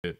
it.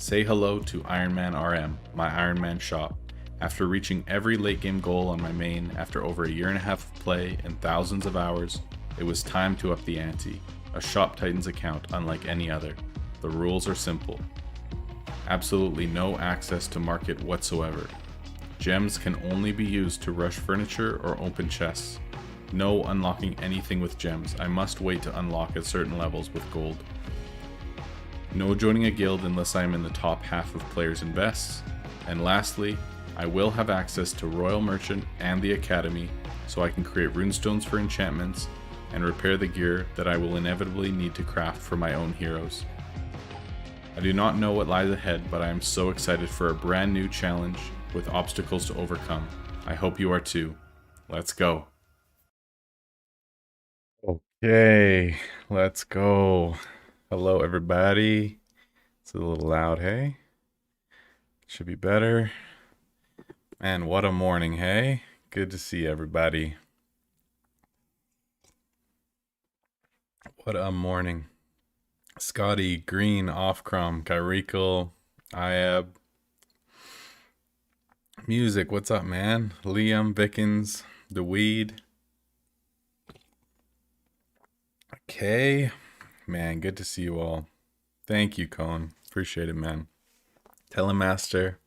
Say hello to Iron Man RM, my Iron Man shop. After reaching every late game goal on my main after over a year and a half of play and thousands of hours, it was time to up the ante. A Shop Titans account unlike any other. The rules are simple. Absolutely no access to market whatsoever. Gems can only be used to rush furniture or open chests. No unlocking anything with gems. I must wait to unlock at certain levels with gold. No joining a guild unless I am in the top half of players' invests. And lastly, I will have access to Royal Merchant and the Academy, so I can create runestones for enchantments and repair the gear that I will inevitably need to craft for my own heroes. I do not know what lies ahead, but I am so excited for a brand new challenge with obstacles to overcome. I hope you are too. Let's go. Okay, let's go. Hello everybody. It's a little loud, hey? Should be better. Man, what a morning, hey? Good to see everybody. What a morning. Scotty, Green, Offcrom, Kyrikel, Iab. Music, what's up, man? Liam, Vickens, The Weed. Okay. Man, good to see you all. Thank you, Cone. Appreciate it, man. Telemaster.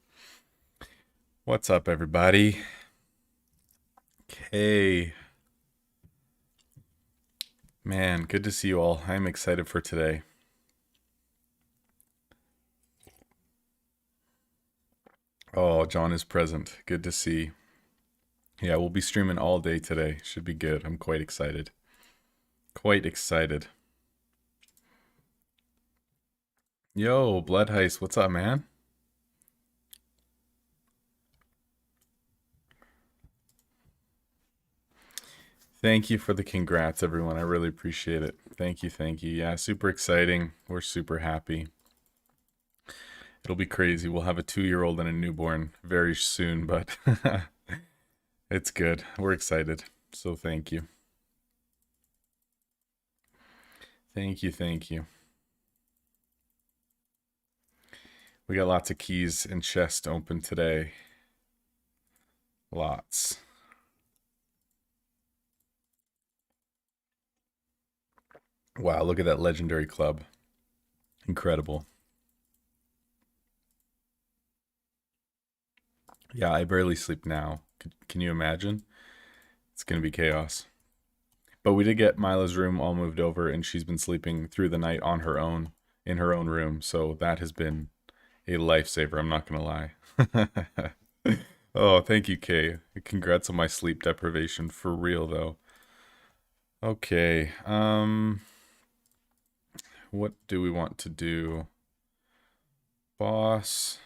What's up, everybody? Okay. Man, good to see you all. I'm excited for today. Oh, John is present. Good to see. Yeah, we'll be streaming all day today. Should be good. I'm quite excited. Quite excited. Yo, Blood Heist, what's up, man? Thank you for the congrats, everyone. I really appreciate it. Thank you, thank you. Yeah, super exciting. We're super happy. It'll be crazy. We'll have a 2-year-old and a newborn very soon, but it's good. We're excited. So thank you. Thank you, thank you. We got lots of keys and chests open today. Lots. Wow, look at that legendary club. Incredible. Yeah, I barely sleep now. Can you imagine? It's going to be chaos. But we did get Mila's room all moved over, and she's been sleeping through the night on her own, in her own room. So that has been a lifesaver, I'm not going to lie. Oh, thank you, Kay. Congrats on my sleep deprivation, for real, though. Okay, what do we want to do? Boss.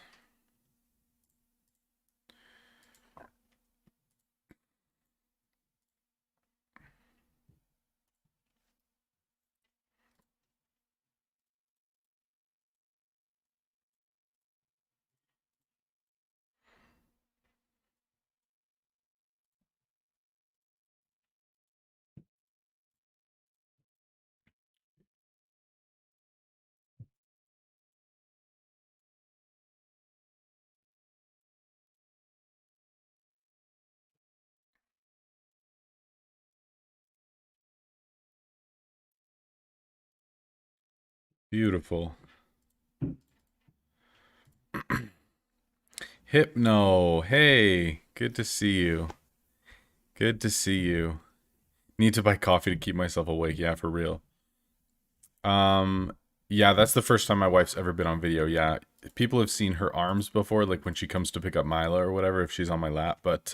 Beautiful. Hypno, hey, good to see you. Good to see you. Need to buy coffee to keep myself awake, yeah, for real. Yeah, that's the first time my wife's ever been on video, yeah. People have seen her arms before, like when she comes to pick up Mila or whatever, if she's on my lap, but,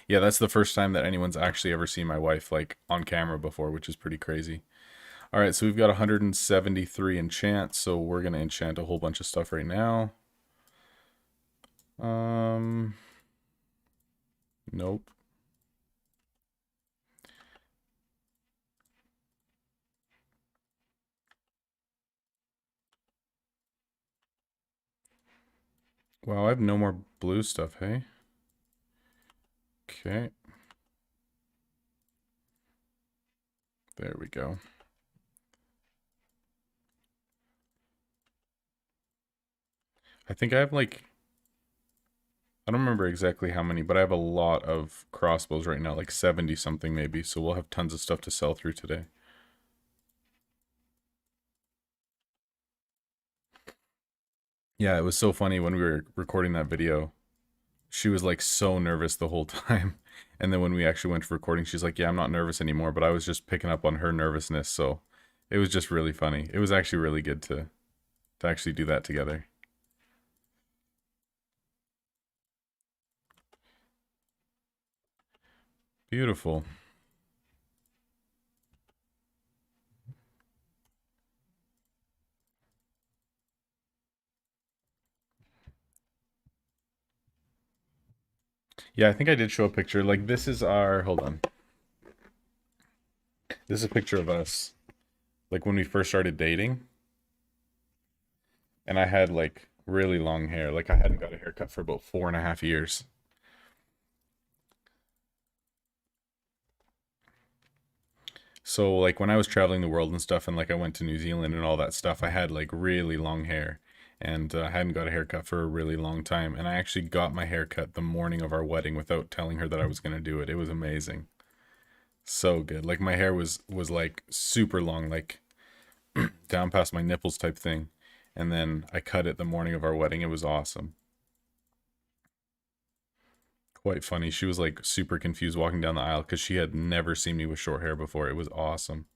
yeah, that's the first time that anyone's actually ever seen my wife, like, on camera before, which is pretty crazy. Alright, so we've got 173 enchants, so we're gonna enchant a whole bunch of stuff right now. Nope. Wow, I have no more blue stuff, hey? Okay. There we go. I think I have like, I don't remember exactly how many, but I have a lot of crossbows right now, like 70 something maybe. So we'll have tons of stuff to sell through today. Yeah, it was so funny when we were recording that video. She was like so nervous the whole time. And then when we actually went to recording, she's like, "Yeah, I'm not nervous anymore." But I was just picking up on her nervousness, so it was just really funny. It was actually really good to actually do that together. Beautiful. Yeah, I think I did show a picture. Like this is our, hold on. This is a picture of us like when we first started dating, and I had like really long hair. Like I hadn't got a haircut for about 4.5 years. So like when I was traveling the world and stuff, and like I went to New Zealand and all that stuff, I had like really long hair, and I hadn't got a haircut for a really long time. And I actually got my haircut the morning of our wedding without telling her that I was gonna do it. It was amazing, so good. Like my hair was like super long, like down past my nipples type thing, and then I cut it the morning of our wedding. It was awesome. Quite funny. She was like super confused walking down the aisle because she had never seen me with short hair before. It was awesome.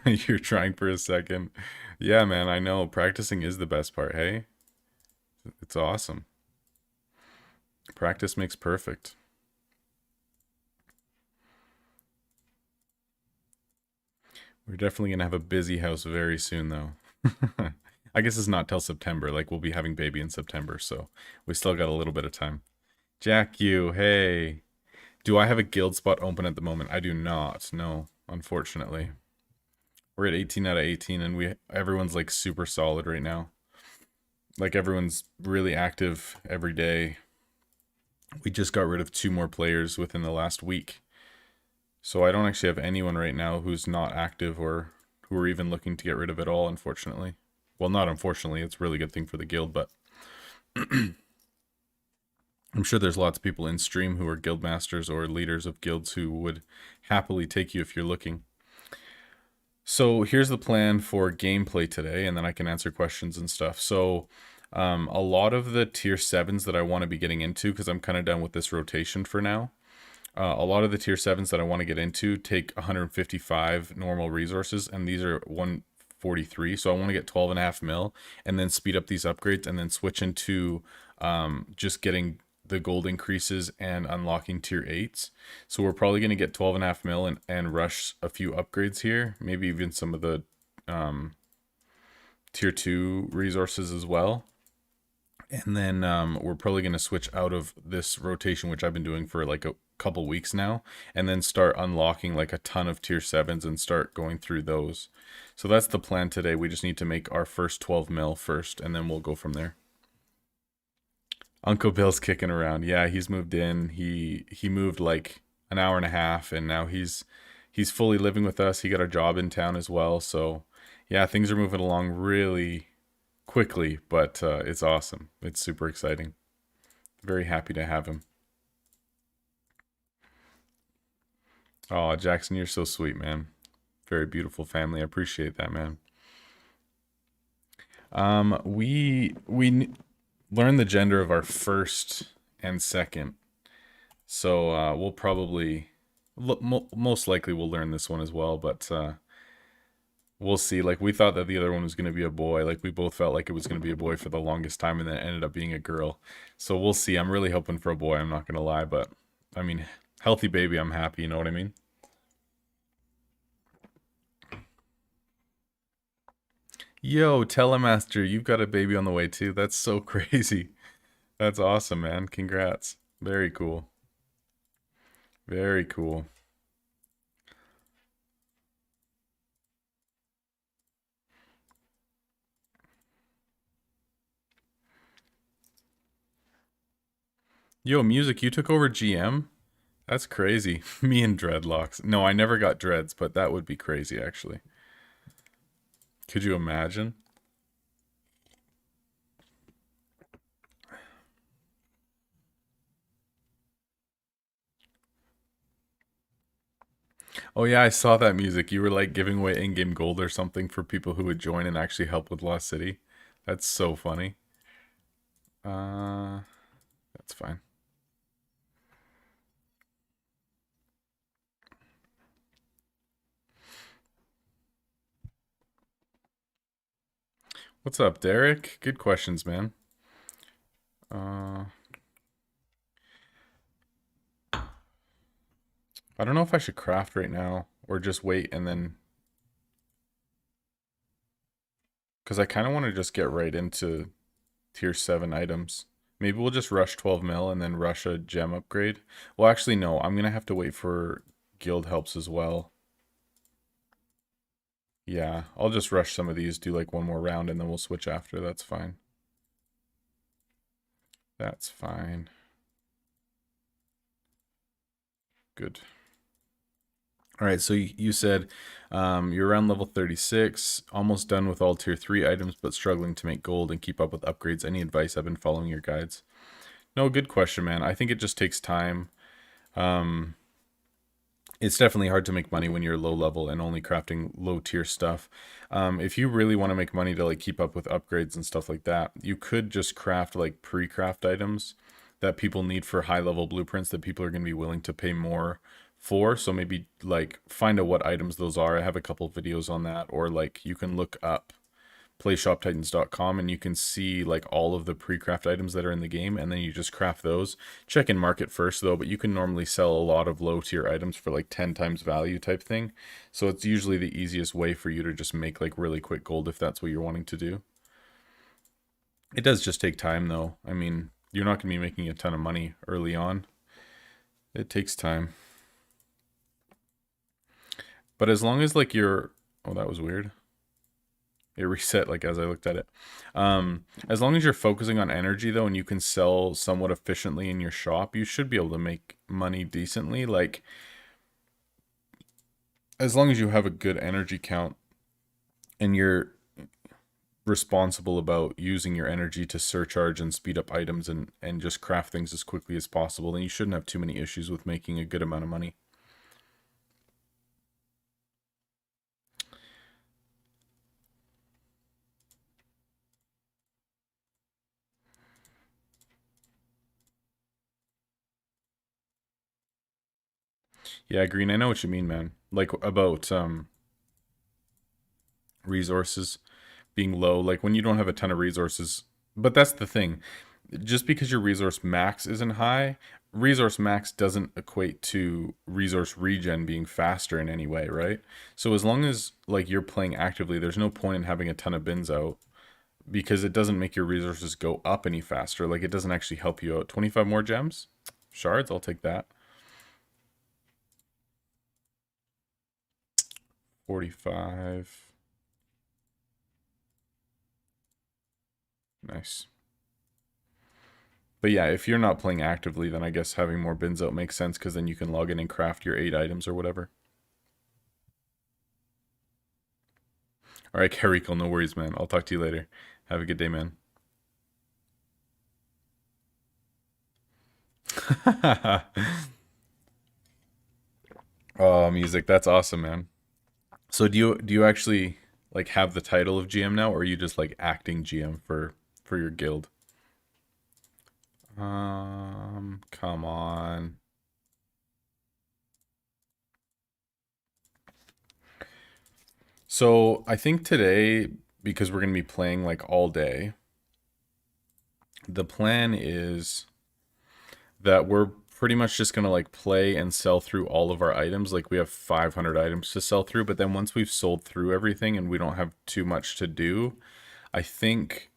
You're trying for a second. Yeah, man, I know. Practicing is the best part, hey? It's awesome. Practice makes perfect. We're definitely going to have a busy house very soon, though. I guess it's not till September. Like, we'll be having baby in September, so we still got a little bit of time. Jack, you, hey. Do I have a guild spot open at the moment? I do not. No, unfortunately. We're at 18 out of 18, and we everyone's like super solid right now. Like everyone's really active every day. We just got rid of 2 more players within the last week. So I don't actually have anyone right now who's not active or who are even looking to get rid of it all, unfortunately. Well, not unfortunately, it's a really good thing for the guild, but I'm sure there's lots of people in stream who are guild masters or leaders of guilds who would happily take you if you're looking. So here's the plan for gameplay today, and then I can answer questions and stuff. So a lot of the tier 7s that I want to be getting into, because I'm kind of done with this rotation for now, a lot of the tier 7s that I want to get into take 155 normal resources, and these are 143. So I want to get 12.5 mil and then speed up these upgrades and then switch into just getting the gold increases and unlocking tier 8s. So we're probably going to get 12.5 mil and rush a few upgrades here, maybe even some of the tier 2 resources as well. And then we're probably going to switch out of this rotation, which I've been doing for like a couple weeks now, and then start unlocking like a ton of tier 7s and start going through those. So that's the plan today. We just need to make our first 12 mil first, and then we'll go from there. Uncle Bill's kicking around. Yeah, he's moved in. He moved like an hour and a half, and now he's fully living with us. He got a job in town as well. So yeah, things are moving along really quickly, but it's awesome. It's super exciting. Very happy to have him. Oh, Jackson, you're so sweet, man. Very beautiful family. I appreciate that, man. We learned the gender of our first and second, so we'll probably most likely we'll learn this one as well, but we'll see. Like we thought that the other one was going to be a boy. Like we both felt like it was going to be a boy for the longest time, and then it ended up being a girl. So we'll see. I'm really hoping for a boy. I'm not going to lie, but I mean, healthy baby. I'm happy. You know what I mean? Yo, Telemaster, you've got a baby on the way too. That's so crazy. That's awesome, man. Congrats. Very cool. Very cool. Yo, music, you took over GM? That's crazy. Me and dreadlocks. No, I never got dreads, but that would be crazy, actually. Could you imagine? Oh yeah, I saw that music. You were like giving away in-game gold or something for people who would join and actually help with Lost City. That's so funny. Uh, that's fine. What's up, Derek? Good questions, man. Uh, I don't know if I should craft right now or just wait and then, because I kind of want to just get right into tier 7 items. Maybe we'll just rush 12 mil and then rush a gem upgrade. Well, actually, no. I'm going to have to wait for guild helps as well. Yeah, I'll just rush some of these, do like one more round, and then we'll switch after. That's fine. That's fine. Good. All right, so you said you're around level 36, almost done with all tier 3 items, but struggling to make gold and keep up with upgrades. Any advice? I've been following your guides. No, good question, man. I think it just takes time. Um, it's definitely hard to make money when you're low level and only crafting low tier stuff. If you really want to make money to like keep up with upgrades and stuff like that, you could just craft like pre-craft items that people need for high level blueprints that people are going to be willing to pay more for. So maybe like find out what items those are. I have a couple videos on that, or like you can look up playshoptitans.com and you can see like all of the pre-craft items that are in the game, and then you just craft those. Check in market first though, but you can normally sell a lot of low tier items for like 10 times value type thing. So it's usually the easiest way for you to just make like really quick gold if that's what you're wanting to do. It does just take time though. I mean, you're not going to be making a ton of money early on. It takes time. But as long as like you're, oh, that was weird. It reset like as I looked at it. As long as you're focusing on energy though, and you can sell somewhat efficiently in your shop, you should be able to make money decently. Like as long as you have a good energy count and you're responsible about using your energy to surcharge and speed up items and just craft things as quickly as possible, then you shouldn't have too many issues with making a good amount of money. Yeah, Green, I know what you mean, man. Like about resources being low, like when you don't have a ton of resources. But that's the thing. Just because your resource max isn't high, resource max doesn't equate to resource regen being faster in any way, right? So as long as like you're playing actively, there's no point in having a ton of bins out because it doesn't make your resources go up any faster. Like it doesn't actually help you out. 25 more gems? Shards, I'll take that. 45. Nice. But yeah, if you're not playing actively, then I guess having more bins out makes sense because then you can log in and craft your 8 items or whatever. All right, Carrico, no worries, man. I'll talk to you later. Have a good day, man. Oh, music, that's awesome, man. So do you actually like have the title of GM now, or are you just like acting GM for your guild? Come on. So I think today, because we're gonna be playing like all day, the plan is that we're pretty much just gonna like play and sell through all of our items. Like we have 500 items to sell through, but then once we've sold through everything and we don't have too much to do, I think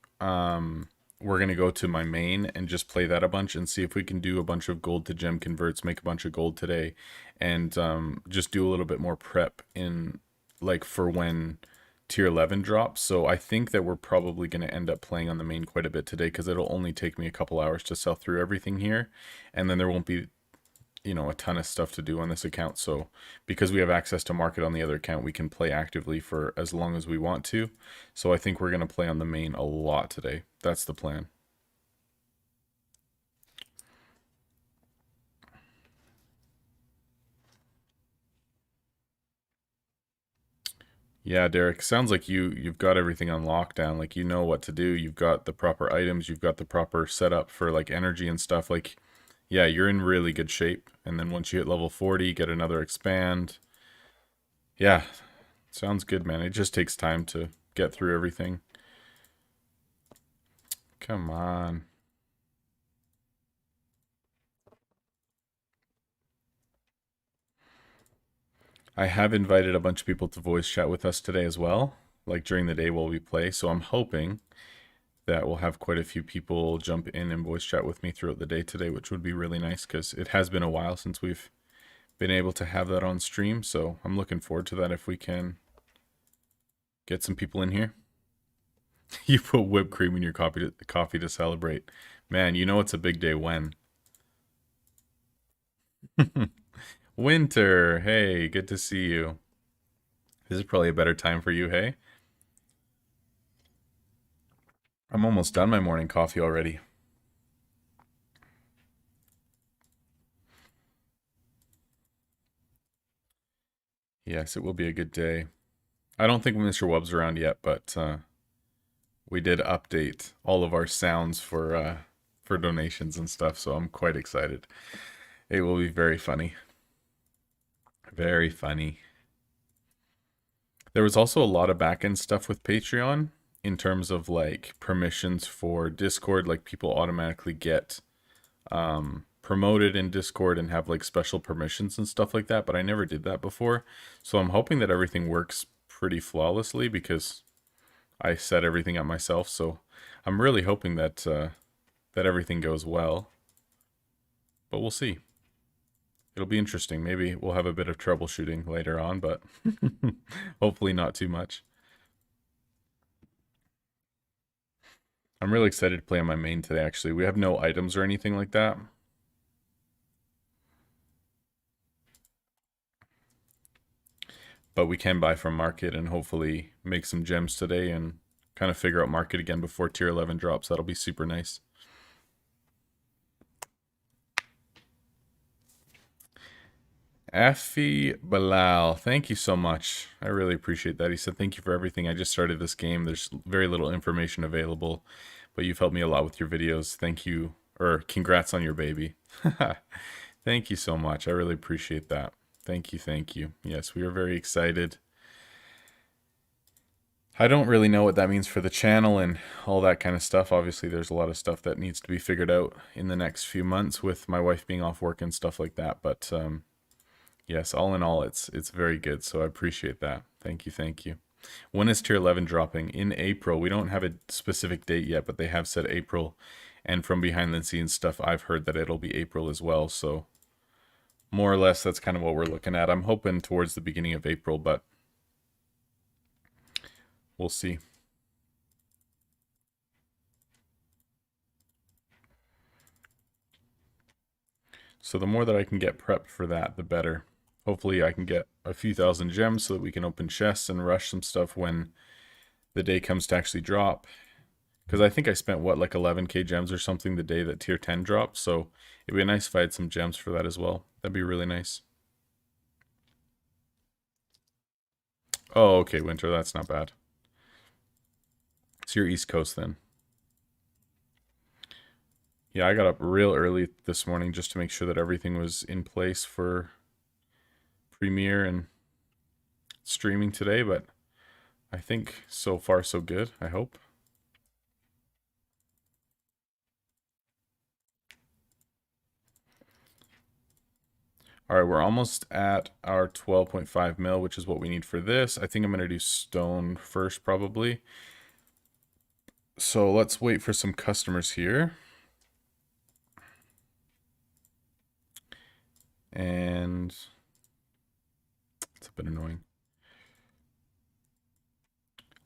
we're gonna go to my main and just play that a bunch and see if we can do a bunch of gold to gem converts, make a bunch of gold today, and just do a little bit more prep in like for when tier 11 drops. So I think that we're probably going to end up playing on the main quite a bit today because it'll only take me a couple hours to sell through everything here. And then there won't be, you know, a ton of stuff to do on this account. So because we have access to market on the other account, we can play actively for as long as we want to. So I think we're going to play on the main a lot today. That's the plan. Yeah, Derek, sounds like you've got everything on lockdown. Like you know what to do. You've got the proper items, you've got the proper setup for like energy and stuff. Like yeah, you're in really good shape. And then once you hit level 40, get another expand. Yeah, sounds good, man. It just takes time to get through everything. Come on. I have invited a bunch of people to voice chat with us today as well, like during the day while we play. So I'm hoping that we'll have quite a few people jump in and voice chat with me throughout the day today, which would be really nice because it has been a while since we've been able to have that on stream. So I'm looking forward to that if we can get some people in here. You put whipped cream in your coffee to celebrate. Man, you know it's a big day when. Winter, hey, good to see you. This is probably a better time for you, hey? I'm almost done my morning coffee already. Yes, it will be a good day. I don't think Mr. Wubb's around yet, but we did update all of our sounds for donations and stuff, so I'm quite excited. It will be very funny. Very funny. There was also a lot of backend stuff with Patreon in terms of like permissions for Discord, like people automatically get promoted in Discord and have like special permissions and stuff like that, but I never did that before. So I'm hoping that everything works pretty flawlessly because I set everything up myself. So I'm really hoping that that everything goes well. But we'll see. It'll be interesting. Maybe we'll have a bit of troubleshooting later on, but hopefully not too much. I'm really excited to play on my main today, actually. We have no items or anything like that. But we can buy from market and hopefully make some gems today and kind of figure out market again before tier 11 drops. That'll be super nice. Afi Bilal, thank you so much. I really appreciate that. He said, thank you for everything. I just started this game. There's very little information available, but you've helped me a lot with your videos. Thank you, or congrats on your baby. Thank you so much. I really appreciate that. Thank you, thank you. Yes, we are very excited. I don't really know what that means for the channel and all that kind of stuff. Obviously, there's a lot of stuff that needs to be figured out in the next few months with my wife being off work and stuff like that. But yes, all in all, it's very good. So I appreciate that. Thank you, thank you. When is tier 11 dropping? In April. We don't have a specific date yet, but they have said April. And from behind the scenes stuff, I've heard that it'll be April as well. So more or less, that's kind of what we're looking at. I'm hoping towards the beginning of April, but we'll see. So the more that I can get prepped for that, the better. Hopefully I can get a few thousand gems so that we can open chests and rush some stuff when the day comes to actually drop. Because I think I spent, what, like 11k gems or something the day that tier 10 dropped. So it'd be nice if I had some gems for that as well. That'd be really nice. Oh, okay, winter. That's not bad. So you're East Coast then. Yeah, I got up real early this morning just to make sure that everything was in place for Premiere and streaming today, but I think so far so good, I hope. All right, we're almost at our 12.5 mil, which is what we need for this. I think I'm going to do stone first probably. So let's wait for some customers here. And it's a bit annoying.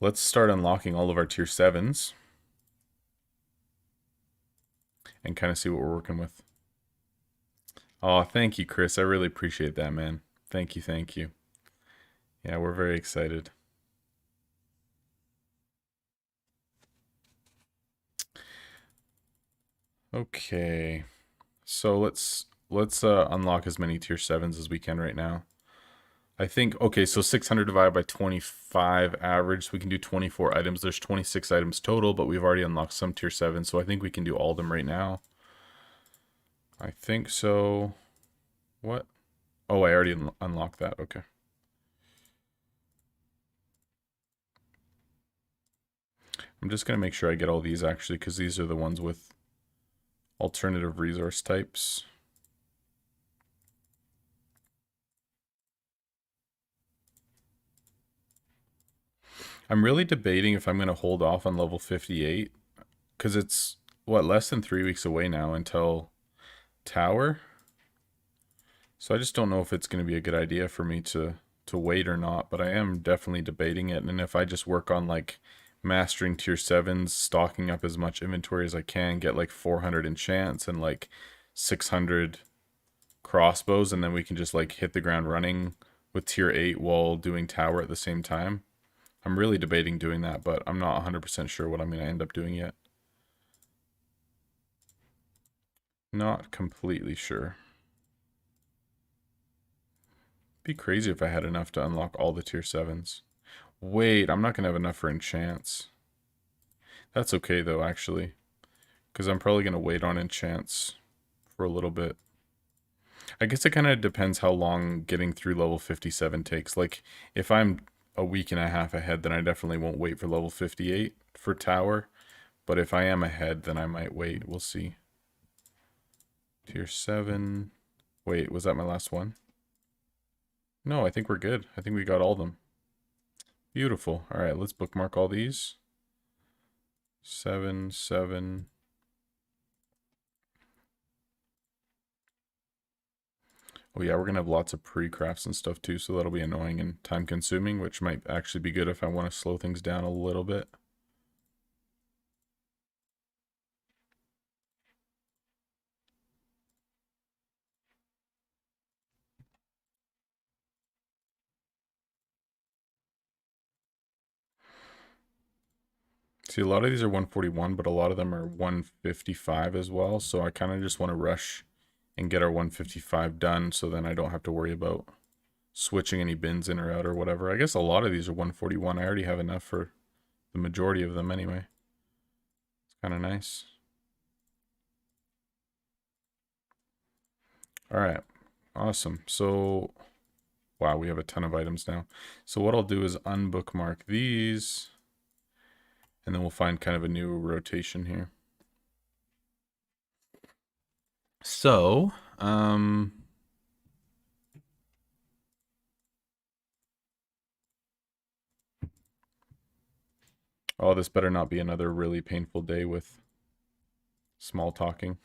Let's start unlocking all of our tier 7s and kind of see what we're working with. Oh, thank you, Chris. I really appreciate that, man. Thank you, thank you. Yeah, we're very excited. Okay. So let's unlock as many tier 7s as we can right now. I think, okay, so 600 divided by 25 average, so we can do 24 items. There's 26 items total, but we've already unlocked some tier 7, so I think we can do all of them right now. I think so. What? Oh, I already unlocked that. Okay. I'm just going to make sure I get all these, actually, because these are the ones with alternative resource types. I'm really debating if I'm going to hold off on level 58, because it's, what, less than 3 weeks away now until Tower? So I just don't know if it's going to be a good idea for me to wait or not, but I am definitely debating it. And if I just work on like mastering tier 7s, stocking up as much inventory as I can, get like 400 enchants and like 600 crossbows, and then we can just like hit the ground running with tier 8 while doing tower at the same time. I'm really debating doing that, but I'm not 100% sure what I'm going to end up doing yet. Not completely sure. Be crazy if I had enough to unlock all the tier 7s. Wait, I'm not going to have enough for enchants. That's okay though, actually. Because I'm probably going to wait on enchants for a little bit. I guess it kind of depends how long getting through level 57 takes. Like, if I'm a week and a half ahead, then I definitely won't wait for level 58 for tower. But if I am ahead, then I might wait. We'll see. Tier 7. Wait, was that my last one? No, I think we're good. I think we got all of them. Beautiful. All right, let's bookmark all these. 7, 7. Oh yeah, we're going to have lots of pre-crafts and stuff too, so that'll be annoying and time-consuming, which might actually be good if I want to slow things down a little bit. See, a lot of these are 141, but a lot of them are 155 as well, so I kind of just want to rush and get our 155 done, so then I don't have to worry about switching any bins in or out or whatever. I guess a lot of these are 141. I already have enough for the majority of them anyway. It's kind of nice. All right, awesome. So, wow, we have a ton of items now. So what I'll do is unbookmark these, and then we'll find kind of a new rotation here. So, oh, this better not be another really painful day with small talking.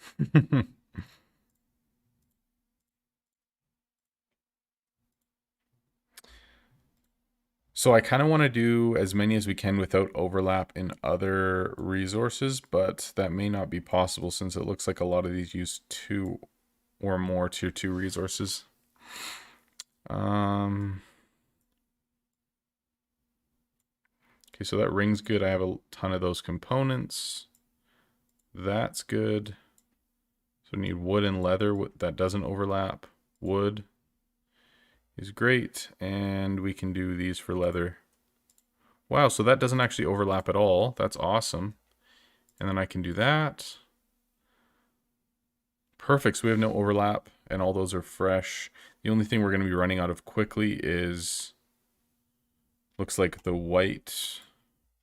So I kind of want to do as many as we can without overlap in other resources, but that may not be possible since it looks like a lot of these use 2 or more tier 2 resources. Okay, so that ring's good. I have a ton of those components. That's good. So we need wood and leather. That doesn't overlap. Wood is great, and we can do these for leather. Wow, so that doesn't actually overlap at all. That's awesome. And then I can do that. Perfect, so we have no overlap, and all those are fresh. The only thing we're going to be running out of quickly is, looks like the white,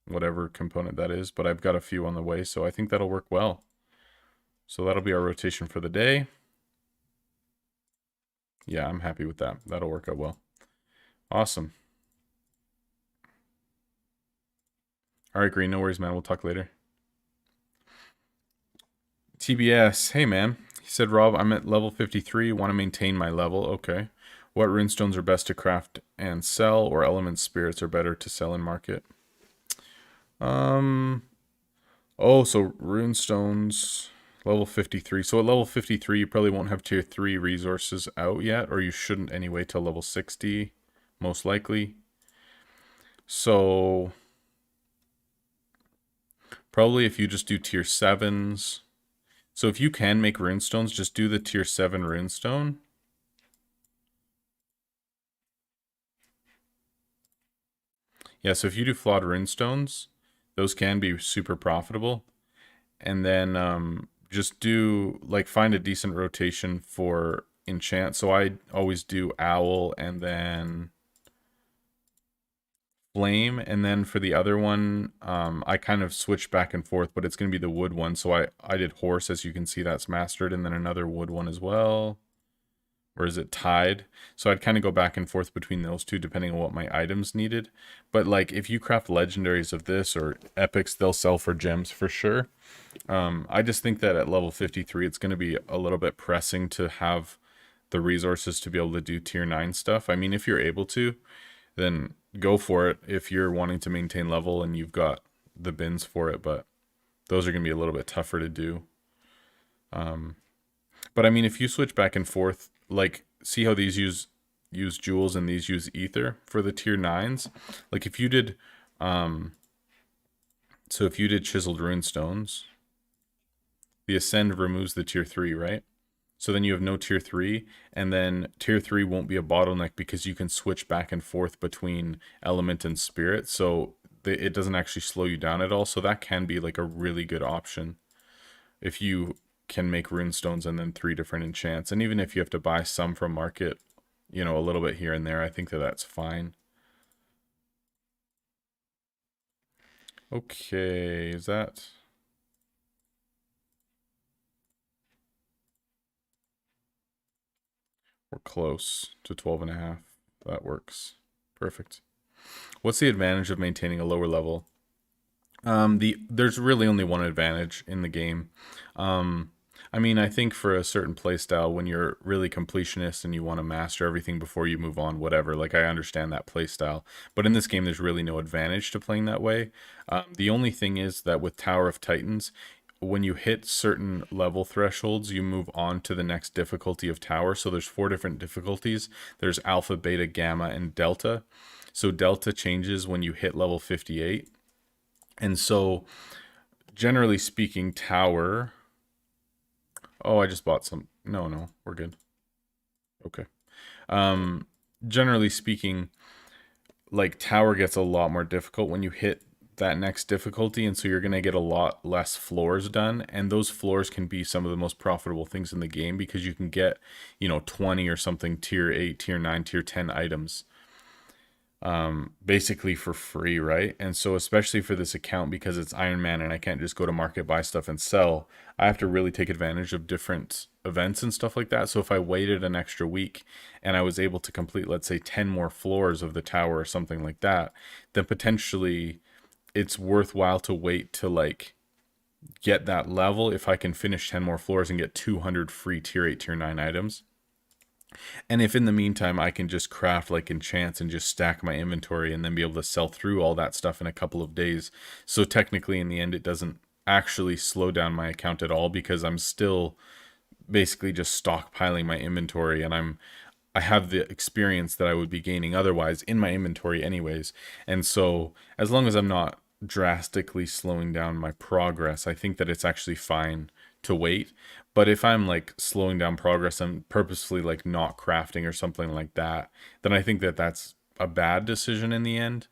whatever component that is, but I've got a few on the way, so I think that'll work well. So that'll be our rotation for the day. Yeah, I'm happy with that. That'll work out well. Awesome. All right, Green, no worries, man. We'll talk later. TBS, hey, man. He said, Rob, I'm at level 53. Want to maintain my level. Okay. What runestones are best to craft and sell, or element spirits are better to sell and market? Um, oh, so runestones, level 53. So at level 53, you probably won't have tier 3 resources out yet, or you shouldn't anyway till level 60, most likely. So probably if you just do tier 7s. So if you can make runestones, just do the tier 7 runestone. Yeah, so if you do flawed runestones, those can be super profitable. And then just do, like, find a decent rotation for enchant. So I always do owl and then flame, and then for the other one, I kind of switch back and forth, but it's going to be the wood one. So I did horse, as you can see, that's mastered, and then another wood one as well. Or is it tied? So I'd kind of go back and forth between those two depending on what my items needed. But like if you craft legendaries of this or epics, they'll sell for gems for sure. I just think that at level 53, it's going to be a little bit pressing to have the resources to be able to do tier 9 stuff. I mean, if you're able to, then go for it if you're wanting to maintain level and you've got the bins for it. But those are going to be a little bit tougher to do. But I mean, if you switch back and forth, like see how these use jewels and these use ether for the tier 9s. Like if you did, so if you did chiseled runestones, the ascend removes the tier 3, right? So then you have no tier 3, and then tier 3 won't be a bottleneck because you can switch back and forth between element and spirit. So it doesn't actually slow you down at all. So that can be like a really good option if you can make runestones and then 3 different enchants. And even if you have to buy some from market, you know, a little bit here and there, I think that that's fine. Okay, is that... We're close to 12 and a half. That works. Perfect. What's the advantage of maintaining a lower level? There's really only one advantage in the game. Um, I mean, I think for a certain playstyle, when you're really completionist and you want to master everything before you move on, whatever, like I understand that playstyle. But in this game, there's really no advantage to playing that way. The only thing is that with Tower of Titans, when you hit certain level thresholds, you move on to the next difficulty of Tower. So there's 4 different difficulties. There's Alpha, Beta, Gamma, and Delta. So Delta changes when you hit level 58. And so, generally speaking, Tower. Oh, I just bought some. No, we're good. Okay. Um, Generally speaking, like Tower gets a lot more difficult when you hit that next difficulty, and so you're gonna get a lot less floors done, and those floors can be some of the most profitable things in the game because you can get, 20 or something tier 8, tier 9, tier 10 items basically for free, right? And so, especially for this account, because it's Iron Man and I can't just go to market, buy stuff, and sell, I have to really take advantage of different events and stuff like that. So, if I waited an extra week and I was able to complete, let's say, 10 more floors of the tower or something like that, then potentially it's worthwhile to wait to like get that level if I can finish 10 more floors and get 200 free tier 8, tier 9 items. And if in the meantime I can just craft like enchants and just stack my inventory and then be able to sell through all that stuff in a couple of days. So technically in the end it doesn't actually slow down my account at all because I'm still basically just stockpiling my inventory and I have the experience that I would be gaining otherwise in my inventory anyways. And so as long as I'm not drastically slowing down my progress, I think that it's actually fine to wait. But if I'm like slowing down progress and purposefully like not crafting or something like that, then I think that that's a bad decision in the end.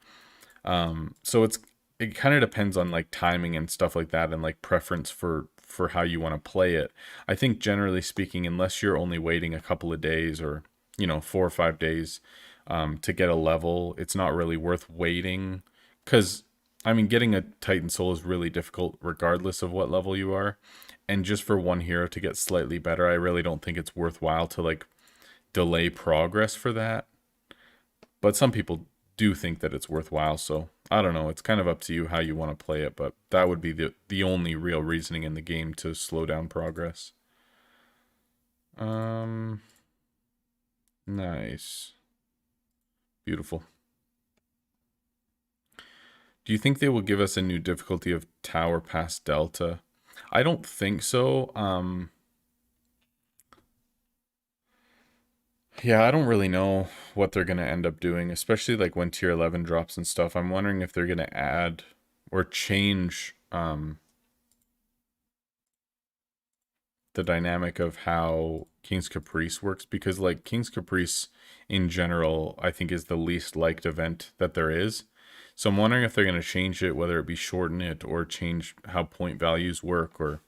So it kind of depends on like timing and stuff like that and like preference for how you want to play it. I think generally speaking, unless you're only waiting a couple of days or 4 or 5 days to get a level, it's not really worth waiting because I mean getting a Titan Soul is really difficult regardless of what level you are. And just for one hero to get slightly better, I really don't think it's worthwhile to like delay progress for that. But some people do think that it's worthwhile, so I don't know. It's kind of up to you how you want to play it, but that would be the only real reasoning in the game to slow down progress. Um, nice. Beautiful. Do you think they will give us a new difficulty of Tower Pass Delta? I don't think so. Yeah, I don't really know what they're gonna end up doing, especially like when tier 11 drops and stuff. I'm wondering if they're gonna add or change the dynamic of how King's Caprice works, because like King's Caprice in general, I think is the least liked event that there is. So I'm wondering if they're going to change it, whether it be shorten it or change how point values work or,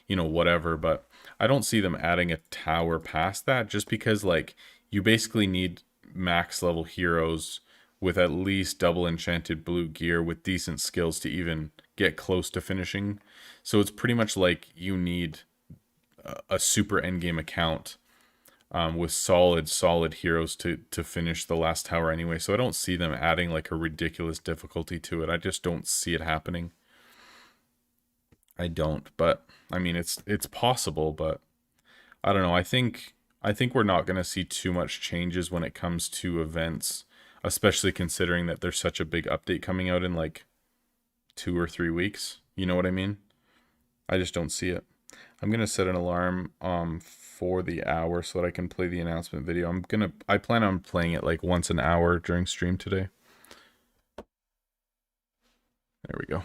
whatever. But I don't see them adding a tower past that, just because like you basically need max level heroes with at least double enchanted blue gear with decent skills to even get close to finishing. So it's pretty much like you need a super endgame account with solid heroes to finish the last tower anyway. So I don't see them adding like a ridiculous difficulty to it. I just don't see it happening. I don't, but I mean it's possible, but I don't know. I think we're not going to see too much changes when it comes to events, especially considering that there's such a big update coming out in like 2 or 3 weeks. You know what I mean? I just don't see it. I'm gonna set an alarm for the hour so that I can play the announcement video. I plan on playing it like once an hour during stream today. There we go.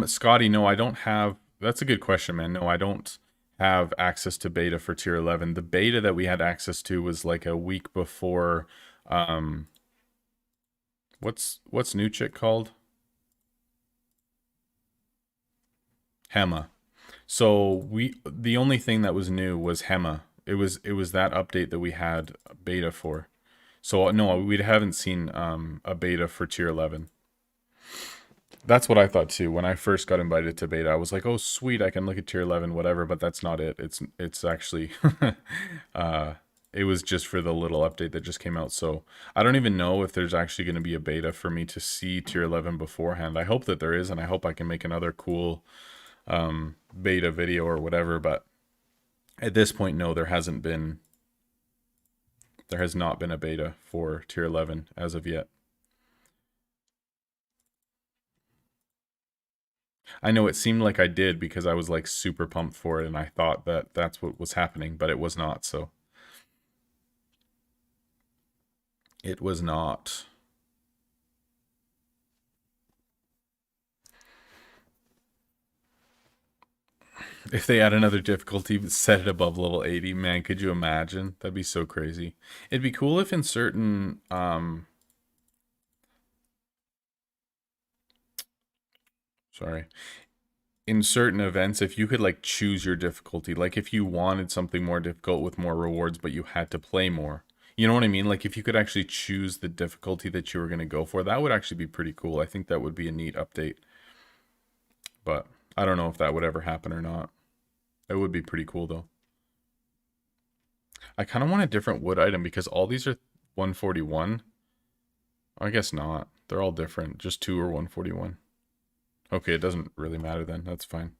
Scotty, no, I don't have. That's a good question, man. No, I don't have access to beta for tier 11. The beta that we had access to was like a week before. What's new chick called? Hema. So the only thing that was new was Hema. It was that update that we had beta for. So no, we haven't seen a beta for tier 11. That's what I thought too. When I first got invited to beta, I was like, "Oh, sweet, I can look at tier 11, whatever." But that's not it. It's actually, it was just for the little update that just came out. So I don't even know if there's actually going to be a beta for me to see tier 11 beforehand. I hope that there is, and I hope I can make another cool beta video or whatever. But at this point, no, there has not been a beta for tier 11 as of yet. I know it seemed like I did because I was like super pumped for it and I thought that that's what was happening, but it was not. So it was not. If they add another difficulty, set it above level 80, man, could you imagine? That'd be so crazy. It'd be cool if in certain sorry, in certain events, if you could like choose your difficulty, like if you wanted something more difficult with more rewards but you had to play more, you know what I mean? Like if you could actually choose the difficulty that you were going to go for, that would actually be pretty cool. I think that would be a neat update, but I don't know if that would ever happen or not. It would be pretty cool though. I kind of want a different wood item because all these are 141. I guess not. They're all different. Just two are 141. Okay, it doesn't really matter then. That's fine.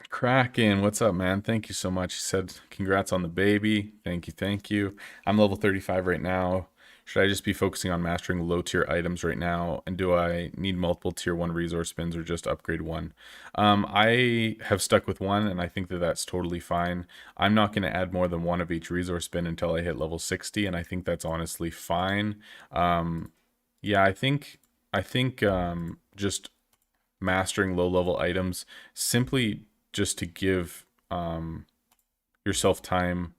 Kraken, what's up, man? Thank you so much. He said, congrats on the baby. Thank you, thank you. I'm level 35 right now. Should I just be focusing on mastering low tier items right now? And do I need multiple tier 1 resource spins or just upgrade one? I have stuck with one, and I think that that's totally fine. I'm not going to add more than one of each resource spin until I hit level 60, and I think that's honestly fine. Yeah, I think just mastering low level items simply just to give yourself time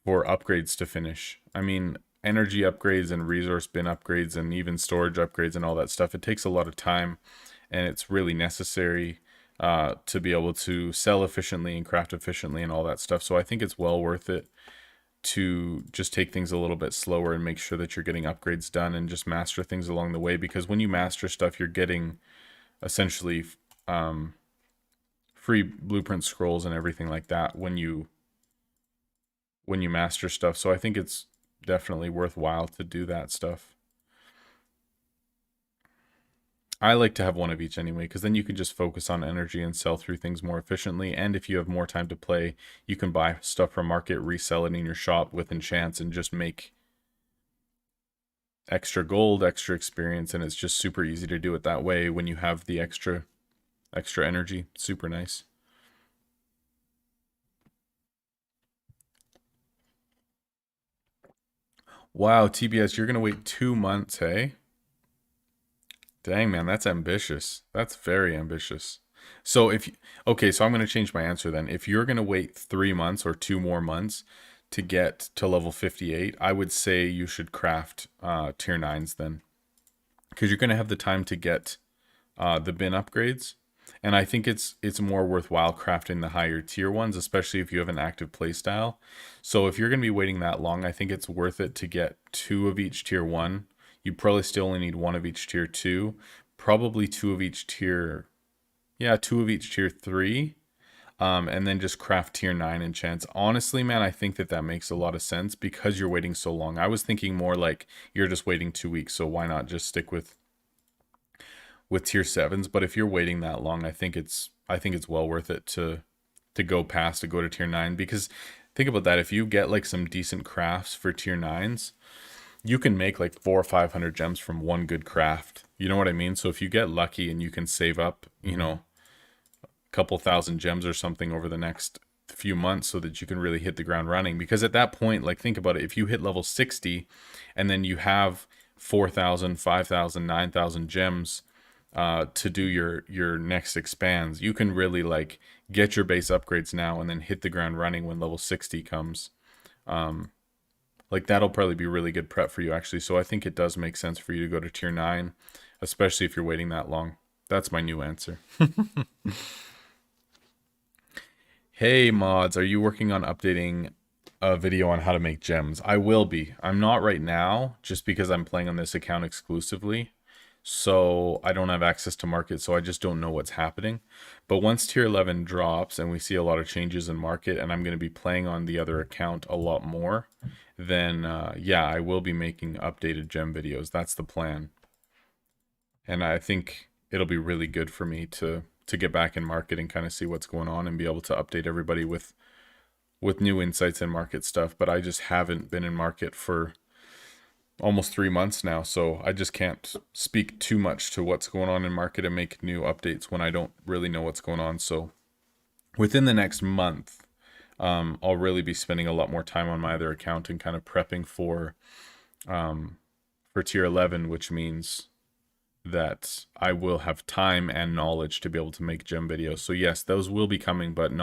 for upgrades to finish. I mean, energy upgrades and resource bin upgrades and even storage upgrades and all that stuff, it takes a lot of time, and it's really necessary to be able to sell efficiently and craft efficiently and all that stuff. So I think it's well worth it to just take things a little bit slower and make sure that you're getting upgrades done and just master things along the way, because when you master stuff, you're getting essentially free blueprint scrolls and everything like that when you master stuff. So I think it's definitely worthwhile to do that stuff. I like to have one of each anyway, because then you can just focus on energy and sell through things more efficiently. And if you have more time to play, you can buy stuff from market, resell it in your shop with enchants, and just make extra gold, extra experience. And it's just super easy to do it that way when you have the extra energy. Super nice. Wow, TBS, you're gonna wait 2 months, hey? Dang, man, that's ambitious. That's very ambitious. So if you, okay, so I'm going to change my answer then. If you're going to wait 3 months or 2 more months to get to level 58, I would say you should craft tier 9s then. Because you're going to have the time to get the bin upgrades. And I think it's more worthwhile crafting the higher tier ones, especially if you have an active playstyle. So if you're going to be waiting that long, I think it's worth it to get 2 of each tier 1. You probably still only need 1 of each tier 2, probably 2 of each tier, yeah, 2 of each tier 3, and then just craft tier 9 enchants. Honestly, man, I think that makes a lot of sense because you're waiting so long. I was thinking more like you're just waiting 2 weeks, so why not just stick with tier 7s? But if you're waiting that long, I think it's well worth it to go past, to go to tier 9, because think about that. If you get like some decent crafts for tier 9s, you can make like 400 or 500 gems from one good craft. You know what I mean? So if you get lucky and you can save up, a couple thousand gems or something over the next few months so that you can really hit the ground running. Because at that point, like, think about it. If you hit level 60 and then you have 4,000, 5,000, 9,000 gems to do your next expands, you can really like get your base upgrades now and then hit the ground running when level 60 comes. Like, that'll probably be really good prep for you, actually. So I think it does make sense for you to go to tier 9, especially if you're waiting that long. That's my new answer. Hey, mods, are you working on updating a video on how to make gems? I will be. I'm not right now, just because I'm playing on this account exclusively. So I don't have access to market, so I just don't know what's happening. But once tier 11 drops and we see a lot of changes in market, and I'm going to be playing on the other account a lot more, then yeah, I will be making updated gem videos. That's the plan. And I think it'll be really good for me to get back in market and kind of see what's going on and be able to update everybody with new insights and market stuff. But I just haven't been in market for almost 3 months now, so I just can't speak too much to what's going on in market and make new updates when I don't really know what's going on. So within the next month, I'll really be spending a lot more time on my other account and kind of prepping for tier 11, which means that I will have time and knowledge to be able to make gem videos. So yes, those will be coming, but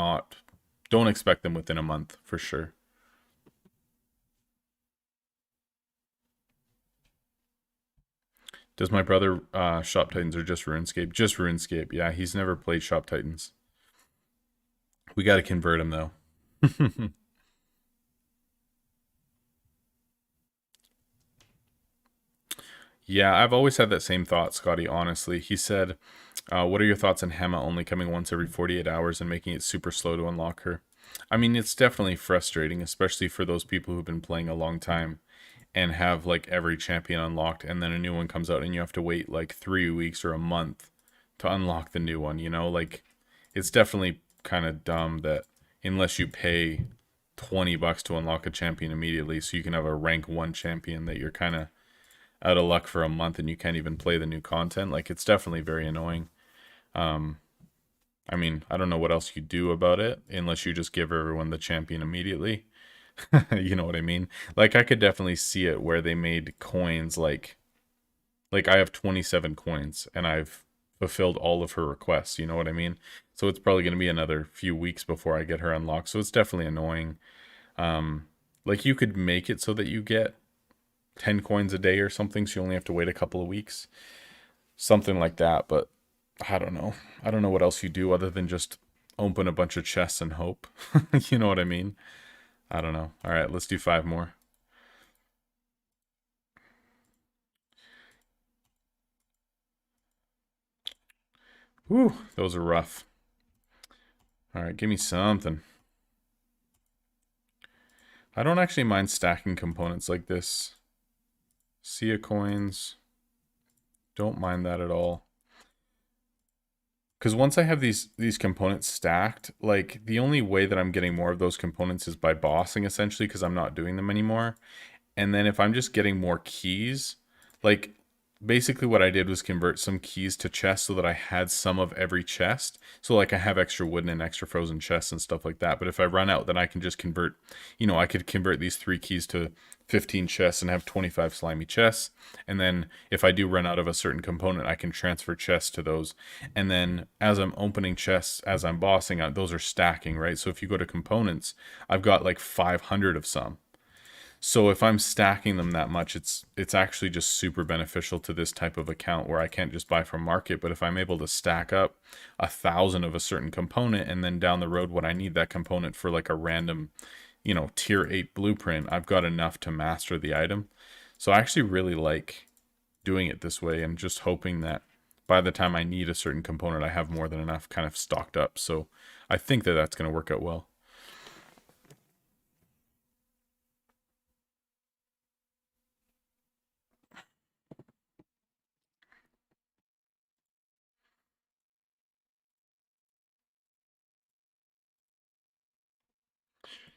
don't expect them within a month for sure. Does my brother Shop Titans or just RuneScape? Just RuneScape. Yeah, he's never played Shop Titans. We got to convert him though. Yeah, I've always had that same thought, Scotty, honestly. He said, what are your thoughts on Hema only coming once every 48 hours and making it super slow to unlock her? I mean, it's definitely frustrating, especially for those people who've been playing a long time and have like every champion unlocked, and then a new one comes out and you have to wait like 3 weeks or a month to unlock the new one, Like, it's definitely kind of dumb that unless you pay $20 to unlock a champion immediately so you can have a rank 1 champion, that you're kind of out of luck for a month and you can't even play the new content. Like, it's definitely very annoying. I mean, I don't know what else you do about it unless you just give everyone the champion immediately. You know what I mean? Like, I could definitely see it where they made coins like I have 27 coins and I've fulfilled all of her requests, you know what I mean? So it's probably going to be another few weeks before I get her unlocked. So it's definitely annoying. Like, you could make it so that you get 10 coins a day or something, so you only have to wait a couple of weeks. Something like that, but I don't know. I don't know what else you do other than just open a bunch of chests and hope. You know what I mean? I don't know. All right, let's do 5 more. Whew, those are rough. All right, give me something. I don't actually mind stacking components like this. Sea coins. Don't mind that at all. Because once I have these components stacked, like the only way that I'm getting more of those components is by bossing essentially, because I'm not doing them anymore. And then if I'm just getting more keys, like basically what I did was convert some keys to chests so that I had some of every chest. So like I have extra wooden and extra frozen chests and stuff like that. But if I run out, then I can just convert, I could convert these 3 keys to 15 chests and have 25 slimy chests. And then if I do run out of a certain component, I can transfer chests to those. And then as I'm opening chests, as I'm bossing out, those are stacking, right? So if you go to components, I've got like 500 of some. So if I'm stacking them that much, it's actually just super beneficial to this type of account where I can't just buy from market. But if I'm able to stack up 1,000 of a certain component, and then down the road when I need that component for like a random, tier 8 blueprint, I've got enough to master the item. So I actually really like doing it this way and just hoping that by the time I need a certain component, I have more than enough kind of stocked up. So I think that that's going to work out well.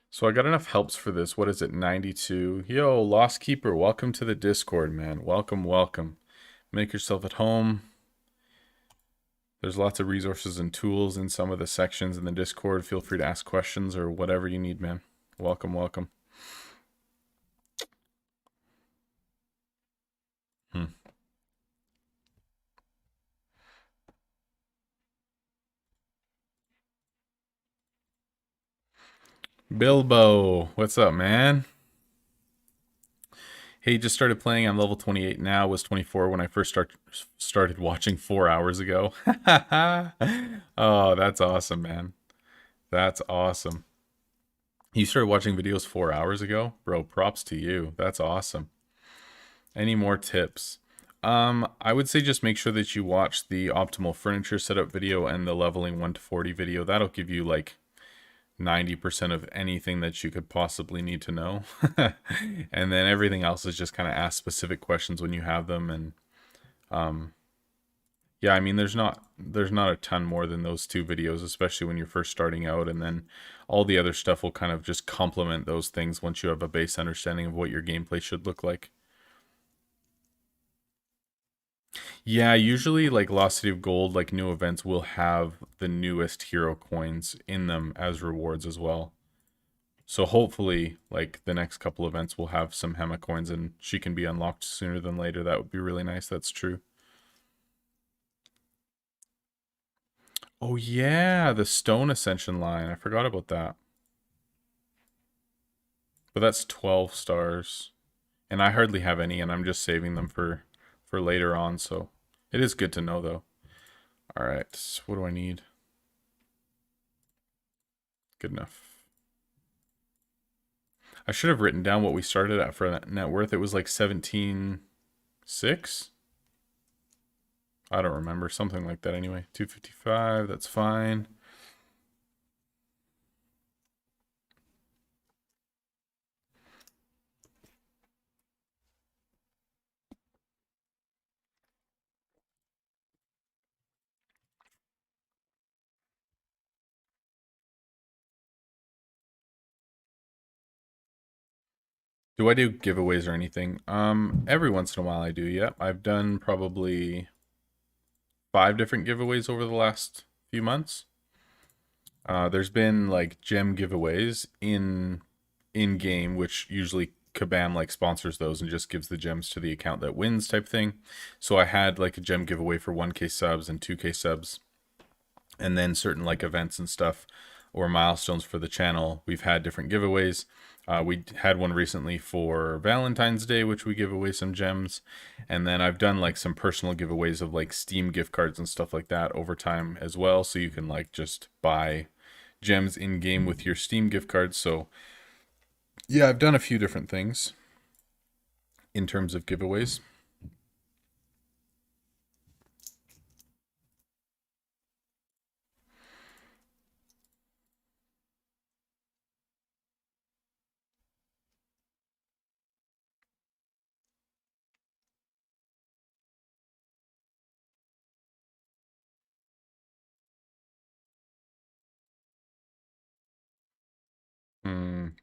So I got enough helps for this. What is it, 92? Yo, Lost Keeper, welcome to the Discord, man. Welcome, welcome. Make yourself at home. There's lots of resources and tools in some of the sections in the Discord. Feel free to ask questions or whatever you need, man. Welcome, welcome. Bilbo, what's up, man? Hey, just started playing. I'm level 28 now. Was 24 when I first started watching 4 hours ago. Oh, that's awesome, man. That's awesome. You started watching videos 4 hours ago? Bro, props to you. That's awesome. Any more tips? I would say just make sure that you watch the optimal furniture setup video and the leveling 1 to 40 video. That'll give you like 90% of anything that you could possibly need to know. And then everything else is just kind of ask specific questions when you have them. And yeah, I mean, there's not a ton more than those 2 videos, especially when you're first starting out. And then all the other stuff will kind of just complement those things once you have a base understanding of what your gameplay should look like. Yeah, usually like Lost City of Gold, like new events will have the newest hero coins in them as rewards as well. So hopefully, like the next couple events will have some Hema coins and she can be unlocked sooner than later. That would be really nice. That's true. Oh yeah, the Stone Ascension line. I forgot about that. But that's 12 stars. And I hardly have any, and I'm just saving them for later on, so it is good to know though. Alright, what do I need? Good enough. I should have written down what we started at for net worth. It was like 17.6. I don't remember. Something like that anyway. 255, that's fine. Do I do giveaways or anything? Every once in a while I do, yeah. I've done probably 5 different giveaways over the last few months. There's been like gem giveaways in game, which usually Kabam like sponsors those and just gives the gems to the account that wins type thing. So I had like a gem giveaway for 1K subs and 2K subs, and then certain like events and stuff or milestones for the channel. We've had different giveaways. We had one recently for Valentine's Day, which we give away some gems. And then I've done like some personal giveaways of like Steam gift cards and stuff like that over time as well. So you can like just buy gems in game with your Steam gift cards. So yeah, I've done a few different things in terms of giveaways.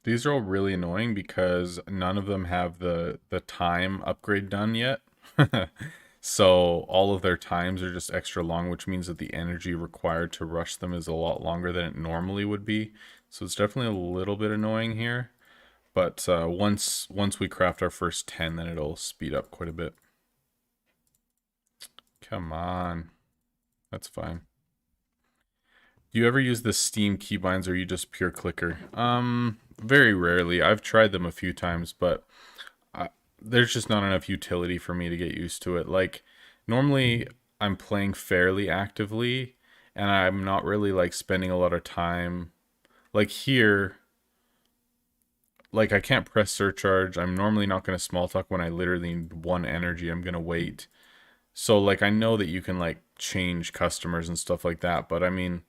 These are all really annoying because none of them have the time upgrade done yet. So all of their times are just extra long, which means that the energy required to rush them is a lot longer than it normally would be. So it's definitely a little bit annoying here. But once we craft our first 10, then it'll speed up quite a bit. Come on. That's fine. Do you ever use the Steam keybinds or are you just pure clicker? Very rarely. I've tried them a few times, but there's just not enough utility for me to get used to it. Like, normally I'm playing fairly actively and I'm not really like spending a lot of time. Like here, like I can't press surcharge. I'm normally not going to small talk when I literally need one energy. I'm going to wait. So like I know that you can like change customers and stuff like that, but I mean,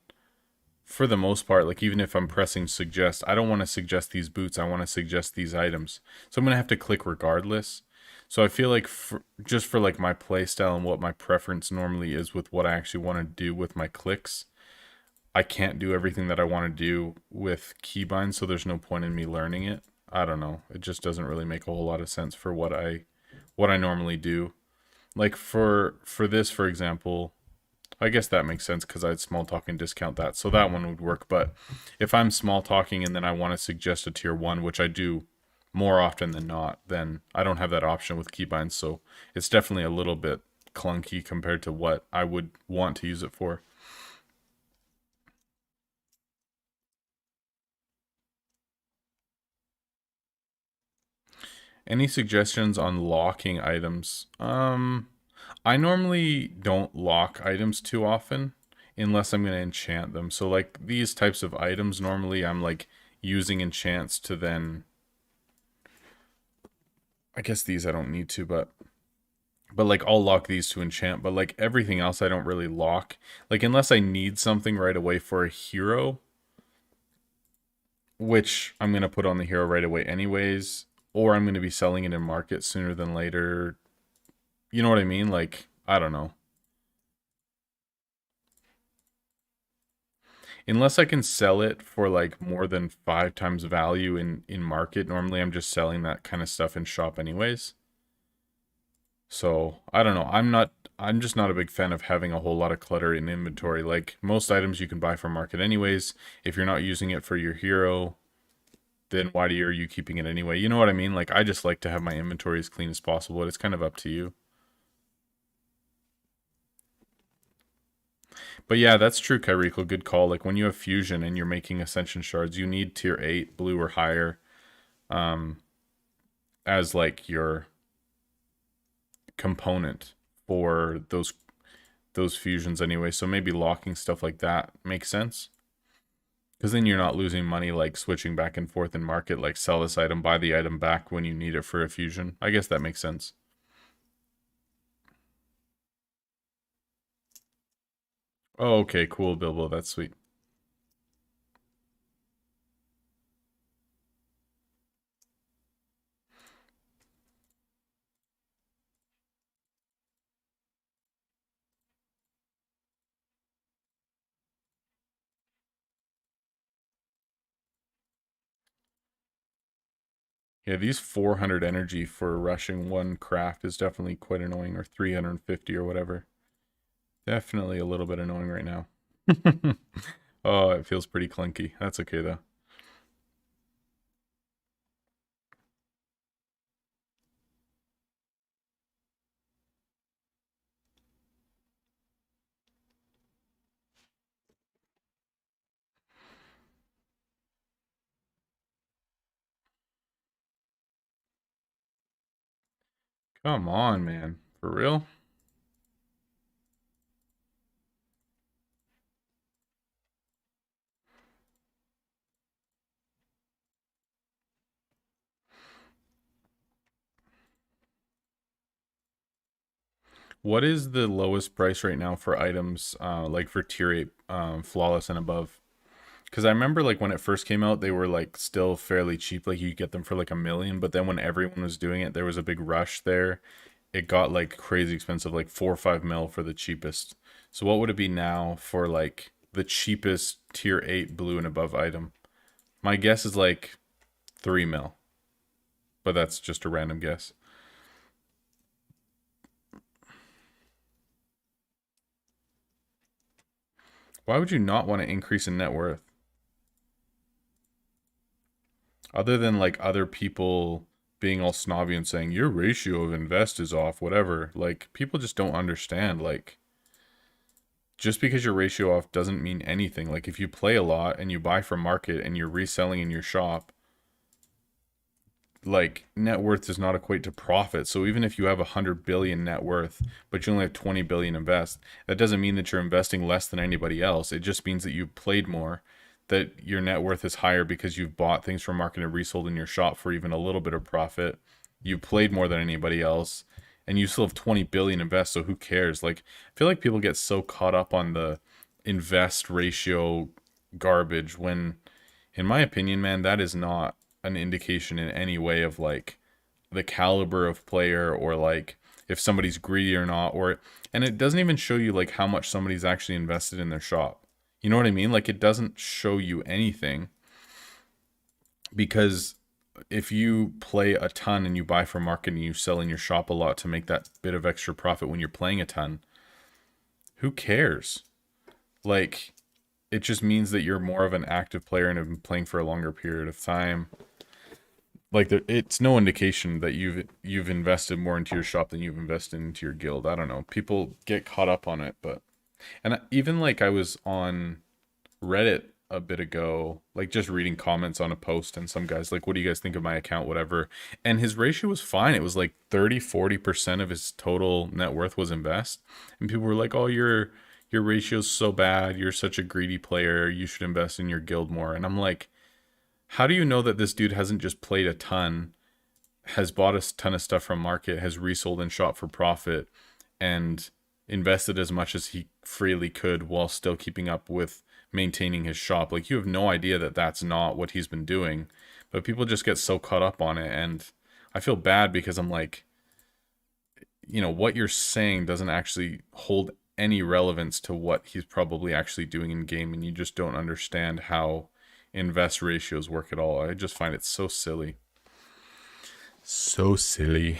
for the most part, like even if I'm pressing suggest, I don't want to suggest these boots. I want to suggest these items. So I'm going to have to click regardless. So I feel like just for like my play style and what my preference normally is with what I actually want to do with my clicks, I can't do everything that I want to do with keybinds, so there's no point in me learning it. I don't know. It just doesn't really make a whole lot of sense for what I normally do. Like for this, for example, I guess that makes sense because I'd small talk and discount that. So that one would work. But if I'm small talking and then I want to suggest a tier one, which I do more often than not, then I don't have that option with keybinds. So it's definitely a little bit clunky compared to what I would want to use it for. Any suggestions on locking items? I normally don't lock items too often unless I'm going to enchant them. So like these types of items, normally I'm like using enchants to then, I guess these I don't need to, but like I'll lock these to enchant, but like everything else I don't really lock. Like unless I need something right away for a hero, which I'm going to put on the hero right away anyways, or I'm going to be selling it in market sooner than later. You know what I mean? Like, I don't know. Unless I can sell it for like more than 5 times value in market, normally I'm just selling that kind of stuff in shop anyways. So, I don't know. I'm just not a big fan of having a whole lot of clutter in inventory. Like most items you can buy from market anyways. If you're not using it for your hero, then why are you keeping it anyway? You know what I mean? Like I just like to have my inventory as clean as possible. It's kind of up to you. But yeah, that's true, Kyrico. Good call. Like when you have fusion and you're making ascension shards, you need tier 8 blue or higher um as like your component for those fusions anyway. So maybe locking stuff like that makes sense. Because then you're not losing money like switching back and forth in market, like sell this item, buy the item back when you need it for a fusion. I guess that makes sense. Oh, okay, cool, Bilbo. That's sweet. Yeah, these 400 energy for rushing one craft is definitely quite annoying, or 350 or whatever. Definitely a little bit annoying right now. Oh, it feels pretty clunky. That's okay though. Come on, man. For real? What is the lowest price right now for items, like for tier 8, flawless and above? Because I remember like when it first came out, they were like still fairly cheap. Like you could get them for like 1 million, but then when everyone was doing it, there was a big rush there. It got like crazy expensive, like 4 or 5 mil for the cheapest. So what would it be now for like the cheapest tier 8 blue and above item? My guess is like 3 mil, but that's just a random guess. Why would you not want to increase in net worth? Other than like other people being all snobby and saying your ratio of invest is off, whatever. Like people just don't understand. Like just because your ratio off doesn't mean anything. Like if you play a lot and you buy from market and you're reselling in your shop, like net worth does not equate to profit. So even if you have 100 billion net worth, but you only have 20 billion invest, that doesn't mean that you're investing less than anybody else. It just means that you played more, that your net worth is higher because you've bought things from market and resold in your shop for even a little bit of profit. You played more than anybody else, and you still have 20 billion invest. So who cares? Like I feel like people get so caught up on the invest ratio garbage when, in my opinion, man, that is not an indication in any way of like the caliber of player or like if somebody's greedy or not, or and it doesn't even show you like how much somebody's actually invested in their shop. You know what I mean? Like it doesn't show you anything because if you play a ton and you buy from market and you sell in your shop a lot to make that bit of extra profit when you're playing a ton, who cares? Like it just means that you're more of an active player and have been playing for a longer period of time. Like it's no indication that you've invested more into your shop than you've invested into your guild. I don't know. People get caught up on it, but even like I was on Reddit a bit ago, like just reading comments on a post and some guys like, what do you guys think of my account, whatever. And his ratio was fine. It was like 30-40% of his total net worth was invest. And people were like, oh, your ratio's so bad. You're such a greedy player. You should invest in your guild more. And I'm like, how do you know that this dude hasn't just played a ton, has bought a ton of stuff from market, has resold and shot for profit, and invested as much as he freely could while still keeping up with maintaining his shop? Like you have no idea that that's not what he's been doing, but people just get so caught up on it, and I feel bad because I'm like, what you're saying doesn't actually hold any relevance to what he's probably actually doing in game, and you just don't understand how invest ratios work at all. I just find it so silly. So silly.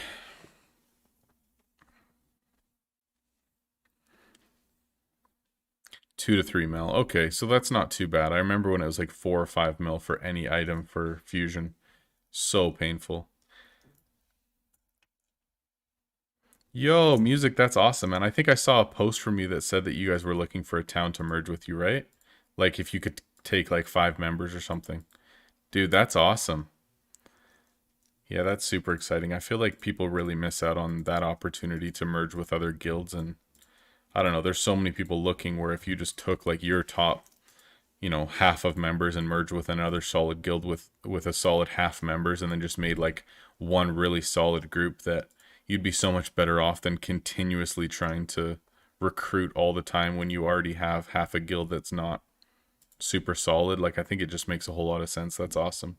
2 to 3 mil. Okay, so that's not too bad. I remember when it was like 4 or 5 mil for any item for fusion. So painful. Yo, music, that's awesome, man. I think I saw a post from you that said that you guys were looking for a town to merge with you, right? Like if you could take like 5 members or something. Dude, that's awesome. Yeah, that's super exciting. I feel like people really miss out on that opportunity to merge with other guilds, and I don't know, there's so many people looking where if you just took like your top, half of members and merged with another solid guild with a solid half members and then just made like one really solid group, that you'd be so much better off than continuously trying to recruit all the time when you already have half a guild that's not super solid. Like I think it just makes a whole lot of sense. That's awesome.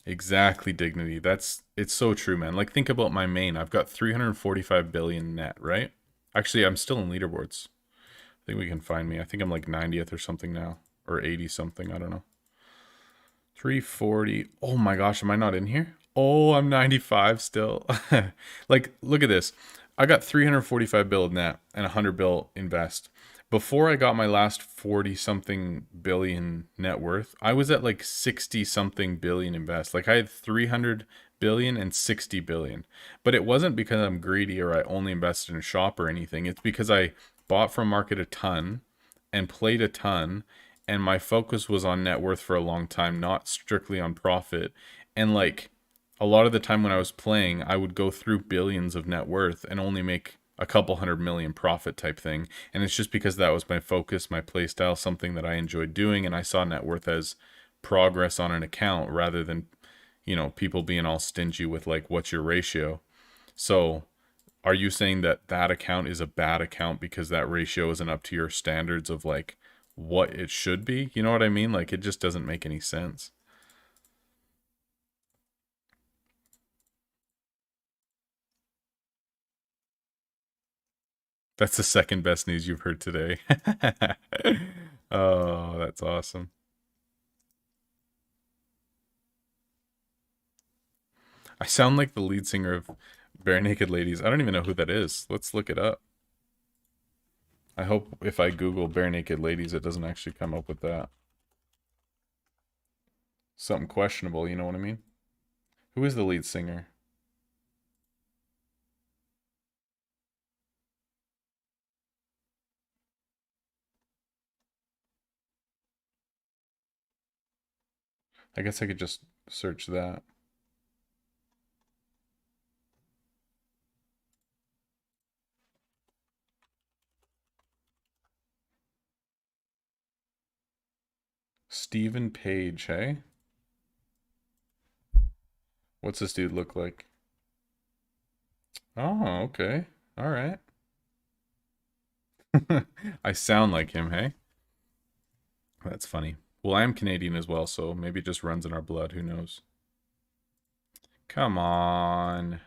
Exactly, dignity. It's so true, man. Like think about my main. I've got 345 billion net, right? Actually, I'm still in leaderboards. I think we can find me. I think I'm like 90th or something now, or 80 something. I don't know. 340. Oh my gosh, am I not in here? Oh, I'm 95 still. Like, look at this. I got 345 bill net and 100 bill invest. Before I got my last 40 something billion net worth, I was at like 60 something billion invest. Like I had 300 billion and 60 billion. But it wasn't because I'm greedy or I only invested in a shop or anything. It's because I bought from market a ton and played a ton, and my focus was on net worth for a long time, not strictly on profit. And like a lot of the time when I was playing, I would go through billions of net worth and only make a couple 100 million profit type thing. And it's just because that was my focus, my play style, something that I enjoyed doing, and I saw net worth as progress on an account rather than, people being all stingy with like what's your ratio. So are you saying that that account is a bad account because that ratio isn't up to your standards of like what it should be? You know what I mean? Like it just doesn't make any sense. That's the second best news you've heard today. Oh, that's awesome. I sound like the lead singer of Bare Naked Ladies. I don't even know who that is. Let's look it up. I hope if I Google Bare Naked Ladies, it doesn't actually come up with that. Something questionable, you know what I mean? Who is the lead singer? I guess I could just search that. Stephen Page, hey? What's this dude look like? Oh, okay. All right. I sound like him, hey? That's funny. Well, I am Canadian as well, so maybe it just runs in our blood. Who knows? Come on.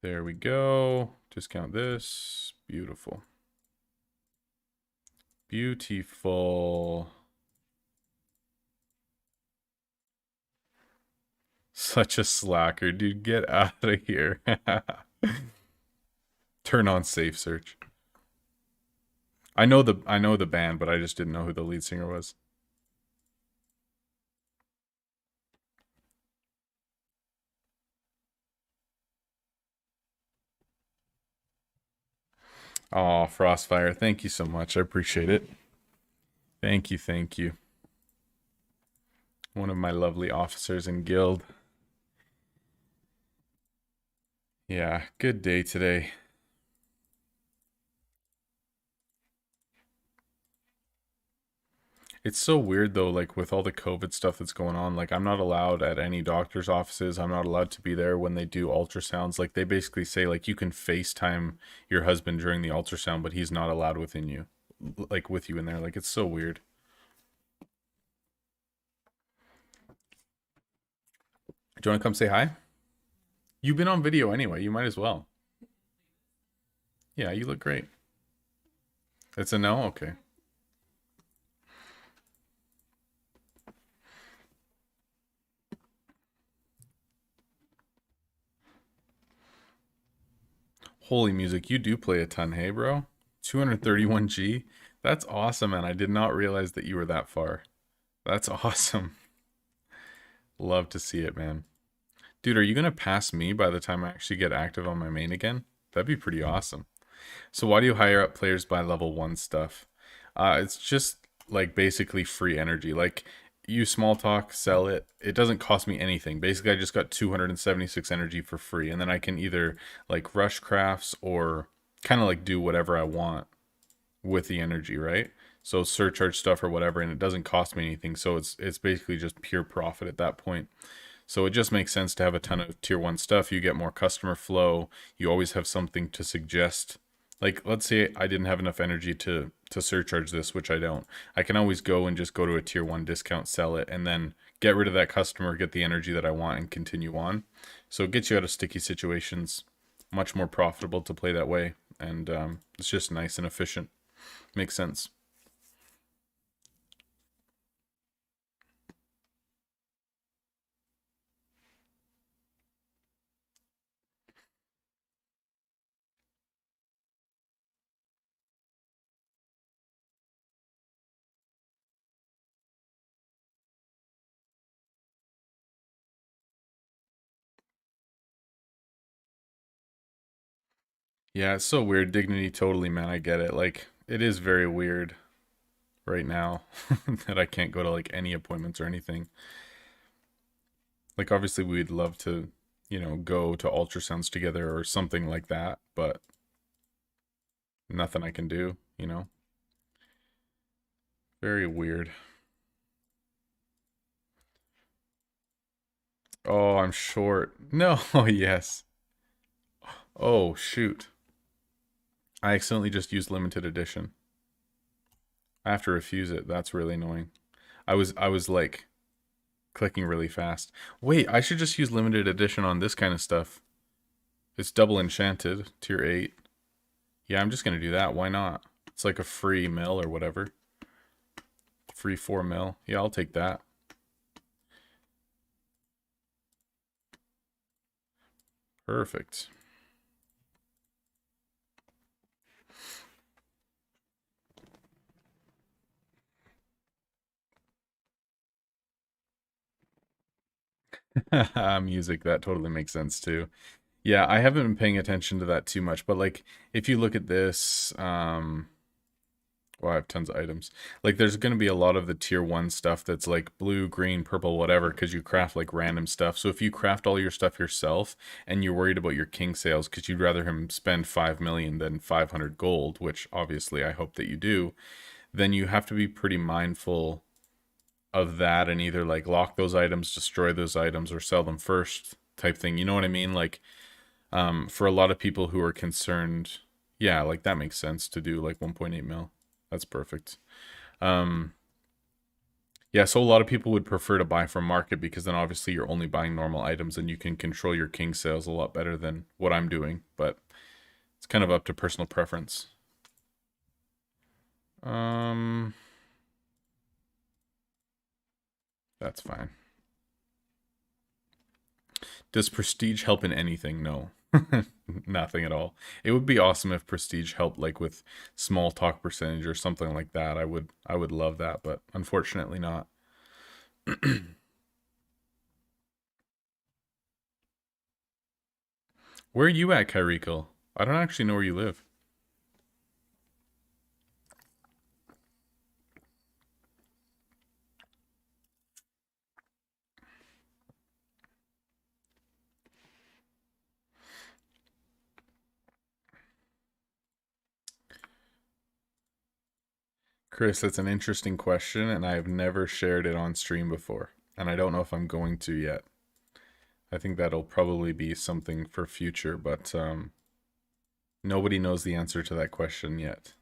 There we go. Discount this. Beautiful. Beautiful. Such a slacker, dude. Get out of here. Turn on safe search. I know the band, but I just didn't know who the lead singer was. Oh, Frostfire, thank you so much. I appreciate it. Thank you, thank you. One of my lovely officers in guild. Yeah, good day today. It's so weird though, like with all the COVID stuff that's going on, like I'm not allowed at any doctor's offices. I'm not allowed to be there when they do ultrasounds. Like they basically say like you can FaceTime your husband during the ultrasound, but he's not allowed within you, like with you in there. Like it's so weird. Do you want to come say hi? You've been on video anyway. You might as well. Yeah, you look great. It's a no? Okay. Holy music, you do play a ton, hey, bro? 231G? That's awesome, man. I did not realize that you were that far. That's awesome. Love to see it, man. Dude, are you gonna pass me by the time I actually get active on my main again? That'd be pretty awesome. So why do you hire up players by level 1 stuff? It's just like basically free energy. Like you small talk, sell it. It doesn't cost me anything. Basically, I just got 276 energy for free, and then I can either like rush crafts or kind of like do whatever I want with the energy, right? So surcharge stuff or whatever, and it doesn't cost me anything. So it's basically just pure profit at that point. So it just makes sense to have a ton of tier 1 stuff. You get more customer flow. You always have something to suggest. Like let's say I didn't have enough energy to surcharge this, which I don't. I can always go and just go to a tier 1 discount, sell it, and then get rid of that customer, get the energy that I want and continue on. So it gets you out of sticky situations. Much more profitable to play that way, and it's just nice and efficient. Makes sense. Yeah, it's so weird. Dignity totally, man. I get it. Like it is very weird right now that I can't go to like any appointments or anything. Like obviously we'd love to, go to ultrasounds together or something like that, but nothing I can do. Very weird. Oh, I'm short. No, yes. Oh, shoot. I accidentally just used limited edition. I have to refuse it. That's really annoying. I was like clicking really fast. Wait, I should just use limited edition on this kind of stuff. It's double enchanted, tier 8. Yeah, I'm just gonna do that. Why not? It's like a free mil or whatever. Free 4 mil. Yeah, I'll take that. Perfect. Music, that totally makes sense too. Yeah, I haven't been paying attention to that too much, but like if you look at this, well, I have tons of items. Like there's going to be a lot of the tier 1 stuff that's like blue, green, purple, whatever, because you craft like random stuff. So if you craft all your stuff yourself and you're worried about your king sales because you'd rather him spend 5 million than 500 gold, which obviously I hope that you do, then you have to be pretty mindful of that and either like lock those items, destroy those items, or sell them first type thing. You know what I mean? Like for a lot of people who are concerned, yeah, like that makes sense to do like 1.8 mil. That's perfect. Yeah, so a lot of people would prefer to buy from market because then obviously you're only buying normal items and you can control your king sales a lot better than what I'm doing, but it's kind of up to personal preference. That's fine. Does prestige help in anything? No. Nothing at all. It would be awesome if prestige helped like with small talk percentage or something like that. I would love that, but unfortunately not. Where are you at, Kyrico? I don't actually know where you live. Chris, that's an interesting question, and I have never shared it on stream before, and I don't know if I'm going to yet. I think that'll probably be something for future, but nobody knows the answer to that question yet.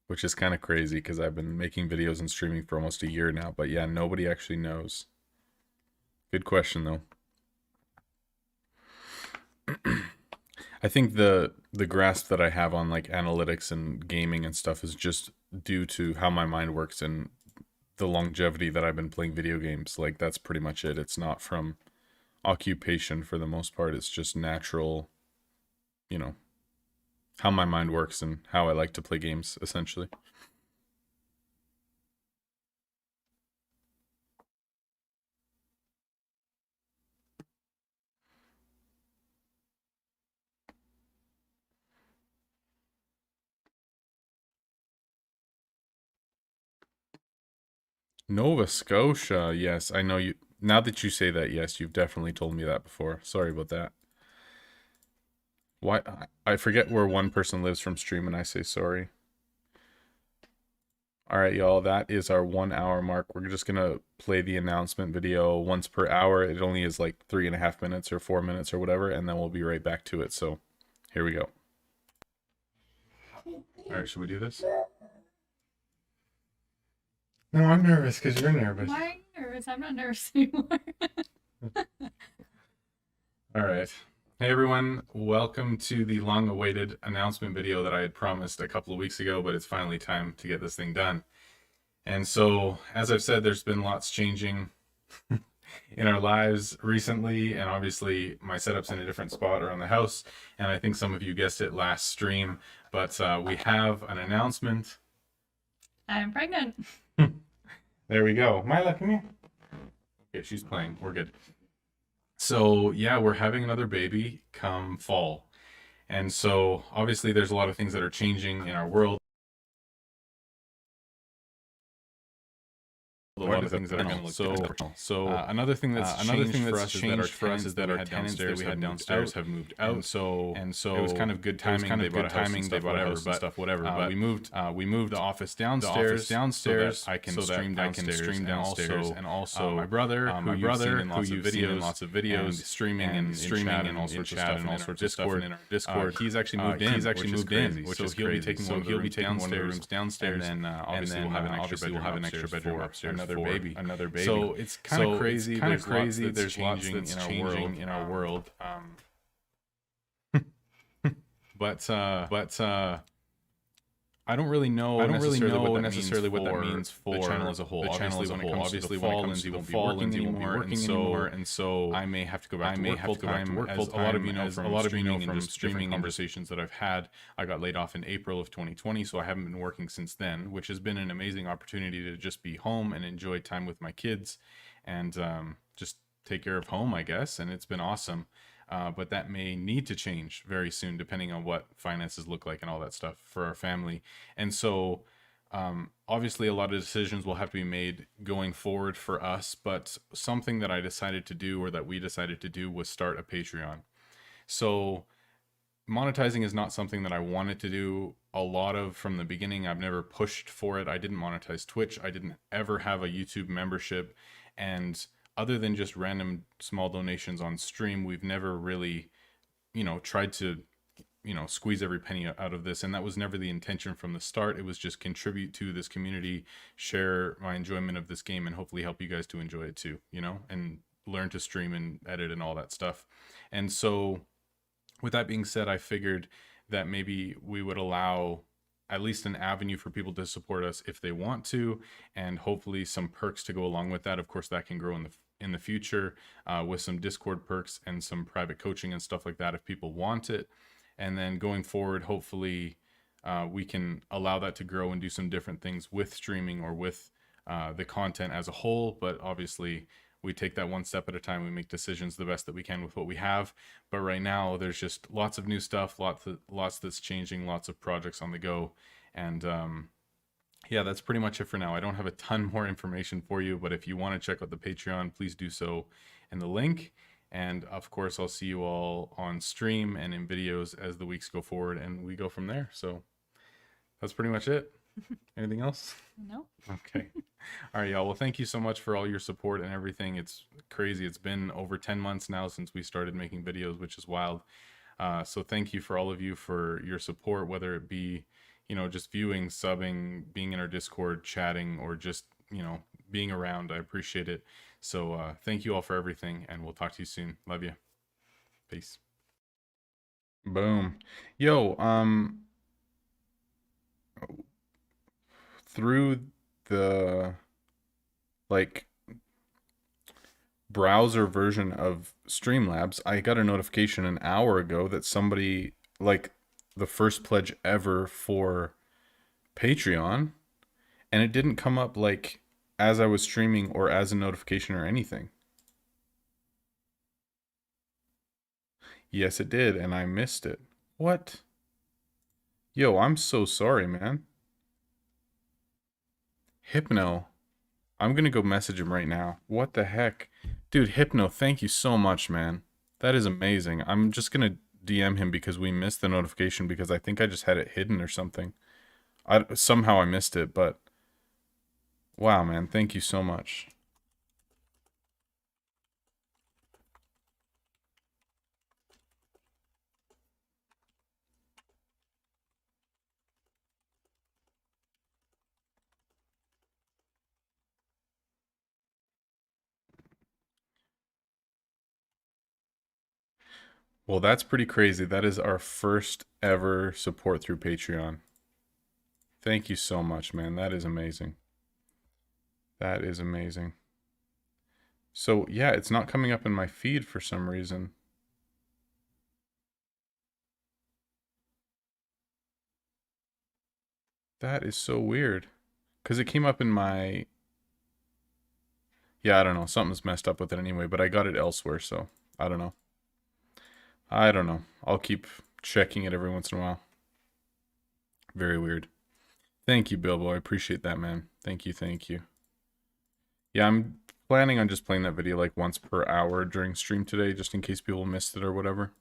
Which is kind of crazy because I've been making videos and streaming for almost a year now, but yeah, nobody actually knows. Good question, though. I think the grasp that I have on like analytics and gaming and stuff is just due to how my mind works and the longevity that I've been playing video games. Like that's pretty much it. It's not from occupation for the most part. It's just natural, you know, how my mind works and how I like to play games essentially. Nova Scotia, yes, I know you. Now that you say that, yes, you've definitely told me that before. Sorry about that. Why? I forget where one person lives from stream and I say sorry. All right, y'all, that is our 1 hour mark. We're just gonna play the announcement video once per hour. It only is like 3.5 minutes or 4 minutes or whatever, and then we'll be right back to it. So here we go. All right, should we do this? No, I'm nervous because you're nervous. Why are you nervous? I'm not nervous anymore. All right. Hey everyone, welcome to the long-awaited announcement video that I had promised a couple of weeks ago, but it's finally time to get this thing done. And so, as I've said, there's been lots changing in our lives recently, and obviously my setup's in a different spot around the house, and I think some of you guessed it last stream, but we have an announcement. I'm pregnant. There we go. Mila, come here. Okay, she's playing. We're good. So yeah, we're having another baby come fall. And so obviously there's a lot of things that are changing in our world. A lot of things that are going to look so another thing that's changed for us is that our tenants that we had downstairs have moved out. And so it was kind of good timing. They bought stuff, whatever. But we moved the office downstairs so that I can stream downstairs, and also my brother who you've seen in lots of videos, and streaming and all sorts of stuff and all sorts of stuff in our Discord. He's actually moved in, which is crazy. So he'll be taking one of the rooms downstairs, and then obviously we'll have an extra bedroom upstairs. Another baby. So it's kind of crazy. There's lots that's changing in our world. But I don't really know I don't really necessarily know necessarily what that for means for the channel as a whole. the channel Obviously, as a when it whole. comes Obviously, to the when it fall, comes Lindsay to the won't be fall, working Lindsay won't be anymore, working and anymore, so and so I may have to go back I to may work have to go back to work as full time. a lot of you know As from a lot of you know streaming and from just different streaming and just conversations that I've had. I got laid off in April of 2020, so I haven't been working since then, which has been an amazing opportunity to just be home and enjoy time with my kids, and just take care of home, I guess. And it's been awesome. But that may need to change very soon, depending on what finances look like and all that stuff for our family. And so, obviously, a lot of decisions will have to be made going forward for us. But something that I decided to do, or that we decided to do, was start a Patreon. So, monetizing is not something that I wanted to do a lot of from the beginning. I've never pushed for it. I didn't monetize Twitch. I didn't ever have a YouTube membership. And other than just random small donations on stream, we've never really, tried to, squeeze every penny out of this. And that was never the intention from the start. It was just contribute to this community, share my enjoyment of this game, and hopefully help you guys to enjoy it too, and learn to stream and edit and all that stuff. And so, with that being said, I figured that maybe we would allow at least an avenue for people to support us if they want to, and hopefully some perks to go along with that. Of course, that can grow in the future with some Discord perks and some private coaching and stuff like that if people want it. And then going forward, hopefully we can allow that to grow and do some different things with streaming or with the content as a whole. But obviously, we take that one step at a time. We make decisions the best that we can with what we have. But right now, there's just lots of new stuff, lots that's changing, lots of projects on the go. And yeah, that's pretty much it for now. I don't have a ton more information for you, but if you want to check out the Patreon, please do so in the link. And of course, I'll see you all on stream and in videos as the weeks go forward, and we go from there. So that's pretty much it. Anything else? No. Okay. All right, y'all. Well, thank you so much for all your support and everything. It's crazy. It's been over 10 months now since we started making videos, which is wild. So thank you for all of you for your support, whether it be, just viewing, subbing, being in our Discord, chatting, or just, being around. I appreciate it. So thank you all for everything, and we'll talk to you soon. Love you. Peace. Boom. Yo, through the browser version of Streamlabs, I got a notification an hour ago that somebody, the first pledge ever for Patreon, and it didn't come up as I was streaming or as a notification or anything. Yes, it did, and I missed it. What? Yo, I'm so sorry, man. Hypno. I'm gonna go message him right now. What the heck? Dude, Hypno, thank you so much, man. That is amazing. I'm just gonna DM him because we missed the notification because I think I just had it hidden or something. Somehow I missed it, but wow, man, thank you so much. Well, that's pretty crazy. That is our first ever support through Patreon. Thank you so much, man. That is amazing. That is amazing. So, yeah, it's not coming up in my feed for some reason. That is so weird. Because it came up in my... Yeah, I don't know. Something's messed up with it anyway, but I got it elsewhere, so I don't know. I don't know. I'll keep checking it every once in a while. Very weird. Thank you, Bilbo. I appreciate that, man. Thank you, thank you. Yeah, I'm planning on just playing that video once per hour during stream today, just in case people missed it or whatever.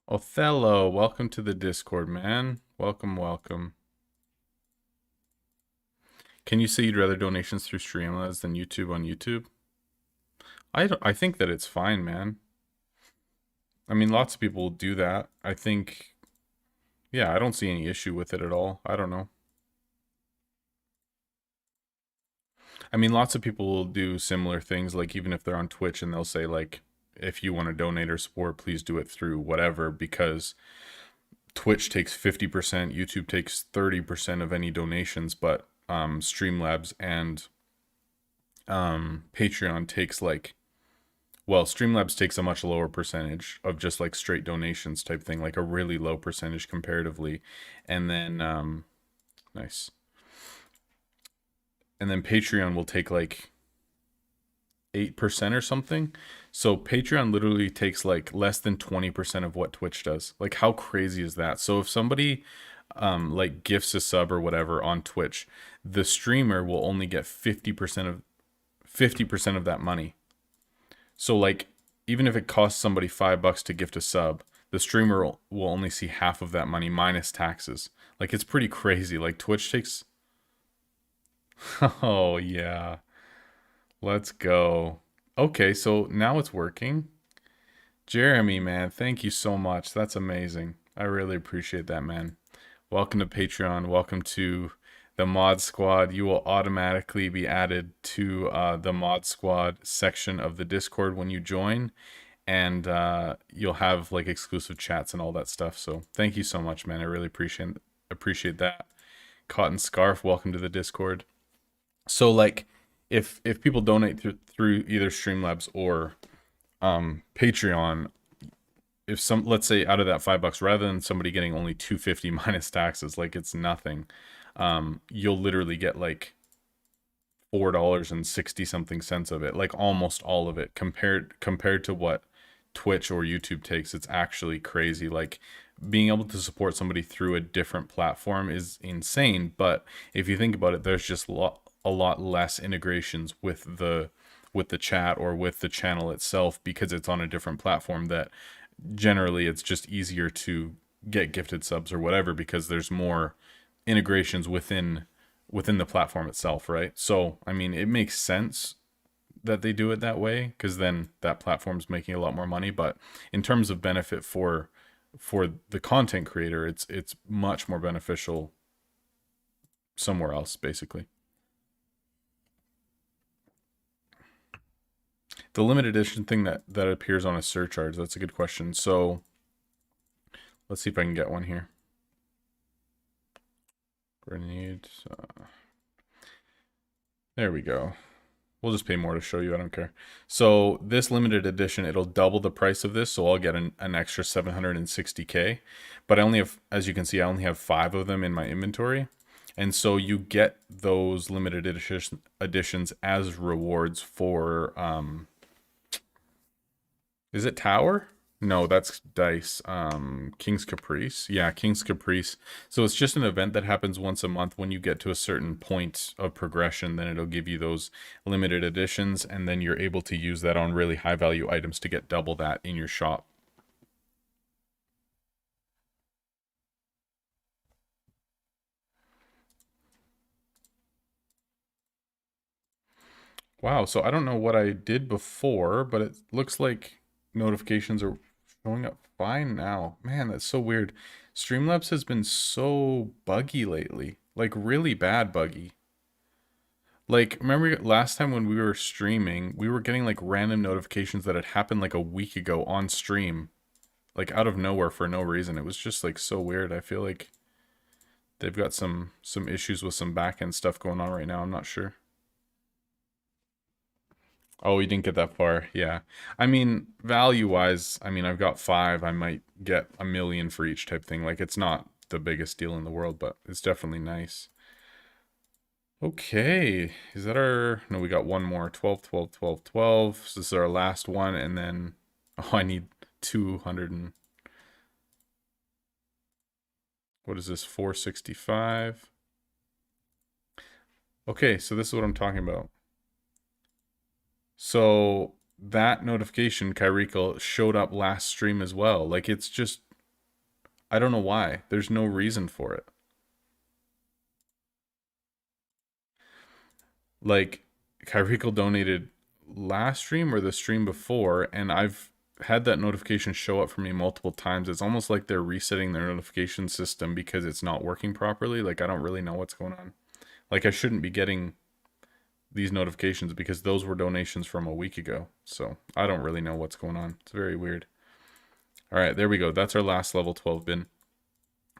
Othello, welcome to the Discord, man. Welcome, welcome. Can you say you'd rather donations through Streamlabs than YouTube on YouTube? I think that it's fine, man. I mean, lots of people do that. I think, yeah, I don't see any issue with it at all. I don't know. I mean, lots of people will do similar things, like even if they're on Twitch and they'll say like, if you want to donate or support, please do it through whatever, because Twitch takes 50%, YouTube takes 30% of any donations, but Streamlabs and Patreon takes like, well, Streamlabs takes a much lower percentage of just like straight donations type thing, like a really low percentage comparatively. And then, nice. And then Patreon will take like 8% or something. So Patreon literally takes like less than 20% of what Twitch does. Like how crazy is that? So if somebody like gifts a sub or whatever on Twitch, the streamer will only get 50% of that money. So like even if it costs somebody $5 to gift a sub, the streamer will only see half of that money minus taxes. Like it's pretty crazy. Like Twitch takes Oh yeah. Let's go. Okay, so now it's working. Jeremy, man, thank you so much. That's amazing. I really appreciate that, man. Welcome to Patreon. Welcome to the Mod Squad. You will automatically be added to the Mod Squad section of the Discord when you join, and you'll have like exclusive chats and all that stuff. So thank you so much, man. I really appreciate that. Cotton Scarf, welcome to the Discord. So like, if people donate through either Streamlabs or Patreon, if some, let's say out of that $5, rather than somebody getting only 250 minus taxes, like it's nothing, you'll literally get like $4.60 something cents of it, like almost all of it, compared to what Twitch or YouTube takes. It's actually crazy. Like being able to support somebody through a different platform is insane, but if you think about it, there's just a lot less integrations with the chat or with the channel itself, because it's on a different platform, that generally it's just easier to get gifted subs or whatever because there's more integrations within the platform itself, right? So I mean, it makes sense that they do it that way, because then that platform's making a lot more money. But in terms of benefit for the content creator, it's much more beneficial somewhere else, basically. The limited edition thing that appears on a surcharge, that's a good question. So let's see if I can get one here. Grenade. There we go. We'll just pay more to show you. I don't care. So this limited edition, it'll double the price of this. So I'll get an extra 760K. But I only have, as you can see, I only have 5 of them in my inventory. And so you get those limited editions as rewards for, is it Tower? No, that's Dice. King's Caprice. Yeah, King's Caprice. So it's just an event that happens once a month. When you get to a certain point of progression, then it'll give you those limited editions, and then you're able to use that on really high value items to get double that in your shop. Wow, so I don't know what I did before, but it looks like notifications are showing up fine now. Man, that's so weird. Streamlabs has been so buggy lately. Like really bad buggy. Like, remember last time when we were streaming, we were getting like random notifications that had happened like a week ago on stream. Like out of nowhere for no reason. It was just like so weird. I feel like they've got some issues with some back-end stuff going on right now. I'm not sure. Oh, you didn't get that far. Yeah. I mean, value-wise, I mean, I've got 5. I might get a million for each type thing. Like, it's not the biggest deal in the world, but it's definitely nice. Okay. Is that our... No, we got one more. 12, 12, 12, 12. So this is our last one, and then... Oh, I need 200 and... What is this? 465. Okay, so this is what I'm talking about. So that notification, Kyrico, showed up last stream as well. Like, it's just, I don't know why. There's no reason for it. Like, Kyrico donated last stream or the stream before, and I've had that notification show up for me multiple times. It's almost like they're resetting their notification system because it's not working properly. Like, I don't really know what's going on. Like, I shouldn't be getting these notifications because those were donations from a week ago. So I don't really know what's going on. It's very weird. All right, there we go. That's our last level 12 bin,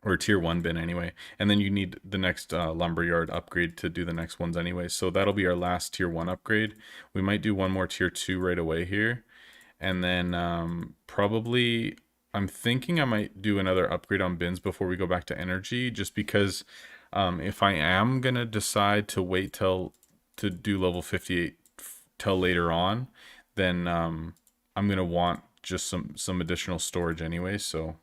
or tier 1 bin anyway. And then you need the next lumberyard upgrade to do the next ones anyway. So that'll be our last tier 1 upgrade. We might do one more tier 2 right away here. And then probably I'm thinking I might do another upgrade on bins before we go back to energy, just because if I am gonna decide to wait till to do level 58 till later on, then I'm gonna want just some additional storage anyway. So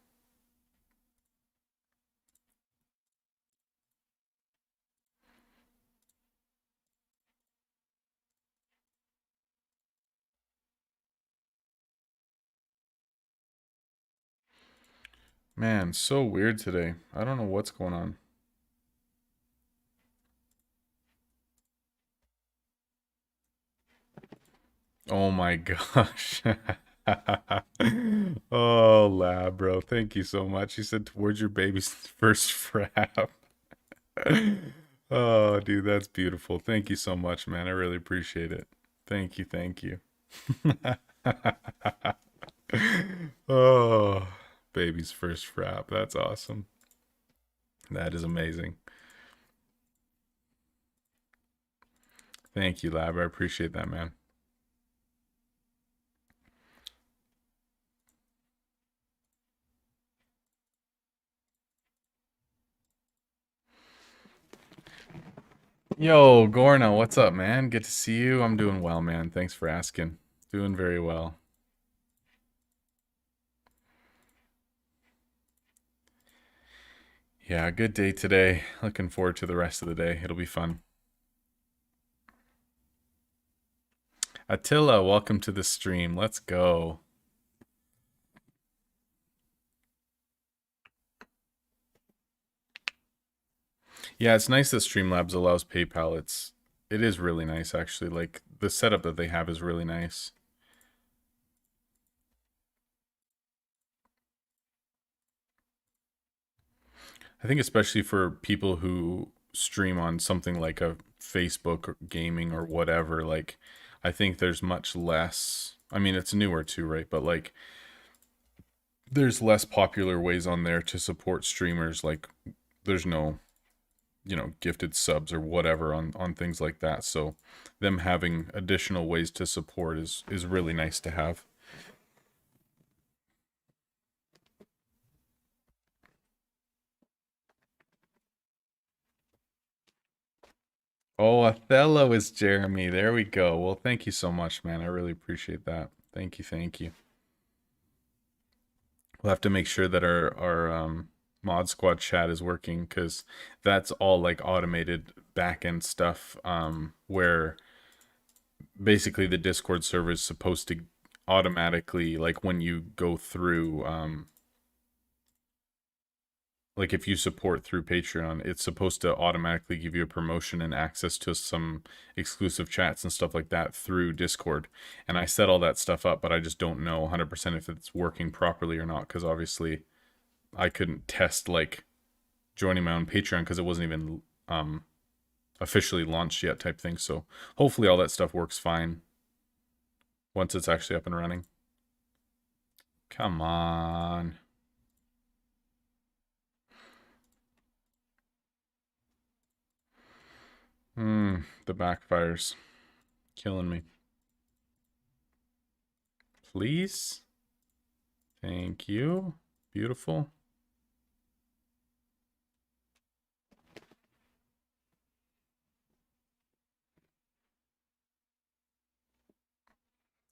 man, so weird today. I don't know what's going on. Oh my gosh. Oh, lab, bro. Thank you so much. He said towards your baby's first frap. Oh, dude, that's beautiful. Thank you so much, man. I really appreciate it. Thank you, thank you. Oh, baby's first frap. That's awesome. That is amazing. Thank you, lab. I appreciate that, man. Yo, Gorna, what's up, man? Good to see you. I'm doing well, man. Thanks for asking. Doing very well. Yeah, good day today. Looking forward to the rest of the day. It'll be fun. Attila, welcome to the stream. Let's go. Yeah, it's nice that Streamlabs allows PayPal. It is really nice actually. Like the setup that they have is really nice. I think especially for people who stream on something like a Facebook or gaming or whatever, like I think there's much less. I mean, it's newer too, right? But like there's less popular ways on there to support streamers. Like there's no, gifted subs or whatever on things like that. So them having additional ways to support is really nice to have. Oh, Othello is Jeremy. There we go. Well, thank you so much, man. I really appreciate that. Thank you, thank you. We'll have to make sure that our mod squad chat is working because that's all like automated backend stuff where basically the Discord server is supposed to automatically, like when you go through like if you support through Patreon, it's supposed to automatically give you a promotion and access to some exclusive chats and stuff like that through Discord. And I set all that stuff up, but I just don't know 100% if it's working properly or not, because obviously I couldn't test like joining my own Patreon because it wasn't even officially launched yet type thing. So hopefully all that stuff works fine once it's actually up and running. Come on. The backfires. Killing me. Please. Thank you. Beautiful.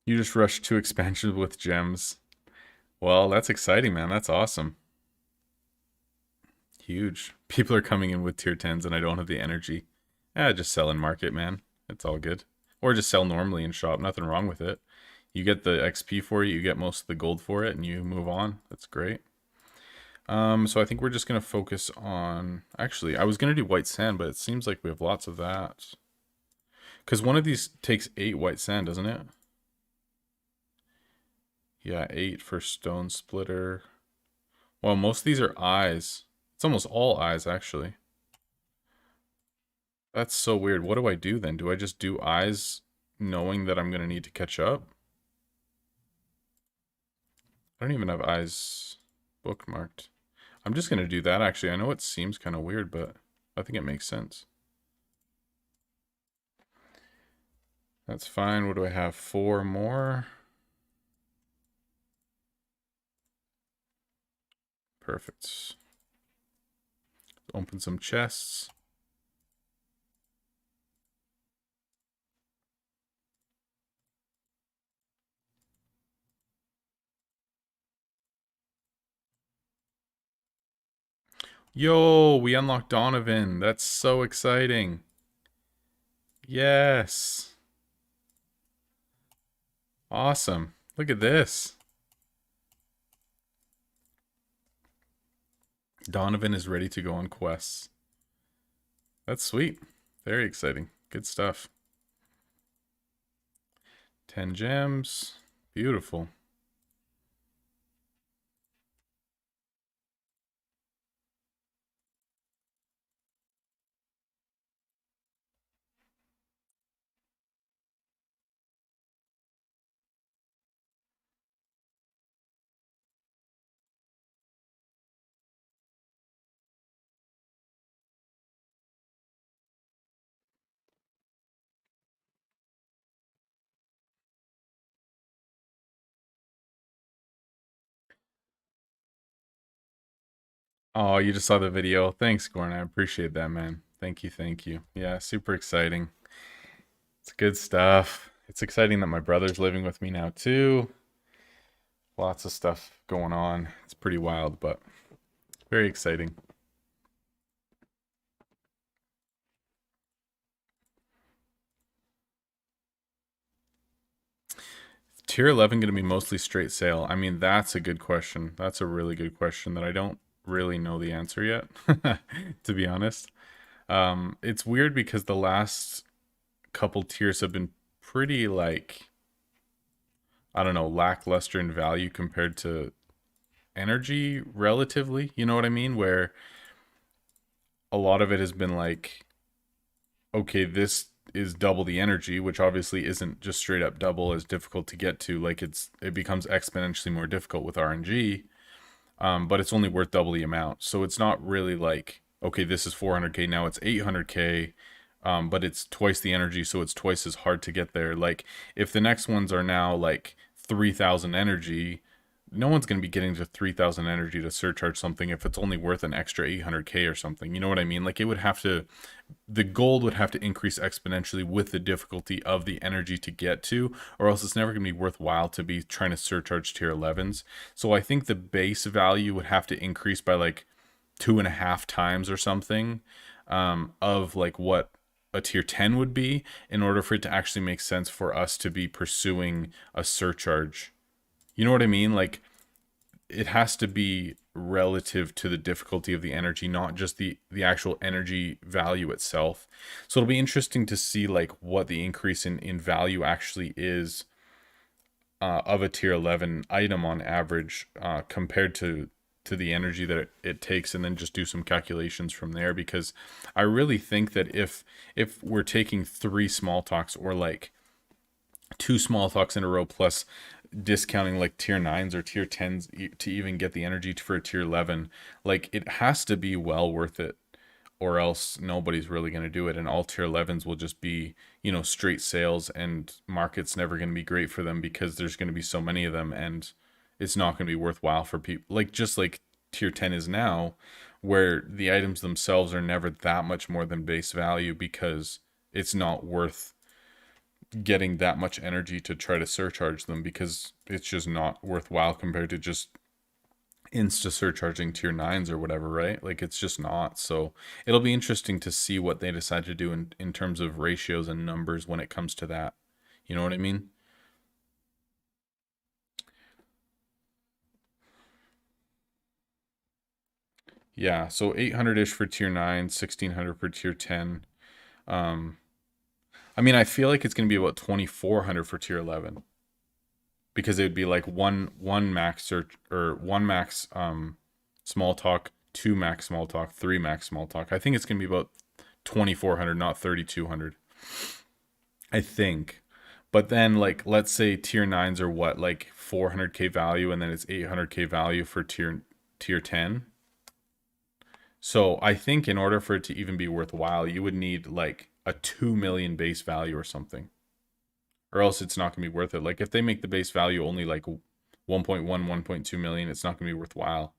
You just rushed 2 expansions with gems. Well, that's exciting, man. That's awesome. Huge. People are coming in with tier 10s and I don't have the energy. Just sell in market, man. It's all good. Or just sell normally in shop. Nothing wrong with it. You get the XP for it, you get most of the gold for it, and you move on. That's great. So I think we're just going to focus on... Actually, I was going to do white sand, but it seems like we have lots of that. Because one of these takes 8 white sand, doesn't it? Yeah, 8 for stone splitter. Well, most of these are eyes. It's almost all eyes, actually. That's so weird. What do I do then? Do I just do eyes knowing that I'm going to need to catch up? I don't even have eyes bookmarked. I'm just going to do that actually. I know it seems kind of weird, but I think it makes sense. That's fine. What do I have? 4 more. Perfect. Open some chests. Yo, we unlocked Donovan. That's so exciting. Yes. Awesome. Look at this. Donovan is ready to go on quests. That's sweet. Very exciting. Good stuff. 10 gems. Beautiful. Oh, you just saw the video. Thanks, Gorn. I appreciate that, man. Thank you, thank you. Yeah, super exciting. It's good stuff. It's exciting that my brother's living with me now, too. Lots of stuff going on. It's pretty wild, but very exciting. Tier 11 going to be mostly straight sail? I mean, that's a good question. That's a really good question that I don't really know the answer yet, to be honest. It's weird because the last couple tiers have been pretty, like, I don't know, lackluster in value compared to energy relatively. You know what I mean? Where a lot of it has been like, okay, this is double the energy, which obviously isn't just straight up double, as difficult to get to. Like it becomes exponentially more difficult with RNG, but it's only worth double the amount. So it's not really like, okay, this is 400k, now it's 800k, but it's twice the energy, so it's twice as hard to get there. Like if the next ones are now like 3000 energy, no one's going to be getting to 3000 energy to surcharge something if it's only worth an extra 800k or something. You know what I mean? Like it would have to, the gold would have to increase exponentially with the difficulty of the energy to get to, or else it's never going to be worthwhile to be trying to surcharge tier 11s. So I think the base value would have to increase by like 2.5 times or something, of like what a tier 10 would be, in order for it to actually make sense for us to be pursuing a surcharge. You know what I mean? Like it has to be relative to the difficulty of the energy, not just the actual energy value itself. So it'll be interesting to see like what the increase in value actually is, of a tier 11 item on average, compared to the energy that it takes, and then just do some calculations from there. Because I really think that if we're taking 3 small talks, or like 2 small talks in a row, plus discounting like tier 9s or tier 10s to even get the energy for a tier 11, like it has to be well worth it, or else nobody's really going to do it, and all tier 11s will just be, straight sales, and market's never going to be great for them because there's going to be so many of them, and it's not going to be worthwhile for people, like just like tier 10 is now, where the items themselves are never that much more than base value because it's not worth getting that much energy to try to surcharge them, because it's just not worthwhile compared to just insta surcharging tier 9s or whatever, right? Like it's just not. So it'll be interesting to see what they decide to do in terms of ratios and numbers when it comes to that. You know what I mean? Yeah, so 800-ish for tier 9, 1600 for tier 10. um I mean, I feel like it's going to be about 2400 for tier 11, because it would be like one max search, or one max small talk, 2 max small talk, 3 max small talk. I think it's going to be about 2400, not 3200. I think. But then, like, let's say tier nines are what, like 400k value, and then it's 800k value for tier 10. So I think in order for it to even be worthwhile, you would need like a 2 million base value or something, or else it's not gonna be worth it. Like if they make the base value only like 1.1, 1.2 million, it's not gonna be worthwhile.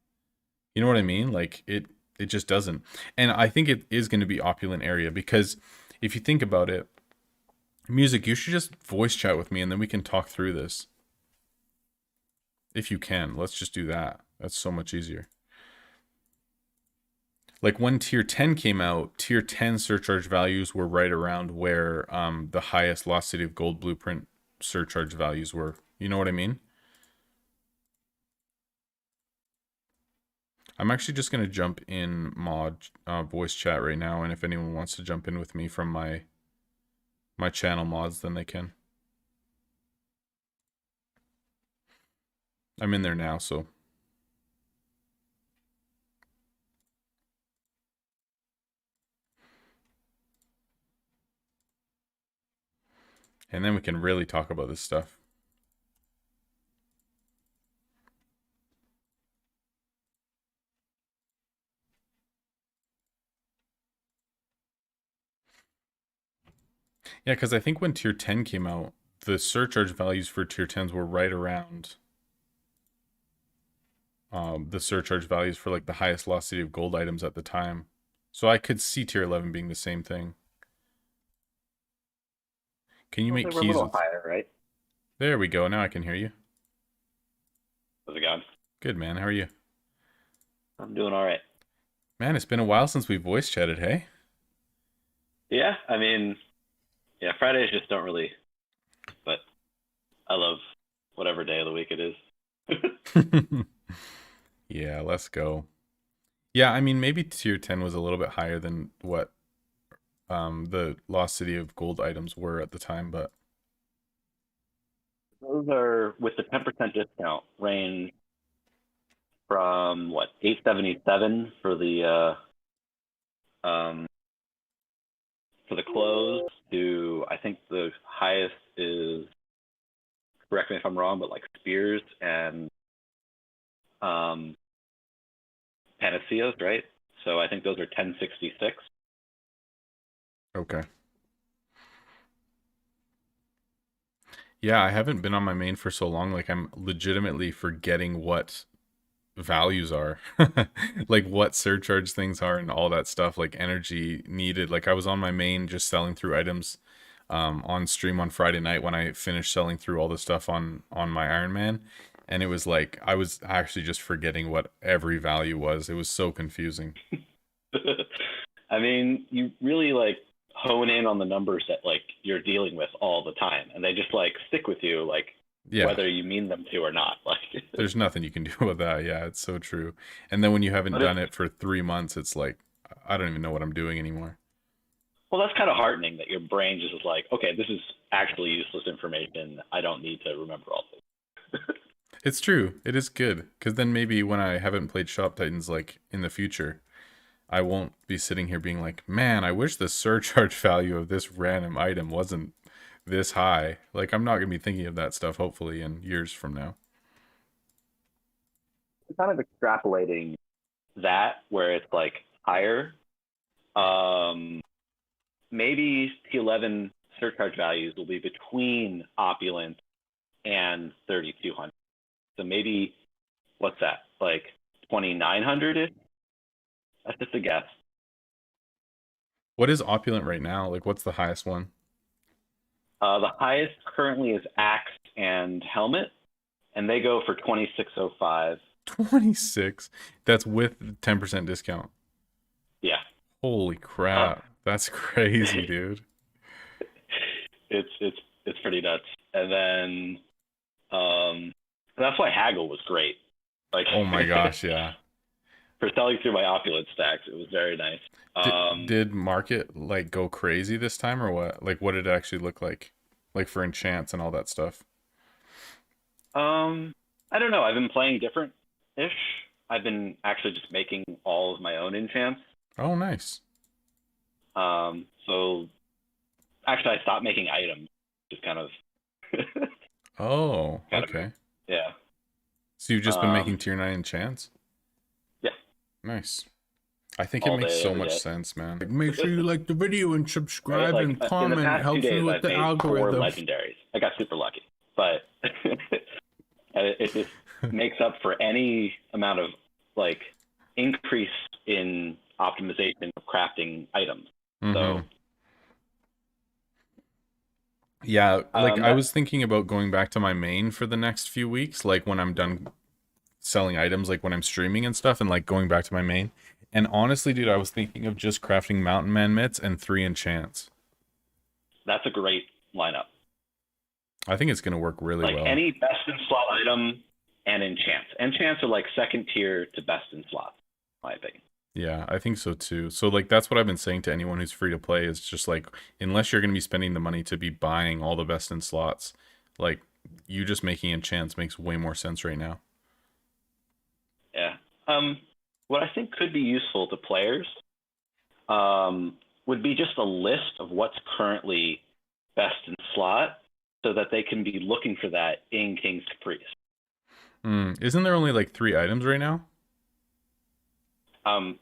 You know what I mean? Like it just doesn't. And I think it is going to be opulent area because if you think about it, music, you should just voice chat with me and then we can talk through this. If you can, let's just do that. That's so much easier. Like when tier 10 came out, tier 10 surcharge values were right around where the highest Lost City of Gold blueprint surcharge values were. You know what I mean? I'm actually just going to jump in mod voice chat right now, and if anyone wants to jump in with me from my channel mods, then they can. I'm in there now, so. And then we can really talk about this stuff. Yeah, because I think when tier 10 came out, the surcharge values for tier 10s were right around the surcharge values for like the highest Lost City of Gold items at the time. So I could see tier 11 being the same thing. Can you Well, make they were a keys little with... higher, right? There we go. Now I can hear you. How's it going? Good, man. How are you? I'm doing all right. Man, it's been a while since we voice chatted, hey? Yeah, I mean, yeah, Fridays just don't really, but I love whatever day of the week it is. Yeah, let's go. Yeah, I mean, maybe tier 10 was a little bit higher than what the Lost City of Gold items were at the time, but Those are with the 10% discount range from what 877 for the close to I think the highest is, correct me if I'm wrong, but like spears and um, panaceas, right? So I think those are 1066. okay. Yeah, I haven't been on my main for so long, like I'm legitimately forgetting what values are. Like what surcharge things are and all that stuff, like energy needed. Like I was on my main just selling through items on stream on Friday night when I finished selling through all the stuff on my Iron Man, and it was like I was actually just forgetting what every value was. It was so confusing. I mean, you really like hone in on the numbers that like you're dealing with all the time, and they just like stick with you, like Yeah, whether you mean them to or not. Like, there's nothing you can do about that. Yeah, it's so true. And then when you haven't but it's done it for 3 months, it's like I don't even know what I'm doing anymore. well, that's kind of heartening that your brain just is like, okay, this is actually useless information. I don't need to remember all this. It's true. It is good because then maybe when I haven't played Shop Titans like in the future, I won't be sitting here being like, man, I wish the surcharge value of this random item wasn't this high. Like I'm not gonna be thinking of that stuff hopefully in years from now. Kind of extrapolating that where it's like higher. Um, maybe T11 surcharge values will be between opulent and 3200. So maybe what's that? Like 2900 ish? That's just a guess. What is opulent right now? Like what's the highest one? The highest currently is axe and helmet, and they go for 2605. 26. That's with 10% discount. Yeah. Holy Uh, crap. That's crazy, dude. it's pretty nuts. And then that's why haggle was great. Like Oh my gosh, yeah. for selling through my opulent stacks, it was very nice. Did market like go crazy this time or what? Like what did it actually look like? Like for enchants and all that stuff. I don't know. I've been playing different ish. I've been actually just making all of my own enchants. Oh, nice. So actually, I stopped making items. Just kind of, Oh, kind of, okay. yeah. So you've just been making tier 9 enchants? Yeah, Nice. I think it all makes day, so every much day. sense, man. Like, make sure you like the video and Right? subscribe Like and in the comment. It past two helps me days, with I've the made 4 algorithm. legendaries. I got super lucky, but it just makes up for any amount of like increase in optimization of crafting items. So Yeah, like I that was thinking about going back to my main for the next few weeks, like when I'm done selling items, like when I'm streaming and stuff, and like going back to my main. And honestly, dude, I was thinking of just crafting Mountain Man mitts and 3 enchants. that's a great lineup. I think it's gonna work really Like well. any best in slot item and enchants. Enchants are like second tier to best in slot, in my opinion. Yeah, I think so too. So like that's what I've been saying to anyone who's free to play is just like unless you're gonna be spending the money to be buying all the best in slots, like you just making enchants makes way more sense right now. Yeah. What I think could be useful to players would be just a list of what's currently best in slot so that they can be looking for that in King's Caprice. Isn't there only like 3 items right now? Um,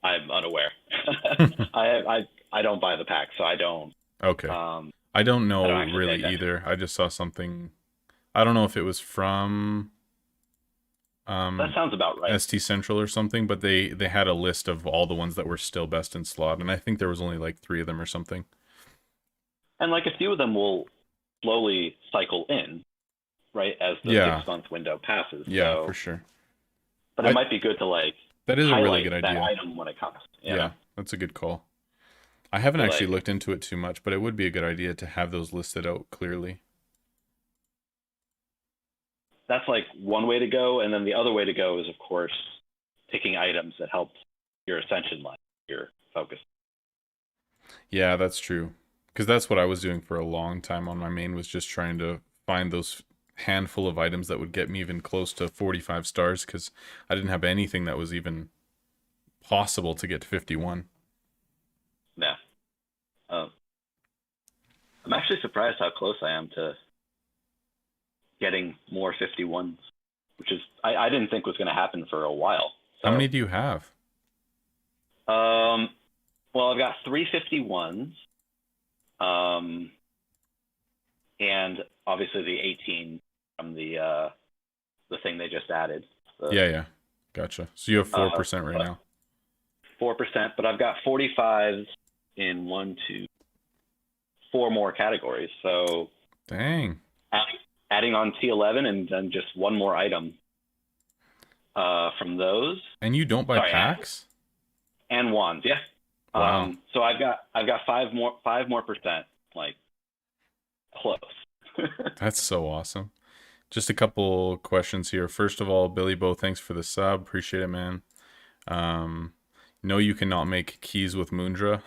I'm unaware. I don't buy the pack, so I don't. Okay. I don't I don't know actually pay really attention. either. I just saw something. I don't know if it was from That sounds about right. ST Central or something, but they had a list of all the ones that were still best in slot, and I think there was only like 3 of them or something. And like a few of them will slowly cycle in, right, as the Yeah. 6-month window passes. Yeah, So, for sure. but it might be good to like That is a really good highlight that idea. item when it comes. You know? That's a good call. I haven't So, actually like, looked into it too much, but it would be a good idea to have those listed out clearly. that's like one way to go, and then the other way to go is, of course, picking items that help your ascension line, your focus. Yeah, that's true. Because that's what I was doing for a long time on my main was just trying to find those handful of items that would get me even close to 45 stars because I didn't have anything that was even possible to get to 51. Yeah. I'm actually surprised how close I am to getting more 51s, which is I didn't think was going to happen for a while. So, How many do you have? well, I've got 351s, and obviously the 18 from the thing they just added. Yeah. Gotcha. So you have 4% right now. 4%, but I've got 45s in 1, 2, 4 more categories. So Dang. adding on T11 and then just one more item from those. And you don't buy packs? And wands, yeah. Wow. So I've got 5 more percent, like close. That's so awesome. Just a couple questions here. First of all, Billy Bo, thanks for the sub. Appreciate it, man. No, you cannot make keys with Moondra.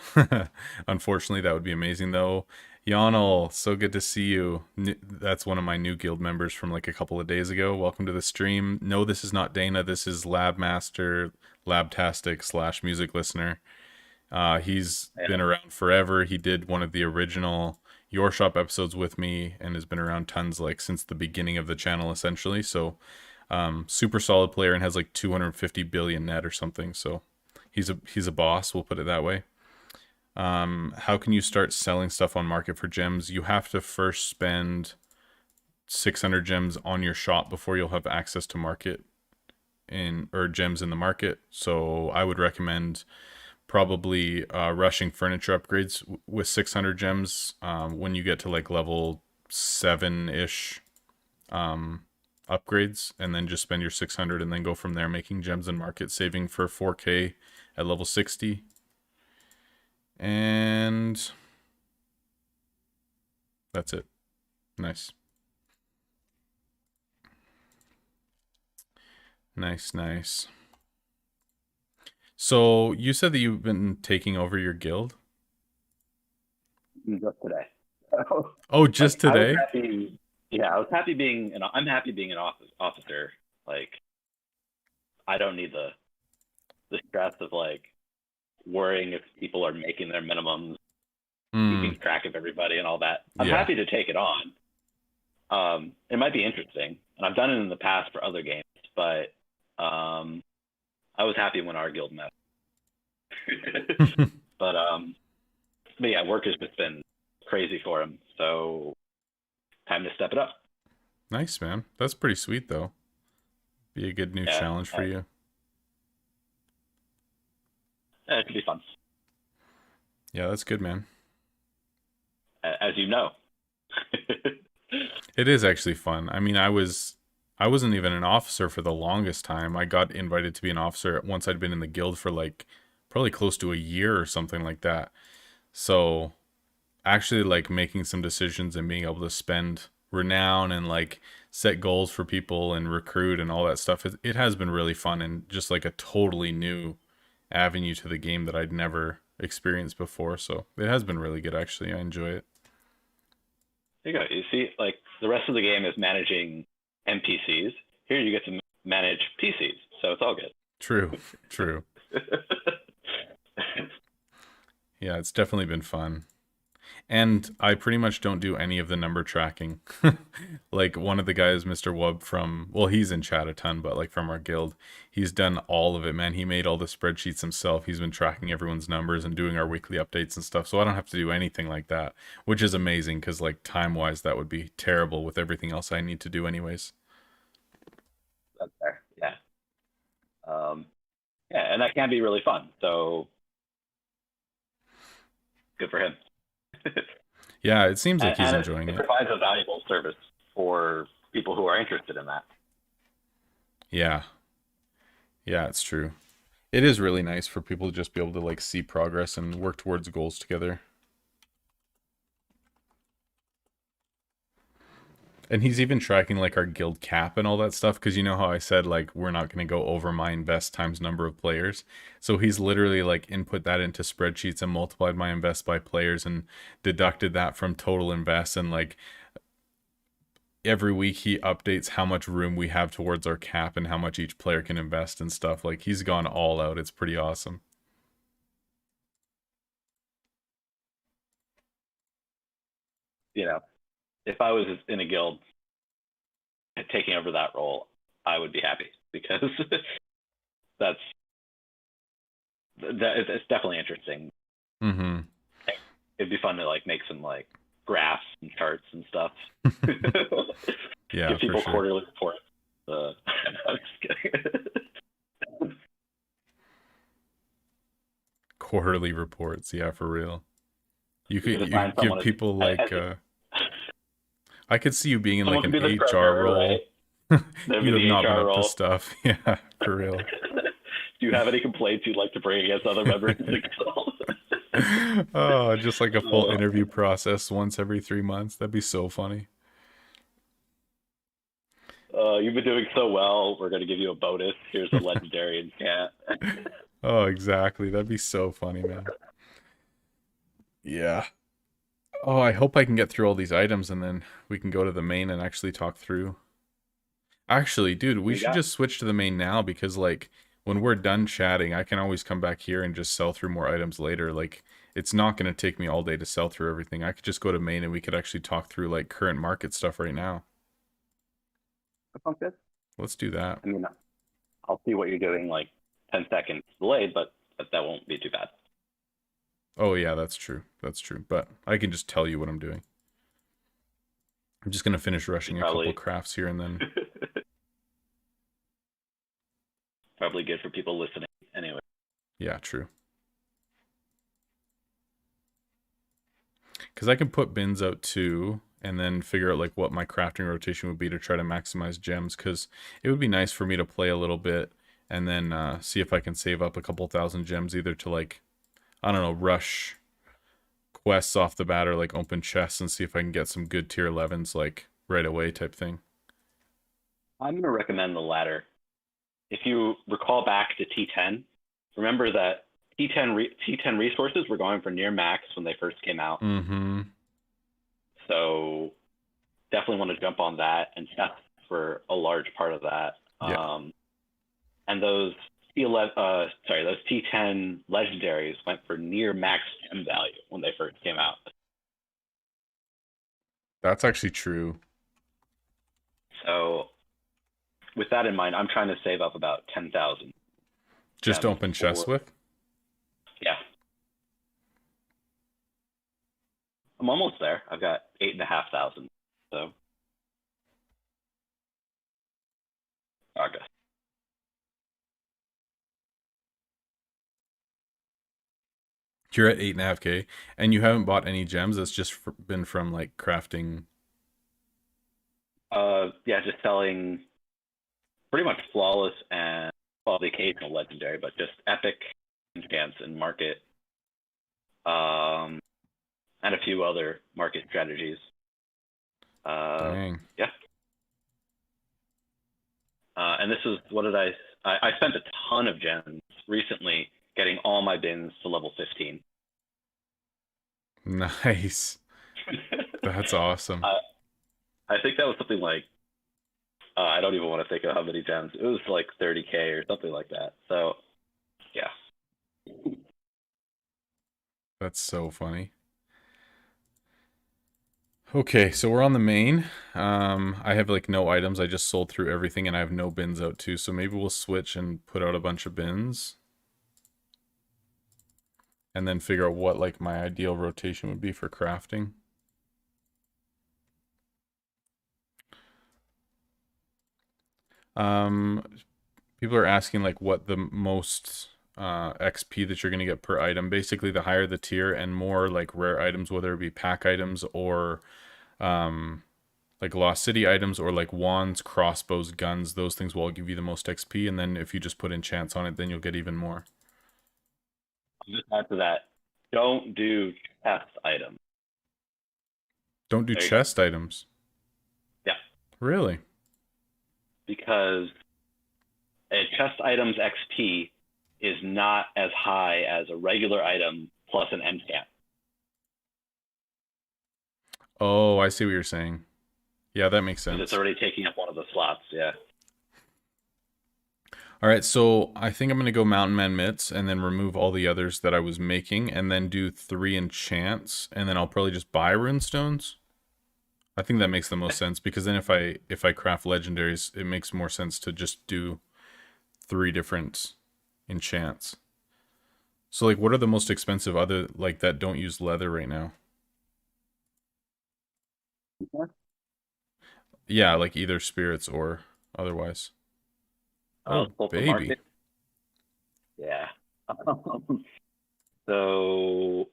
Unfortunately, that would be amazing, though. Yonel, so good to see you. That's one of my new guild members from like a couple of days ago. Welcome to the stream. No, this is not Dana. This is Lab Master, Labtastic / music listener. He's been around forever. He did one of the original Your Shop episodes with me and has been around tons like since the beginning of the channel essentially. So super solid player and has like 250 billion net or something. So he's a boss, we'll put it that way. How can you start selling stuff on market for gems? You have to first spend 600 gems on your shop before you'll have access to market or gems in the market. So I would recommend probably rushing furniture upgrades with 600 gems when you get to like level 7-ish upgrades, and then just spend your 600 and then go from there making gems in market, saving for 4k at level 60. And that's it. Nice. Nice. So you said that you've been taking over your guild? Just today. Oh, just like, today? I was happy being I'm happy being an officer. Like, I don't need the stress of like worrying if people are making their minimums, Mm, keeping track of everybody and all that. I'm yeah. happy to take it on. It might be interesting, and I've done it in the past for other games, but I was happy when our guild met. but yeah, work has just been crazy for him, so time to step it up. Nice, man. That's pretty sweet, though. Be a good new challenge for you. It could be fun. Yeah, that's good, man. As you know. It is actually fun. I mean, I wasn't even an officer for the longest time. I got invited to be an officer once I'd been in the guild for like probably close to a year or something like that. So actually like making some decisions and being able to spend renown and like set goals for people and recruit and all that stuff, it has been really fun and just like a totally new avenue to the game that I'd never experienced before. So it has been really good, actually. I enjoy it. There you go. You see, like the rest of the game is managing NPCs. Here you get to manage PCs, so it's all good. True. Yeah, it's definitely been fun. And I pretty much don't do any of the number tracking. Like one of the guys, Mr. Wub from, well, he's in chat a ton, but like from our guild, he's done all of it, man. He made all the spreadsheets himself. He's been tracking everyone's numbers and doing our weekly updates and stuff. So I don't have to do anything like that, which is amazing because like time-wise, that would be terrible with everything else I need to do anyways. That's fair. Yeah. Yeah, and that can be really fun. So good for him. Yeah, it seems like he's and enjoying it it. provides a valuable service for people who are interested in that. Yeah, it's true. It is really nice for people to just be able to like see progress and work towards goals together. And he's even tracking like our guild cap and all that stuff because you know how I said like we're not going to go over my invest times number of players. So he's literally like input that into spreadsheets and multiplied my invest by players and deducted that from total invest, and like every week he updates how much room we have towards our cap and how much each player can invest and stuff. Like he's gone all out. It's pretty awesome. You know, if I was in a guild taking over that role, I would be happy because it's definitely interesting. Mm-hmm. It'd be fun to like make some like graphs and charts and stuff. Yeah, give people for sure. quarterly reports. I'm just kidding. Quarterly reports, yeah, for real. You could find give someone people like I could see you being in like someone an could be the HR treasurer, role. right? There'd be You have the not been HR up role. to stuff. Yeah, for real. Do you have any complaints you'd like to bring against other members of the guild? Oh, just like a full interview process once every 3 months. That'd be so funny. You've been doing so well. We're going to give you a bonus. Here's a legendary enchant. Oh, exactly. That'd be so funny, man. Yeah. Oh, I hope I can get through all these items and then we can go to the main and actually talk through. Actually, dude, we should just switch to the main now because, like, when we're done chatting, I can always come back here and just sell through more items later. Like, it's not going to take me all day to sell through everything. I could just go to main and we could actually talk through, like, current market stuff right now. That sounds good. Let's do that. I mean, I'll see what you're doing, like, 10 seconds delayed, but that won't be too bad. Oh, yeah, that's true. That's true. But I can just tell you what I'm doing. I'm just going to finish rushing a couple crafts here and then... Probably good for people listening anyway. Yeah, true. Because I can put bins out too, and then figure out like what my crafting rotation would be to try to maximize gems. Because it would be nice for me to play a little bit and then see if I can save up a couple thousand gems, either to like, I don't know, rush quests off the bat or like open chests and see if I can get some good tier 11s like right away type thing. I'm going to recommend the latter. If you recall back to T10, remember that T10 resources were going for near max when they first came out. Mm-hmm. So definitely want to jump on that and test for a large part of that. Yeah. And those those T10 legendaries went for near max gem value when they first came out. That's actually true. So with that in mind, I'm trying to save up about 10,000. Just open chests with? Yeah. I'm almost there. I've got 8,500. So August. You're at 8.5K, and you haven't bought any gems. That's just been from like crafting. Yeah, just selling pretty much flawless and the occasional legendary, but just epic enchants and market, and a few other market strategies. Dang. Yeah. And this is what did I spent a ton of gems recently getting all my bins to level 15. Nice. That's awesome. I think that was something like I don't even want to think of how many gems. It was like 30K or something like that. So, yeah. That's so funny. Okay, so we're on the main. I have like no items. I just sold through everything, and I have no bins out too. So maybe we'll switch and put out a bunch of bins, and then figure out what like my ideal rotation would be for crafting. People are asking like what the most XP that you're gonna get per item. Basically, the higher the tier and more like rare items, whether it be pack items or like Lost City items or like wands, crossbows, guns. Those things will all give you the most XP, and then if you just put enchants on it, then you'll get even more. I'll just add to that. Don't do chest items. Don't do chest items. Yeah. Really? Because a chest item's XP is not as high as a regular item plus an enchant. Oh, I see what you're saying. Yeah, that makes sense. It's already taking up one of the slots, yeah. All right, so I think I'm going to go Mountain Man Mitts and then remove all the others that I was making and then do 3 enchants, and then I'll probably just buy runestones. I think that makes the most sense, because then if I craft legendaries, it makes more sense to just do 3 different enchants. So like what are the most expensive other like that don't use leather right now? Yeah, like either spirits or otherwise. Oh, baby. Yeah. So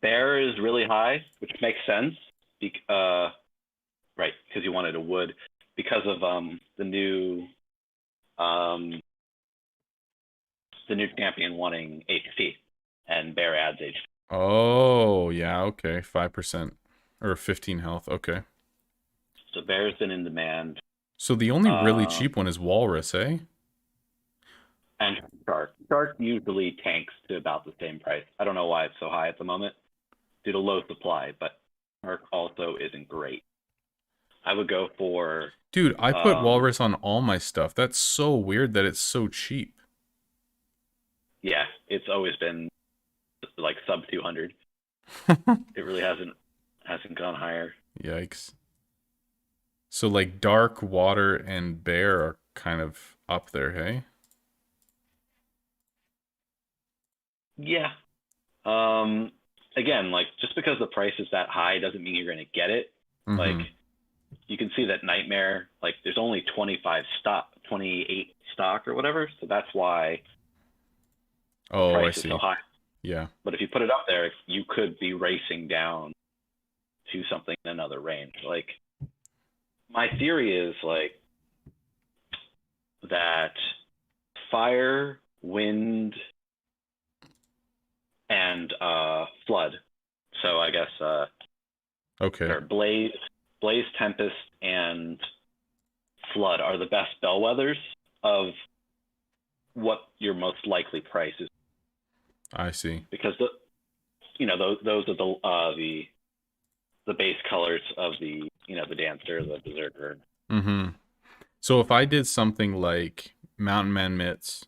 bear is really high, which makes sense. Right, because you wanted a wood. Because of the new champion wanting HP, and bear adds HP. Oh, yeah, okay. 5% or 15 health. Okay. So bear's been in demand. So the only really cheap one is walrus, eh? And shark. Shark usually tanks to about the same price. I don't know why it's so high at the moment due to low supply, but shark also isn't great. I would go for... Dude, I put walrus on all my stuff. That's so weird that it's so cheap. Yeah, it's always been like sub 200. It really hasn't gone higher. Yikes. So like dark, water, and bear are kind of up there, hey? Yeah. Again, like just because the price is that high doesn't mean you're going to get it. Mm-hmm. Like you can see that Nightmare, like there's only 28 stock or whatever, so that's why the price is so high. Yeah. But if you put it up there, you could be racing down to something in another range. Like my theory is like that fire, wind, and flood. So I guess okay. Or blaze, tempest, and flood are the best bellwethers of what your most likely price is. I see. Because those are the base colors of the the dancer, the berserker. Mm-hmm. So if I did something like Mountain Man Mitts,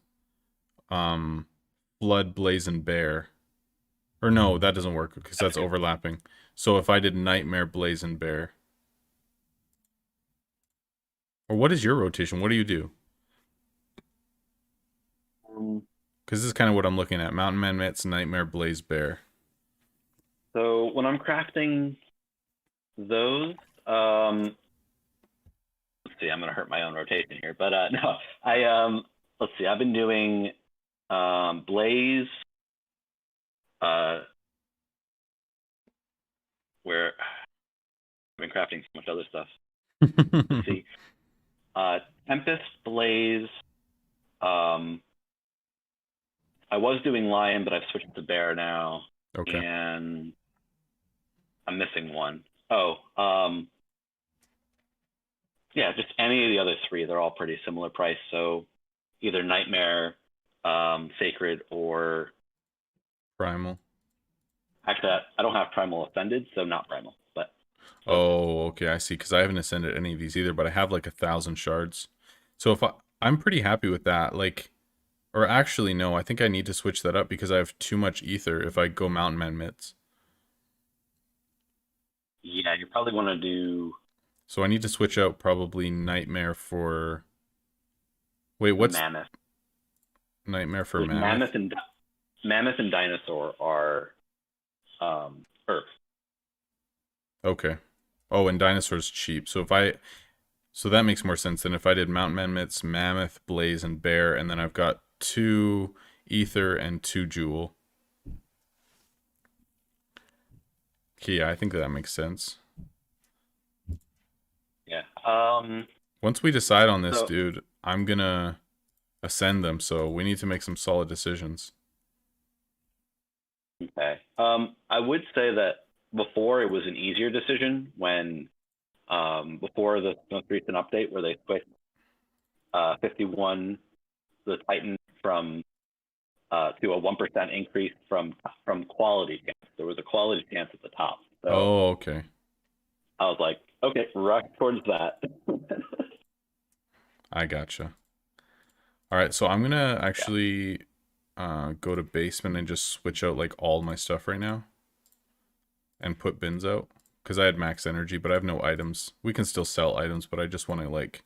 Flood, Blazing Bear. Or no, that doesn't work because that's overlapping. So if I did Nightmare, Blazing Bear. Or what is your rotation? What do you do? Because this is kind of what I'm looking at. Mountain Man Mitts, Nightmare, Blaze Bear. So when I'm crafting those, let's see, I'm gonna hurt my own rotation here, but no, let's see, I've been doing Blaze, where I've been crafting so much other stuff. Let's see, Tempest, Blaze. I was doing Lion, but I've switched to Bear now. Okay. And I'm missing one. Oh, yeah, just any of the other three. They're all pretty similar price. So either Nightmare, Sacred, or Primal. actually, I don't have Primal Ascended, so not Primal. But Oh, okay, I see. Because I haven't ascended any of these either, but I have like 1,000 shards. So if I'm pretty happy with that. Like, or actually, no, I think I need to switch that up because I have too much ether if I go Mountain Man Mitts. yeah, you probably want to do So I need to switch out probably Nightmare for. Wait, what's Mammoth. Nightmare for Like Mammoth? Mammoth and Dinosaur are Earth. Okay. Oh, and Dinosaur's cheap. So that makes more sense than if I did Mountain Man Mitts, Mammoth, Blaze, and Bear, and then I've got 2 Ether and 2 Jewel. Okay, yeah, I think that makes sense. Yeah. Once we decide on this, So dude, I'm gonna ascend them, so we need to make some solid decisions. okay. I would say that before it was an easier decision when before the most recent update where they switched 51 the Titan from to a 1% increase from quality chance. There was a quality chance at the top. So Oh, okay. I was like, okay, rush towards that. I gotcha. All right, so I'm gonna Yeah. actually go to basement and just switch out like all my stuff right now and put bins out because I had max energy, but I have no items. We can still sell items, but I just want to like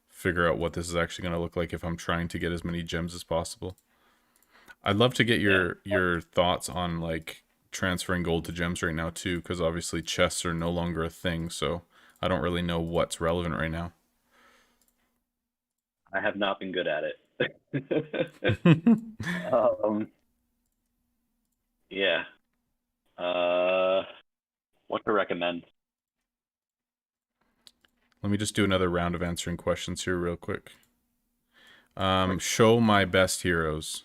figure out what this is actually gonna look like if I'm trying to get as many gems as possible. I'd love to get Yeah. your thoughts on like transferring gold to gems right now too, because obviously chests are no longer a thing, so I don't really know what's relevant right now. I have not been good at it. um, yeah. Uh, what to recommend? Let me just do another round of answering questions here real quick. Show my best heroes.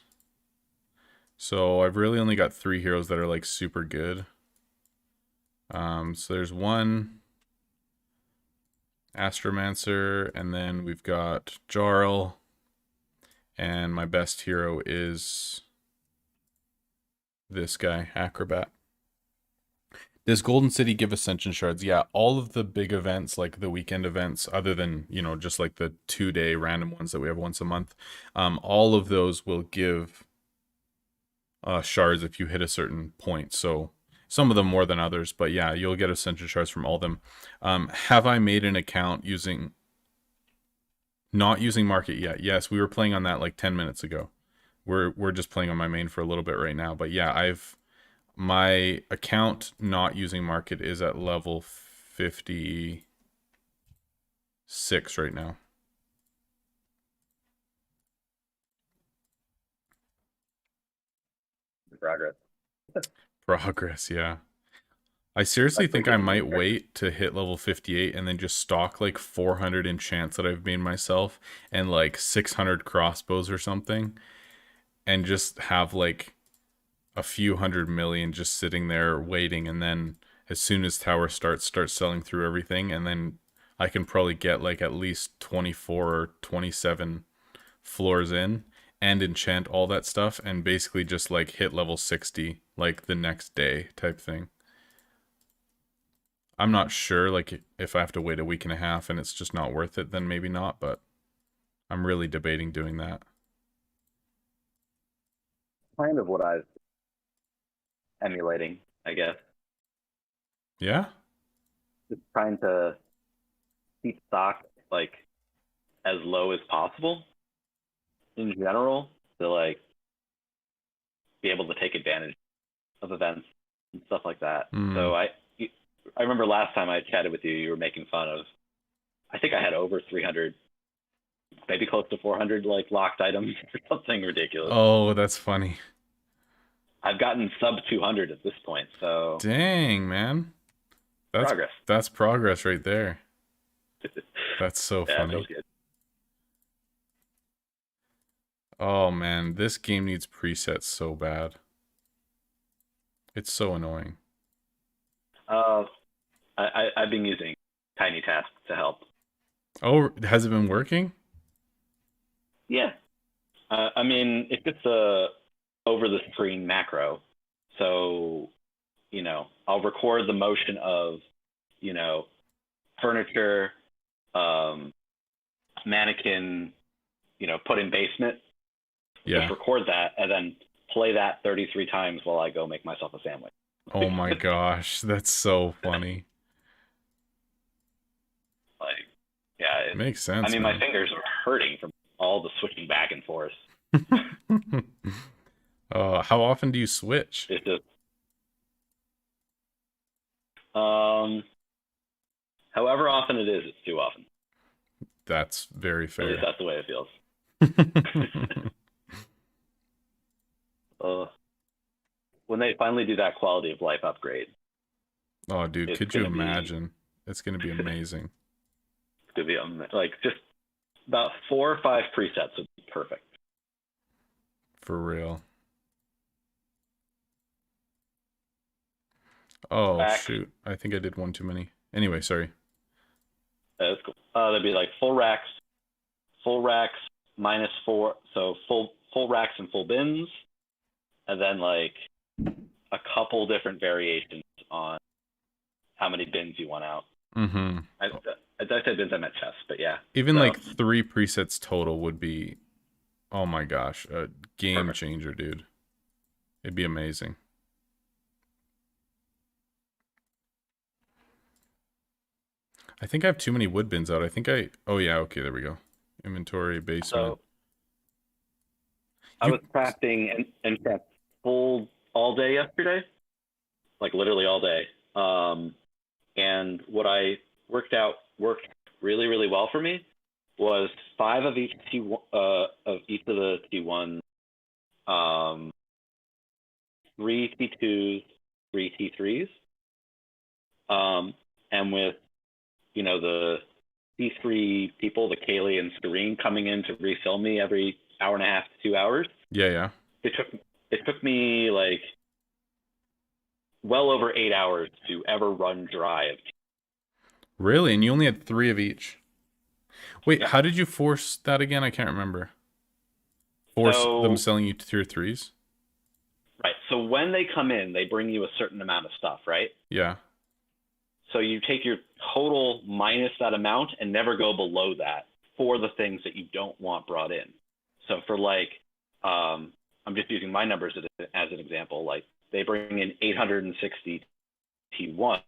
So I've really only got 3 heroes that are like super good. So there's one Astromancer, and then we've got Jarl, and my best hero is this guy, Acrobat. Does Golden City give Ascension Shards? Yeah, all of the big events, like the weekend events, other than, just like the 2-day random ones that we have once a month, all of those will give shards if you hit a certain point. So some of them more than others, but yeah, you'll get Ascension Shards from all of them. Have I made an account not using Market yet? Yes, we were playing on that like 10 minutes ago. We're just playing on my main for a little bit right now, but yeah, my account not using Market is at level 56 right now. Progress. Progress, yeah. I seriously That's the think I game. might wait to hit level 58 and then just stock like 400 enchants that I've made myself and like 600 crossbows or something and just have like a few 100 million just sitting there waiting, and then as soon as tower starts, start selling through everything, and then I can probably get like at least 24 or 27 floors in and enchant all that stuff and basically just like hit level 60 like the next day type thing. I'm not sure, like if I have to wait a week and a half and it's just not worth it, then maybe not, but I'm really debating doing that. Kind of what I was emulating, I guess. Yeah? Just trying to keep stock like as low as possible in general to like be able to take advantage of events and stuff like that. Mm. So I remember last time I chatted with you, you were making fun of. I think I had over 300, maybe close to 400 like locked items or something ridiculous. Oh, that's funny. I've gotten sub 200 at this point, so Dang, man. That's progress. that's progress right there. That's so Yeah, it funny. feels good. Oh man, this game needs presets so bad. It's so annoying. I've been using Tiny Task to help. Oh, has it been working? Yeah, I mean, if it's a over the screen macro, so I'll record the motion of furniture, mannequin, put in basement. Just Yeah. record that and then play that 33 times while I go make myself a sandwich. Oh my gosh, that's so funny. Like, yeah, Makes I sense, mean, my man. fingers are hurting from all the switching back and forth. How often do you switch? It's just, however often it is, it's too often. That's very At least fair. that's the way it feels. When they finally do that quality of life upgrade, Oh, dude, it's could you gonna be imagine? It's gonna be amazing. like just about 4 or 5 presets would be perfect. For real. Oh, Back, shoot. I think I did one too many. Anyway, sorry. that's cool. That'd be like full racks minus 4, so full racks and full bins, and then like a couple different variations on how many bins you want out. Mm-hmm. I said bins, I meant chests, but yeah. Even So like 3 presets total would be, oh my gosh, a game perfect. changer, dude. It'd be amazing. I think I have too many wood bins out. Oh yeah, okay, there we go. Inventory, basement. So I You, was crafting and crafted full all day yesterday, like literally all day. And what I worked really, really well for me was 5 of each of each of the T1, 3 T2s, 3 T3s, and with the T3 people, the Kaylee and Serene, coming in to refill me every hour and a half to 2 hours. yeah, yeah. It took me like well over 8 hours to ever run dry of. Really? And you only had 3 of each. Wait, Yeah. how did you force that again? I can't remember. Force them So selling you tier 3s? right. So when they come in, they bring you a certain amount of stuff, right? Yeah. So you take your total minus that amount and never go below that for the things that you don't want brought in. So for like, I'm just using my numbers as an example. Like they bring in 860 T1,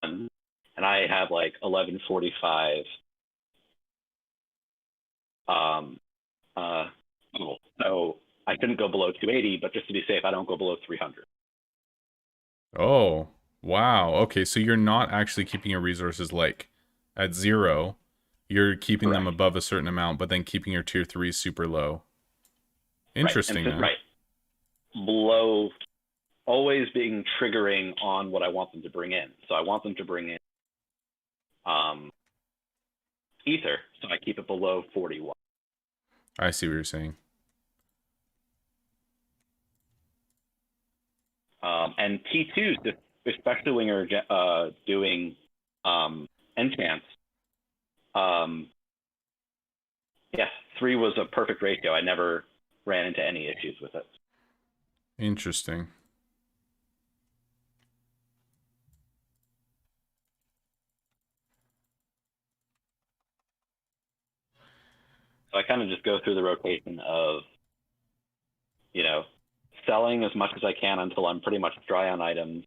and I have like 1145 total. So I couldn't go below 280, but just to be safe, I don't go below 300. Oh, wow. Okay, so you're not actually keeping your resources like at 0. You're keeping them Correct. above a certain amount, but then keeping your tier 3 super low. Right. And Interesting, so, man. right. Below, always being triggering on what I want them to bring in. So I want them to bring in ether, so I keep it below 41. I see what you're saying. And T2s, especially when you're doing enchants, yeah, 3 was a perfect ratio. I never ran into any issues with it. Interesting. So I kind of just go through the rotation of, you know, selling as much as I can until I'm pretty much dry on items,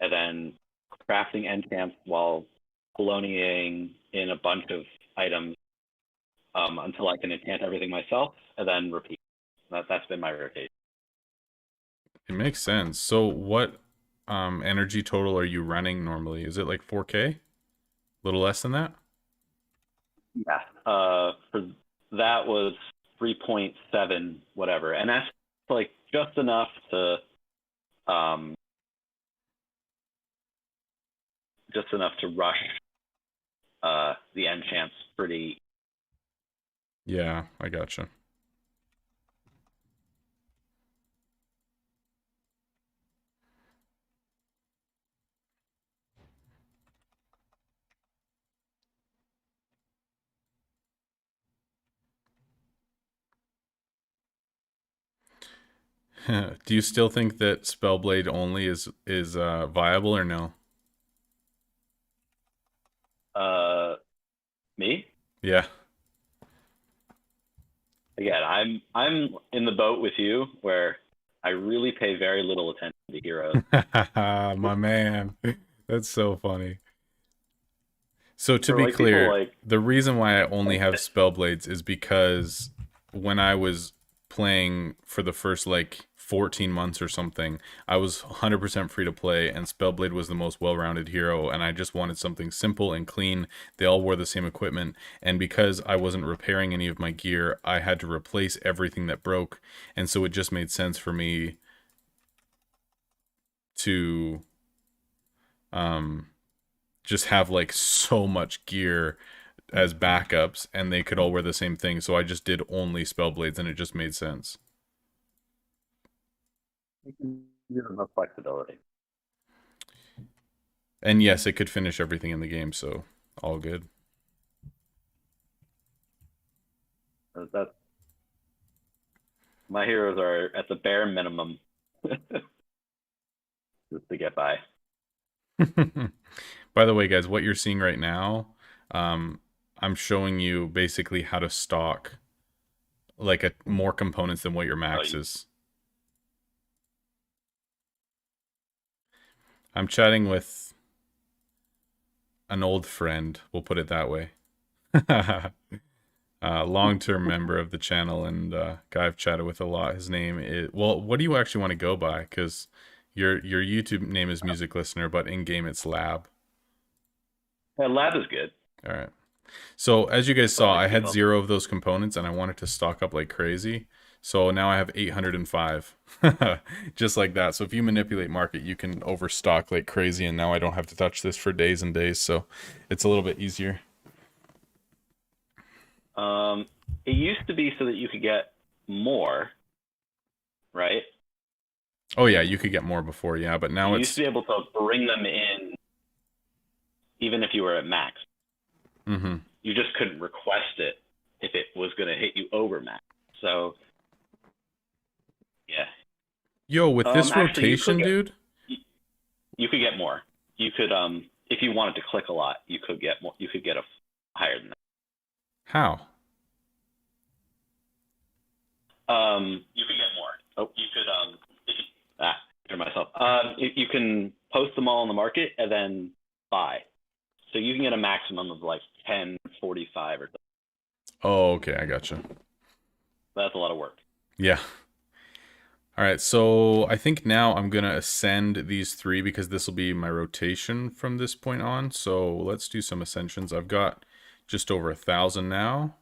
and then crafting enchants while coloniating in a bunch of items until I can enchant everything myself, and then repeat. That's been my rotation. It makes sense. So what energy total are you running normally? Is it like 4K? A little less than that? Yeah. For that was 3.7 whatever, and that's like just enough to rush the enchants pretty. Yeah, I gotcha. Do you still think that Spellblade only is viable or no? Me Yeah. again. I'm in the boat with you where I really pay very little attention to heroes. My man. That's so funny. So to For be like people clear, like the reason why I only have Spellblades is because when I was playing for the first like 14 months or something, I was 100% free to play, and Spellblade was the most well-rounded hero, and I just wanted something simple and clean. They all wore the same equipment, and because I wasn't repairing any of my gear, I had to replace everything that broke, and so it just made sense for me to um just have like so much gear as backups, and they could all wear the same thing. So I just did only Spellblades, and it just made sense. enough flexibility. And yes, it could finish everything in the game, so all good. That's my heroes are at the bare minimum just to get by. By the way, guys, what you're seeing right now, I'm showing you basically how to stock like more components than what your max is. I'm chatting with an old friend, we'll put it that way. Long-term member of the channel, and guy I've chatted with a lot. His name is, well, what do you actually want to go by? Because your YouTube name is Music Listener, but in game it's Lab. Yeah, lab is good. All right. So as you guys saw, Like I had people. 0 of those components, and I wanted to stock up like crazy. So now I have 805, just like that. So if you manipulate market, you can overstock like crazy, and now I don't have to touch this for days and days. So it's a little bit easier. It used to be so that you could get more, right? Oh yeah, you could get more before, yeah, but now You it's used to be able to bring them in even if you were at max. mm-hmm. You just couldn't request it if it was going to hit you over max. So, yeah. Yo, with this Actually, rotation, dude. You could get more. You could, if you wanted to click a lot, you could get more. You could get higher than that. How? You could get more. Oh, you could, hear myself. You can post them all on the market and then buy. So you can get a maximum of like 1045 or something. Oh, okay, I gotcha. That's a lot of work. Yeah. All right, so I think now I'm gonna ascend these 3 because this will be my rotation from this point on. So let's do some ascensions. I've got just over 1,000 now,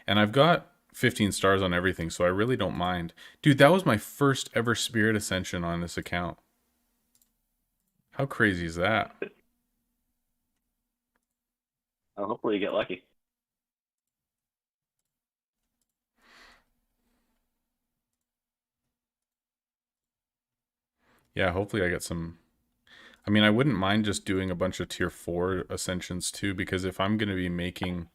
and I've got 15 stars on everything, so I really don't mind. Dude, that was my first ever Spirit Ascension on this account. How crazy is that? Hopefully you get lucky. Yeah, hopefully I get some. I mean, I wouldn't mind just doing a bunch of tier 4 ascensions too, because if I'm going to be making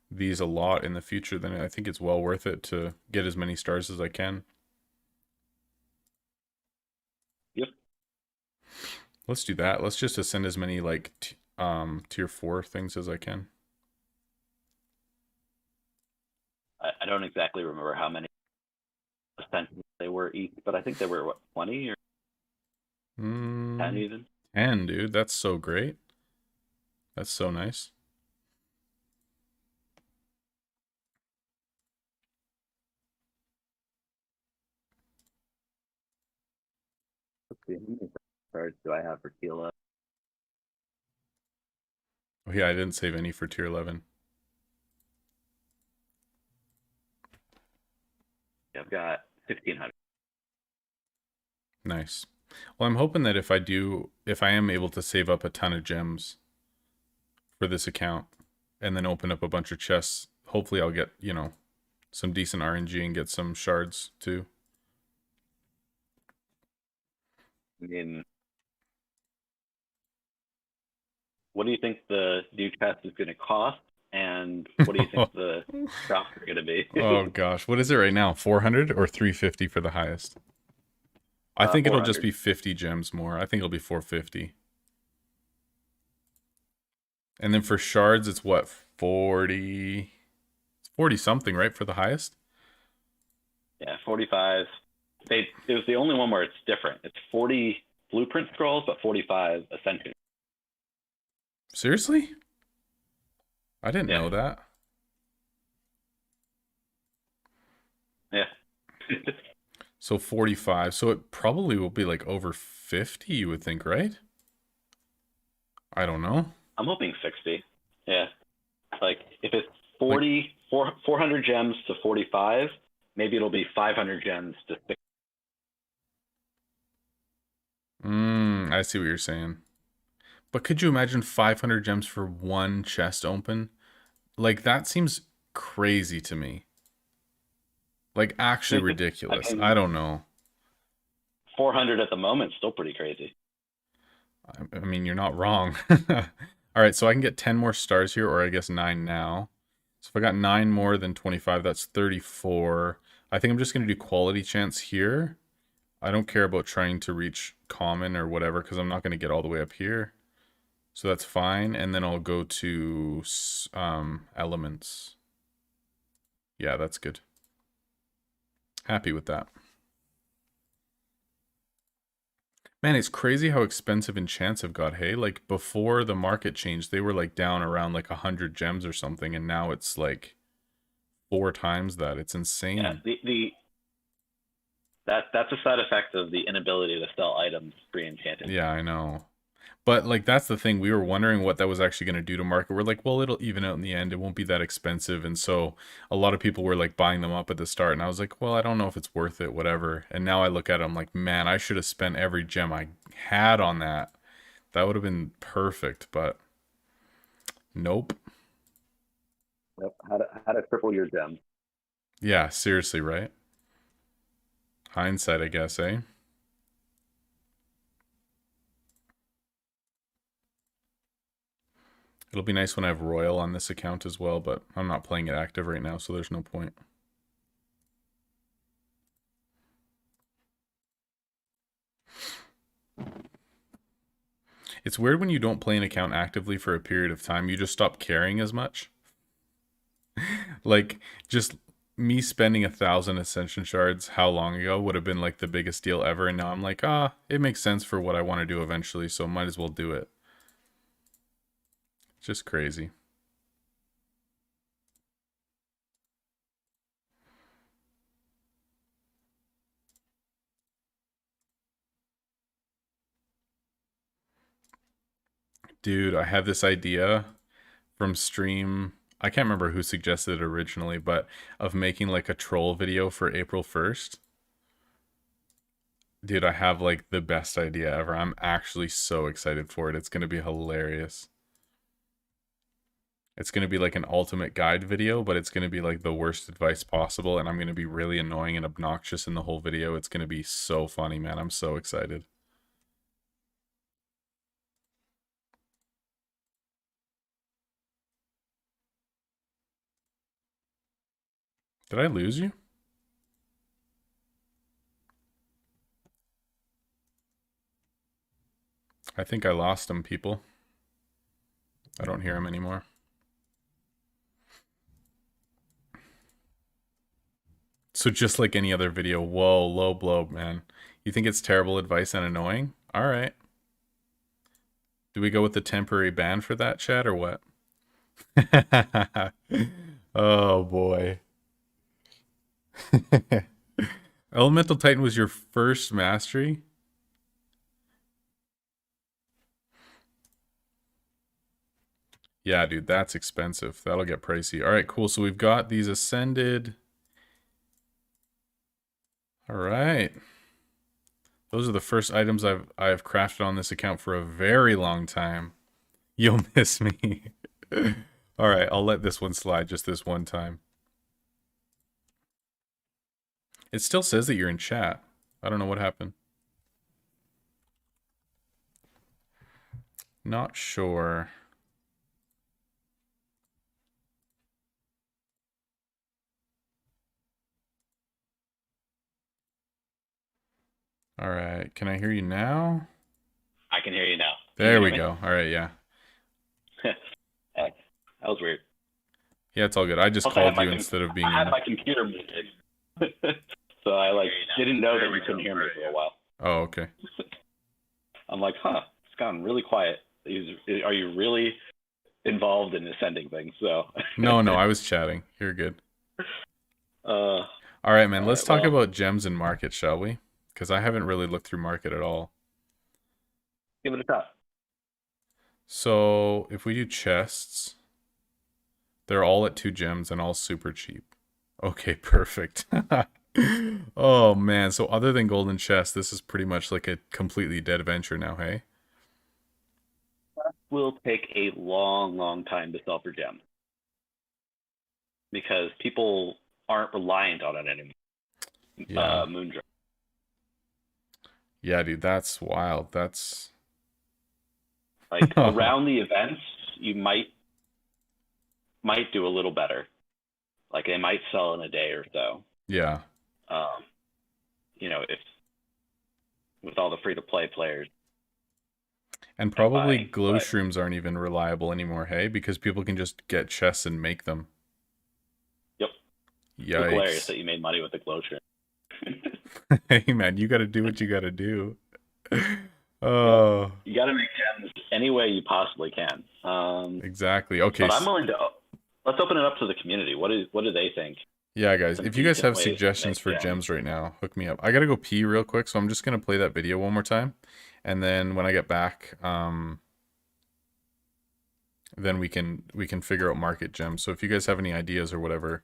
these a lot in the future, then I think it's well worth it to get as many stars as I can. Yep. Let's do that. Let's just ascend as many like tier 4 things as I can. I don't exactly remember how many ascensions they were each, but I think they were, what, 20 or 10 even? 10, dude. That's so great. That's so nice. Let's see, how many cards do I have for Teal? Oh yeah, I didn't save any for tier 11. Yeah, I've got 1,500. Nice. Well, I'm hoping that if I am able to save up a ton of gems for this account and then open up a bunch of chests, hopefully I'll get, some decent RNG and get some shards too. I mean, what do you think the new chest is going to cost? And what do you think the shops are going to be? Oh gosh, what is it right now? 400 or 350 for the highest? I think it'll just 400. be 50 gems more. I think it'll be 450. And then for shards, it's what, 40? It's 40 something, right, for the highest? Yeah, 45. It was the only one where it's different. It's 40 blueprint scrolls, but 45 ascension. Seriously? I didn't know that. Yeah. So 45. So it probably will be like over 50, you would think, right? I don't know. I'm hoping 60. Yeah. Like, if it's 400 gems to 45, maybe it'll be 500 gems to 60. I see what you're saying. But could you imagine 500 gems for one chest open? Like, that seems crazy to me. Like, actually ridiculous. I don't know. 400 at the moment is still pretty crazy. I mean, you're not wrong. All right, so I can get 10 more stars here, or I guess 9 now. So if I got 9 more than 25, that's 34. I think I'm just going to do quality chance here. I don't care about trying to reach common or whatever, because I'm not going to get all the way up here. So that's fine. And then I'll go to elements. Yeah, that's good. Happy with that. Man, it's crazy how expensive enchants have got, hey? Like, before the market changed, they were, like, down around, like, 100 gems or something, and now it's, like, 4 times that. It's insane. Yeah, that's a side effect of the inability to sell items pre-enchanted. Yeah, I know. But, like, that's the thing. We were wondering what that was actually going to do to market. We're like, well, it'll even out in the end. It won't be that expensive. And so a lot of people were, like, buying them up at the start. And I was like, well, I don't know if it's worth it, whatever. And now I look at it, I'm like, man, I should have spent every gem I had on that. That would have been perfect. But nope. Yep, how to triple your gems. Yeah, seriously, right? Hindsight, I guess, eh? It'll be nice when I have Royal on this account as well, but I'm not playing it active right now, so there's no point. It's weird when you don't play an account actively for a period of time, you just stop caring as much. Like, just me spending 1,000 Ascension Shards how long ago would have been like the biggest deal ever, and now I'm like, it makes sense for what I want to do eventually, so might as well do it. Just crazy. Dude, I have this idea from stream. I can't remember who suggested it originally, but of making like a troll video for April 1st. Dude, I have like the best idea ever. I'm actually so excited for it. It's going to be hilarious. It's going to be like an ultimate guide video, but it's going to be like the worst advice possible, and I'm going to be really annoying and obnoxious in the whole video. It's going to be so funny, man. I'm so excited. Did I lose you? I think I lost him, people. I don't hear him anymore. So just like any other video, whoa, low blow, man. You think it's terrible advice and annoying? All right. Do we go with the temporary ban for that, chat, or what? Oh boy. Elemental Titan was your first mastery? Yeah, dude, that's expensive. That'll get pricey. All right, cool. So we've got these ascended. All right. Those are the first items I've crafted on this account for a very long time. You'll miss me. All right, I'll let this one slide just this one time. It still says that you're in chat. I don't know what happened. Not sure. All right, can I hear you now? I can hear you now. There we go. All right, yeah. That was weird. Yeah, it's all good. I just called you instead of being. I had my computer muted, so I didn't know that you couldn't hear me for a while. Oh, okay. I'm like, it's gone really quiet. Are you really involved in ascending things? So. No, I was chatting. You're good. All right, man. Let's talk about gems and market, shall we? Because I haven't really looked through market at all. Give it a shot. So if we do chests, they're all at 2 gems and all super cheap. Okay, perfect. Oh man, so other than golden chest, this is pretty much like a completely dead venture now, hey? Will take a long time to sell for gems because people aren't reliant on it anymore. Yeah. Moondrop. Yeah, dude, that's wild. That's like around the events, you might do a little better. Like they might sell in a day or so. Yeah. If with all the free-to-play players. And probably glow shrooms aren't even reliable anymore, hey? Because people can just get chests and make them. Yep. Yikes. It's hilarious that you made money with the glow shroom. Hey man, you gotta do what you gotta do. Oh. You gotta make gems any way you possibly can. Exactly. Okay. But I'm willing to. Let's open it up to the community. What do they think? Yeah, guys, if you guys have suggestions for gems right now, hook me up. I gotta go pee real quick, so I'm just gonna play that video one more time, and then when I get back, then we can figure out market gems. So if you guys have any ideas or whatever,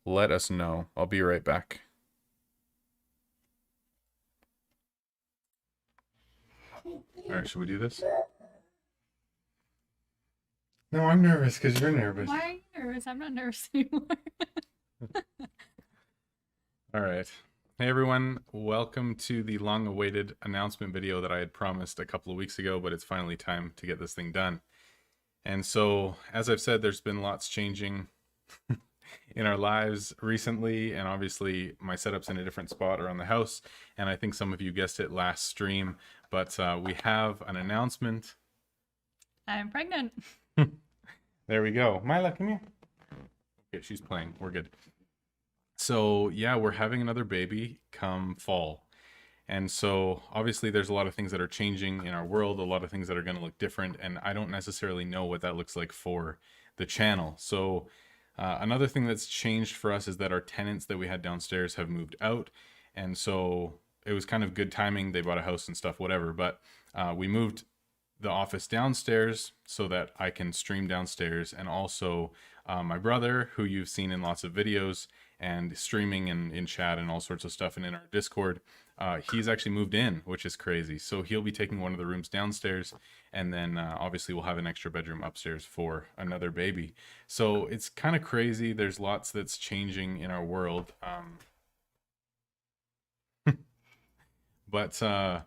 let us know. I'll be right back. All right, should we do this? No, I'm nervous because you're nervous. Why are you nervous? I'm not nervous anymore. All right. Hey everyone, welcome to the long-awaited announcement video that I had promised a couple of weeks ago, but it's finally time to get this thing done. And so, as I've said, there's been lots changing in our lives recently, and obviously my setup's in a different spot around the house, and I think some of you guessed it last stream, but we have an announcement. I'm pregnant. There we go. Mila, come here. Okay, she's playing. We're good. So yeah, we're having another baby come fall. And so obviously there's a lot of things that are changing in our world, a lot of things that are going to look different, and I don't necessarily know what that looks like for the channel. So another thing that's changed for us is that our tenants that we had downstairs have moved out. And so it was kind of good timing. They bought a house and stuff, whatever. But we moved the office downstairs so that I can stream downstairs. And also my brother, who you've seen in lots of videos and streaming and in chat and all sorts of stuff and in our Discord, he's actually moved in, which is crazy. So he'll be taking one of the rooms downstairs, and then obviously we'll have an extra bedroom upstairs for another baby. So it's kind of crazy. There's lots that's changing in our world. But I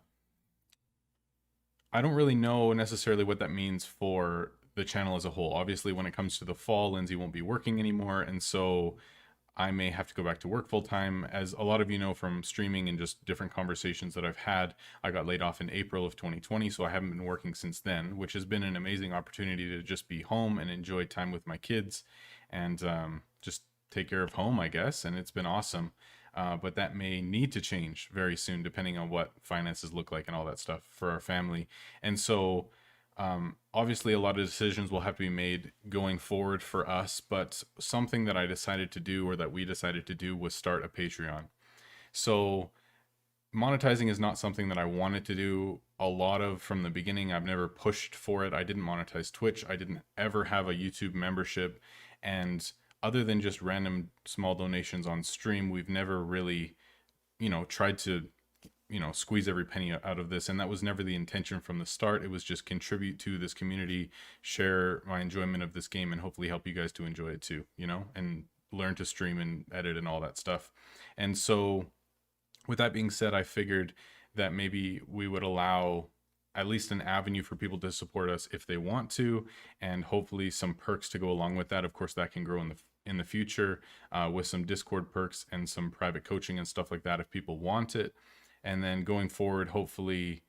don't really know necessarily what that means for the channel as a whole. Obviously, when it comes to the fall, Lindsay won't be working anymore, and so I may have to go back to work full time. As a lot of you know from streaming and just different conversations that I've had, I got laid off in April of 2020, so I haven't been working since then, which has been an amazing opportunity to just be home and enjoy time with my kids and just take care of home, I guess, and it's been awesome. But that may need to change very soon, depending on what finances look like and all that stuff for our family. And so, obviously, a lot of decisions will have to be made going forward for us. But something that I decided to do, or that we decided to do, was start a Patreon. So monetizing is not something that I wanted to do a lot of from the beginning. I've never pushed for it. I didn't monetize Twitch. I didn't ever have a YouTube membership. And other than just random small donations on stream, we've never really, tried to, squeeze every penny out of this. And that was never the intention from the start. It was just contribute to this community, share my enjoyment of this game, and hopefully help you guys to enjoy it too, and learn to stream and edit and all that stuff. And so, with that being said, I figured that maybe we would allow at least an avenue for people to support us if they want to, and hopefully some perks to go along with that. Of course, that can grow in the future with some Discord perks and some private coaching and stuff like that if people want it. And then going forward, hopefully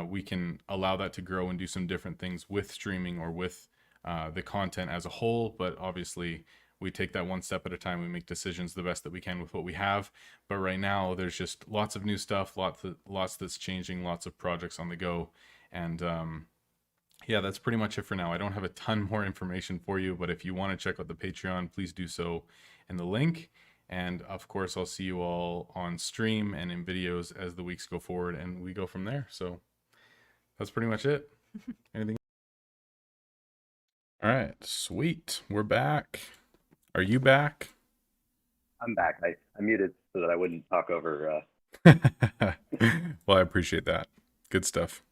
we can allow that to grow and do some different things with streaming or with the content as a whole. But obviously, we take that one step at a time. We make decisions the best that we can with what we have. But right now, there's just lots of new stuff, lots that's changing, lots of projects on the go. And yeah, that's pretty much it for now. I don't have a ton more information for you, but if you want to check out the Patreon, please do so in the link. And of course, I'll see you all on stream and in videos as the weeks go forward, and we go from there. So that's pretty much it. Anything? All right, sweet. We're back. Are you back? I'm back. I muted so that I wouldn't talk over. Well, I appreciate that. Good stuff.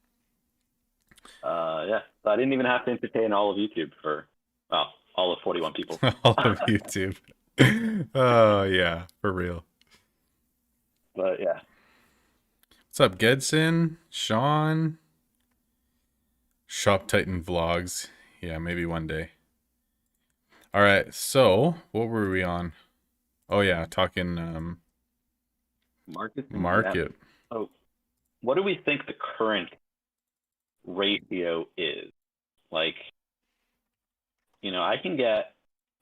Yeah, so I didn't even have to entertain all of YouTube for, well, all of 41 people. All of YouTube. Oh, yeah, for real. But yeah. What's up, Gedson? Sean? Shop Titan Vlogs. Yeah, maybe one day. All right, so what were we on? Oh yeah, talking Market. market. Yeah. So what do we think the current ratio is? Like, I can get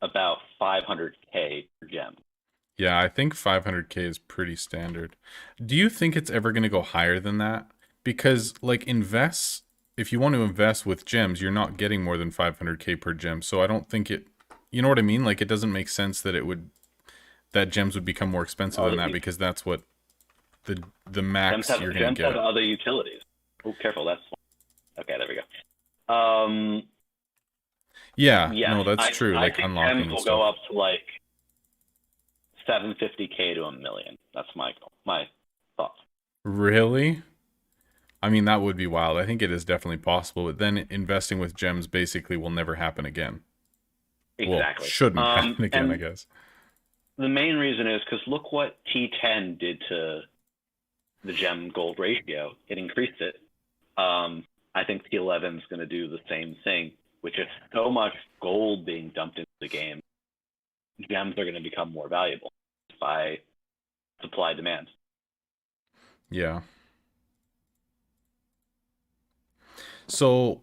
about 500K per gem. Yeah, I think 500K is pretty standard. Do you think it's ever going to go higher than that? Because like if you want to invest with gems, you're not getting more than 500K per gem. So I don't think you know what I mean? Like, it doesn't make sense that that gems would become more expensive than that, because that's what the max you're going to get. Gems have other utilities. Oh, careful. That's okay. There we go. Yeah. No, that's true. I like think unlocking gems will stuff. go up to like 750K to 1 million. That's my thoughts. Really? I mean, that would be wild. I think it is definitely possible, but then investing with gems basically will never happen again. Exactly. Well, shouldn't happen again, I guess. The main reason is because look what T10 did to the gem gold ratio. It increased it. I think T11 is going to do the same thing, which is so much gold being dumped into the game. Gems are going to become more valuable by supply demand. Yeah. So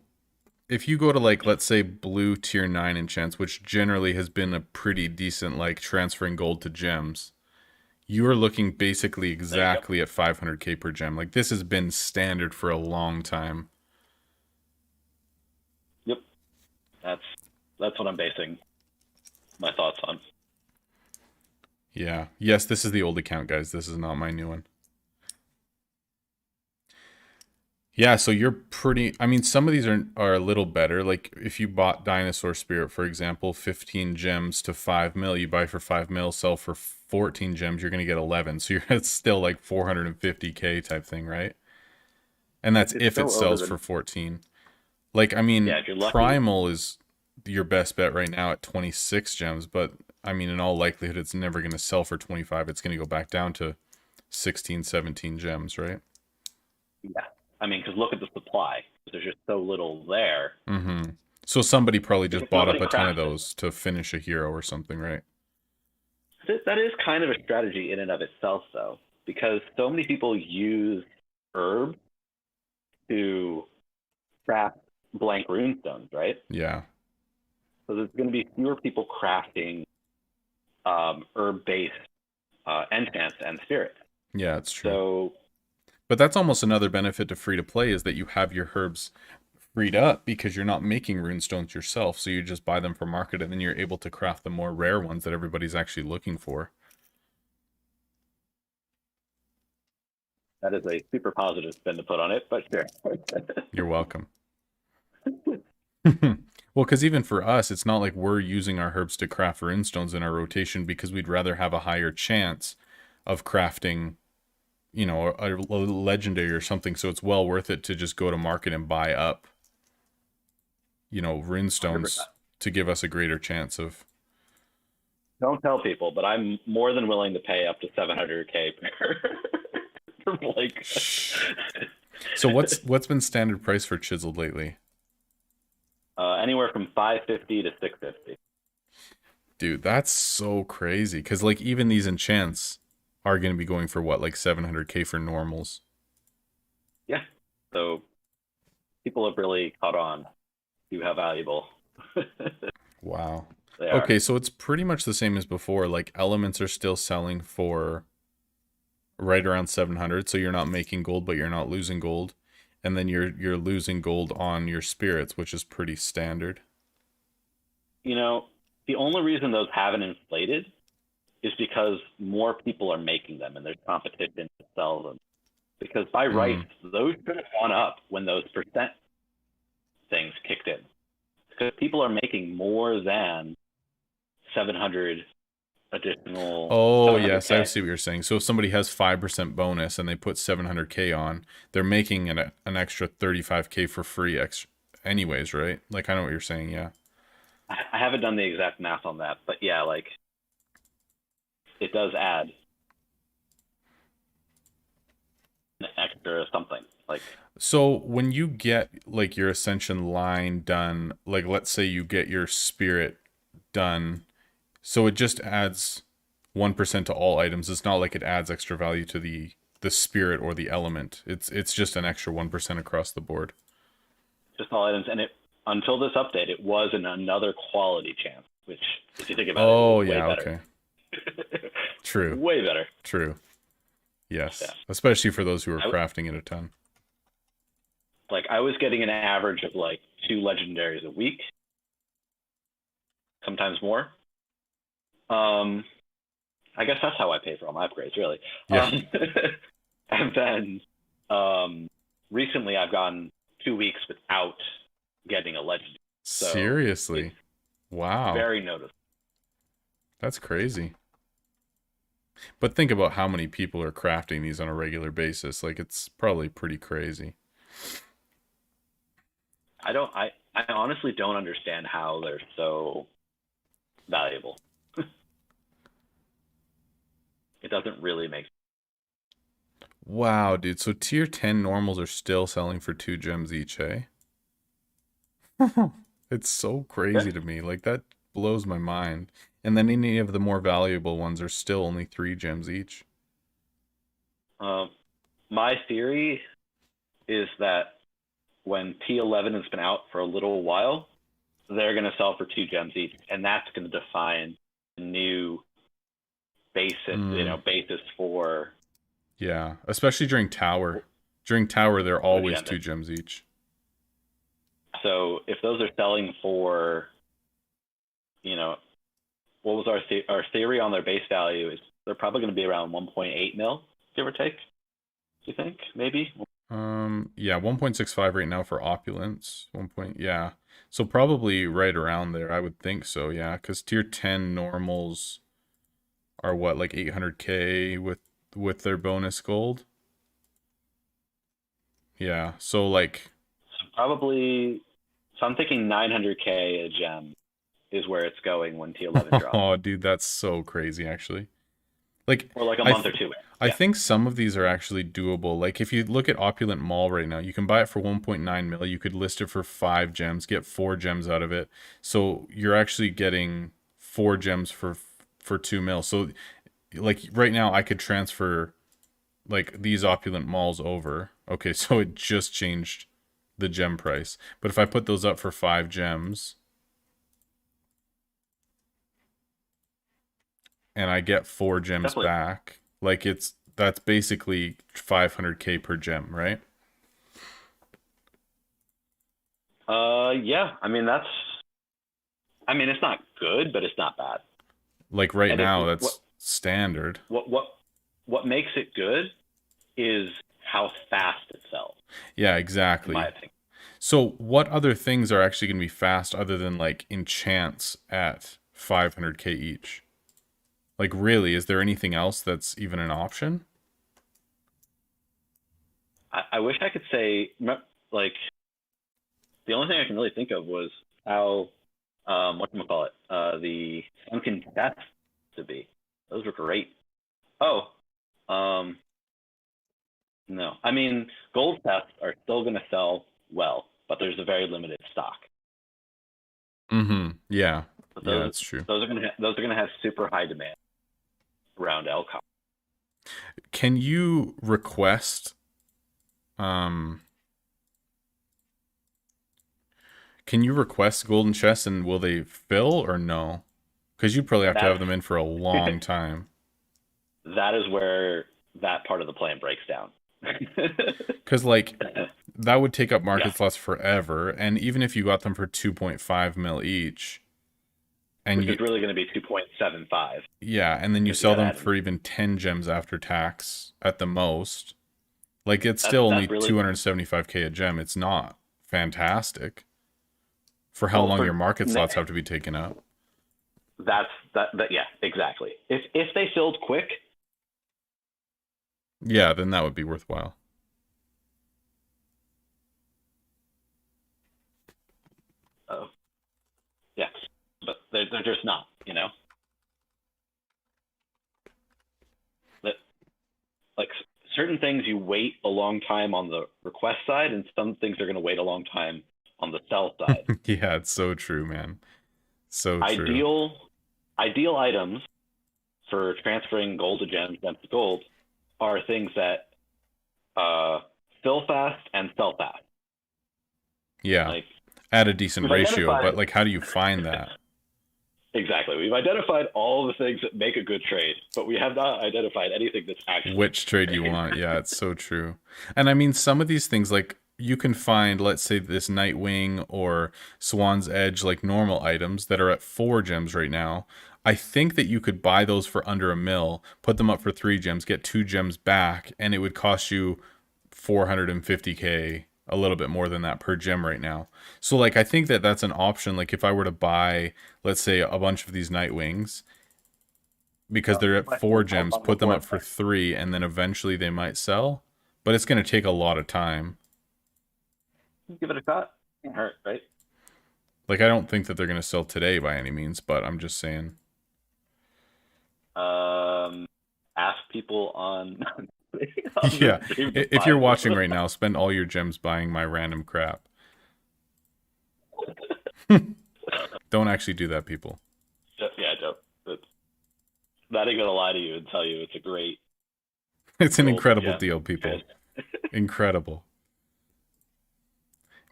if you go to like, let's say blue tier 9 enchants, which generally has been a pretty decent like transferring gold to gems, you are looking basically exactly at 500K per gem. Like, this has been standard for a long time. Yep. That's what I'm basing my thoughts on. Yeah. Yes, this is the old account, guys. This is not my new one. Yeah, so you're pretty... I mean, some of these are a little better. Like, if you bought Dinosaur Spirit, for example, 15 gems to 5 mil, you buy for 5 mil, sell for 14 gems, you're going to get 11. So it's still like 450K type thing, right? And that's if it sells for 14. Like, I mean, yeah, Primal is your best bet right now at 26 gems, but I mean, in all likelihood, it's never going to sell for 25. It's going to go back down to 16, 17 gems, right? Yeah. I mean, because look at the supply. There's just so little there. Mm-hmm. So somebody probably just bought up a ton of those to finish a hero or something, right? That is kind of a strategy in and of itself, though, because so many people use herb to craft blank rune stones, right? Yeah. So there's going to be fewer people crafting herb-based enchants and spirits. Yeah, it's true. So But that's almost another benefit to free to play is that you have your herbs freed up because you're not making runestones yourself. So you just buy them from market and then you're able to craft the more rare ones that everybody's actually looking for. that is a super positive spin to put on it, but sure. You're welcome. Well, because even for us, it's not like we're using our herbs to craft runestones in our rotation because we'd rather have a higher chance of crafting, you know, a legendary or something. So it's well worth it to just go to market and buy up, you know, runestones 100%. to give us a greater chance of. Don't tell people, but I'm more than willing to pay up to 700k per like. So what's been standard price for chiseled lately? Anywhere from 550 to 650. Dude, that's so crazy. Because like even these enchants are going to be going for what, like 700k for normals. Yeah. So people have really caught on to how valuable. Wow. They are. Okay, so it's pretty much the same as before. Like elements are still selling for right around 700, so you're not making gold, but you're not losing gold. And then you're losing gold on your spirits, which is pretty standard. You know, the only reason those haven't inflated is because more people are making them and there's competition to sell them. Because by rights, those should have gone up when those percent things kicked in. Because people are making more than 700 additional. Oh, yes, 700K. I see what you're saying. So if somebody has 5% bonus and they put 700k on, they're making an extra 35k for free anyways, right? Like I know what you're saying, yeah. I haven't done the exact math on that, but yeah, like it does add an extra something. Like So when you get like your ascension line done, like let's say you get your spirit done, so it just adds 1% to all items. It's not like it adds extra value to the spirit or the element. It's just an extra 1% across the board. just all items, and it until this update, it was in another quality chance, which if you think about Oh, it, was way yeah, better. okay. True. Way better. True. Yes. Yeah. Especially for those who are crafting it a ton. Like I was getting an average of like 2 legendaries a week, sometimes more. I guess that's how I pay for all my upgrades, really. Yeah. And then recently I've gone 2 weeks without getting a legendary. So Seriously? Wow. very noticeable. That's crazy. But think about how many people are crafting these on a regular basis. Like it's probably pretty crazy. I honestly don't understand how they're so valuable. It doesn't really make sense. Wow, dude. So tier 10 normals are still selling for 2 gems each, eh? It's so crazy to me. Like that blows my mind. And then any of the more valuable ones are still only 3 gems each. My theory is that when T11 has been out for a little while, they're going to sell for 2 gems each, and that's going to define the new basis for. Yeah, especially during Tower. During Tower, they're always 2 gems each. So if those are selling for, what was our theory on their base value is they're probably going to be around 1.8 mil, give or take. Do you think maybe? Yeah, 1.65 right now for opulence. Yeah. So probably right around there. I would think so. Yeah, because tier 10 normals are what, like 800k with their bonus gold. Yeah. So like. Probably. So I'm thinking 900k a gem is where it's going when T11 drops. Oh, dude, that's so crazy, actually. Like, or like a month or two. I think some of these are actually doable. Like, if you look at Opulent Mall right now, you can buy it for 1.9 mil. You could list it for 5 gems, get 4 gems out of it. So you're actually getting 4 gems for 2 mil. So, like, right now, I could transfer, like, these Opulent Malls over. Okay, so it just changed the gem price. But if I put those up for 5 gems... and I get 4 gems Definitely. back, like that's basically 500k per gem, right? Yeah. I mean, it's not good, but it's not bad. Like right And it's now, what that's standard. what what what makes it good is how fast it sells, Yeah, in my exactly. opinion. So, what other things are actually going to be fast other than like enchants at 500k each? Like, really, is there anything else that's even an option? I wish I could say like the only thing I can really think of was how whatchamacallit, the sunken deaths to be. Those were great. Oh, um, no. I mean, gold thefts are still going to sell well, but there's a very limited stock. Mm-hmm. Yeah. But Yeah, those it's true. those are going to have super high demand around Elcom. Can you request um can you request golden chests and will they fill or no? Because you probably have to have That's them in for a long time. that is where that part of the plan breaks down. Because like that would take up Yeah, market slots forever, and even if you got them for 2.5 mil each, and which you is really going to be 2.75 yeah, and then you because you sell got to them add in. for even 10 gems after tax at the most, like it's still only That's really 275k a gem. It's not fantastic for how well long your for market slots have to be taken up. that yeah, exactly. If they filled quick, Yeah, then that would be worthwhile. uh, yes, but they're just not. That like certain things you wait a long time on the request side, and some things are going to wait a long time on the sell side. Yeah, it's so true, man. So true. Ideal ideal items for transferring gold to gems, gems to gold, are things that uh, fill fast and sell fast. Yeah, Like at a decent we've ratio, identified but like how do you find that? exactly, we've identified all the things that make a good trade, but we have not identified anything that's actually Which trade a you trade. want? Yeah, it's so true. And I mean, some of these things, like you can find, let's say, this Nightwing or Swan's Edge, like normal items that are at 4 gems right now. I think that you could buy those for under a mil, put them up for 3 gems, get 2 gems back, and it would cost you 450k, a little bit more than that per gem right now. So, like, I think that that's an option. Like, if I were to buy, let's say, a bunch of these Nightwings, because they're at Question 4 gems, put them up for 3, and then eventually they might sell. But it's going to take a lot of time. Give it a shot. Can't hurt, right? Like, I don't think that they're going to sell today by any means, but I'm just saying. Um, ask people on on the Yeah, stream to if buy you're watching them. right now, spend all your gems buying my random crap. Don't actually do that, people. Yeah, Joe. But not even gonna lie to you and tell you it's a great It's an gold incredible gem. deal, people. Incredible.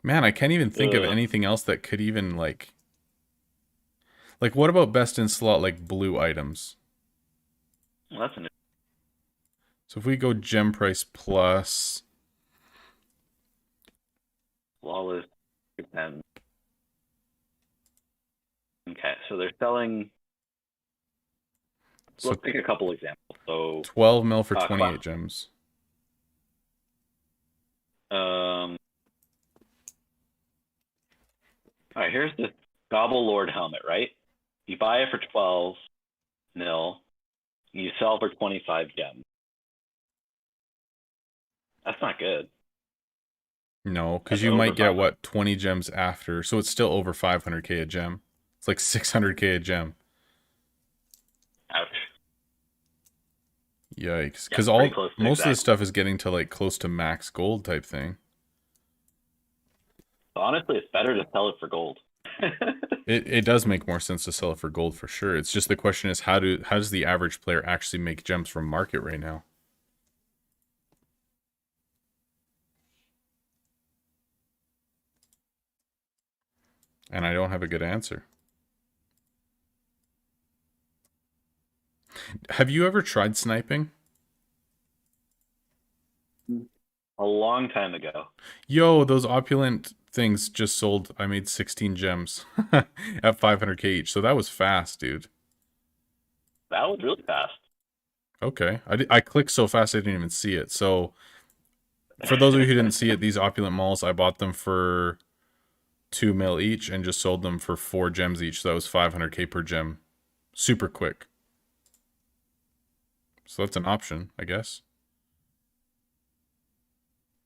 Man, I can't even think of Ugh. anything else that could even like what about best in slot like blue items? Well, that's an So if we go gem price plus, flawless depends. Okay, so they're selling. so Let's take a couple examples. So, 12 mil for uh, 28 gems. um, all right, here's the Gobble Lord helmet, right? You buy it for 12 mil, you sell for 25 gems. That's not good. No, because That's you over might get 500. what 20 gems after, so it's still over 500k a gem. It's like 600k a gem. Ouch. Yikes! Yeah, Because pretty all close to most of this exactly. stuff is getting to like close to max gold type thing. So honestly, it's better to sell it for gold. It does make more sense to sell it for gold for sure. It's just the question is how does the average player actually make gems from market right now? And I don't have a good answer. Have you ever tried sniping? A long time ago. Yo, those opulent things just sold. I made 16 gems at 500k each. So that was fast, dude. That was really fast. Okay. I clicked so fast I didn't even see it. So for those of you who didn't see it, these opulent malls, I bought them for 2 mil each and just sold them for 4 gems each. So that was 500k per gem. Super quick. So that's an option, I guess.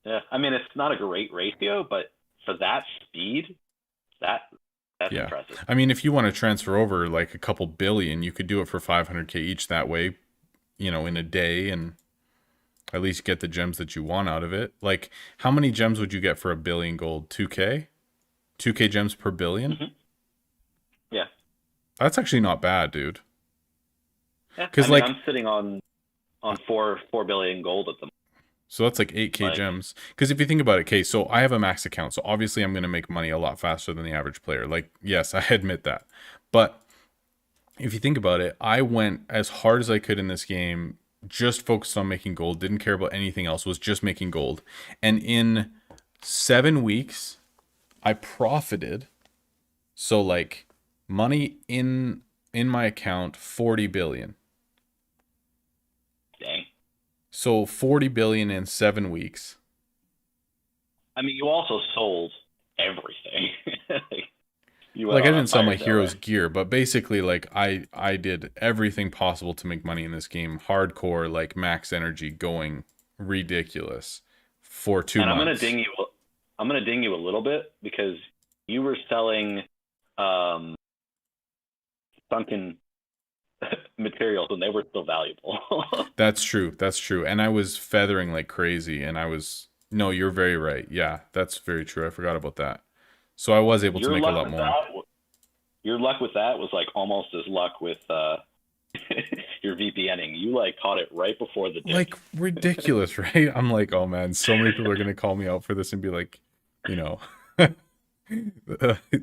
Yeah, I mean, it's not a great ratio, but for that speed, that's Yeah. impressive. I mean, if you want to transfer over like a couple billion, you could do it for 500k each that way, in a day and at least get the gems that you want out of it. Like, how many gems would you get for a billion gold? 2k? 2k gems per billion? Hmm. Yeah. That's actually not bad, dude. Yeah. 'Cause, I mean, like- I'm sitting on 4 billion gold at the moment. So that's like 8k Like- gems. Because if you think about it, okay, so I have a max account, so obviously I'm going to make money a lot faster than the average player. Like, yes, I admit that. But if you think about it, I went as hard as I could in this game, just focused on making gold, didn't care about anything else, was just making gold. And in 7 weeks, I profited. So like money in my account, 40 billion. Dang. So 40 billion in 7 weeks. I mean, you also sold everything. You Like, went I on a didn't sell my fire sale, hero's right? gear, but basically, like, I did everything possible to make money in this game. Hardcore, like, max energy, going ridiculous for 2 And I'm months. gonna ding you a little bit because you were selling sunken materials when they were still valuable. That's true. That's true. And I was feathering like crazy, and I was... No, you're very right. Yeah, that's very true. I forgot about that. So I was able to Your make a luck lot with more. that, your luck with that was like almost as luck with your VPNing. You like caught it right before the dip. Like, ridiculous, right? I'm like, oh man, so many people are going to call me out for this and be like,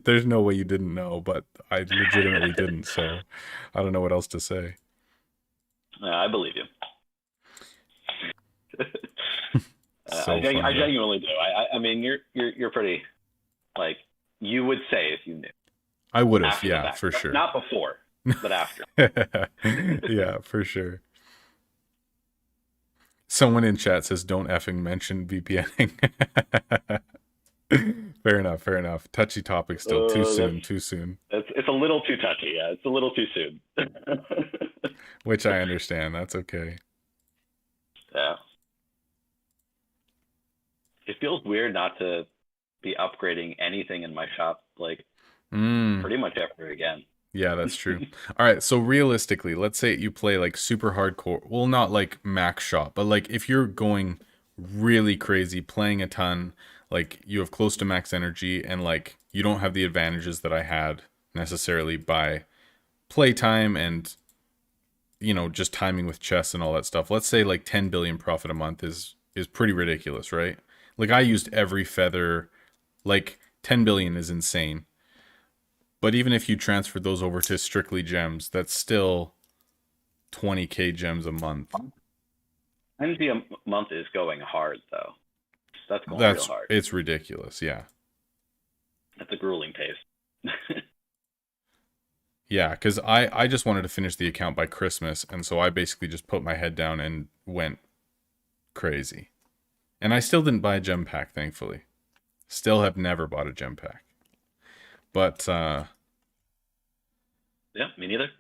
there's no way you didn't know, but I legitimately didn't, so I don't know what else to say. I believe you. So I funny. genuinely do. I mean, you're pretty, like, you would say if you knew. I would have, After the yeah, fact. for sure. Not before, but after. Yeah, for sure. Someone in chat says, don't effing mention VPNing. Fair enough, fair enough. Touchy topic still. Too soon, too soon. It's a little too touchy. Yeah, it's a little too soon. Which I understand. That's okay. Yeah. It feels weird not to be upgrading anything in my shop, like, pretty much ever again. Yeah, that's true. All right, so realistically, let's say you play like super hardcore. Well, not like max shot, but like if you're going really crazy, playing a ton, like you have close to max energy and like you don't have the advantages that I had necessarily by playtime and just timing with chess and all that stuff. Let's say like 10 billion profit a month is pretty ridiculous, right? Like I used every feather. Like 10 billion is insane. But even if you transfer those over to strictly gems, that's still 20k gems a month. NG a month is going hard, though. That's going real hard. It's ridiculous, yeah. That's a grueling pace. Yeah, because I just wanted to finish the account by Christmas, and so I basically just put my head down and went crazy. And I still didn't buy a gem pack, thankfully. Still have never bought a gem pack. But, Yeah, me neither.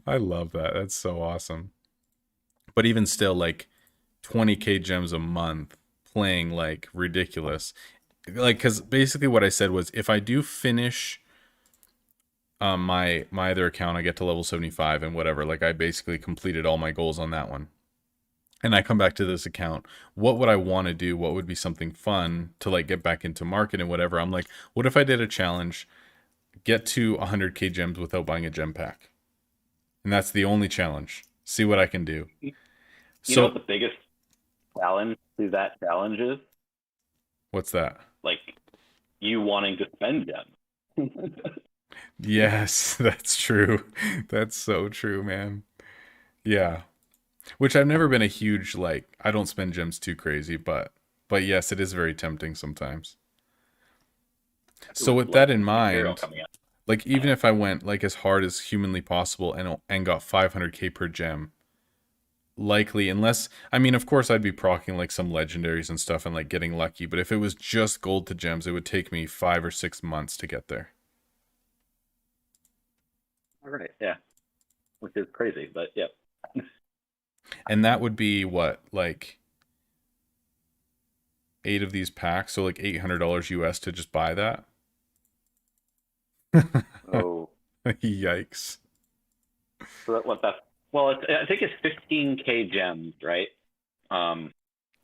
I love that. That's so awesome. But even still, like, 20k gems a month, playing, like, ridiculous. Like, because basically what I said was, if I do finish my other account, I get to level 75 and whatever. Like, I basically completed all my goals on that one. And I come back to this account, what would I want to do? What would be something fun to like get back into market and whatever? I'm like, what if I did a challenge, get to 100k gems without buying a gem pack? And that's the only challenge. See what I can do. You know what the biggest challenge to that challenge is? What's that? Like, you wanting to spend gems. Yes, that's true. That's so true, man. Yeah. Which I've never been a huge like I don't spend gems too crazy, but yes, it is very tempting sometimes. So With with like that in Imperial mind, coming out. like even if I went like as hard as humanly possible and got 500k per gem, likely unless I mean of course I'd be procking like some legendaries and stuff and like getting lucky, but if it was just gold to gems, it would take me 5 or 6 months to get there. All right, yeah, which is crazy, but yeah. And that would be what, like 8 of these packs, so like $800 US to just buy that. Oh, Yikes. so what that? Well, I think it's 15k gems, right?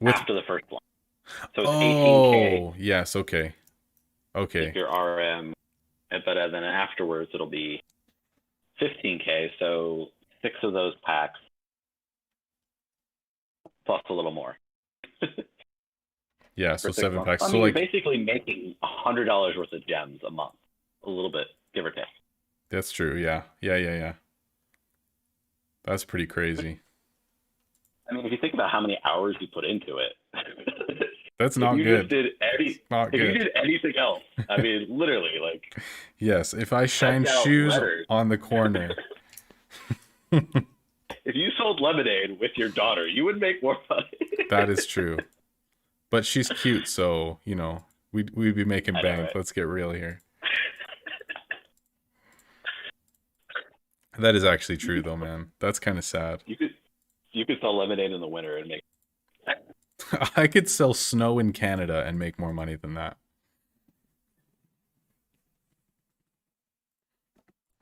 With After the first one, so it's 18k oh, yes, okay. if Okay. you're RM, but then afterwards it'll be 15k. So 6 of those packs plus a little more Yeah, so for 6 7 months. packs. I So mean, you're like basically making $100 worth of gems a month, a little bit, give or take. that's true. Yeah. Yeah, yeah, yeah. That's pretty crazy. I mean, if you think about how many hours you put into it, That's if not you just good. did It's not if you good. did anything else, I mean, literally, like Yes, if I shine sent out shoes letters. on the corner. If you sold lemonade with your daughter, you would make more money. That is true. But she's cute, so, we'd be making I know, bank. right? Let's get real here. That is actually You true could though, man. That's kind of sad. you could you could sell lemonade in the winter and make. I could sell snow in Canada and make more money than that.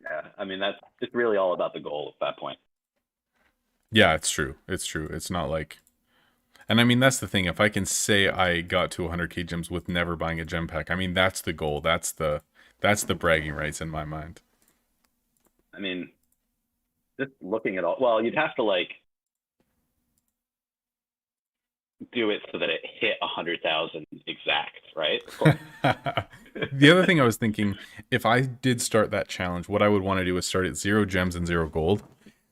Yeah, I mean that's it's really all about the goal at that point. Yeah, it's true. It's true. It's not like and I mean that's the thing. If I can say I got to 100k gems with never buying a gem pack, I mean that's the goal. That's the bragging rights in my mind. I mean, just looking at all. Well, you'd have to like do it so that it hit 100,000 exact, right? Of course. The other thing I was thinking, if I did start that challenge, what I would want to do is start at 0 gems and 0 gold.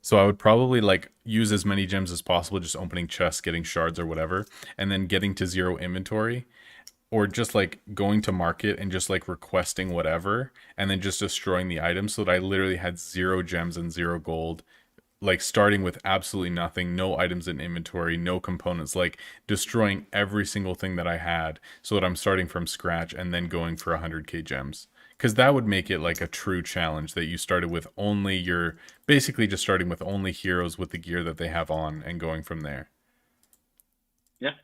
So I would probably like use as many gems as possible, just opening chests, getting shards or whatever, and then getting to 0 inventory, or just like going to market and just like requesting whatever, and then just destroying the items so that I literally had 0 gems and 0 gold, like starting with absolutely nothing, no items in inventory, no components, like destroying every single thing that I had so that I'm starting from scratch and then going for 100k gems. Because that would make it like a true challenge that you started with only your, basically just starting with only heroes with the gear that they have on and going from there. Yeah.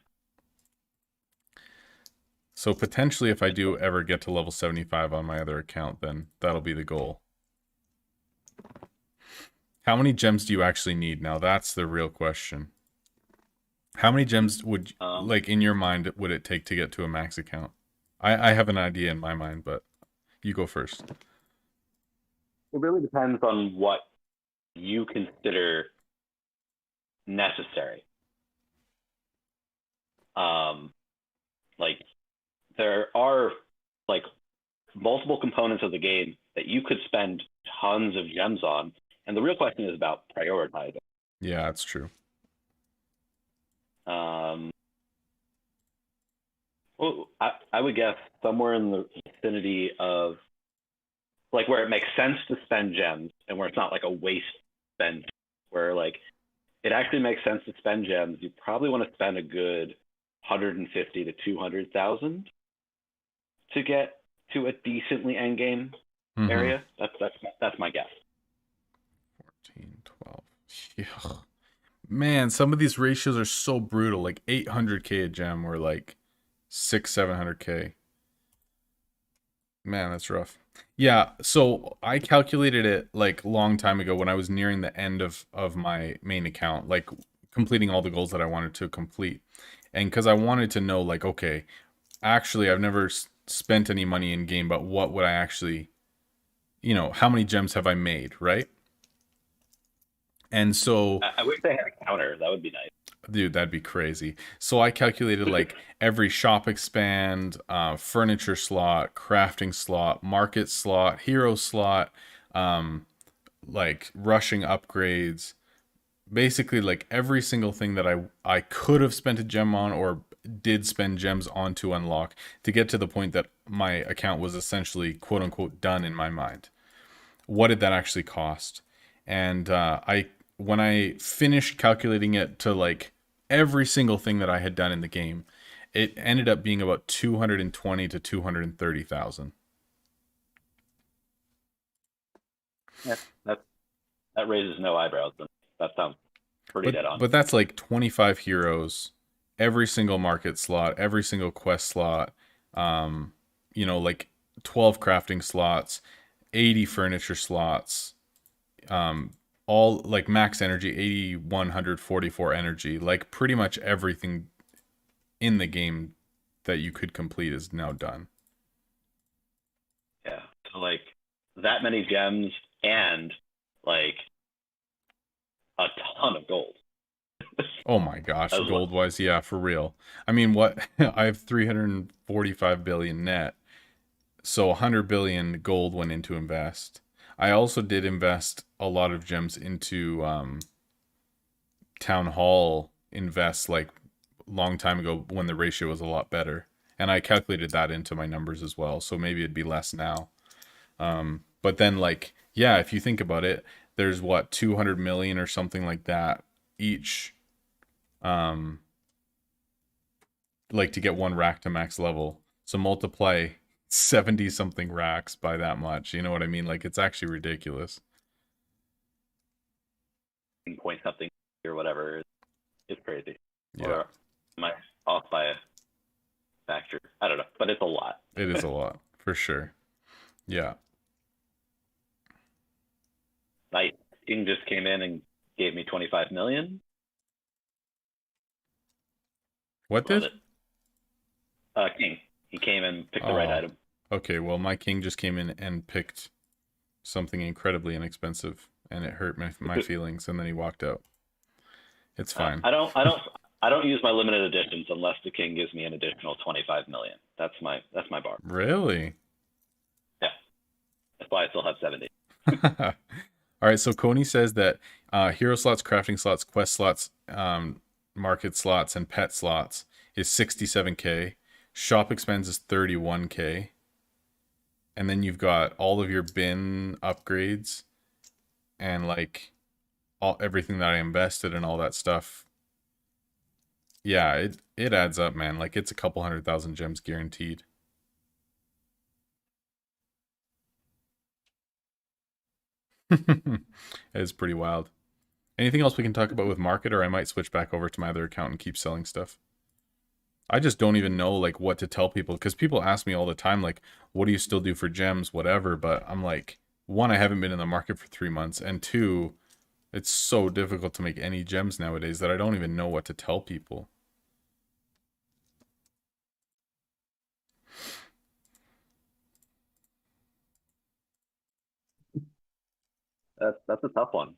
So potentially if I do ever get to level 75 on my other account, then that'll be the goal. How many gems do you actually need? Now that's the real question. How many gems would, like in your mind, would it take to get to a max account? I have an idea in my mind, but you go first. It really depends on what you consider necessary. Like there are like multiple components of the game that you could spend tons of gems on, and the real question is about prioritizing. Yeah, that's true. Well, I would guess somewhere in the vicinity of like where it makes sense to spend gems and where it's not like a waste spend, where like it actually makes sense to spend gems. You probably want to spend a good 150 to 200,000 to get to a decently endgame area. That's my guess. 14, 12. Yeah. Man, some of these ratios are so brutal. Like 800k a gem or like 700k. Man, that's rough. Yeah, so I calculated it like long time ago when I was nearing the end of my main account, like completing all the goals that I wanted to complete. And because I wanted to know, like, okay, actually, I've never spent any money in game, but what would I actually, how many gems have I made, right? And so I wish they had a counter. That would be nice. Dude, that'd be crazy. So I calculated like every shop expand, furniture slot, crafting slot, market slot, hero slot, um, like rushing upgrades, basically like every single thing that I could have spent a gem on or did spend gems on to unlock to get to the point that my account was essentially quote unquote done in my mind. What did that actually cost? And I when I finished calculating it to like every single thing that I had done in the game, it ended up being about 220 to 230,000. Yeah, that raises no eyebrows. That sounds pretty dead on. But that's like 25 heroes, every single market slot, every single quest slot, um, like 12 crafting slots, 80 furniture slots, um, all like max energy, 8,144 energy, like pretty much everything in the game that you could complete is now done. Yeah. So like that many gems and like a ton of gold. Oh my gosh, As well. gold wise, yeah, for real. I mean, what I have 345 billion net, so 100 billion gold went into invest. I also did invest a lot of gems into town hall invest like long time ago when the ratio was a lot better, and I calculated that into my numbers as well. So maybe it'd be less now. But then like yeah, if you think about it, there's what 200 million or something like that each, um, like to get one rack to max level. So multiply 70 something racks by that much. You know what I mean? Like it's actually ridiculous. Point something or whatever is crazy. Yeah. Or am I off by a factor? I don't know, but it's a lot. It is a lot for sure. Yeah. Night King just came in and gave me 25 million. What Love did? it. King. He came and picked the right Oh, item. okay. Well, my king just came in and picked something incredibly inexpensive, and it hurt my feelings. And then he walked out. It's fine. I don't use my limited editions unless the king gives me an additional 25 million. That's my bar. Really? Yeah. That's why I still have 70. All right. So Coney says that hero slots, crafting slots, quest slots, market slots, and pet slots is 67K. Shop expense is 31K. And then you've got all of your bin upgrades and like everything that I invested and all that stuff. Yeah, it adds up, man. Like it's a couple 100,000 gems guaranteed. It's pretty wild. Anything else we can talk about with market, or I might switch back over to my other account and keep selling stuff. I just don't even know like what to tell people because people ask me all the time like, what do you still do for gems, whatever. But I'm like, one, I haven't been in the market for 3 months, and two, it's so difficult to make any gems nowadays that I don't even know what to tell people. That's a tough one.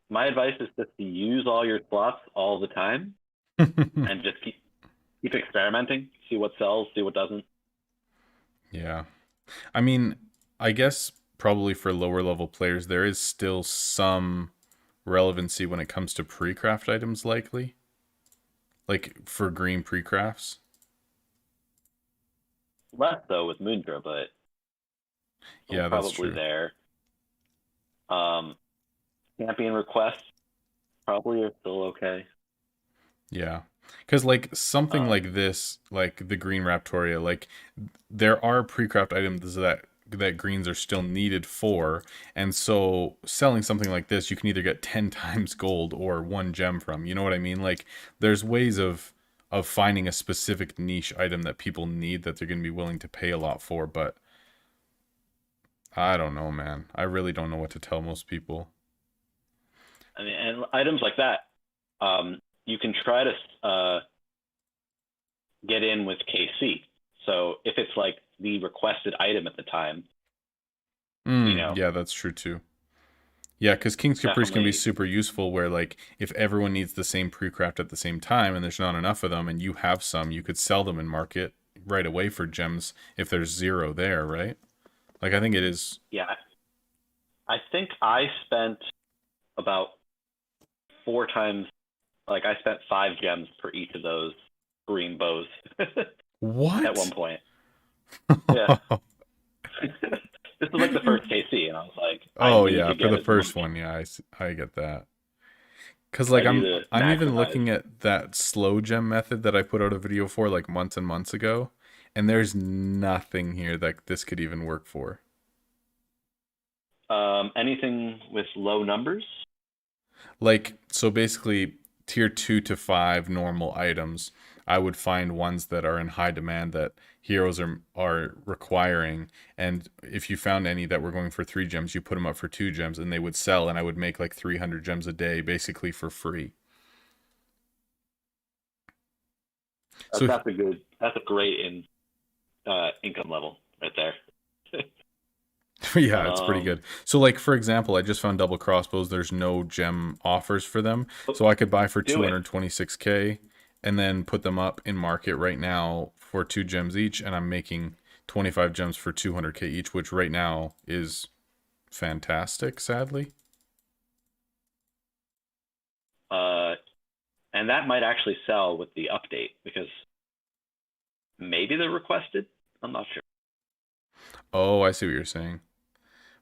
My advice is just to use all your slots all the time and just keep experimenting, see what sells, see what doesn't. Yeah. I mean, I guess probably for lower level players, there is still some relevancy when it comes to pre-craft items, likely. Like for green pre-crafts. Less though with Moondra, but Yeah, that's probably true. there. Um, Champion requests probably are still okay. Yeah. Because, like, something Um, like this, like the green Raptoria, like, there are pre-craft items that greens are still needed for. And so, selling something like this, you can either get 10 times gold or one gem from. You know what I mean? Like, there's ways of finding a specific niche item that people need that they're going to be willing to pay a lot for. But I don't know, man. I really don't know what to tell most people. I mean, and items like that, you can try to get in with KC. So if it's like the requested item at the time, you know, Yeah, that's true too. Yeah, because King's Caprice can be Definitely. super useful where, like, if everyone needs the same pre-craft at the same time and there's not enough of them and you have some, you could sell them in market right away for gems if there's zero there, right? Like, I think it is. Yeah, I think I spent about 4 times. Like I spent 5 gems per each of those green bows at one What? point. Yeah. This was like the first KC, and I was like, I Oh, need yeah, to for get the as much. first one, yeah, I get that. Because, I like, need I'm to I'm even maximize. looking at that slow gem method that I put out a video for, like, months and months ago, and there's nothing here that this could even work for. Anything with low numbers? Like, so basically, tier 2 to 5 normal items, I would find ones that are in high demand that heroes are requiring. And if you found any that were going for 3 gems, you put them up for 2 gems and they would sell. And I would make like 300 gems a day basically for free. So, That's a good. That's a great income level right there. yeah, it's pretty Um, good. So, like, for example, I just found double crossbows. There's no gem offers for them. So I could buy for do it. 226k and then put them up in market right now for 2 gems each. And I'm making 25 gems for 200k each, which right now is fantastic, sadly. Uh, and that might actually sell with the update because maybe they're requested. I'm not sure. Oh, I see what you're saying.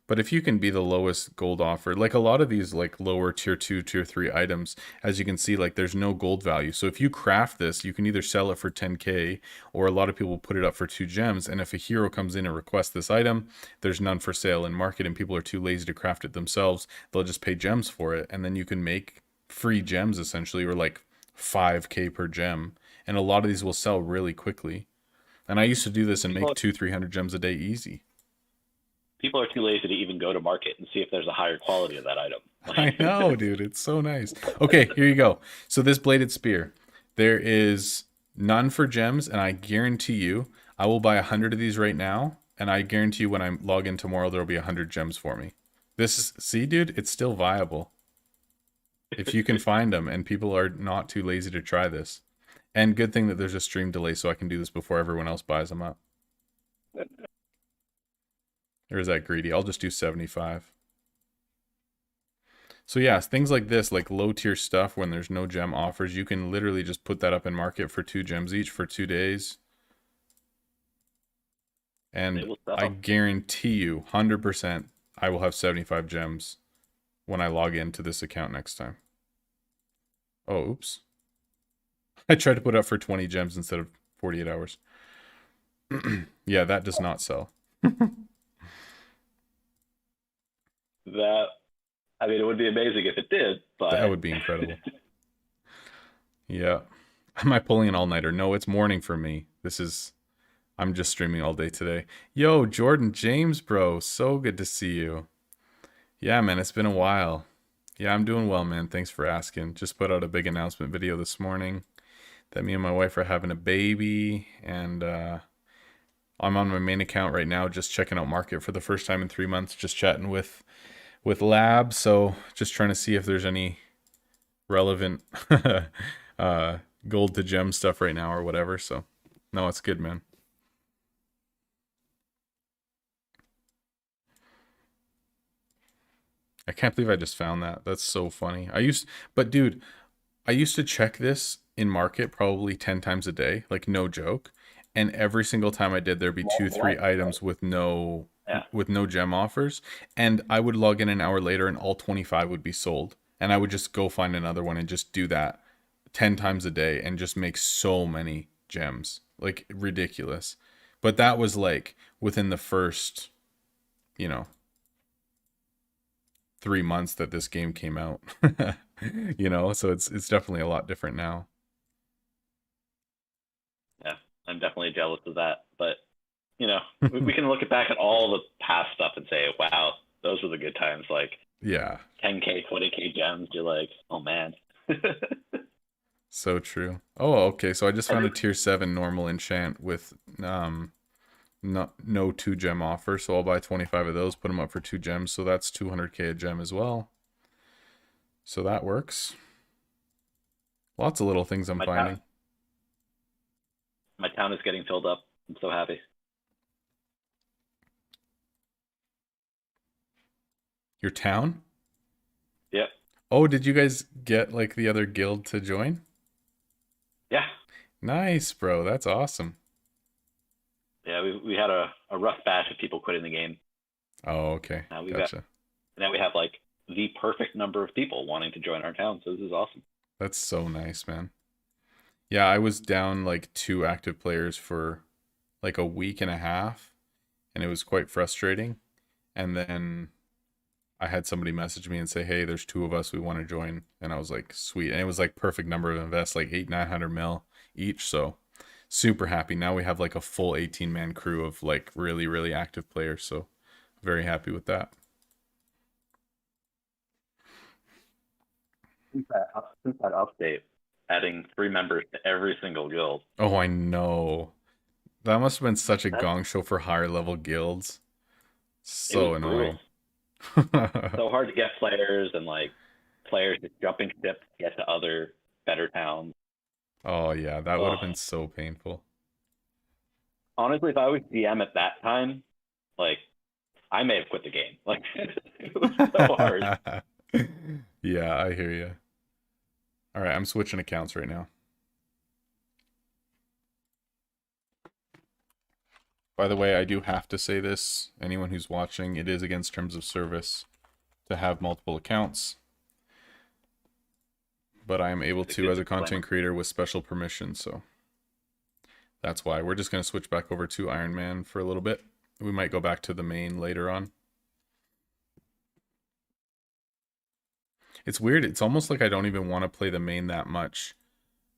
But if you can be the lowest gold offer, like a lot of these like lower tier 2, tier 3 items, as you can see, like there's no gold value. So if you craft this, you can either sell it for 10k or a lot of people put it up for 2 gems. And if a hero comes in and requests this item, there's none for sale in market and people are too lazy to craft it themselves. They'll just pay gems for it. And then you can make free gems essentially, or like 5k per gem. And a lot of these will sell really quickly. And I used to do this and People make 200-300 gems a day easy. people are too lazy to even go to market and see if there's a higher quality of that item. I know, dude. It's so nice. Okay, here you go. So this bladed spear, there is none for gems, and I guarantee you, I will buy 100 of these right now, and I guarantee you when I log in tomorrow, there will be 100 gems for me. This is, see, dude, it's still viable if you can find them, and people are not too lazy to try this. And good thing that there's a stream delay, so I can do this before everyone else buys them up. Or is that greedy? I'll just do 75. So yeah, things like this, like low tier stuff when there's no gem offers, you can literally just put that up in market for 2 gems each for 2 days. They And will I sell. guarantee you 100% I will have 75 gems when I log into this account next time. Oh, oops. I tried to put it up for 20 gems instead of 48 hours. Yeah, that does not sell. That I mean, it would be amazing if it did, That but would be incredible. Yeah. Am I pulling an all-nighter? No, it's morning for me. I'm just streaming all day today. Yo, Jordan James, bro. So good to see you. Yeah, man, it's been a while. Yeah, I'm doing well, man. Thanks for asking. Just put out a big announcement video this morning that me and my wife are having a baby, and I'm on my main account right now, just checking out market for the first time in 3 months, just chatting with Lab. So just trying to see if there's any relevant uh, gold to gem stuff right now or whatever. So no, it's good, man. I can't believe I just found that. That's so funny. But dude, I used to check this in market probably 10 times a day, like no joke. And every single time I did, there'd be two, three items yeah, with no gem offers. And I would log in an hour later and all 25 would be sold. And I would just go find another one and just do that 10 times a day and just make so many gems. Like ridiculous. But that was like within the first, you know, 3 months that this game came out. So it's definitely a lot different now. yeah, I'm definitely jealous of that. But we can look back at all the past stuff and say, wow, those were the good times. Like Yeah, 10k, 20k gems. You're like, oh man. so true. Oh, okay. So I just And found a this, tier 7 normal enchant with no 2 gem offer, so I'll buy 25 of those, put them up for 2 gems, so that's 200k a gem as well. So that works. Lots of little things I'm finding. My town is getting filled up. I'm so happy. Your town? Yep. Oh, did you guys get like the other guild to join? Yeah. Nice, bro. That's awesome. Yeah, we had a rough batch of people quitting the game. Oh, okay. Gotcha. Now we have like the perfect number of people wanting to join our town, so this is awesome. That's so nice, man. Yeah, I was down like 2 active players for like a week and a half, and it was quite frustrating. And then I had somebody message me and say, "Hey, there's 2 of us. We want to join." And I was like, "Sweet." And it was like perfect number of invest, like 800-900 mil each. So super happy. Now we have like a full 18-man crew of like really, really active players. So very happy with that. Since that update, adding 3 members to every single guild. Oh, I know. That must have been such a gong show for higher level guilds. So annoying. So hard to get players, and like players just jumping ship to get to other better towns. Oh yeah, that would have been so painful. Honestly, if I was GM at that time, like I may have quit the game. Like it was so hard. Yeah, I hear you. All right, I'm switching accounts right now. By the way, I do have to say this. Anyone who's watching, it is against terms of service to have multiple accounts. But I am able to as a content creator with special permission, so that's why. We're just going to switch back over to Iron Man for a little bit. We might go back to the main later on. It's weird. It's almost like I don't even want to play the main that much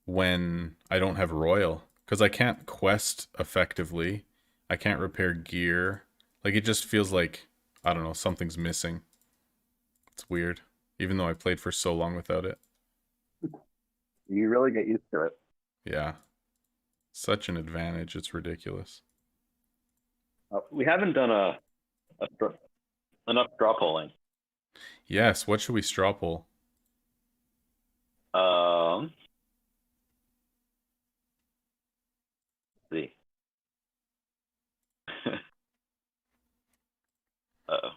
when I don't have Royal, because I can't quest effectively. I can't repair gear. Like, it just feels like, I don't know, something's missing. It's weird, even though I played for so long without it. You really get used to it. Yeah. Such an advantage. It's ridiculous. We haven't done enough straw polling. Yes. What should we straw poll? Let's see. Uh-oh.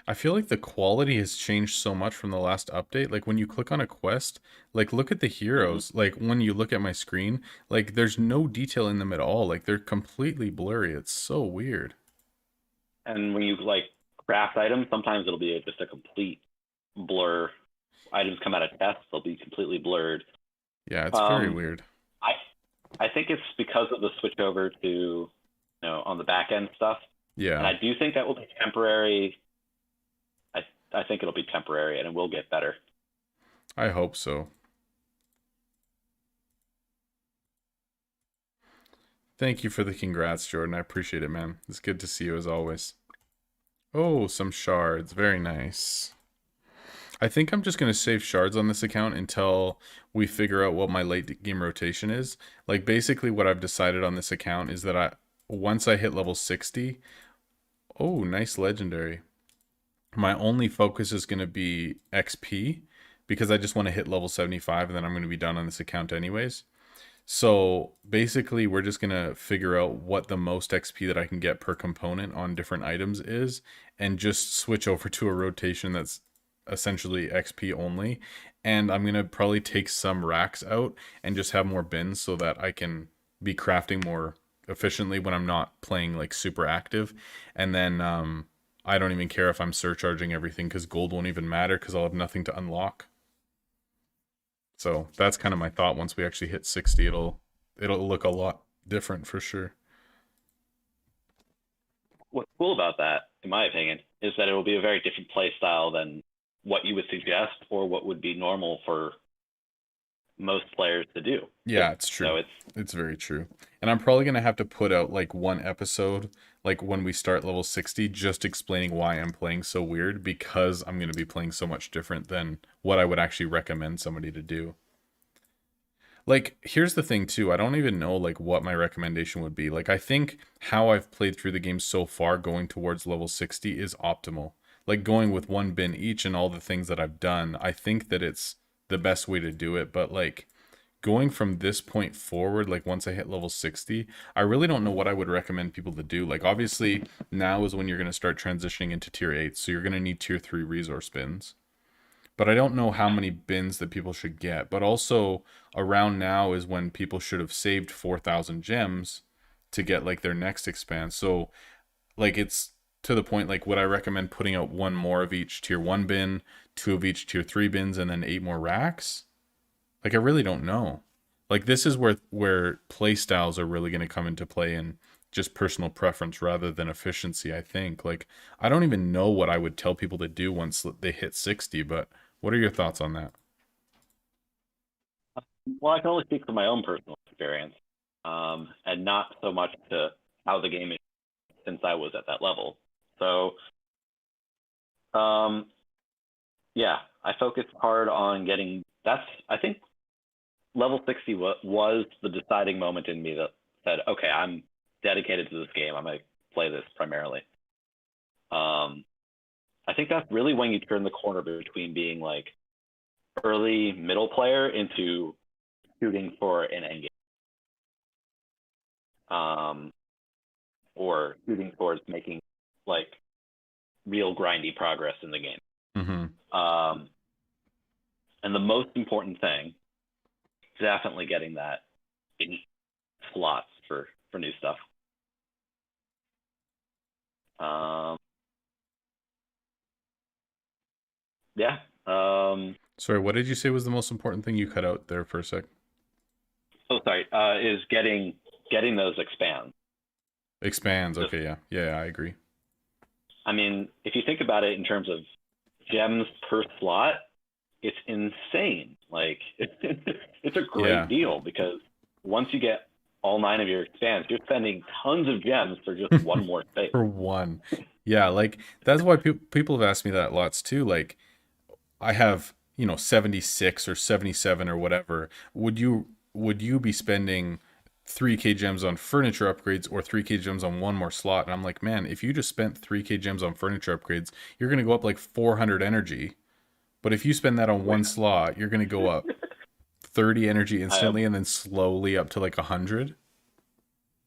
I feel like the quality has changed so much from the last update. Like when you click on a quest, like look at the heroes. Like when you look at my screen, like there's no detail in them at all. Like they're completely blurry. It's so weird. And when you like craft items, sometimes it'll be just a complete blur. Items come out of tests, they'll be completely blurred. Yeah, it's very weird. I think it's because of the switch over to, on the back end stuff. Yeah. And I do think that will be temporary. I think it'll be temporary and it will get better. I hope so. Thank you for the congrats, Jordan. I appreciate it, man. It's good to see you as always. Oh, some shards. Very nice. I think I'm just going to save shards on this account until we figure out what my late game rotation is. Like basically what I've decided on this account is that once I hit level 60, oh, nice legendary. My only focus is going to be XP because I just want to hit level 75 and then I'm going to be done on this account anyways. So basically we're just going to figure out what the most XP that I can get per component on different items is and just switch over to a rotation that's essentially XP only. And I'm going to probably take some racks out and just have more bins so that I can be crafting more efficiently when I'm not playing like super active. And then I don't even care if I'm surcharging everything because gold won't even matter because I'll have nothing to unlock. So that's kind of my thought. Once we actually hit 60, it'll look a lot different for sure. What's cool about that, in my opinion, is that it will be a very different play style than what you would suggest or what would be normal for most players to do. Yeah, it's true. So it's very true. And I'm probably going to have to put out like one episode, like when we start level 60, just explaining why I'm playing so weird because I'm going to be playing so much different than what I would actually recommend somebody to do. Like, here's the thing too. I don't even know like what my recommendation would be. Like, I think how I've played through the game so far going towards level 60 is optimal. Like going with one bin each and all the things that I've done, I think that it's the best way to do it. But like going from this point forward, like once I hit level 60, I really don't know what I would recommend people to do. Like obviously now is when you're going to start transitioning into tier 8, so you're going to need tier 3 resource bins. But I don't know how many bins that people should get. But also around now is when people should have saved 4,000 gems to get like their next expand. So like it's to the point, like would I recommend putting out one more of each tier 1 bin, two of each tier 3 bins, and then 8 more racks? Like I really don't know. Like this is where play styles are really going to come into play, and just personal preference rather than efficiency, I think. Like I don't even know what I would tell people to do once they hit 60, but what are your thoughts on that? Well, I can only speak from my own personal experience, and not so much to how the game is since I was at that level. So, um, yeah, I focused hard on getting. I think level 60 was the deciding moment in me that said, okay, I'm dedicated to this game. I'm gonna play this primarily. Um, I think that's really when you turn the corner between being like early middle player into shooting for an end game, or shooting towards making like real grindy progress in the game. Mm-hmm. And the most important thing, definitely getting that in slots for new stuff. Yeah. Sorry, what did you say was the most important thing? You cut out there for a sec. Oh, sorry. Is getting those expands. Expands. Just, Okay, yeah. Yeah, I agree. I mean, if you think about it in terms of gems per slot, it's insane. Like it's a great Yeah. deal because once you get all 9 of your expands, you're spending tons of gems for just one more space. For one. Yeah, like that's why people have asked me that lots too. Like I have, 76 or 77 or whatever. Would you be spending 3k gems on furniture upgrades or 3k gems on one more slot? And I'm like, man, if you just spent 3k gems on furniture upgrades, you're going to go up like 400 energy. But if you spend that on one slot, you're going to go up 30 energy I, instantly and then slowly up to like 100.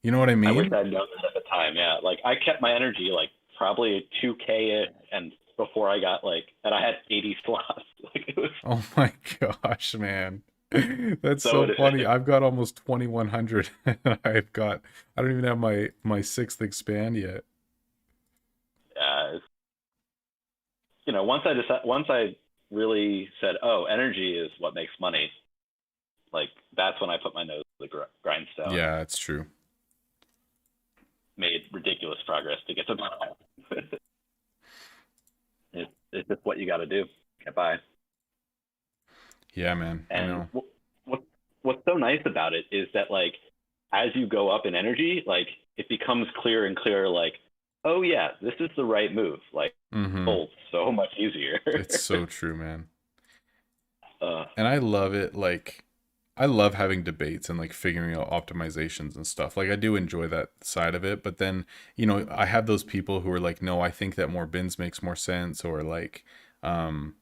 You know what I I wish mean? I'd known this at the time. Yeah, like I kept my energy like probably 2K and before I got like, and I had 80 slots. Like it was Oh my gosh, man. That's so so funny. inefficient. I've got almost 2100 and I don't even have my sixth expand yet. Yeah, once I really said, oh, energy is what makes money. Like that's when I put my nose to the grindstone and Yeah, it's true. made ridiculous progress to get to mile. It's just what you got to do. Get by. Yeah, man. I And know. what's so nice about it is that like as you go up in energy, like it becomes clearer and clearer. Like, oh yeah, this is the right move. Like, Mm-hmm. oh, so much easier. It's so true, man. uh, And I love it. Like, I love having debates and like figuring out optimizations and stuff. Like, I do enjoy that side of it. But then, I have those people who are like, no, I think that more bins makes more sense. Or like, um,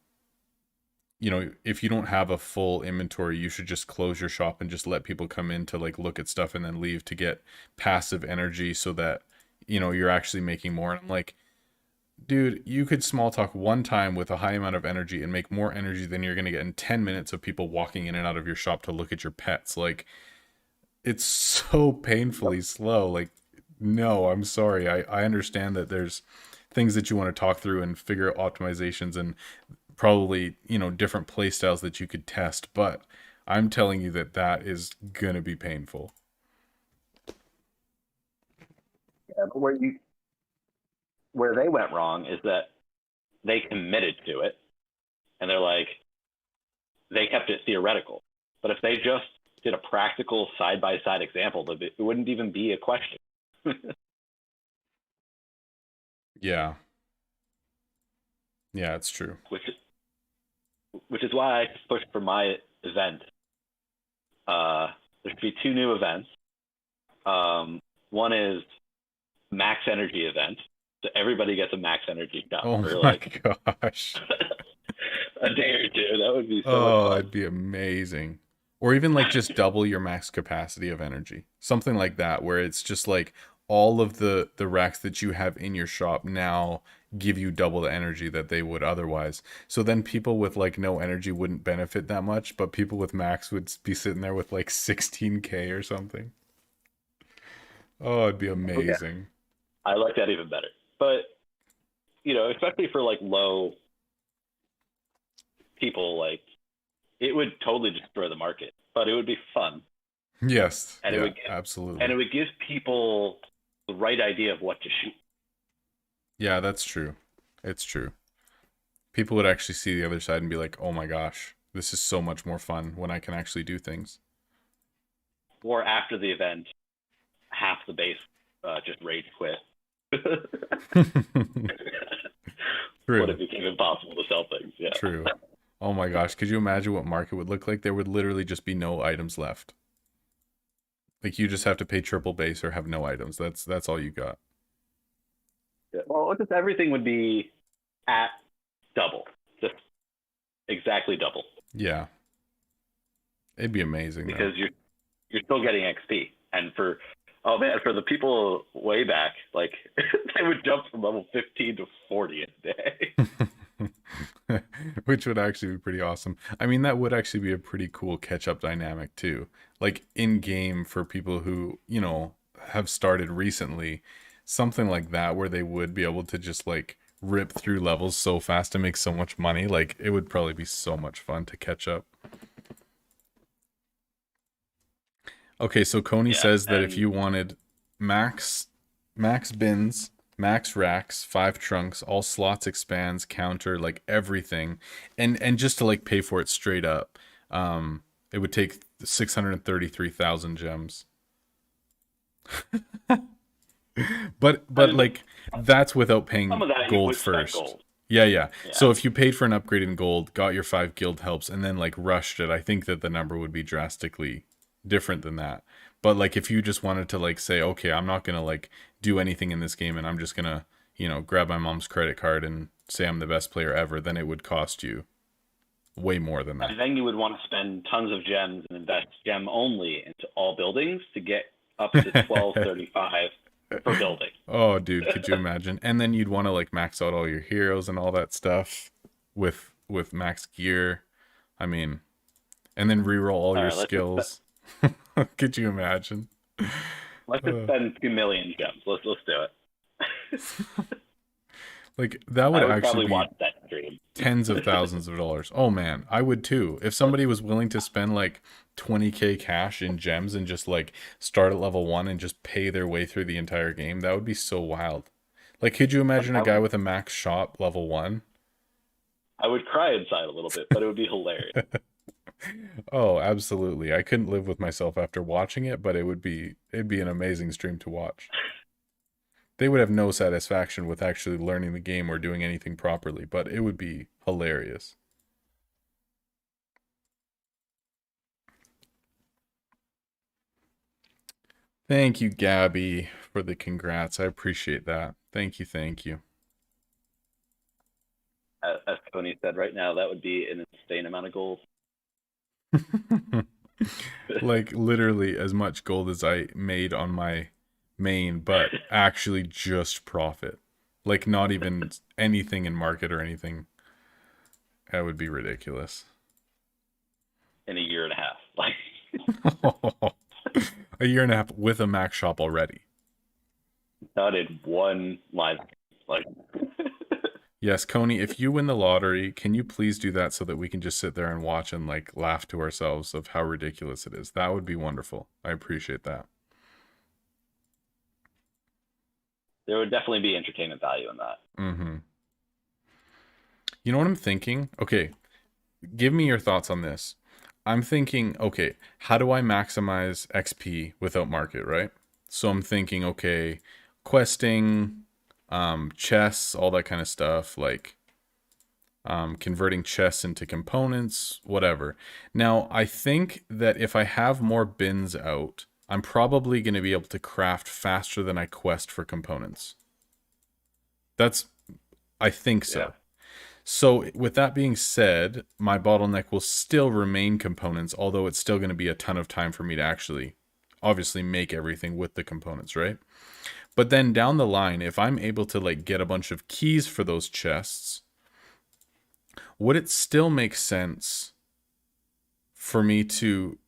if you don't have a full inventory, you should just close your shop and just let people come in to like look at stuff and then leave to get passive energy so that, you're actually making more. And I'm like, dude, you could small talk one time with a high amount of energy and make more energy than you're going to get in 10 minutes of people walking in and out of your shop to look at your pets. Like, it's so painfully slow. Like, no, I'm sorry. I understand that there's things that you want to talk through and figure out optimizations and probably, different play styles that you could test, but I'm telling you that that is going to be painful. yeah, but where they went wrong is that they committed to it, and they're like they kept it theoretical. But if they just did a practical side by side example, it wouldn't even be a question. Yeah. Yeah, it's true. which is why I pushed for my event there should be 2 new events. One is max energy event. So everybody gets a max energy cup Oh for my like gosh. a day or two. That would be so much Oh, fun. that'd be amazing. Or even like just double your max capacity of energy. Something like that, where it's just like all of the racks that you have in your shop now give you double the energy that they would otherwise. So then people with like no energy wouldn't benefit that much, but people with max would be sitting there with like 16k or something. Oh, it'd be Okay. amazing. I like that even better. But, especially for like low people, like it would totally destroy the market, but it would be fun. Yes. And it Yeah, would absolutely. give people the right idea of what to shoot. Yeah, that's true. It's true. People would actually see the other side and be like, "Oh my gosh, this is so much more fun when I can actually do things." Or after the event, half the base just rage quit. When True. it became impossible to sell things. Yeah. True. Oh my gosh, could you imagine what market would look like? There would literally just be no items left. Like you just have to pay triple base or have no items. That's all you got. Yeah. Well, just everything would be at double, just exactly double, Yeah. It'd be amazing though. because you're still getting XP. And for the people way back, like they would jump from level 15 to 40 a day. Which would actually be pretty awesome. I mean, that would actually be a pretty cool catch-up dynamic too. Like in game for people who, have started recently, something like that where they would be able to just like rip through levels so fast and make so much money. Like it would probably be so much fun to catch up. Okay, so Coney Yeah, says that if and you wanted max bins, max racks, 5 trunks, all slots expands, counter, like everything, and just to like pay for it straight up, it would take 633,000 gems. But I mean, like that's without some paying of that you gold would spend first. gold. Yeah, yeah. Yeah. So if you paid for an upgrade in gold, got your 5 guild helps, and then like rushed it, I think that the number would be drastically different than that. But like if you just wanted to like say, okay, I'm not gonna like do anything in this game and I'm just gonna, grab my mom's credit card and say I'm the best player ever, then it would cost you way more than that. And then you would want to spend tons of gems and invest gem only into all buildings to get up to 1235 per building. Oh, dude, could you imagine? And then you'd want to like max out all your heroes and all that stuff with max gear. I mean, and then reroll all All your right, skills. Could you imagine? let's just spend 2 million gems. Let's do it. Like that would I would actually probably be watch that stream. tens of thousands of dollars. Oh man, I would too. If somebody was willing to spend like 20k cash in gems and just like start at level 1 and just pay their way through the entire game, that would be so wild. Like could you imagine a guy with a max shop level 1? I would cry inside a little bit, but it would be hilarious. Oh, absolutely. I couldn't live with myself after watching it, but it'd be an amazing stream to watch. They would have no satisfaction with actually learning the game or doing anything properly, but it would be hilarious. Thank you, Gabby, for the congrats. I appreciate that. Thank you, thank you. As Tony said, right now that would be an insane amount of gold. Like literally as much gold as I made on my main, but actually just profit. Like not even anything in market or anything. That would be ridiculous. In a year and a half. Like A year and a half with a max shop already. not in one live. Like Yes, Coney, if you win the lottery, can you please do that so that we can just sit there and watch and like laugh to ourselves of how ridiculous it is? That would be wonderful. I appreciate that. there would definitely be entertainment value in that. Mm-hmm. You know what I'm thinking? Okay, give me your thoughts on this. I'm thinking, okay, how do I maximize XP without market, right? So I'm thinking, okay, questing, chests, all that kind of stuff, like converting chests into components, whatever. Now, I think that if I have more bins out, I'm probably going to be able to craft faster than I quest for components. I think so. Yeah. So, with that being said, my bottleneck will still remain components, although it's still going to be a ton of time for me to actually, obviously, make everything with the components, right? But then down the line, if I'm able to like get a bunch of keys for those chests, would it still make sense for me to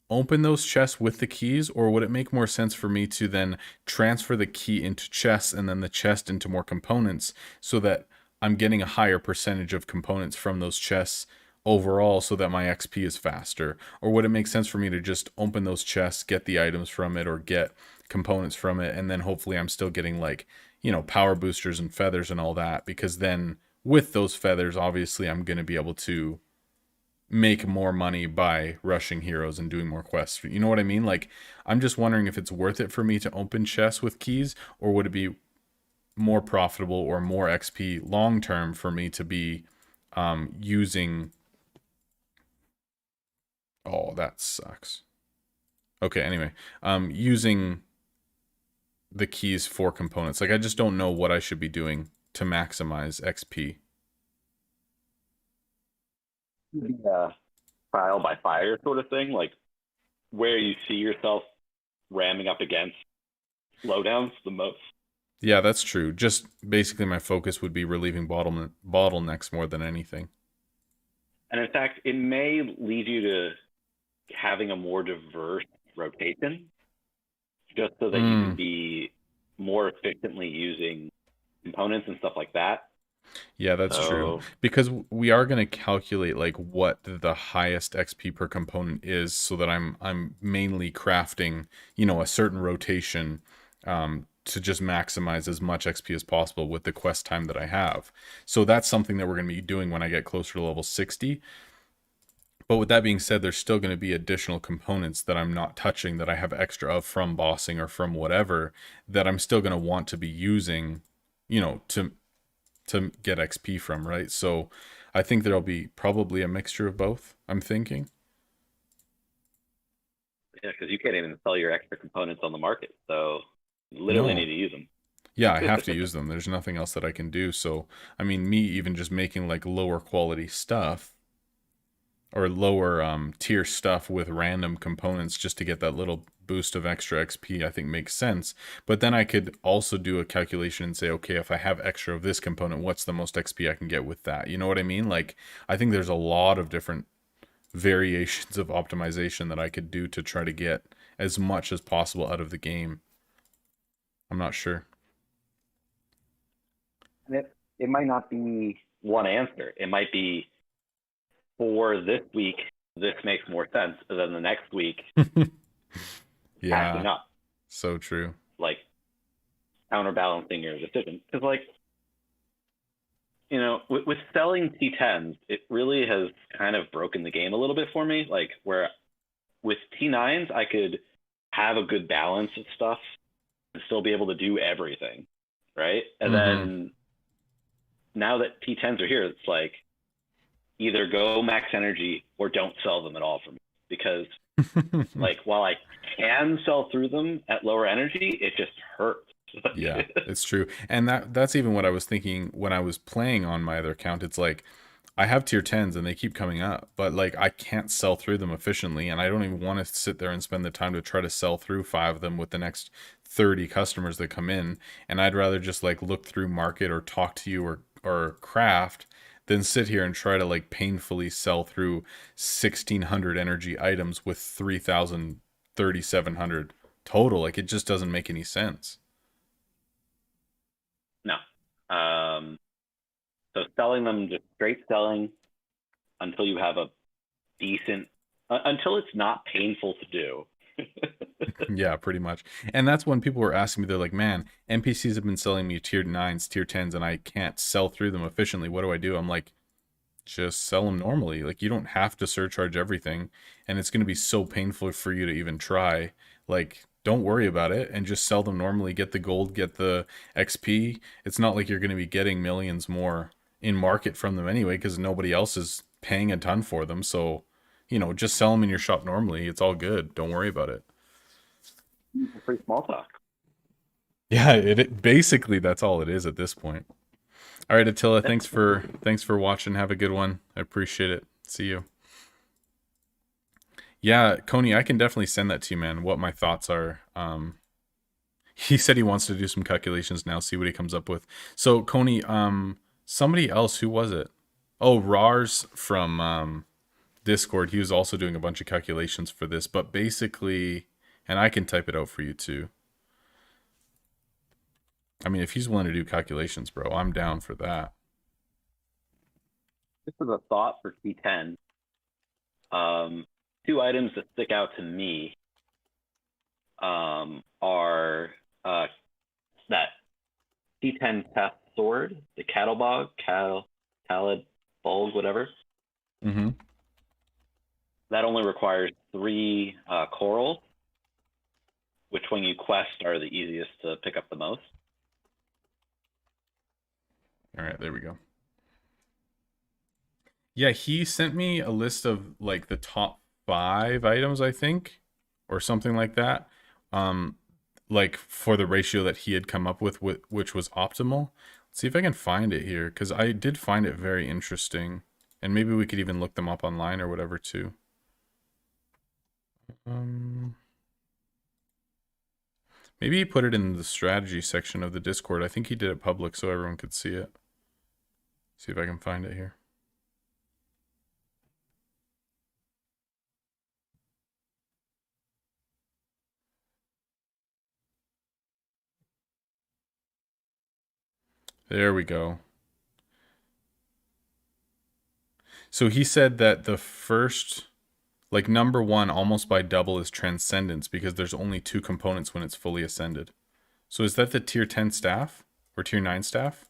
open those chests with the keys, or would it make more sense for me to then transfer the key into chests and then the chest into more components so that I'm getting a higher percentage of components from those chests overall so that my XP is faster? Or would it make sense for me to just open those chests, get the items from it, or get components from it, and then hopefully I'm still getting like, power boosters and feathers and all that, because then with those feathers, obviously I'm going to be able to make more money by rushing heroes and doing more quests. You know what I mean? Like, I'm just wondering if it's worth it for me to open chests with keys, or would it be more profitable or more XP long term for me to be using. Oh, that sucks. Okay, anyway, using the keys for components. Like, I just don't know what I should be doing to maximize XP. Trial by fire sort of thing, like where you see yourself ramming up against slowdowns the most. Yeah, that's true. Just basically my focus would be relieving bottlenecks more than anything. And in fact, it may lead you to having a more diverse rotation, just so that you can be more efficiently using components and stuff like that. Yeah, that's true. Because we are going to calculate like what the highest XP per component is, so that I'm mainly crafting, a certain rotation to just maximize as much XP as possible with the quest time that I have. So that's something that we're going to be doing when I get closer to level 60. But with that being said, there's still going to be additional components that I'm not touching, that I have extra of from bossing or from whatever, that I'm still going to want to be using, to get XP from, right? So I think there'll be probably a mixture of both, I'm thinking. Yeah, because you can't even sell your extra components on the market, so you literally need to use them. Yeah, I have to use them. There's nothing else that I can do. So, I mean, me even just making like lower quality stuff or lower tier stuff with random components just to get that little boost of extra XP, I think makes sense. But then I could also do a calculation and say, okay, if I have extra of this component, what's the most XP I can get with that? You know what I mean? Like, I think there's a lot of different variations of optimization that I could do to try to get as much as possible out of the game. I'm not sure. And it might not be one answer. It might be, for this week, this makes more sense than the next week. Yeah, not. So true. Like, counterbalancing your decision. Because, like, with selling T10s, it really has kind of broken the game a little bit for me. Like, where with T9s, I could have a good balance of stuff and still be able to do everything, right? And then now that T10s are here, it's like, either go max energy or don't sell them at all for me. Because, like, while I can sell through them at lower energy, it just hurts. Yeah, it's true. And that's even what I was thinking when I was playing on my other account. It's like, I have tier 10s and they keep coming up, but like, I can't sell through them efficiently, and I don't even want to sit there and spend the time to try to sell through 5 of them with the next 30 customers that come in. And I'd rather just like look through market or talk to you or craft than sit here and try to like painfully sell through 1,600 energy items with 3,700 total. Like, it just doesn't make any sense. No. So selling them, just straight selling until you have a decent, until it's not painful to do. Yeah, pretty much. And that's when people were asking me, they're like, man, NPCs have been selling me tier 9s, tier 10s, and I can't sell through them efficiently. What do I do? I'm like, just sell them normally. Like, you don't have to surcharge everything, and it's going to be so painful for you to even try. Like, don't worry about it and just sell them normally. Get the gold, get the XP. It's not like you're going to be getting millions more in market from them anyway, because nobody else is paying a ton for them. So, just sell them in your shop normally. It's all good. Don't worry about it. Free small talk. Yeah, it basically that's all it is at this point. All right, Attila, thanks for watching. Have a good one. I appreciate it. See you. Yeah, Coney, I can definitely send that to you, man. What my thoughts are. He said he wants to do some calculations now, see what he comes up with. So, Coney, somebody else, who was it? Oh, Rars from Discord. He was also doing a bunch of calculations for this, but basically, and I can type it out for you too. I mean, if he's willing to do calculations, bro, I'm down for that. Just as a thought for T10, two items that stick out to me are that T10 Test Sword, the Talad Bulg, whatever. Mm-hmm. That only requires 3 corals, which when you quest are the easiest to pick up the most. All right, there we go. Yeah, he sent me a list of like the top 5 items, I think, or something like that. Like for the ratio that he had come up with, which was optimal. Let's see if I can find it here, because I did find it very interesting, and maybe we could even look them up online or whatever too. Maybe he put it in the strategy section of the Discord. I think he did it public so everyone could see it. See if I can find it here. There we go. So he said that the first, like number 1, almost by double, is Transcendence, because there's only 2 components when it's fully ascended. So is that the tier 10 staff or tier 9 staff?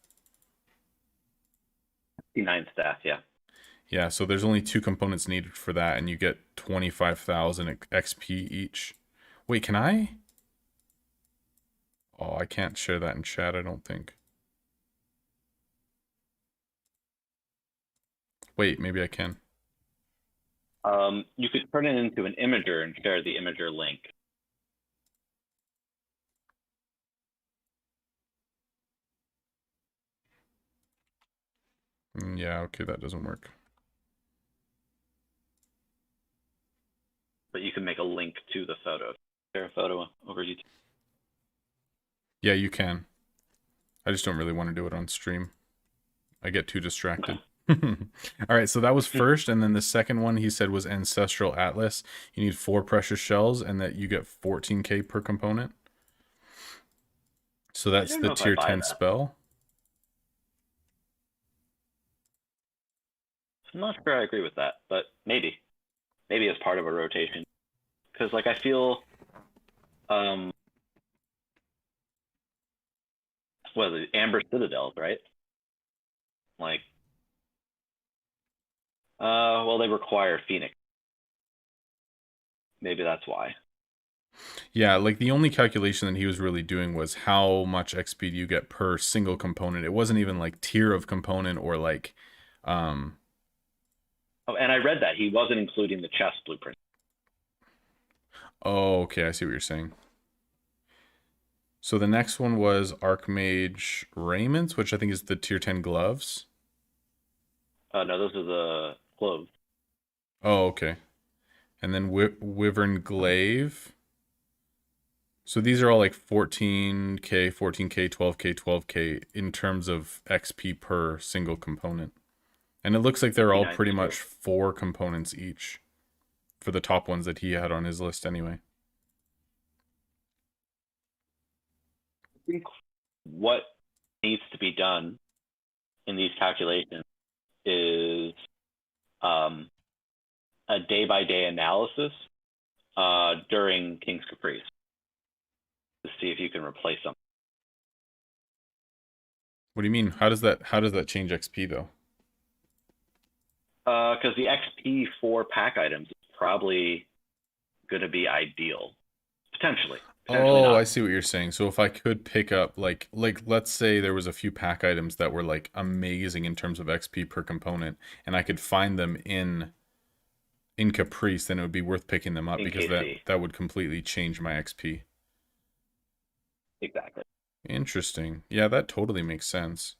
T9 staff, yeah. Yeah, so there's only 2 components needed for that, and you get 25,000 XP each. Wait, can I? Oh, I can't share that in chat, I don't think. Wait, maybe I can. You could turn it into an imager and share the imager link. Yeah, okay, that doesn't work. But you can make a link to the photo. Share a photo over YouTube. Yeah, you can. I just don't really want to do it on stream. I get too distracted. All right, so that was first, and then the second one he said was Ancestral Atlas. You need 4 precious shells, and that you get 14k per component. So that's the tier 10 spell. I'm not sure I agree with that, but maybe as part of a rotation, because like I feel, what is it, Amber Citadels, right? Like, well, they require Phoenix. Maybe that's why. Yeah, like the only calculation that he was really doing was how much XP do you get per single component. It wasn't even like tier of component or like, Oh, and I read that he wasn't including the chest blueprint. Oh, okay, I see what you're saying. So the next one was Archmage Raiments, which I think is the tier 10 gloves. No, those are the clothes. Oh, okay. And then Wyvern Glaive. So these are all like 14k, 14k, 12k, 12k in terms of XP per single component. And it looks like they're all pretty much 4 components each for the top ones that he had on his list anyway. I think what needs to be done in these calculations is a day-by-day analysis during King's Caprice to see if you can replace them. What do you mean? How does that change XP though? Because the XP for pack items is probably going to be ideal, potentially. Potentially Oh, I not. see what you're saying. So if I could pick up like let's say there was a few pack items that were like amazing in terms of XP per component and I could find them in Caprice, then it would be worth picking them up In because KC. that would completely change my XP. Exactly. Interesting. Yeah, that totally makes sense.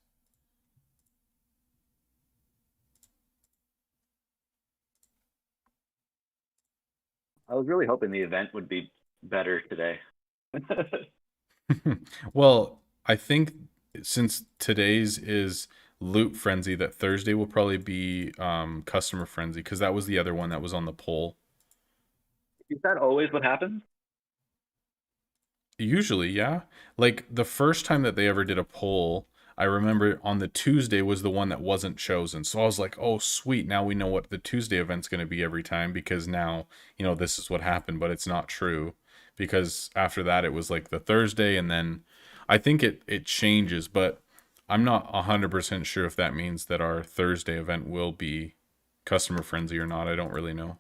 I was really hoping the event would be better today. Well, I think since today's is Loot Frenzy, that Thursday will probably be Customer Frenzy because that was the other one that was on the poll. Is that always what happens? Usually, yeah. Like the first time that they ever did a poll, I remember on the Tuesday was the one that wasn't chosen. So I was like, "Oh, sweet. Now we know what the Tuesday event's going to be every time because now, this is what happened." But it's not true because after that it was like the Thursday and then I think it changes, but I'm not 100% sure if that means that our Thursday event will be customer frenzy or not. I don't really know.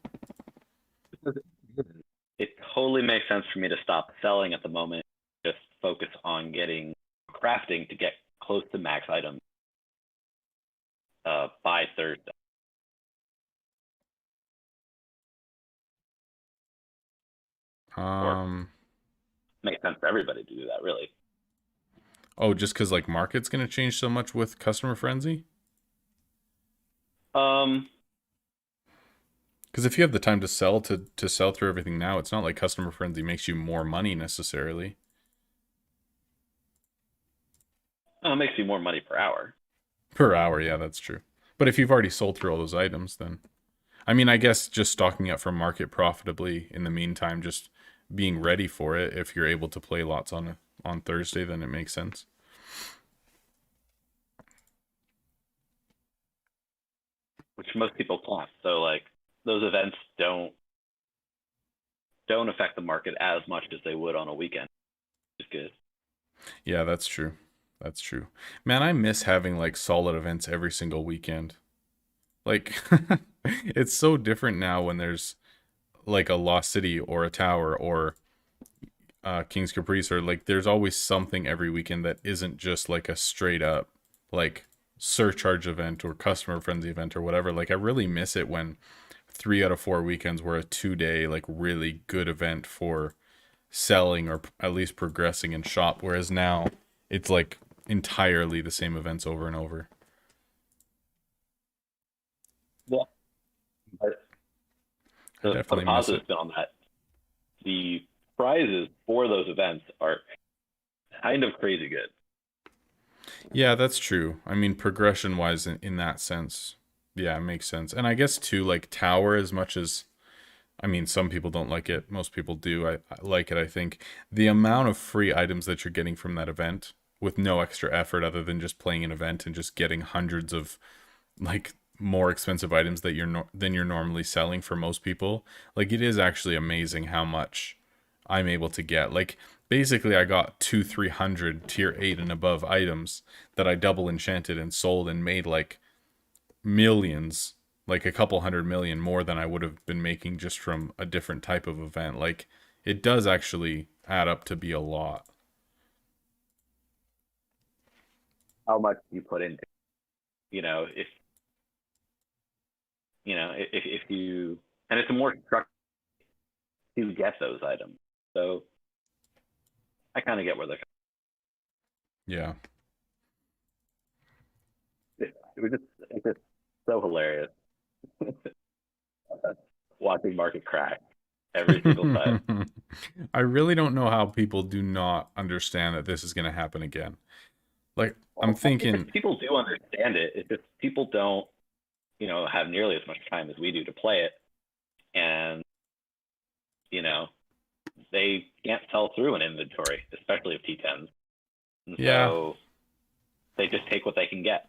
It totally makes sense for me to stop selling at the moment, just focus on getting crafting to get close to max items by Thursday. Or Um makes sense for everybody to do that, really. oh, just cuz like market's going to change so much with customer frenzy? Um, Because if you have the time to sell to sell through everything now, it's not like customer frenzy makes you more money necessarily. it makes you more money per hour. Per hour, yeah, that's true. But if you've already sold through all those items, then I mean, I guess just stocking up for market profitably in the meantime, just being ready for it. If you're able to play lots on Thursday, then it makes sense. Which most people can't. So like those events don't affect the market as much as they would on a weekend, which is good. Yeah, that's true. That's true. Man, I miss having like solid events every single weekend. Like it's so different now when there's like a Lost City or a Tower or King's Caprice or like there's always something every weekend that isn't just like a straight up like surcharge event or customer friendly event or whatever. Like I really miss it when 3 out of 4 weekends were a 2 day like really good event for selling or at least progressing in shop. Whereas now it's like entirely the same events over and over. Yeah. But I the definitely miss positive it. spin on that, the prizes for those events are kind of crazy good. Yeah, that's true. I mean, progression wise, in that sense, yeah, it makes sense. And I guess too, like Tower, as much as I mean, some people don't like it, most people do. I like it. I think the amount of free items that you're getting from that event with no extra effort other than just playing an event and just getting hundreds of like more expensive items that than you're normally selling for most people. Like it is actually amazing how much I'm able to get. Like basically I got 200-300 tier 8 and above items that I double enchanted and sold and made like millions, like a couple 100 million more than I would have been making just from a different type of event. Like it does actually add up to be a lot. How much you put in, if if you, and it's a more structure to get those items. So I kind of get where they're Yeah. it's just so hilarious watching market crash every single time. I really don't know how people do not understand that this is going to happen again. Like I'm I think thinking, that people do understand it. It's just people don't, have nearly as much time as we do to play it, and you know, they can't sell through an inventory, especially of T10s, and yeah, so they just take what they can get.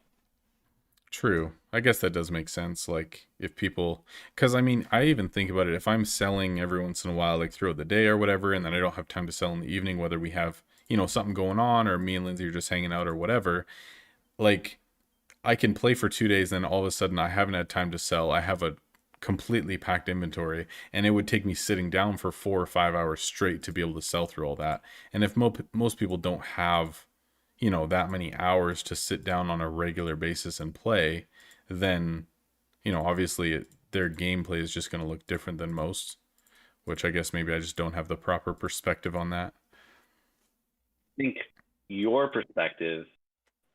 true. I guess that does make sense. Like if people, because I mean, I even think about it. If I'm selling every once in a while, like throughout the day or whatever, and then I don't have time to sell in the evening, whether we have something going on or me and Lindsay are just hanging out or whatever, like I can play for 2 days, then all of a sudden I haven't had time to sell. I have a completely packed inventory, and it would take me sitting down for 4 or 5 hours straight to be able to sell through all that. And if most people don't have, that many hours to sit down on a regular basis and play, then, obviously their gameplay is just going to look different than most, which I guess maybe I just don't have the proper perspective on that. I think your perspective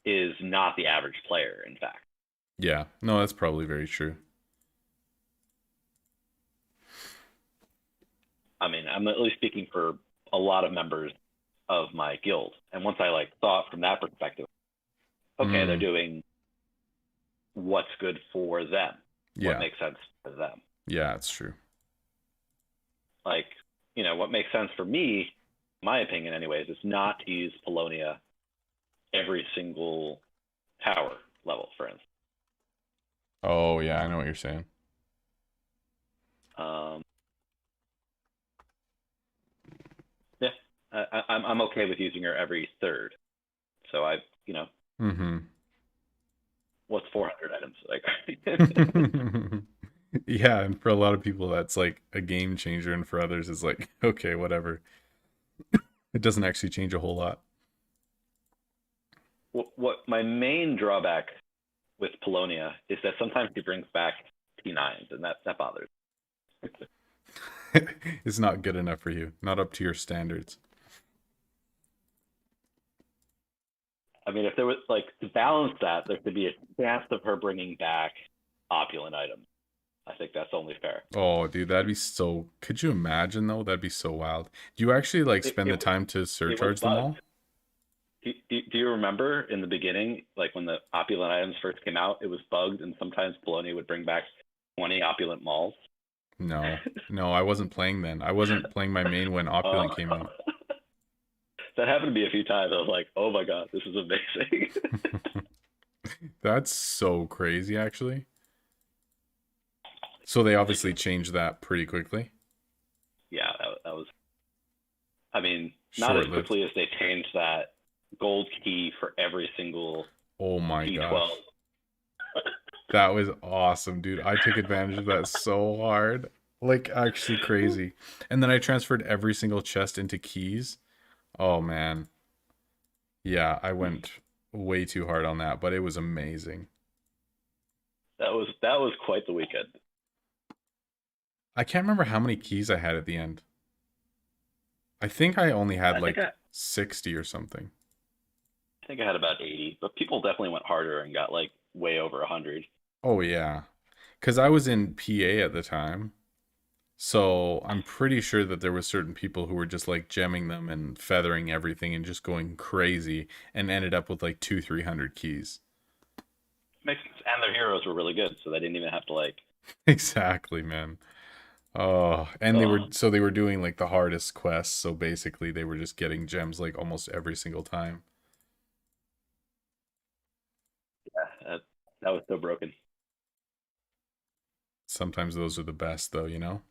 is not the average player, in fact. Yeah, no, that's probably very true. I mean, I'm at least speaking for a lot of members of my guild. And once I saw it from that perspective, okay, they're doing what's good for them. Yeah. What makes sense for them. Yeah, it's true. What makes sense for me, my opinion anyways, is not to use Polonia every single tower level, for instance. Oh, yeah, I know what you're saying. Yeah, I'm okay with using her every third. So what's 400 items? Yeah, and for a lot of people, that's like a game changer, and for others, it's like, okay, whatever. It doesn't actually change a whole lot. What my main drawback with Polonia is that sometimes she brings back P9s, and that bothers me. It's not good enough for you. Not up to your standards. I mean, if there was to balance that, there could be a chance of her bringing back opulent items. I think that's only fair. Oh, dude, that'd be so. Could you imagine though? That'd be so wild. Do you actually spend the time to surcharge them all? Do you remember in the beginning, when the opulent items first came out, it was bugged, and sometimes Polonia would bring back 20 opulent malls? No, I wasn't playing then. I wasn't playing my main when opulent came out. That happened to me a few times. I was like, oh my god, this is amazing. That's so crazy, actually. So they obviously changed that pretty quickly. Yeah, that was. I mean, not as quickly as they changed that gold key for every single. Oh my P12. gosh. That was awesome, dude. I took advantage of that so hard. Actually crazy. And then I transferred every single chest into keys. Oh man. Yeah, I went way too hard on that, but it was amazing. That was quite the weekend. I can't remember how many keys I had at the end. I think I only had 60 or something. I think I had about 80, but people definitely went harder and got way over 100. Oh yeah. Cuz I was in PA at the time. So I'm pretty sure that there was certain people who were just gemming them and feathering everything and just going crazy and ended up with 200-300 keys. Makes sense. And their heroes were really good, so they didn't even have to Exactly, man. Oh, and they were doing the hardest quests, so basically they were just getting gems almost every single time. Yeah, that was so broken. Sometimes those are the best though, you know?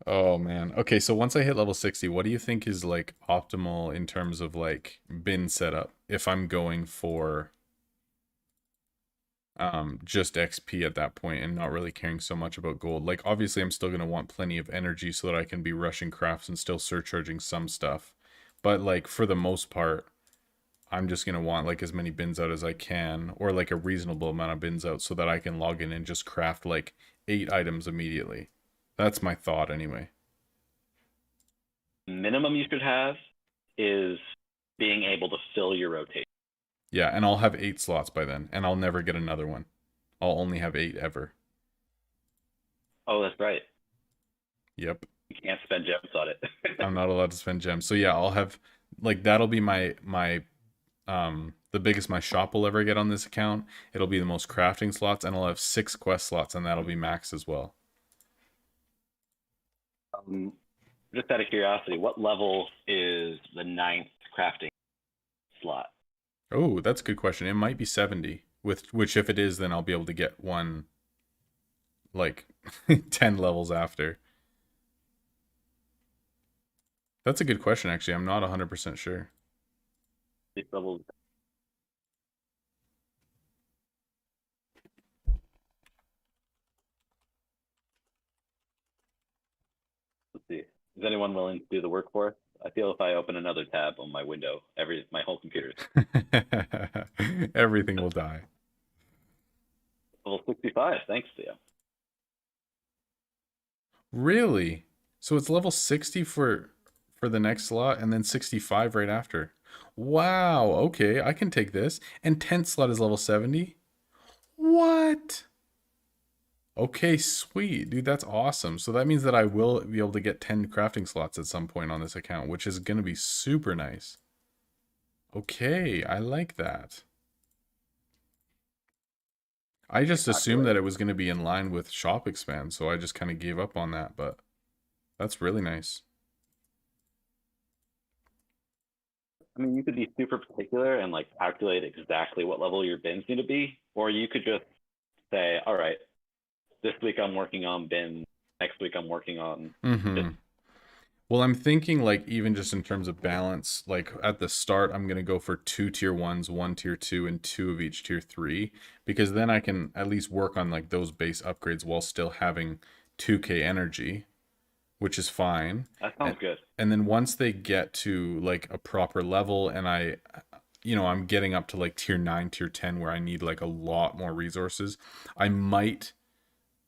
Oh man. Okay, so once I hit level 60, what do you think is optimal in terms of bin setup if I'm going for just XP at that point and not really caring so much about gold? Obviously I'm still going to want plenty of energy so that I can be rushing crafts and still surcharging some stuff. But for the most part, I'm just going to want as many bins out as I can, or a reasonable amount of bins out so that I can log in and just craft 8 items immediately. That's my thought anyway. Minimum you should have is being able to fill your rotation. Yeah, and I'll have 8 slots by then, and I'll never get another one. I'll only have 8 ever. Oh, that's right. Yep. You can't spend gems on it. I'm not allowed to spend gems. So yeah, I'll have that'll be my the biggest my shop will ever get on this account. It'll be the most crafting slots, and I'll have 6 quest slots, and that'll be max as well. Just out of curiosity, what level is the 9th crafting slot? Oh, that's a good question. It might be 70. Which if it is, then I'll be able to get one 10 levels after. That's a good question, actually. I'm not 100% sure. Levels. Is anyone willing to do the work for us? I feel if I open another tab on my window, my whole computer is Everything will die. level 65. Thanks to you. Really? So it's level 60 for the next slot and then 65 right after. Wow, okay, I can take this. And 10th slot is level 70? What? Okay, sweet. Dude, that's awesome. So that means that I will be able to get 10 crafting slots at some point on this account, which is going to be super nice. Okay, I like that. I just assumed that it was going to be in line with shop expand, so I just kind of gave up on that, but that's really nice. I mean, you could be super particular and like calculate exactly what level your bins need to be, or you could just say, all right, this week I'm working on bins, next week I'm working on this. Well, I'm thinking like even just in terms of balance, like at the start, I'm going to go for 2 tier 1s, 1 tier 2, and 2 of each tier 3, because then I can at least work on like those base upgrades while still having 2k energy, which is fine. That sounds good. And then once they get to like a proper level and I'm getting up to like tier 9, tier 10 where I need like a lot more resources, I might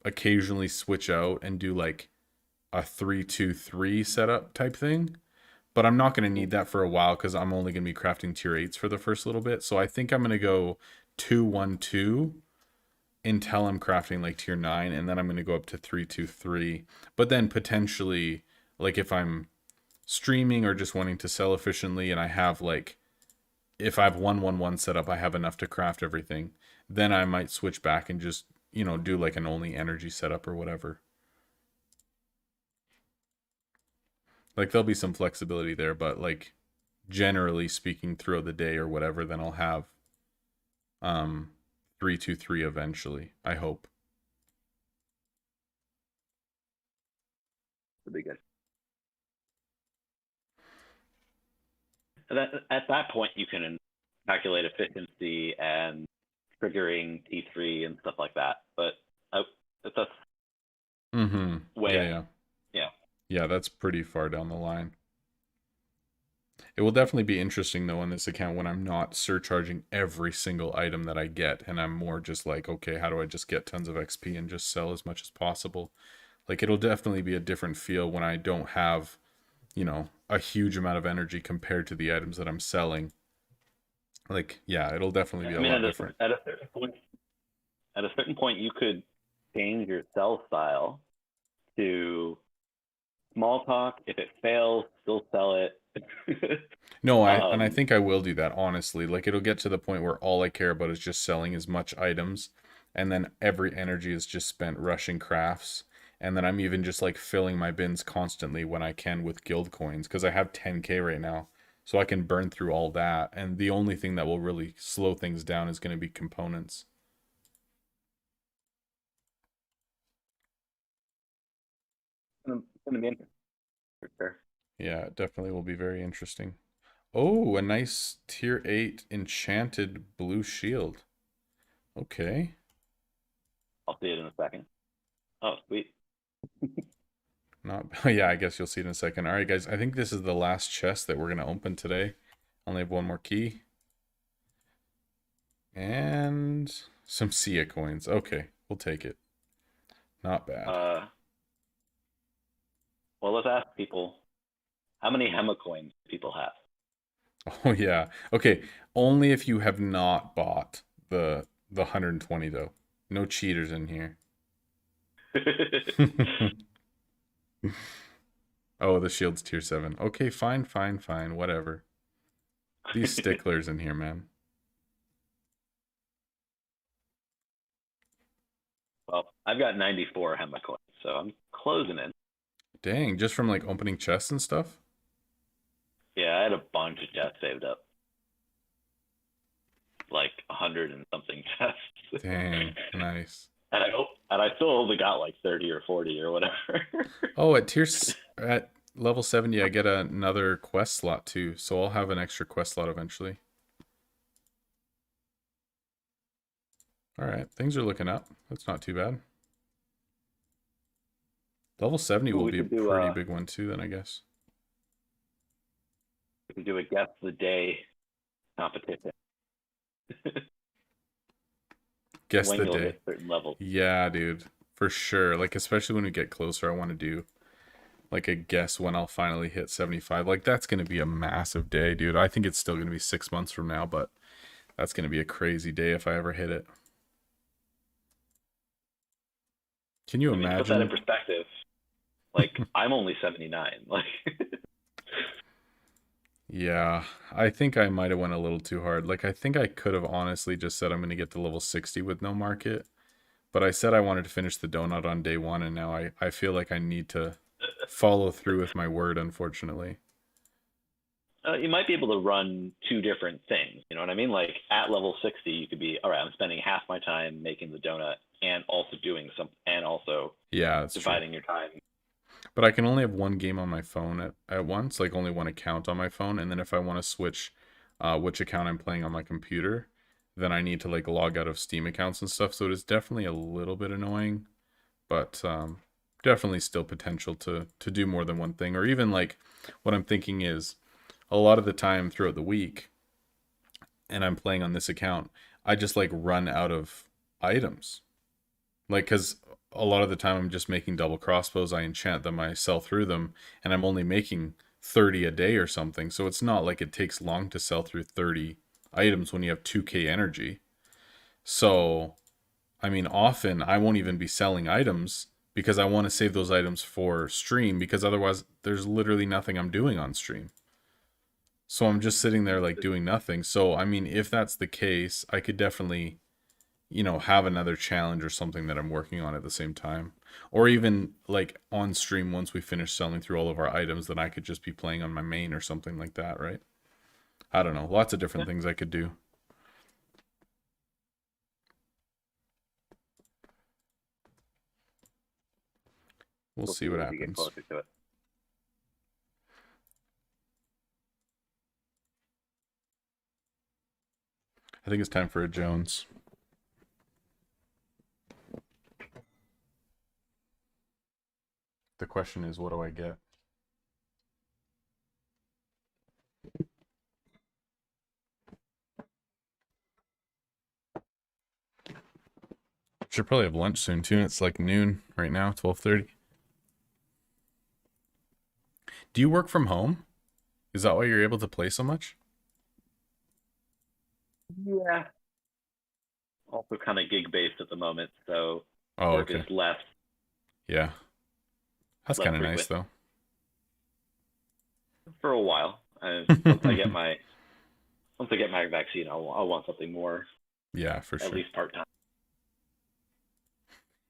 occasionally switch out and do like a 3-2-3 setup type thing, but I'm not going to need that for a while because I'm only going to be crafting tier 8s for the first little bit. So I think I'm going to go 2-1-2 until I'm crafting like tier 9, and then I'm going to go up to 3-2-3. But then potentially, like if I'm streaming or just wanting to sell efficiently and I have like, if I have 1-1-1 set up, I have enough to craft everything, then I might switch back and just, do like an only energy setup or whatever. Like there'll be some flexibility there, but like generally speaking throughout the day or whatever, then I'll have 3-2-3 eventually, I hope. That'd be good. At that point, you can calculate efficiency and triggering T3 and stuff like that. But that's way Yeah, that's pretty far down the line. It will definitely be interesting though on this account when I'm not surcharging every single item that I get and I'm more just like, okay, how do I just get tons of XP and just sell as much as possible? Like it'll definitely be a different feel when I don't have, a huge amount of energy compared to the items that I'm selling. Like, yeah, it'll definitely be a lot different. At a certain point, you could change your sell style to small talk. If it fails, still sell it. No, I think I will do that, honestly. Like it'll get to the point where all I care about is just selling as much items, and then every energy is just spent rushing crafts. And then I'm even just like filling my bins constantly when I can with guild coins, because I have 10k right now. So I can burn through all that. And the only thing that will really slow things down is going to be components. It's going to be interesting for sure. Yeah, it definitely will be very interesting. Oh, a nice tier 8 enchanted blue shield. Okay. I'll see it in a second. Oh, sweet. Not, yeah, I guess you'll see it in a second. All right, guys, I think this is the last chest that we're going to open today. Only have one more key. And some Sia coins. Okay, we'll take it. Not bad. Well, let's ask people, how many Hema coins do people have? Oh, yeah. Okay, only if you have not bought the 120, though. No cheaters in here. Oh, the shield's tier 7. Okay, fine, whatever. These sticklers in here, man. Well, I've got 94 Hema coins, so I'm closing in. Dang, just from like opening chests and stuff? Yeah, I had a bunch of chests saved up. Like 100 and something chests. Dang, nice. And I still only got like 30 or 40 or whatever. Oh, at level 70, I get another quest slot too, so I'll have an extra quest slot eventually. All right, things are looking up. That's not too bad. Level 70 Ooh, will we be a could do pretty big one too, then I guess. a guess the day competition Guess when the you'll day. hit certain levels. Yeah, dude. For sure. Like, especially when we get closer, I want to do like a guess when I'll finally hit 75. Like, that's going to be a massive day, dude. I think it's still going to be 6 months from now, but that's going to be a crazy day if I ever hit it. Can you I mean, to put that in imagine? perspective, like I'm only 79. Like, Yeah, I think I might have went a little too hard. Like, I think I could have honestly just said I'm going to get to level 60 with no market, but I said I wanted to finish the donut on day one, and now I feel like I need to follow through with my word, unfortunately. you might be able to run two different things. You know what I mean? Like at level 60, you could be, all right, I'm spending half my time making the donut and also doing some, and also Yeah, that's true. dividing your time. But I can only have one game on my phone at once, like only one account on my phone. And then if I want to switch which account I'm playing on my computer, then I need to like log out of Steam accounts and stuff. So it is definitely a little bit annoying, but definitely still potential to do more than one thing. Or even like what I'm thinking is a lot of the time throughout the week, and I'm playing on this account, I just like run out of items. Like, because a lot of the time I'm just making double crossbows, I enchant them, I sell through them, and I'm only making 30 a day or something. So it's not like it takes long to sell through 30 items when you have 2k energy. So, I mean, often I won't even be selling items because I want to save those items for stream because otherwise there's literally nothing I'm doing on stream. So I'm just sitting there like doing nothing. So, I mean, if that's the case, I could definitely have another challenge or something that I'm working on at the same time. Or even like on stream, once we finish selling through all of our items, then I could just be playing on my main or something like that, right? I don't know. Lots of different Yeah, things I could do. We'll we'll see see what as we get happens. closer to it. I think it's time for a Jones. The question is, what do I get? Should probably have lunch soon too. It's like noon right now, 12:30. Do you work from home? Is that why you're able to play so much? Yeah. Also, kind of gig based at the moment, so Oh, work is okay. Yeah. That's less kind of nice frequent though. for a while. And once I get my vaccine, I'll want something more, Yeah, for at sure. least part time.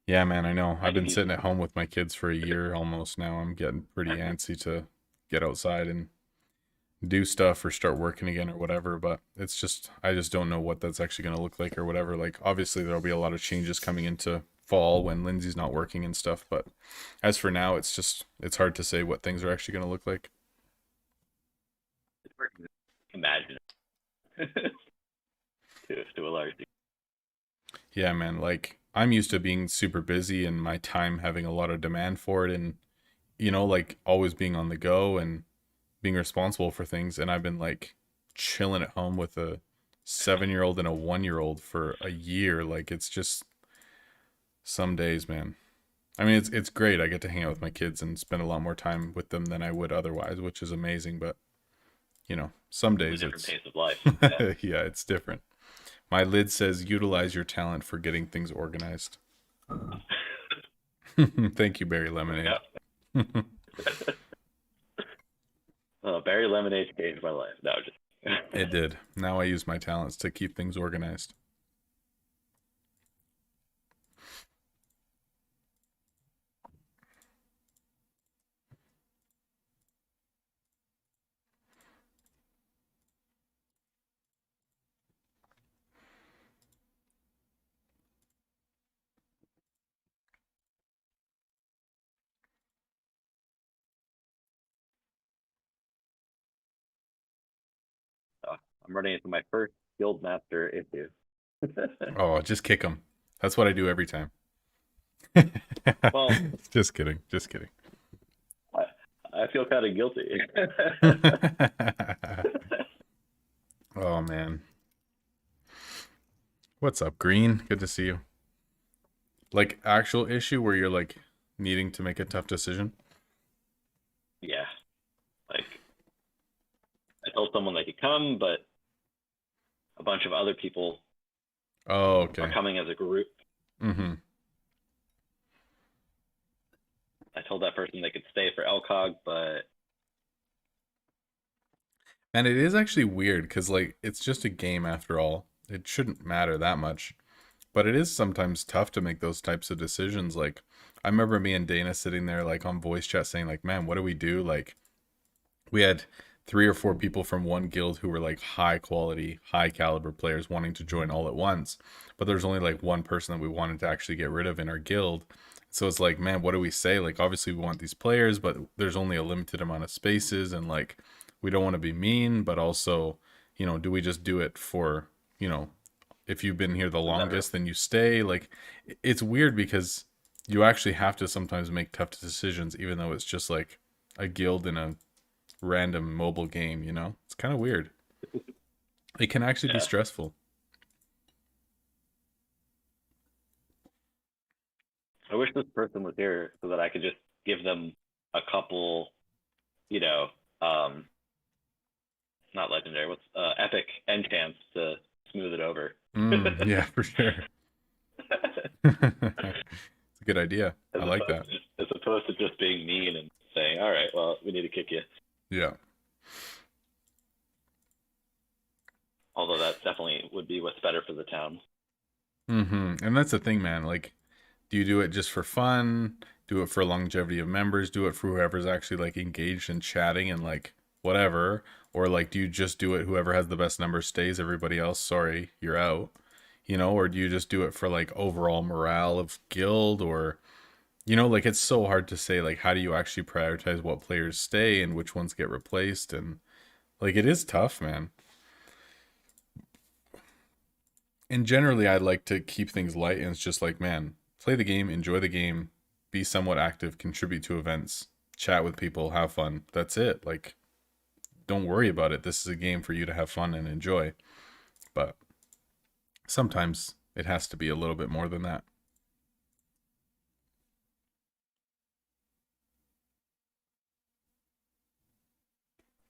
Yeah, man, I know. I I've could been use sitting at home with my kids for a year almost now. I'm getting pretty antsy to get outside and do stuff or start working again or whatever, but it's just I just don't know what that's actually going to look like or whatever. Like obviously there'll be a lot of changes coming into fall when Lindsay's not working and stuff, but as for now, it's hard to say what things are actually going to look like. imagine to a large degree. Yeah, man, like I'm used to being super busy and my time having a lot of demand for it and like always being on the go and being responsible for things, and I've been like chilling at home with a 7-year-old and a 1-year-old for a year. Like it's just some days, man. I mean, it's great. I get to hang out with my kids and spend a lot more time with them than I would otherwise, which is amazing. But some A days different it's pace of life. Yeah. yeah, it's different. My lid says utilize your talent for getting things organized. Thank you, Berry Lemonade. Yeah. Berry lemonade changed my life. No, just It did. Now I use my talents to keep things organized. I'm running into my first guild master issue. Oh, just kick them. That's what I do every time. Well, Just kidding. Just kidding. I, I feel kind of guilty. Oh man. What's up, Green? Good to see you. Like actual issue where you're like needing to make a tough decision? Yeah, like I told someone they could come, but a bunch of other people Oh, are okay. coming as a group. Mm-hmm. I told that person they could stay for LCOG, but And it is actually weird because like it's just a game after all. It shouldn't matter that much. But it is sometimes tough to make those types of decisions. Like I remember me and Dana sitting there like on voice chat saying like, man, what do we do? Like we had 3 or 4 people from one guild who were like high quality, high caliber players wanting to join all at once. But there's only like one person that we wanted to actually get rid of in our guild. So it's like, man, what do we say? Like obviously we want these players, but there's only a limited amount of spaces and like we don't want to be mean, but also, do we just do it for, if you've been here the never. longest, then you stay. Like it's weird because you actually have to sometimes make tough decisions, even though it's just like a guild in a random mobile game. It's kind of weird. It can actually be Yeah, stressful. I wish this person was here so that I could just give them a couple, you know, um, not legendary, what's epic enchants to smooth it over. Yeah, for sure. It's a good idea. as I like opposed that. as opposed to just being mean and saying, "All right, well, we need to kick you." Yeah. Although that definitely would be what's better for the town. And that's the thing, man. Like, do you do it just for fun? Do it for longevity of members? Do it for whoever's actually like engaged in chatting and like whatever? Or like, do you just do it whoever has the best number stays, everybody else, sorry, you're out? Or do you just do it for like overall morale of guild? Or like it's so hard to say like how do you actually prioritize what players stay and which ones get replaced? And like it is tough, man. And generally I like to keep things light, and it's just like, man, play the game, enjoy the game, be somewhat active, contribute to events, chat with people, have fun. That's it. Like, don't worry about it. This is a game for you to have fun and enjoy. But sometimes it has to be a little bit more than that.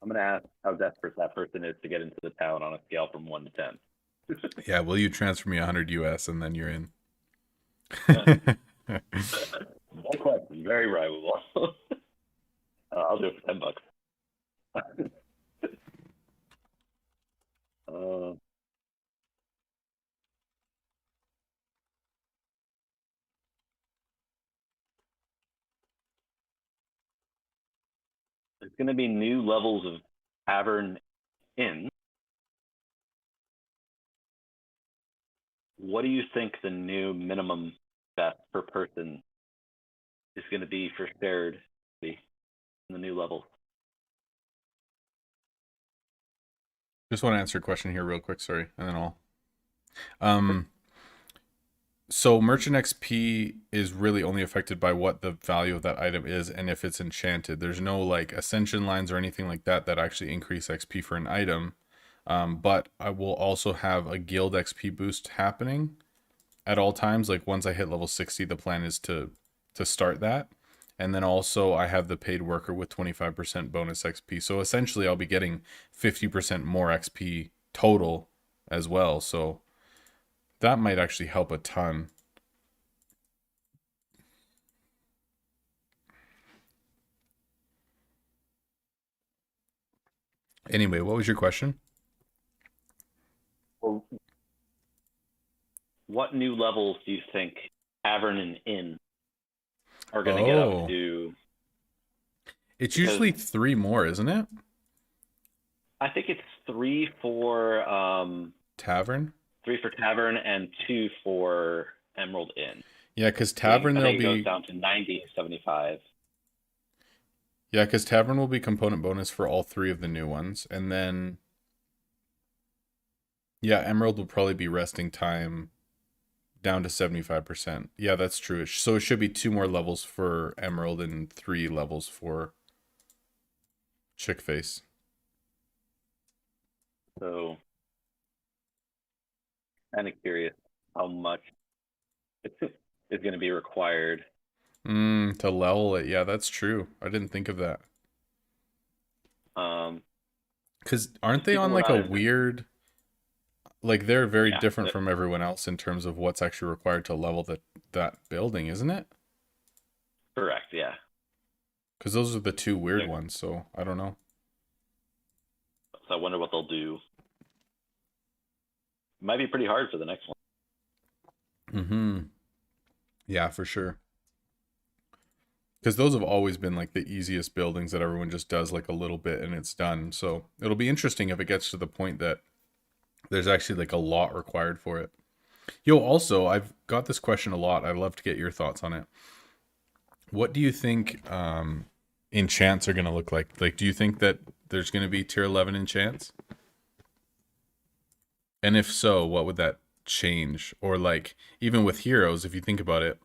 I'm gonna ask how desperate that person is to get into the town on a scale from 1 to 10. Yeah, will you transfer me 100 US and then you're in? One question, very rivalable. I'll do it for $10. uh, there's going to be new levels of tavern in. What do you think the new minimum bet per person is going to be for shared in the new level? Just want to answer a question here real quick, sorry, and then I'll um so merchant XP is really only affected by what the value of that item is and if it's enchanted. There's no like ascension lines or anything like that that actually increase XP for an item. But I will also have a guild XP boost happening at all times. Like once I hit level 60, the plan is to start that. And then also I have the paid worker with 25% bonus XP. So essentially I'll be getting 50% more XP total as well. So that might actually help a ton. Anyway, what was your question? Or what new levels do you think tavern and inn are going to get up Oh, to? it's Because usually 3 more, isn't it? I think it's Tavern? 3 for tavern and 2 for Emerald Inn. Yeah, because Tavern I there'll think it goes be down to 90, 75. yeah, because Tavern will be component bonus for all 3 of the new ones, and then yeah, Emerald will probably be resting time down to 75%. Yeah, that's true. So it should be 2 more levels for Emerald and 3 levels for Chick Face. So, kind of curious how much is going to be required. To level it. Yeah, that's true. I didn't think of that. Um, Because aren't they people on were like not a in, weird, like they're very yeah, different from everyone else in terms of what's actually required to level that building, isn't it? correct. Yeah. Because those are the 2 weird Yeah. ones, so I don't know. So I wonder what they'll do. It might be pretty hard for the next one. Mm-hmm. Yeah, for sure. Because those have always been like the easiest buildings that everyone just does like a little bit and it's done. So it'll be interesting if it gets to the point that there's actually like a lot required for it. Yo, also, I've got this question a lot. I'd love to get your thoughts on it. What do you think enchants are going to look like? Like, do you think that there's going to be tier 11 enchants? And if so, what would that change? Or like, even with heroes, if you think about it,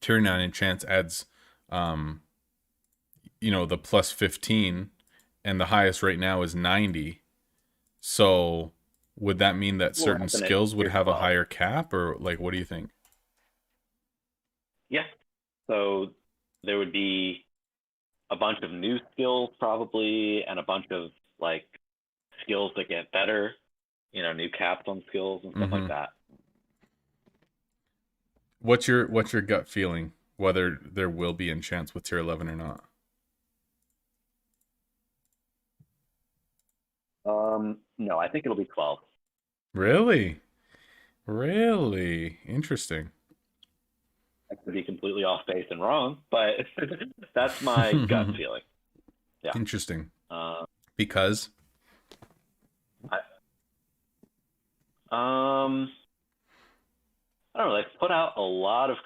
tier 9 enchants adds, um, the plus 15, and the highest right now is 90. So would that mean that We'll certain happen at skills would tier have a 12. higher cap, or like, what do you think? Yeah. So there would be a bunch of new skills probably, and a bunch of like skills that get better. New caps on skills and stuff Mm-hmm. like that. What's your gut feeling whether there will be enchants with tier 11 or not? No, I think it'll be 12. Really? Really? Interesting. I could be completely off base and wrong, but that's my gut feeling. Yeah. Interesting. Uh, Because I, um, I don't know. They've put out a lot of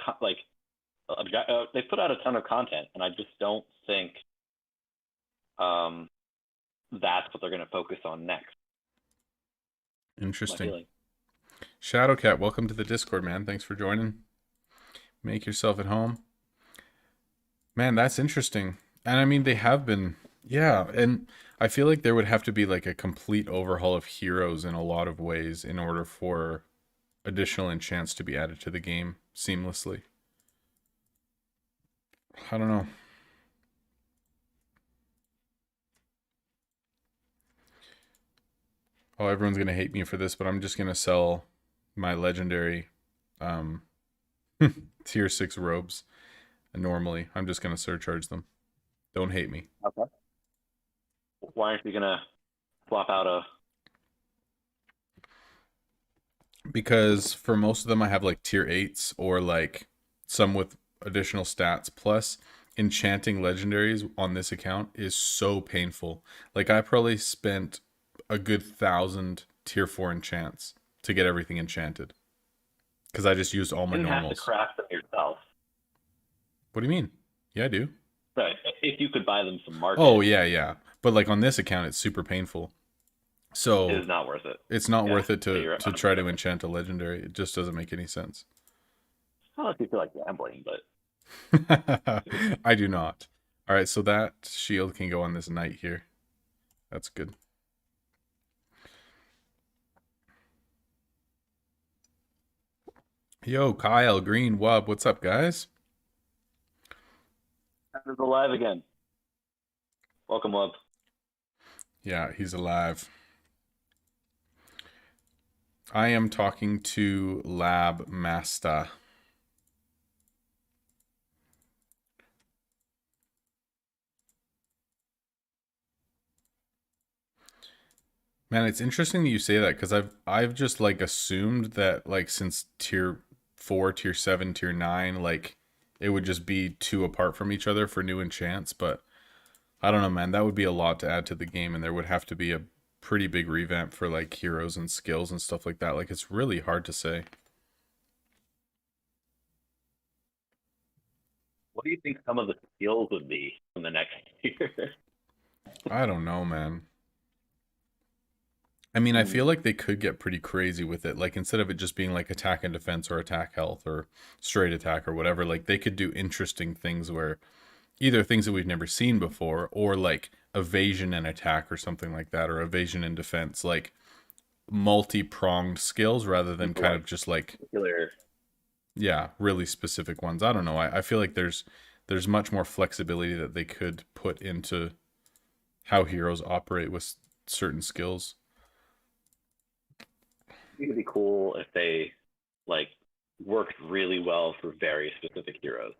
they put out a ton of content, and I just don't think um, that's what they're going to focus on next. My interesting. feeling. Shadowcat, welcome to the Discord, man. Thanks for joining. Make yourself at home. Man, that's interesting. And I mean, they have been, yeah. And I feel like there would have to be like a complete overhaul of heroes in a lot of ways in order for additional enchants to be added to the game seamlessly. I don't know. Oh, everyone's gonna hate me for this, but I'm just gonna sell my legendary um tier 6 robes. And normally, I'm just gonna surcharge them. Don't hate me. Okay. Why aren't you going to swap out a? Because for most of them I have like tier 8s or like some with additional stats. Plus, enchanting legendaries on this account is so painful. Like I probably spent a good 1,000 tier 4 enchants to get everything enchanted. Because I just used all my You didn't have to normals. craft them yourself. What do you mean? Yeah, I do. Right. If you could buy them from market, Oh, yeah. But like on this account, it's super painful. it So is not worth it. it's not Yeah, worth it so to you're to try to enchant a legendary. It just doesn't make any sense. Unless you feel like gambling, but I do not. All right, so that shield can go on this knight here. That's good. Yo, Kyle, Green, Wub, what's up, guys? is alive again. Welcome, love. Yeah, he's alive. I am talking to Lab Master. Man, it's interesting that you say that because I've just like assumed that like since tier 4, tier 7, tier 9, like it would just be 2 apart from each other for new enchants, but I don't know, man. That would be a lot to add to the game, and there would have to be a pretty big revamp for like heroes and skills and stuff like that. Like it's really hard to say. What do you think some of the skills would be in the next year? I don't know, man. I mean, I Mm. feel like they could get pretty crazy with it. Like instead of it just being like attack and defense or attack health or straight attack or whatever, like they could do interesting things where either things that we've never seen before or like evasion and attack or something like that, or evasion and defense, like multi-pronged skills rather than People kind like of just like, particular. yeah, really specific ones. I don't know. I feel like there's much more flexibility that they could put into how heroes operate with certain skills. It would be cool if they like worked really well for very specific heroes.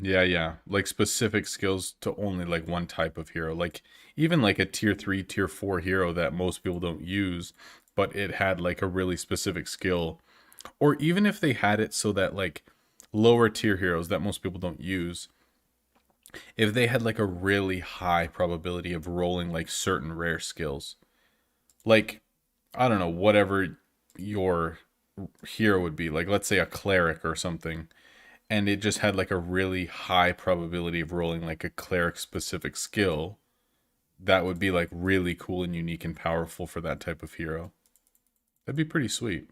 Yeah, yeah. Like specific skills to only like one type of hero. Like even like a tier 3, tier 4 hero that most people don't use, but it had like a really specific skill. Or even if they had it so that like lower tier heroes that most people don't use, if they had like a really high probability of rolling like certain rare skills. Like I don't know, whatever your hero would be. Like let's say a cleric or something, and it just had like a really high probability of rolling like a cleric specific skill, that would be like really cool and unique and powerful for that type of hero. That'd be pretty sweet.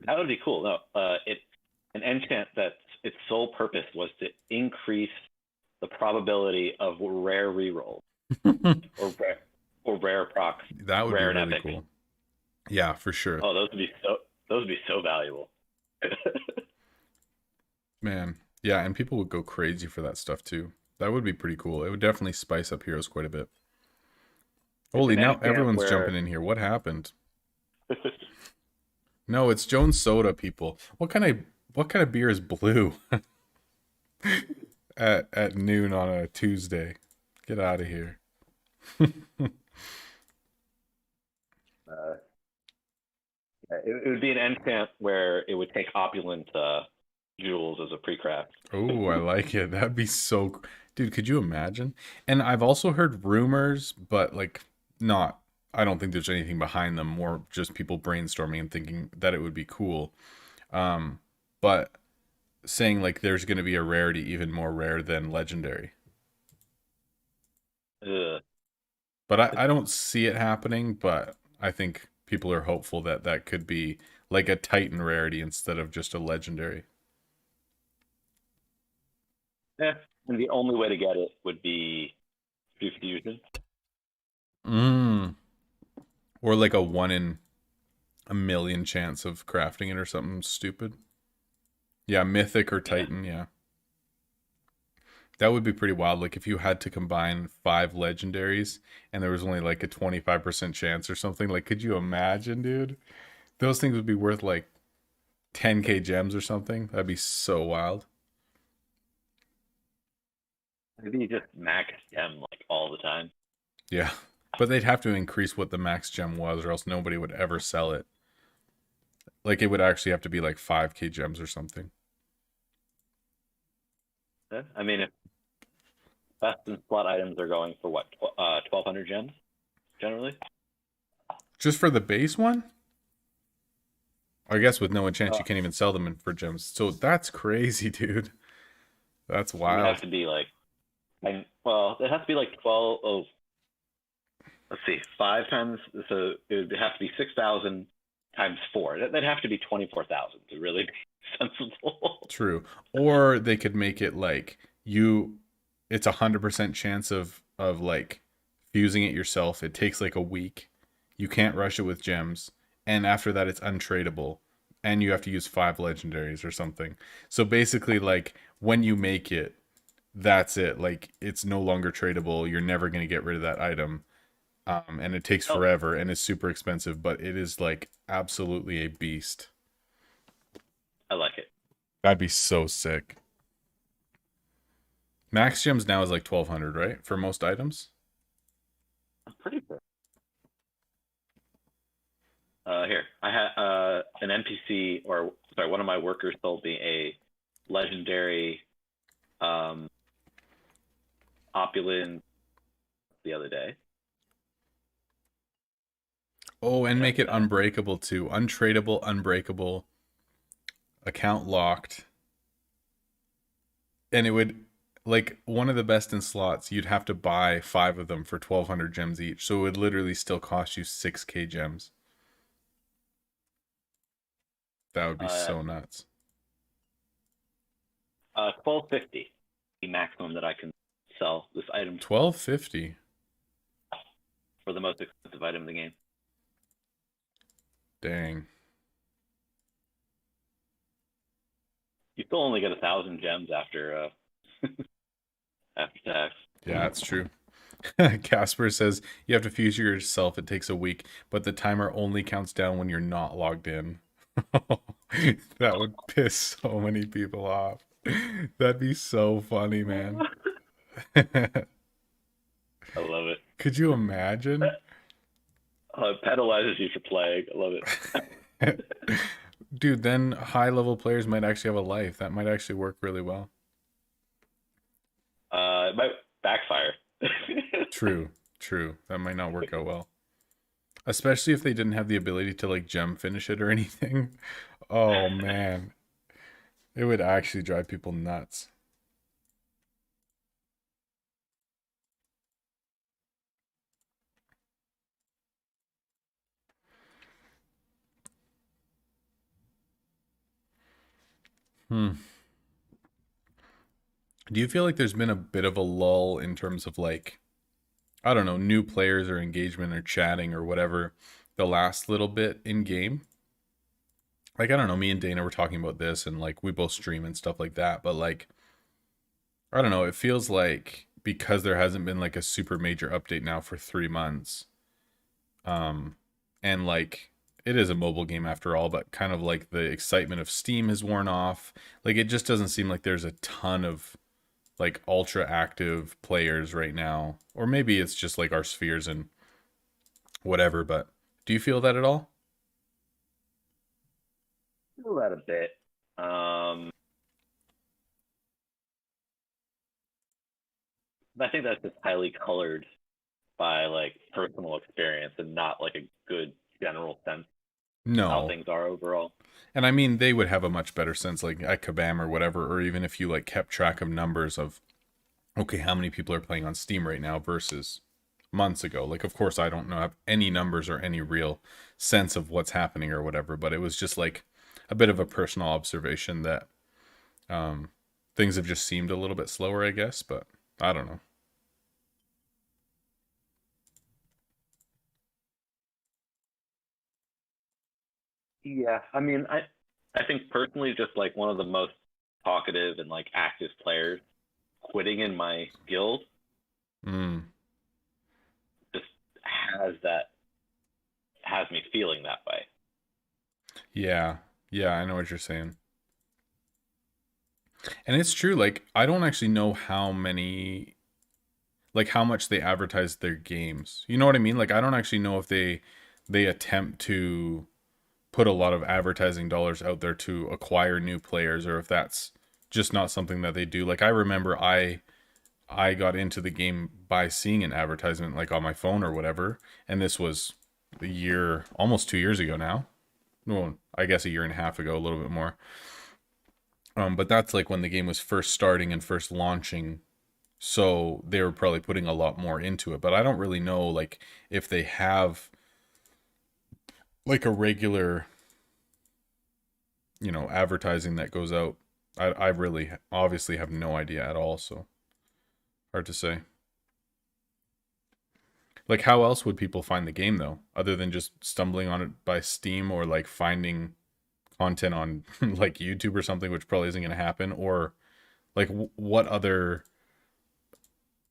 That would be cool. No, it an enchant that its sole purpose was to increase the probability of rare rerolls or rare procs, That would be rare and really epic. cool. Yeah, for sure. Oh, those would be so valuable. Man. Yeah, and people would go crazy for that stuff too. That would be pretty cool. It would definitely spice up heroes quite a bit. It's Holy, an now enchant everyone's jumping where in here. What happened? No, it's Jones Soda, people. What kind of beer is blue at noon on a Tuesday? Get out of here. uh, it would be an enchant where it would take opulent jewels as a pre-craft. Oh, I like it. That'd be so, dude, could you imagine? And I've also heard rumors, but like not, I don't think there's anything behind them, more just people brainstorming and thinking that it would be cool. But saying like there's going to be a rarity even more rare than legendary. Ugh. But I don't see it happening, but I think people are hopeful that that could be like a Titan rarity instead of just a legendary. Yeah, and the only way to get it would be through fusion. Mm. Or like a 1 in a million chance of crafting it or something stupid. Yeah, mythic or Yeah. Titan, yeah. That would be pretty wild. Like if you had to combine 5 legendaries and there was only like a 25% chance or something. Like, could you imagine, dude? Those things would be worth like 10k gems or something. That'd be so wild. Maybe you just max gem like all the time. Yeah. But they'd have to increase what the max gem was, or else nobody would ever sell it. Like it would actually have to be like 5k gems or something. Yeah. I mean, if best in slot items are going for what, 1,200 gems generally. Just for the base one? I guess with no enchant, Uh, you can't even sell them in for gems. So that's crazy, dude. That's it would have wild. to be like, and well, it has to be like 12. Oh, let's see, 5 times. So it would have to be 6,000 times 4. That'd have to be 24,000 to really be sensible. True. Or they could make it like you it's 100% chance of like fusing it yourself. It takes like a week. You can't rush it with gems. And after that it's untradeable. And you have to use 5 legendaries or something. So basically like when you make it, that's it. Like it's no longer tradable. You're never gonna get rid of that item. And it takes Oh, forever and it's super expensive, but it is like absolutely a beast. I like it. That'd be so sick. Max gems now is like 1,200, right? For most items. I'm pretty sure. Here, I had an NPC, or sorry, one of my workers sold me a legendary opulent the other day. Oh, and Check make it that. unbreakable too. Untradeable, unbreakable, account locked. And it would like one of the best in slots, you'd have to buy 5 of them for 1,200 gems each. So it would literally still cost you 6k gems. That would be Uh, so nuts. 1250, the maximum that I can sell this item 1250. for the most expensive item in the game. Dang. You still only get 1,000 gems after after tax. Yeah, that's true. Casper says you have to fuse yourself. It takes a week, but the timer only counts down when you're not logged in. That would piss so many people off. That'd be so funny, man. I love it. Could you imagine? It penalizes you for playing. I love it. Dude, then high level players might actually have a life. That might actually work really well. It might backfire. True, true. That might not work out well. Especially if they didn't have the ability to like gem finish it or anything. Oh man. It would actually drive people nuts. Hmm. Do you feel like there's been a bit of a lull in terms of like, I don't know, new players or engagement or chatting or whatever the last little bit in game? Like, I don't know, me and Dana were talking about this and like we both stream and stuff like that, but like, I don't know, it feels like because there hasn't been like a super major update now for 3 months, um, and like it is a mobile game after all, but kind of like the excitement of Steam has worn off. Like, it just doesn't seem like there's a ton of like ultra active players right now, or maybe it's just like our spheres and whatever. But do you feel that at all? Feel that a bit. I think that's just highly colored by like personal experience and not like a good general sense of how No. things are overall. And I mean, they would have a much better sense, like at Kabam or whatever, or even if you like kept track of numbers of, okay, how many people are playing on Steam right now versus months ago. Like, of course, I don't know have any numbers or any real sense of what's happening or whatever, but it was just like a bit of a personal observation that um, things have just seemed a little bit slower, I guess, but I don't know. Yeah, I mean, I think personally, just like one of the most talkative and like active players quitting in my guild Mm, just has that has me feeling that way. yeah, yeah, I know what you're saying. And it's true, like, I don't actually know how many, like, how much they advertise their games. You know what I mean? Like, I don't actually know if they attempt to put a lot of advertising dollars out there to acquire new players or if that's just not something that they do. Like, I remember I got into the game by seeing an advertisement like on my phone or whatever, and this was a year, almost 2 years ago now. Well, I guess a year and a half ago, a little bit more. But that's like when the game was first starting and first launching, so they were probably putting a lot more into it. But I don't really know like if they have like a regular, advertising that goes out. I really obviously have no idea at all, so hard to say. Like, how else would people find the game though, other than just stumbling on it by Steam or like finding content on like YouTube or something, which probably isn't going to happen? Or like, what other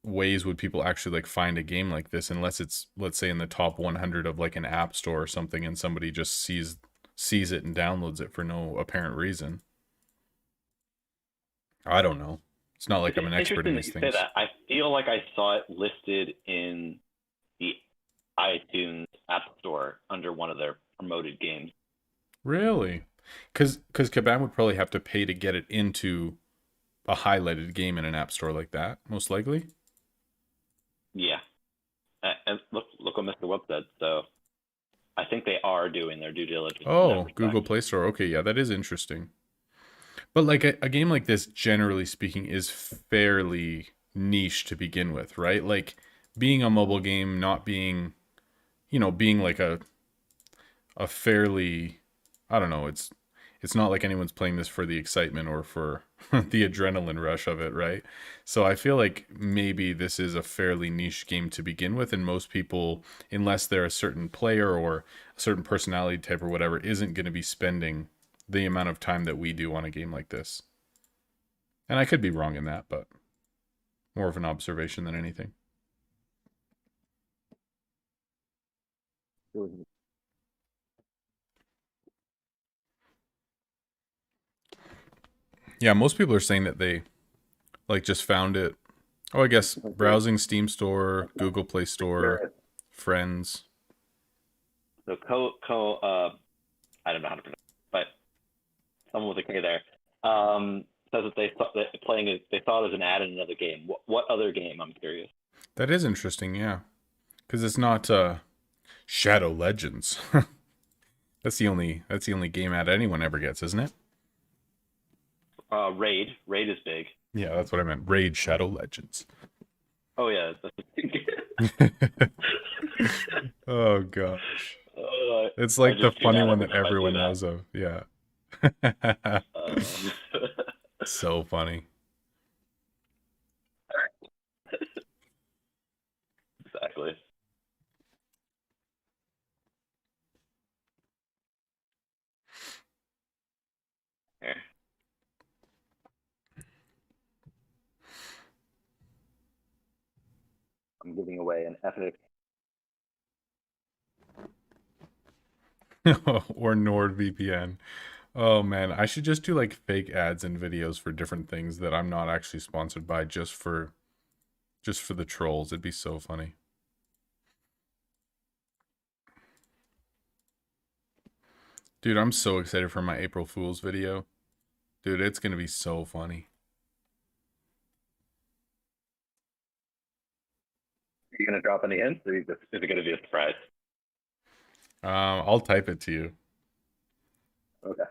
ways would people actually like find a game like this, unless it's, let's say, in the top 100 of like an app store or something, and somebody just sees it and downloads it for no apparent reason? I don't know. It's not like It's I'm an expert in interesting that these you say things. that. I feel like I saw it listed in the iTunes App Store under one of their promoted games. Really? Because Kabam would probably have to pay to get it into a highlighted game in an app store like that, most likely. Yeah, and look what Mr. Webb said. So I think they are doing their due diligence in that Oh, Google respect. Play Store. Okay, yeah, that is interesting. But like a game like this, generally speaking, is fairly niche to begin with, right? Like being a mobile game, not being, being like a fairly, I don't know, it's not like anyone's playing this for the excitement or for the adrenaline rush of it, right? So I feel like maybe this is a fairly niche game to begin with, and most people, unless they're a certain player or a certain personality type or whatever, isn't going to be spending the amount of time that we do on a game like this. And I could be wrong in that, but more of an observation than anything. Yeah, most people are saying that they like just found it. Oh, I guess browsing Steam Store, Google Play Store, friends. So I don't know how to pronounce it, but someone with a K there, says that they thought that playing it, they thought it was an ad in another game. What other game? I'm curious. That is interesting, yeah. Because it's not Shadow Legends. That's the only game ad anyone ever gets, isn't it? Raid is big. Yeah, that's what I meant. Raid Shadow Legends. Oh yeah, that's Oh gosh. uh, It's I like the just do funny that one every that time I do everyone that. knows of. Yeah. So funny. Exactly. Here. I'm giving away an epic. Or NordVPN. Oh man, I should just do like fake ads and videos for different things that I'm not actually sponsored by just for the trolls. It'd be so funny. Dude, I'm so excited for my April Fool's video. Dude, it's going to be so funny. Are you gonna drop any hints, or is it gonna be a surprise? I'll type it to you. Okay.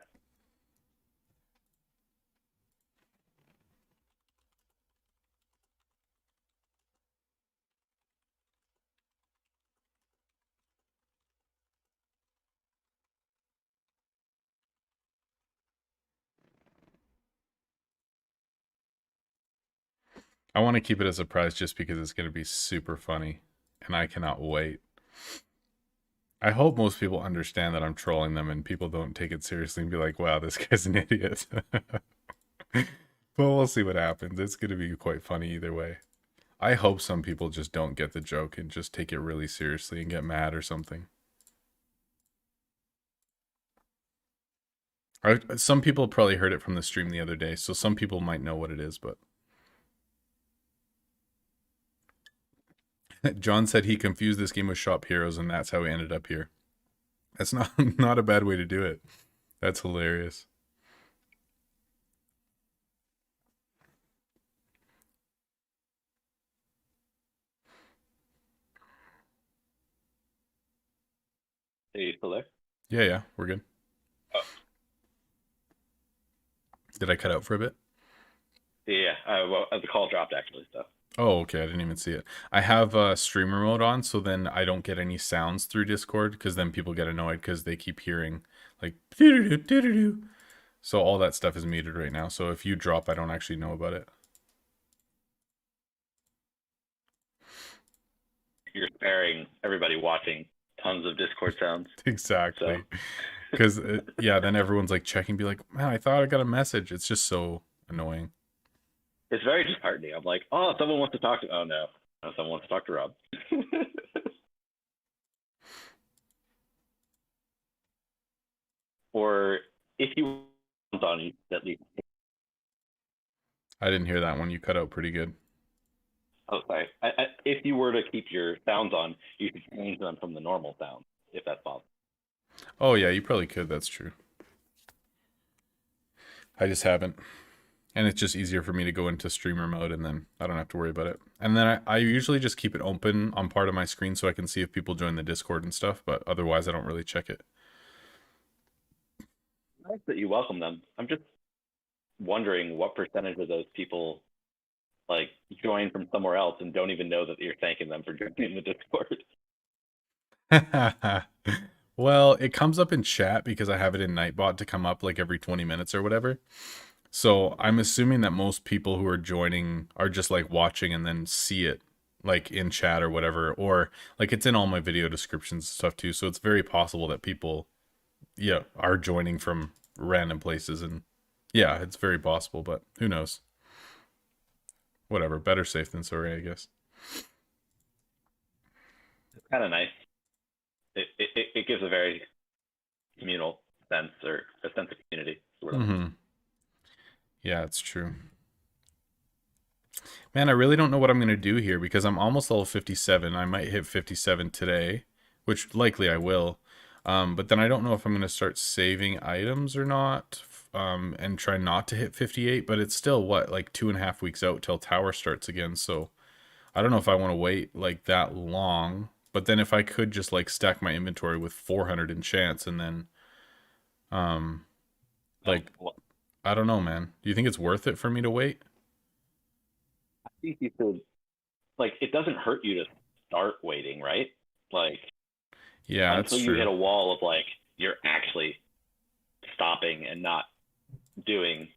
I want to keep it a surprise just because it's going to be super funny and I cannot wait. I hope most people understand that I'm trolling them and people don't take it seriously and be like, wow, this guy's an idiot. But we'll see what happens. It's going to be quite funny either way. I hope some people just don't get the joke and just take it really seriously and get mad or something. Some people probably heard it from the stream the other day, so some people might know what it is, but John said he confused this game with Shop Heroes and that's how he ended up here. That's not not a bad way to do it. That's hilarious. Are you still there? Yeah, we're good. Oh. Did I cut out for a bit? Yeah. Well, the call dropped actually. So. Oh, okay. I didn't even see it. I have streamer mode on, so then I don't get any sounds through Discord because then people get annoyed because they keep hearing like doo-doo-doo, doo-doo-doo. So all that stuff is muted right now. So if you drop, I don't actually know about it. You're sparing everybody watching tons of Discord sounds. Exactly. Because yeah, then everyone's like checking, be like, man, I thought I got a message. It's just so annoying. It's very disheartening. I'm like, oh, someone wants to talk to. Oh no, someone wants to talk to Rob. Or if you want on, you at least. I didn't hear that one. You cut out pretty good. Oh, sorry. If you were to keep your sounds on, you could change them from the normal sound, if that's possible. Oh yeah, you probably could. That's true. I just haven't. And it's just easier for me to go into streamer mode and then I don't have to worry about it. And then I usually just keep it open on part of my screen so I can see if people join the Discord and stuff, but otherwise I don't really check it. Nice that you welcome them. wondering what percentage of those people like join from somewhere else and don't even know that you're thanking them for joining the Discord. Well, it comes up in chat because I have it in Nightbot to come up like every 20 minutes or whatever. So I'm assuming that most people who are joining are just like watching and then see it like in chat or whatever, or like it's in all my video descriptions and stuff too. So it's very possible that people, yeah, are joining from random places, and yeah, it's very possible, but who knows? Whatever, better safe than sorry, I guess. It's kind of nice. It gives a very communal sense, or a sense of community. Mm-hmm. Yeah, it's true. Man, I really don't know what I'm going to do here because I'm almost level 57. I might hit 57 today, which likely I will. But then I don't know if I'm going to start saving items or not, and try not to hit 58. But it's still, what, like 2.5 weeks out till tower starts again. So I don't know if I want to wait like that long. But then if I could just like stack my inventory with 400 enchants and then, like, I don't know, man. Do you think it's worth it for me to wait? I think you should, like, it doesn't hurt you to start waiting, right? Like, Yeah, that's until you true. hit a wall of like you're actually stopping and not doing.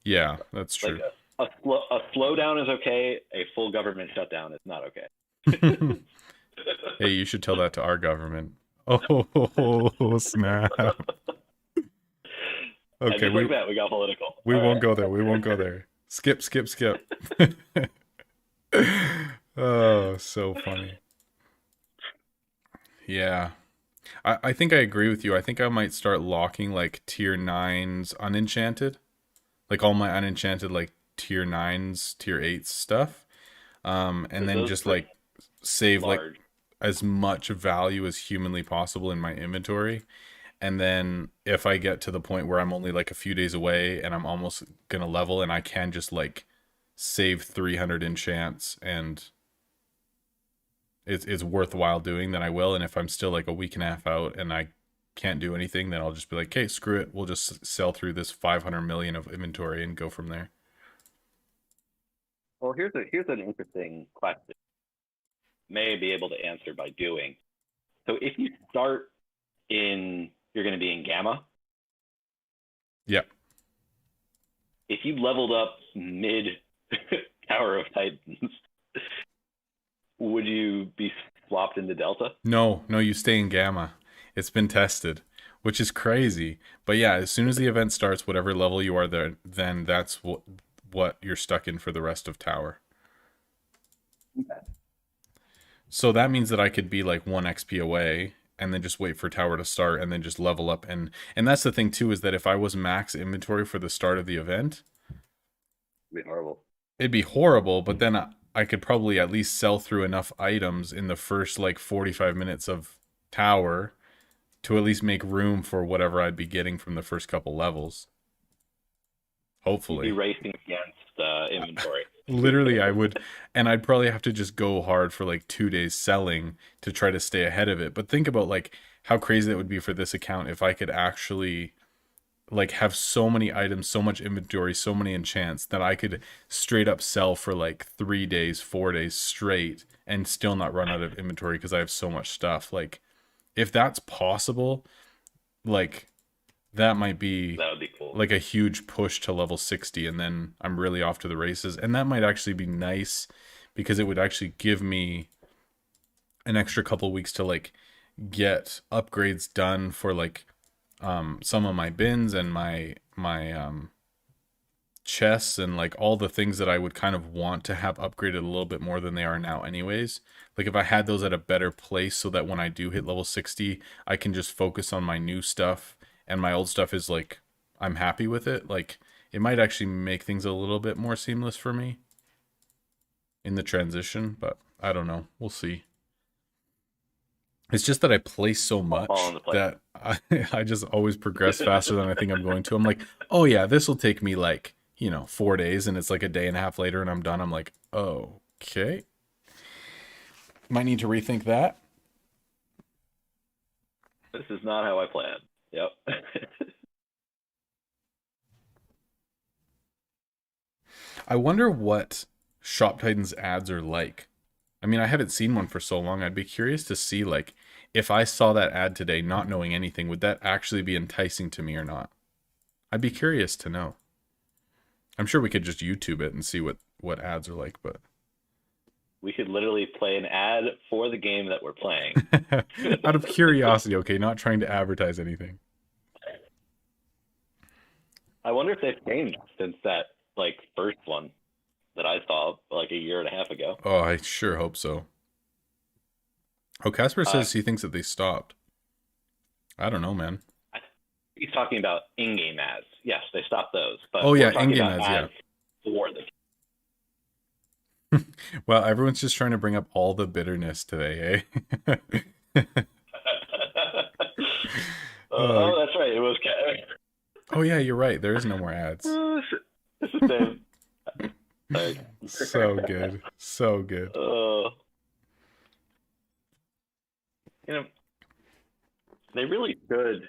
Yeah, that's true. Like a slowdown is okay. A full government shutdown is not okay. Hey, you should tell that to our government. Oh, snap. And Okay, just like that, we got political. we All won't right. go there. We won't go there. Skip. Oh, so funny. Yeah. I think I agree with you. I think I might start locking like tier 9s unenchanted. Like all my unenchanted like tier 9s, tier 8s stuff. And then Those just like save like large. as much value as humanly possible in my inventory. And then if I get to the point where I'm only like a few days away and I'm almost gonna level and I can just like save 300 enchants and it's worthwhile doing, then I will. And if I'm still like a week and a half out and I can't do anything, then I'll just be like, okay, screw it. We'll just sell through this 500 million of inventory and go from there. Well, here's an interesting question. May be able to answer by doing. So if you start in, you're going to be in Gamma. Yeah. If you leveled up mid Tower of Titans, would you be swapped into Delta? No, you stay in Gamma. It's been tested, which is crazy. But yeah, as soon as the event starts, whatever level you are there, then that's what you're stuck in for the rest of Tower. Okay. So that means that I could be like 1 XP away and then just wait for Tower to start and then just level up. And that's the thing too, is that if I was max inventory for the start of the event, It'd be horrible. It'd be horrible, but then I could probably at least sell through enough items in the first like 45 minutes of Tower to at least make room for whatever I'd be getting from the first couple levels. Hopefully. You'd be racing against inventory. Literally, I would, and I'd probably have to just go hard for like 2 days selling to try to stay ahead of it. But think about like how crazy that would be for this account if I could actually like have so many items, so much inventory, so many enchants that I could straight up sell for like 3 days, 4 days straight and still not run out of inventory because I have so much stuff. Like if that's possible, like that would be cool. Like a huge push to level 60 and then I'm really off to the races. And that might actually be nice because it would actually give me an extra couple weeks to like get upgrades done for like some of my bins and my chests and like all the things that I would kind of want to have upgraded a little bit more than they are now anyways. Like if I had those at a better place so that when I do hit level 60, I can just focus on my new stuff and my old stuff is like, I'm happy with it. Like it might actually make things a little bit more seamless for me in the transition, but I don't know. We'll see. It's just that I play so much that I just always progress faster than I think I'm going to. I'm like, oh yeah, this will take me like, 4 days, and it's like a day and a half later and I'm done. I'm like, oh, okay. Might need to rethink that. This is not how I planned. Yep. I wonder what Shop Titans ads are like. I mean, I haven't seen one for so long. I'd be curious to see, like, if I saw that ad today, not knowing anything, would that actually be enticing to me or not? I'd be curious to know. I'm sure we could just YouTube it and see what ads are like, but We could literally play an ad for the game that we're playing. out of curiosity, okay, not trying to advertise anything. I wonder if they've changed since that like first one that I saw like a year and a half ago. Oh, I sure hope so. Oh, Casper says he thinks that they stopped. I don't know, man. He's talking about in-game ads. Yes, they stopped those. But Oh, yeah, we're talking in-game about ads, for the Well, everyone's just trying to bring up all the bitterness today, eh? Oh, that's right. It was. Oh yeah, you're right. There is no more ads. It's the same. Like, So good. So good. you know, they really should.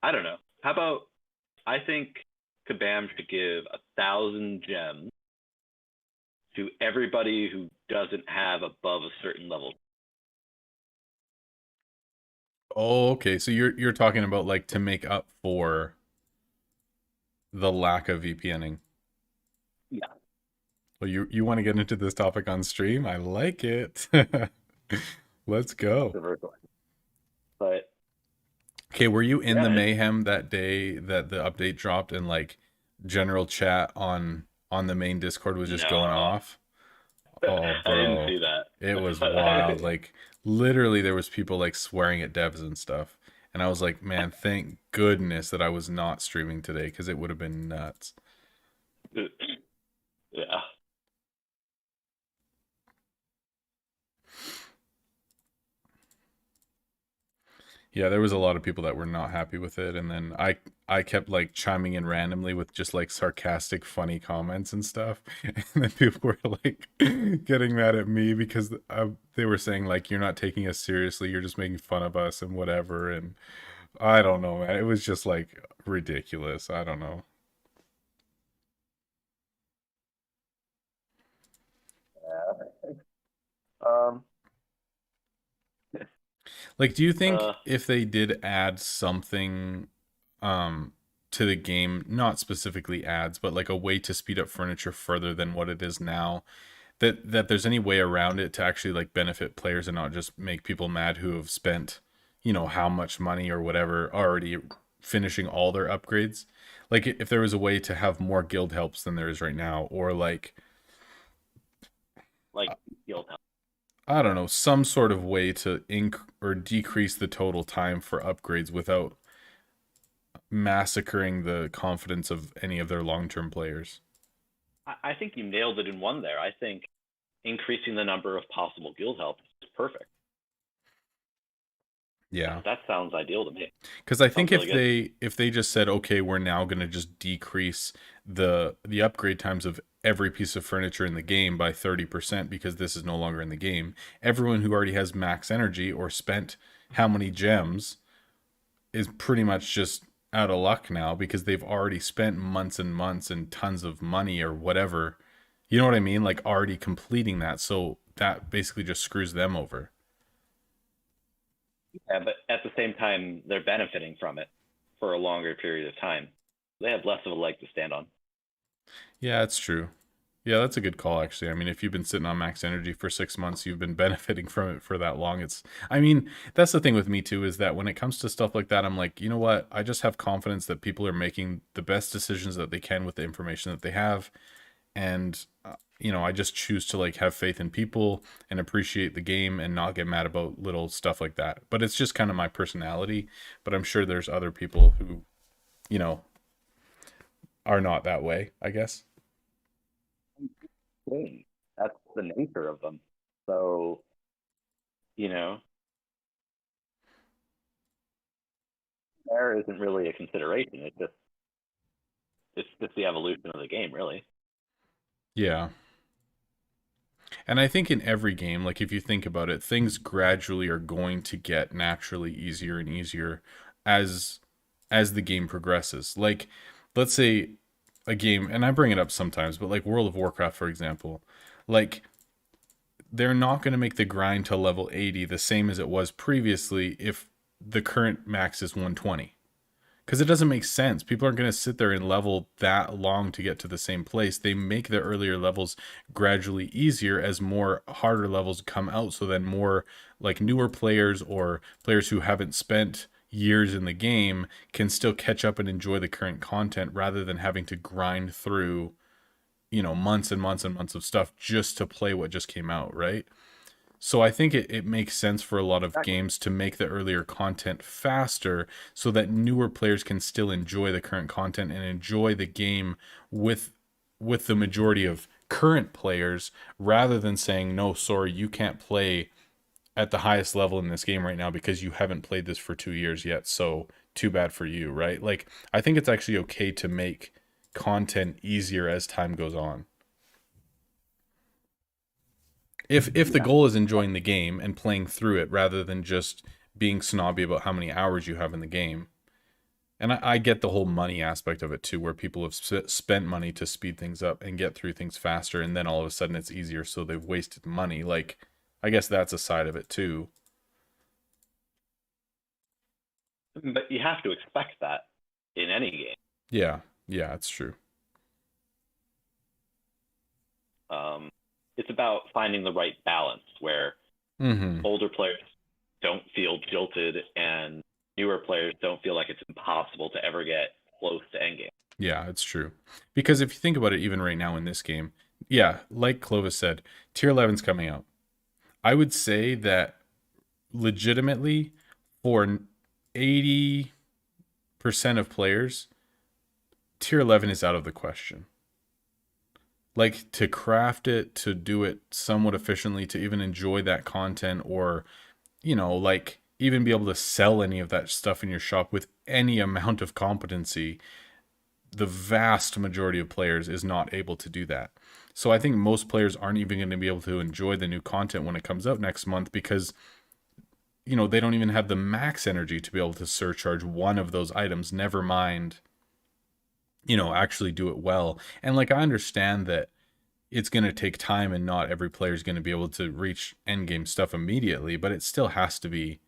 I don't know. How about I think Kabam should give 1,000 gems to everybody who doesn't have above a certain level. Oh, okay. So you're talking about like to make up for the lack of VPNing. Yeah. Well, you want to get into this topic on stream? I like it. Let's go. But Okay, were you in Yeah, the it- mayhem that day that the update dropped and like general chat on the main Discord was just going No. off? Oh, I bro. didn't see that. It was wild. Like literally there was people like swearing at devs and stuff. And I was like, man, thank goodness that I was not streaming today because it would have been nuts. Yeah. Yeah, there was a lot of people that were not happy with it, and then I kept like chiming in randomly with just like sarcastic, funny comments and stuff, and then people were like getting mad at me because they were saying like you're not taking us seriously, you're just making fun of us and whatever, and I don't know, man. It was just like ridiculous. I don't know. Um. Like, do you think Uh. if they did add something to the game, not specifically ads, but like a way to speed up furniture further than what it is now, that there's any way around it to actually like benefit players and not just make people mad who have spent, you know, how much money or whatever already finishing all their upgrades? Like if there was a way to have more guild helps than there is right now, or like Guild help. I don't know, some sort of way to or decrease the total time for upgrades without massacring the confidence of any of their long-term players. I think you nailed it in one there. I think increasing the number of possible guild helps is perfect. Yeah. That sounds ideal to me. Because I think Sounds if really they just said, okay, we're now going to just decrease the upgrade times of every piece of furniture in the game by 30% because this is no longer in the game, everyone who already has max energy or spent how many gems is pretty much just out of luck now because they've already spent months and months and tons of money or whatever. You know what I mean? Like already completing that. So that basically just screws them over. Yeah, but at the same time, they're benefiting from it for a longer period of time. They have less of a leg to stand on. Yeah, it's true. Yeah, that's a good call, actually. I mean, if you've been sitting on max energy for 6 months, you've been benefiting from it for that long. I mean, that's the thing with me too, is that when it comes to stuff like that, I'm like, you know what? I just have confidence that people are making the best decisions that they can with the information that they have. And, you know, I just choose to like have faith in people and appreciate the game and not get mad about little stuff like that. But it's just kind of my personality. But I'm sure there's other people who, you know, are not that way, I guess. That's the nature of them. So, you know, there isn't really a consideration. It's just the evolution of the game, really. Yeah. And I think in every game, like if you think about it, things gradually are going to get naturally easier and easier as the game progresses. Like let's say a game, and I bring it up sometimes, but like World of Warcraft, for example, like they're not going to make the grind to level 80 the same as it was previously if the current max is 120. Because it doesn't make sense. People aren't going to sit there and level that long to get to the same place. They make the earlier levels gradually easier as more harder levels come out. So then more like newer players or players who haven't spent years in the game can still catch up and enjoy the current content rather than having to grind through, months and months and months of stuff just to play what just came out, right? So I think it makes sense for a lot of Exactly. games to make the earlier content faster so that newer players can still enjoy the current content and enjoy the game with the majority of current players rather than saying, no, sorry, you can't play at the highest level in this game right now because you haven't played this for 2 years yet. So too bad for you, right? Like I think it's actually okay to make content easier as time goes on. If the Yeah. goal is enjoying the game and playing through it rather than just being snobby about how many hours you have in the game. And I get the whole money aspect of it too, where people have spent money to speed things up and get through things faster, and then all of a sudden it's easier, so they've wasted money. Like, I guess that's a side of it too. But you have to expect that in any game. Yeah, yeah, it's true. It's about finding the right balance where Mm-hmm. older players don't feel jilted and newer players don't feel like it's impossible to ever get close to endgame. Yeah, it's true. Because if you think about it, even right now in this game, yeah, like Clovis said, tier 11's coming out. I would say that legitimately for 80% of players, tier 11 is out of the question. Like to craft it, to do it somewhat efficiently, to even enjoy that content, or, like even be able to sell any of that stuff in your shop with any amount of competency, the vast majority of players is not able to do that. So I think most players aren't even going to be able to enjoy the new content when it comes out next month because they don't even have the max energy to be able to surcharge one of those items, never mind, actually do it well. And like I understand that it's going to take time and not every player is going to be able to reach end game stuff immediately, but it still has to be,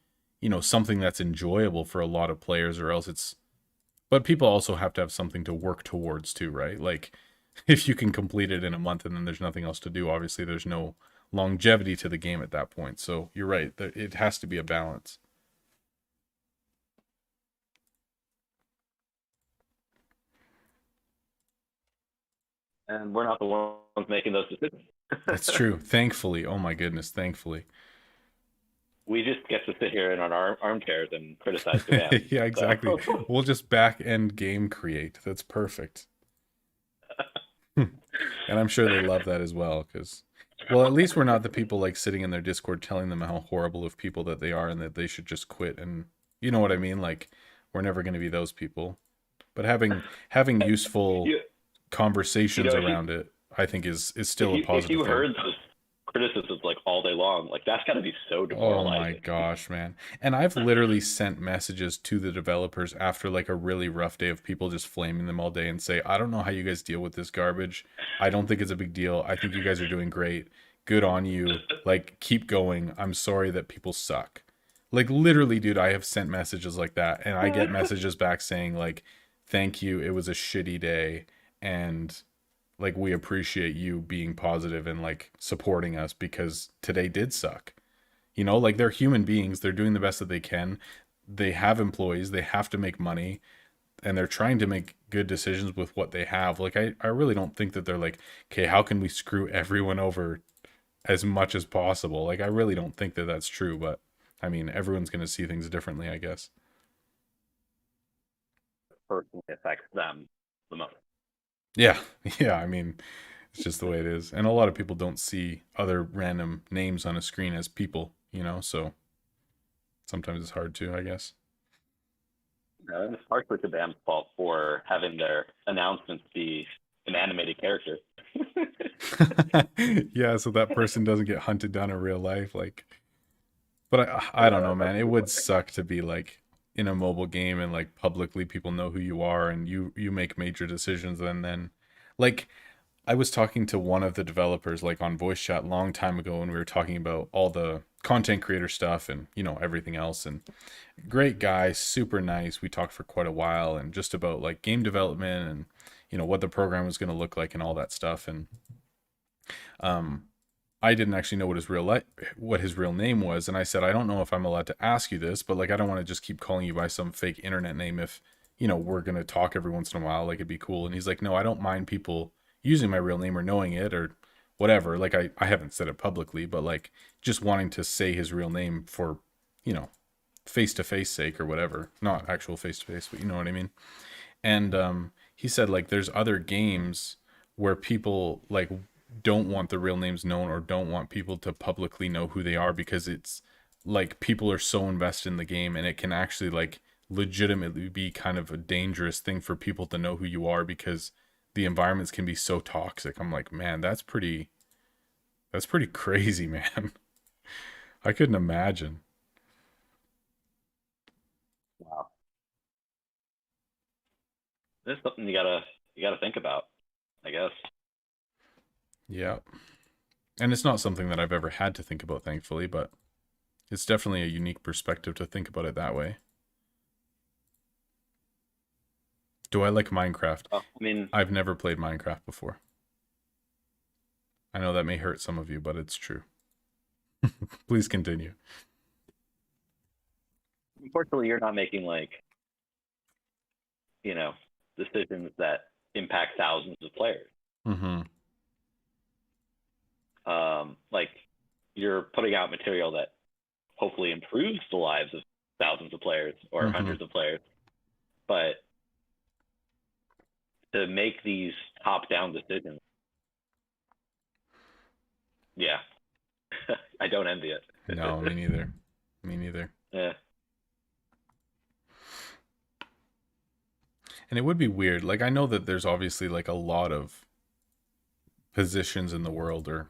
something that's enjoyable for a lot of players, or else it's, but people also have to have something to work towards too, right? Like if you can complete it in a month and then there's nothing else to do, obviously there's no longevity to the game at that point. So you're right, it has to be a balance. And we're not the ones making those decisions. That's true. Thankfully. Oh my goodness, thankfully. We just get to sit here in our armchairs and criticize demands. Yeah, exactly. So We'll just back end game create. That's perfect. And I'm sure they love that as well because, well, at least we're not the people like sitting in their Discord telling them how horrible of people that they are and that they should just quit. And you know what I mean? Like, we're never going to be those people. But having useful you, conversations if you around it, I think is if still a you if positive you thing. heard those criticisms like all day long, like that's got to be so Oh my demoralizing. gosh, man. And I've literally sent messages to the developers after like a really rough day of people just flaming them all day and say, I don't know how you guys deal with this garbage. I don't think it's a big deal. I think you guys are doing great. Good on you. Like, keep going. I'm sorry that people suck. Like, literally, dude, I have sent messages like that. And I get messages back saying, like, thank you. It was a shitty day. And like, we appreciate you being positive and like supporting us because today did suck. Like they're human beings. They're doing the best that they can. They have employees. They have to make money and they're trying to make good decisions with what they have. Like, I really don't think that they're like, okay, how can we screw everyone over as much as possible? Like, I really don't think that that's true. But I mean, everyone's going to see things differently, I guess. Personally affects them the most. Yeah. Yeah. I mean, it's just the way it is. And a lot of people don't see other random names on a screen as people, so sometimes it's hard to, I guess. And it's partially the band's fault for having their announcements be an animated character. Yeah, so that person doesn't get hunted down in real life. Like, but I don't know, man. It would suck to be like in a mobile game and like publicly people know who you are and you make major decisions, and then like I was talking to one of the developers like on voice chat long time ago, and we were talking about all the content creator stuff and everything else, and great guy, super nice. We talked for quite a while and just about like game development and what the program was going to look like and all that stuff. And um I didn't actually know what his real name was, and I said, I don't know if I'm allowed to ask you this, but like I don't want to just keep calling you by some fake internet name if we're gonna talk every once in a while. Like it'd be cool. And he's like, no, I don't mind people using my real name or knowing it or whatever. Like I haven't said it publicly, but like just wanting to say his real name for you know face to face sake or whatever, not actual face to face, but you know what I mean. And he said like there's other games where people like don't want the real names known or don't want people to publicly know who they are because it's like people are so invested in the game, and it can actually like legitimately be kind of a dangerous thing for people to know who you are because the environments can be so toxic. I'm like, man, that's pretty crazy, man. I couldn't imagine. Wow. This is something you gotta think about, I guess. Yeah. And it's not something that I've ever had to think about, thankfully, but it's definitely a unique perspective to think about it that way. Do I like Minecraft? Well, I mean, I've never played Minecraft before. I know that may hurt some of you, but it's true. Please continue. unfortunately, you're not making like you know decisions that impact thousands of players. Mm-hmm. Like you're putting out material that hopefully improves the lives of thousands of players or Mm-hmm. hundreds of players, but to make these top-down decisions, yeah, I don't envy it. No, me neither. Me neither. Yeah. And it would be weird. Like I know that there's obviously like a lot of positions in the world, or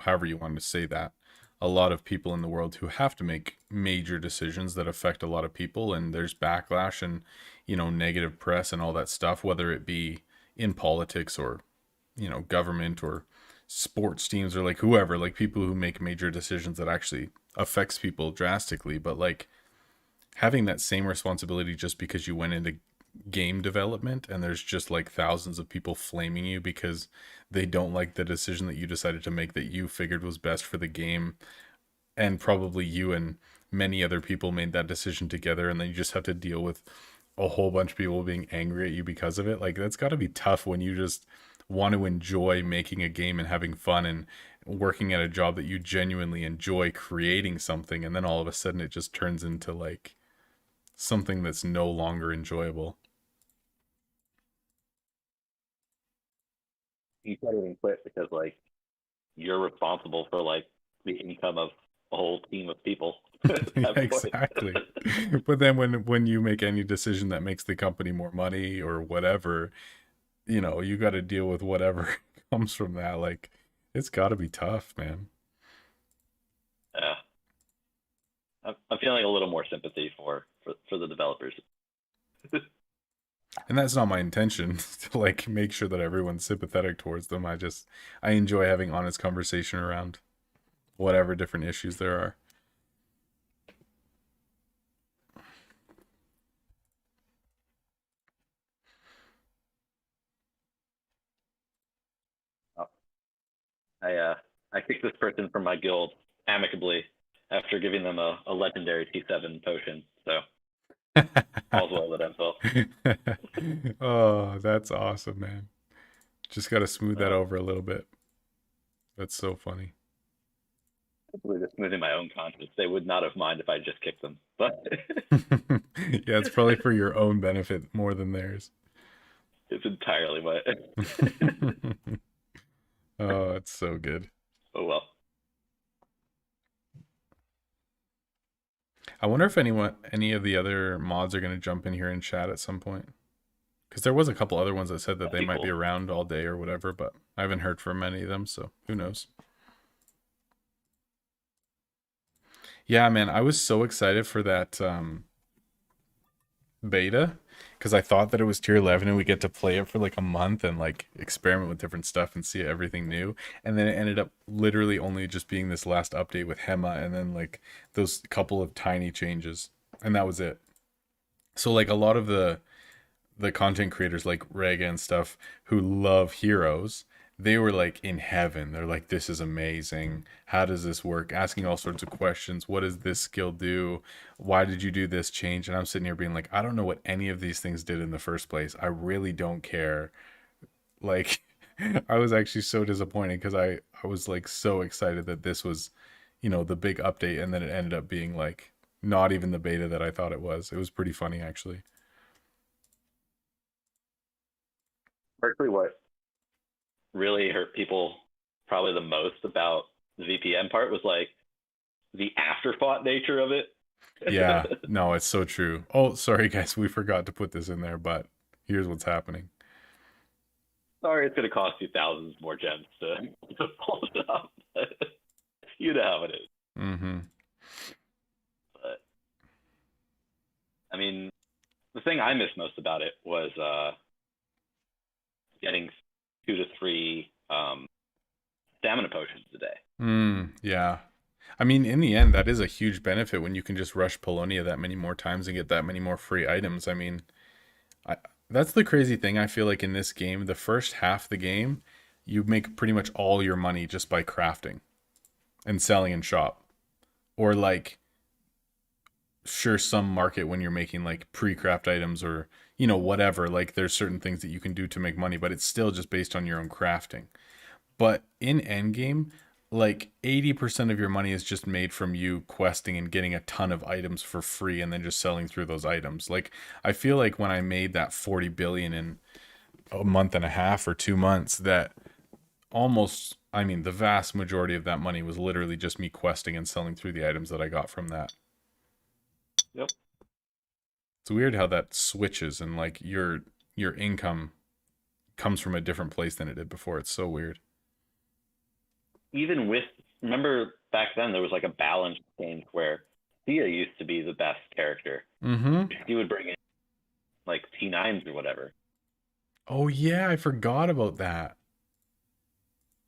however you want to say that, a lot of people in the world who have to make major decisions that affect a lot of people, and there's backlash and negative press and all that stuff, whether it be in politics or government or sports teams or like whoever, like people who make major decisions that actually affects people drastically. But like having that same responsibility just because you went into game development and there's just like thousands of people flaming you because they don't like the decision that you decided to make that you figured was best for the game, and probably you and many other people made that decision together, and then you just have to deal with a whole bunch of people being angry at you because of it. Like that's got to be tough when you just want to enjoy making a game and having fun and working at a job that you genuinely enjoy creating something, and then all of a sudden it just turns into like something that's no longer enjoyable. You can't even quit because like you're responsible for like the income of a whole team of people at Yeah, that point. exactly. But then when you make any decision that makes the company more money or whatever, you got to deal with whatever comes from that. Like it's got to be tough, man. Yeah. I'm feeling a little more sympathy for the developers. And that's not my intention to like make sure that everyone's sympathetic towards them. I enjoy having honest conversation around whatever different issues there are. Oh, I kicked this person from my guild amicably after giving them a legendary T7 potion. So all's well that ends well. Oh, that's awesome, man. Just got to smooth that Uh, over a little bit. That's so funny. Hopefully, just smoothing my own conscience. They would not have minded if I just kicked them, but Yeah, it's probably for your own benefit more than theirs. it's entirely my. Oh, it's so good. Oh well. I wonder if any of the other mods are going to jump in here and chat at some point. Because there was a couple other ones that said that That'd they be might be cool. around all day or whatever, but I haven't heard from any of them, so who knows. Yeah, man, I was so excited for that beta because I thought that it was tier 11 and we get to play it for like a month and like experiment with different stuff and see everything new. And then it ended up literally only just being this last update with Hema and then like those couple of tiny changes. And that was it. So like a lot of the content creators like Rega and stuff who love heroes, they were like in heaven. They're like, this is amazing. How does this work? Asking all sorts of questions. What does this skill do? Why did you do this change? And I'm sitting here being like, I don't know what any of these things did in the first place. I really don't care. Like, I was actually so disappointed because I was like so excited that this was, the big update. And then it ended up being like not even the beta that I thought it was. It was pretty funny, actually. Actually, what really hurt people probably the most about the VPN part was like the afterthought nature of it. Yeah, no, it's so true. Oh, sorry guys, we forgot to put this in there, but here's what's happening. Sorry, it's going to cost you thousands more gems to pull it up. You know how it is. Mm-hmm. But I mean, the thing I miss most about it was getting 2 to 3 stamina potions a day. Yeah. I mean, in the end, that is a huge benefit when you can just rush Polonia that many more times and get that many more free items. I mean, I that's the crazy thing. I feel like in this game, the first half of the game, you make pretty much all your money just by crafting and selling in shop. Or like, sure, some market when you're making like pre-craft items or, whatever. Like there's certain things that you can do to make money, but it's still just based on your own crafting. But in endgame, like 80% of your money is just made from you questing and getting a ton of items for free and then just selling through those items. Like I feel like when I made that 40 billion in a month and a half or 2 months, that almost, I mean, the vast majority of that money was literally just me questing and selling through the items that I got from that. Yep. It's weird how that switches and like your income comes from a different place than it did before. It's so weird. Even with, remember back then there was like a balance change where Thea used to be the best character. Mm-hmm. He would bring in like T9s or whatever. Oh yeah, I forgot about that.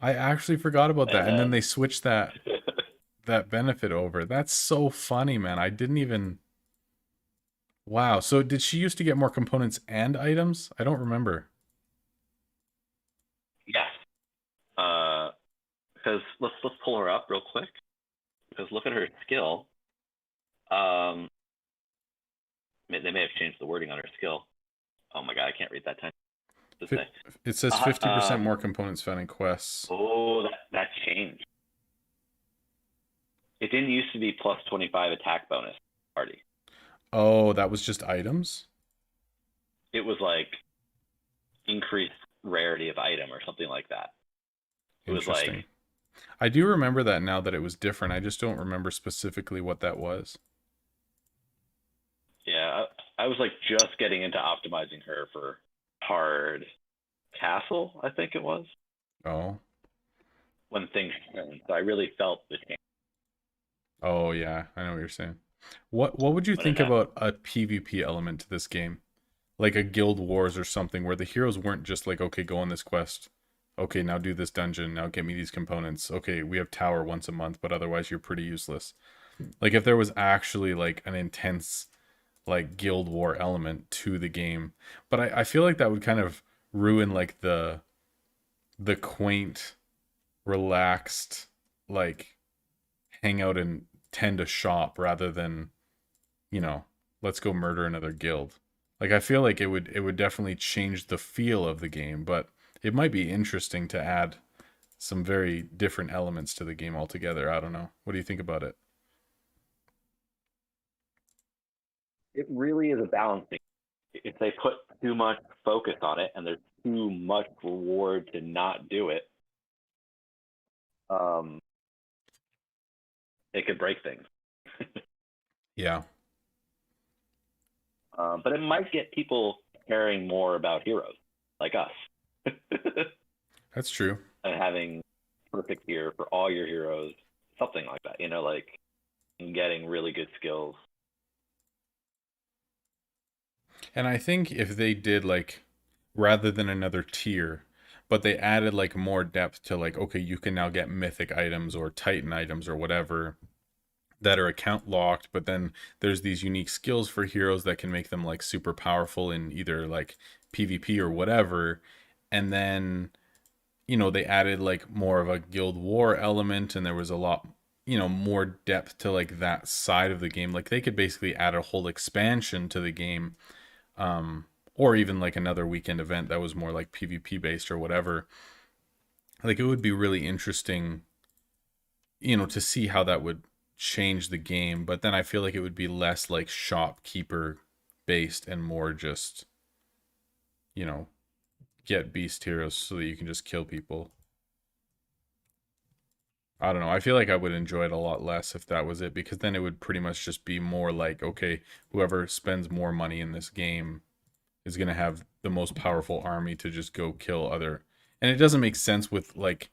I actually forgot about that. And And then then they switched that benefit over. That's so funny, man. I didn't even. Wow. So did she used to get more components and items? I don't remember. yes, because let's pull her up real quick. Because look at her skill. Um, they may have changed the wording on her skill. Oh my god, I can't read that time. It says 50% more components found in quests. Oh, that changed. It didn't used to be plus 25 attack bonus party. Oh, that was just items? It was like increased rarity of item or something like that. It was Interesting. like, I do remember that now that it was different. I just don't remember specifically what that was. yeah, I was like just getting into optimizing her for hard castle, I think it was, Oh. when things turned. So I really felt the change Oh yeah, I know what you're saying. What would you when it think happened. about a PvP element to this game? Like a guild wars or something where the heroes weren't just like, okay, go on this quest. Okay, now do this dungeon. Now get me these components. Okay, we have tower once a month, but otherwise you're pretty useless. Like if there was actually like an intense like guild war element to the game. But I feel like that would kind of ruin like the quaint, relaxed, like hang out and tend a shop rather than, let's go murder another guild. Like I feel like it would definitely change the feel of the game, but it might be interesting to add some very different elements to the game altogether. I don't know. What do you think about it? It really is a balancing. If they put too much focus on it and there's too much reward to not do it, um, it could break things. Yeah, But it might get people caring more about heroes like us. that's true. And having perfect gear for all your heroes, something like that. Like getting really good skills. And I think if they did like rather than another tier, but they added like more depth to like, okay, you can now get mythic items or titan items or whatever that are account locked, but then there's these unique skills for heroes that can make them like super powerful in either like PvP or whatever. And then, they added like more of a guild war element, and there was a lot, more depth to like that side of the game. Like they could basically add a whole expansion to the game, or even like another weekend event that was more like PvP based or whatever. Like it would be really interesting, to see how that would change the game. But then I feel like it would be less like shopkeeper based and more just, you know, get beast heroes so that you can just kill people. I don't know. I feel like I would enjoy it a lot less if that was it, because then it would pretty much just be more like, okay, whoever spends more money in this game is going to have the most powerful army to just go kill other. And it doesn't make sense with like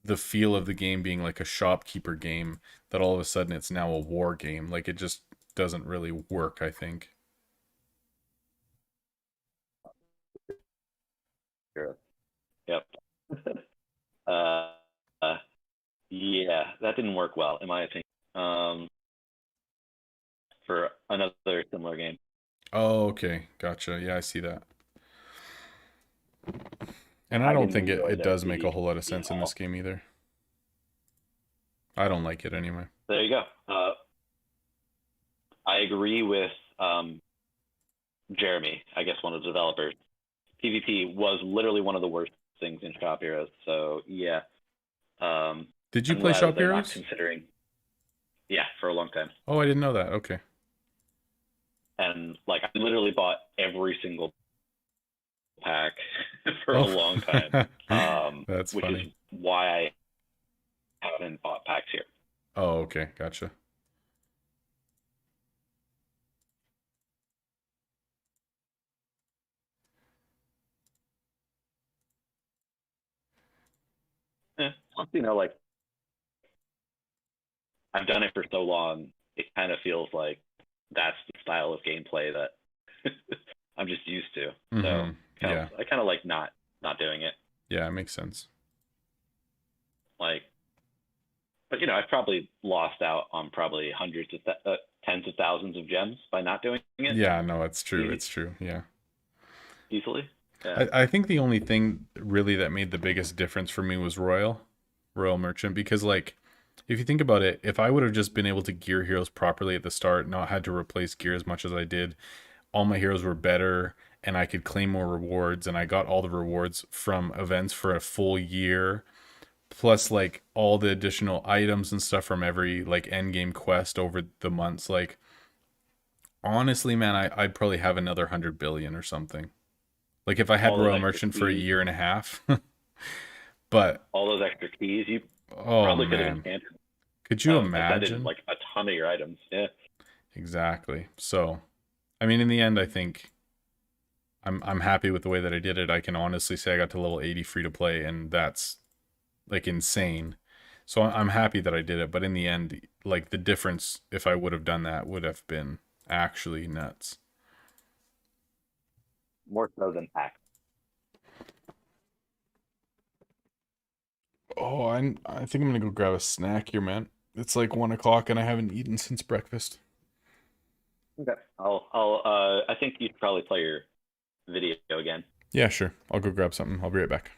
the feel of the game being like a shopkeeper game that all of a sudden it's now a war game. Like it just doesn't really work, I think. Sure. Yep. uh, uh, yeah, that didn't work well, in my opinion. For another similar game. Oh, okay. Gotcha. Yeah, I see that. And I I don't didn't think it, enjoy it does make a the whole lot of sense in this game either. I don't like it anyway. There you go. I agree with Jeremy, I guess one of the developers. PvP was literally one of the worst things in Shop Heroes. So yeah. Did you I'm play glad Shop they're not Heroes? considering. Yeah, for a long time. Oh, I didn't know that. Okay. And like I literally bought every single pack for a Oh. long time. That's which funny. is why I haven't bought packs here. Oh, okay. Gotcha. Plus, like I've done it for so long, it kind of feels like that's the style of gameplay that I'm just used to. So Yeah. I kind of like not doing it. Yeah, it makes sense. Like, but I've probably lost out on probably tens of thousands of gems by not doing it. Yeah, no, it's true. It's true. Yeah. Easily. Yeah. I think the only thing really that made the biggest difference for me was Royal Merchant, because like if you think about it, if I would have just been able to gear heroes properly at the start, not had to replace gear as much as I did, all my heroes were better and I could claim more rewards, and I got all the rewards from events for a full year, plus like all the additional items and stuff from every like end game quest over the months. Like honestly, man, I'd probably have another 100 billion or something. Like if I had All those Royal extra Merchant for a keys. year and a half. But All those extra keys you oh probably could have man, enchanted. could you Extended imagine? like a ton of your items. Yeah. Exactly. So, I mean, in the end, I think I'm happy with the way that I did it. I can honestly say I got to level 80 free to play, and that's like insane. So I'm happy that I did it. But in the end, like the difference, if I would have done that, would have been actually nuts. More so than packs. Oh, I think I'm gonna go grab a snack here, man. It's like 1 o'clock, and I haven't eaten since breakfast. Okay. I think you should probably play your video again. Yeah, sure. I'll go grab something. I'll be right back.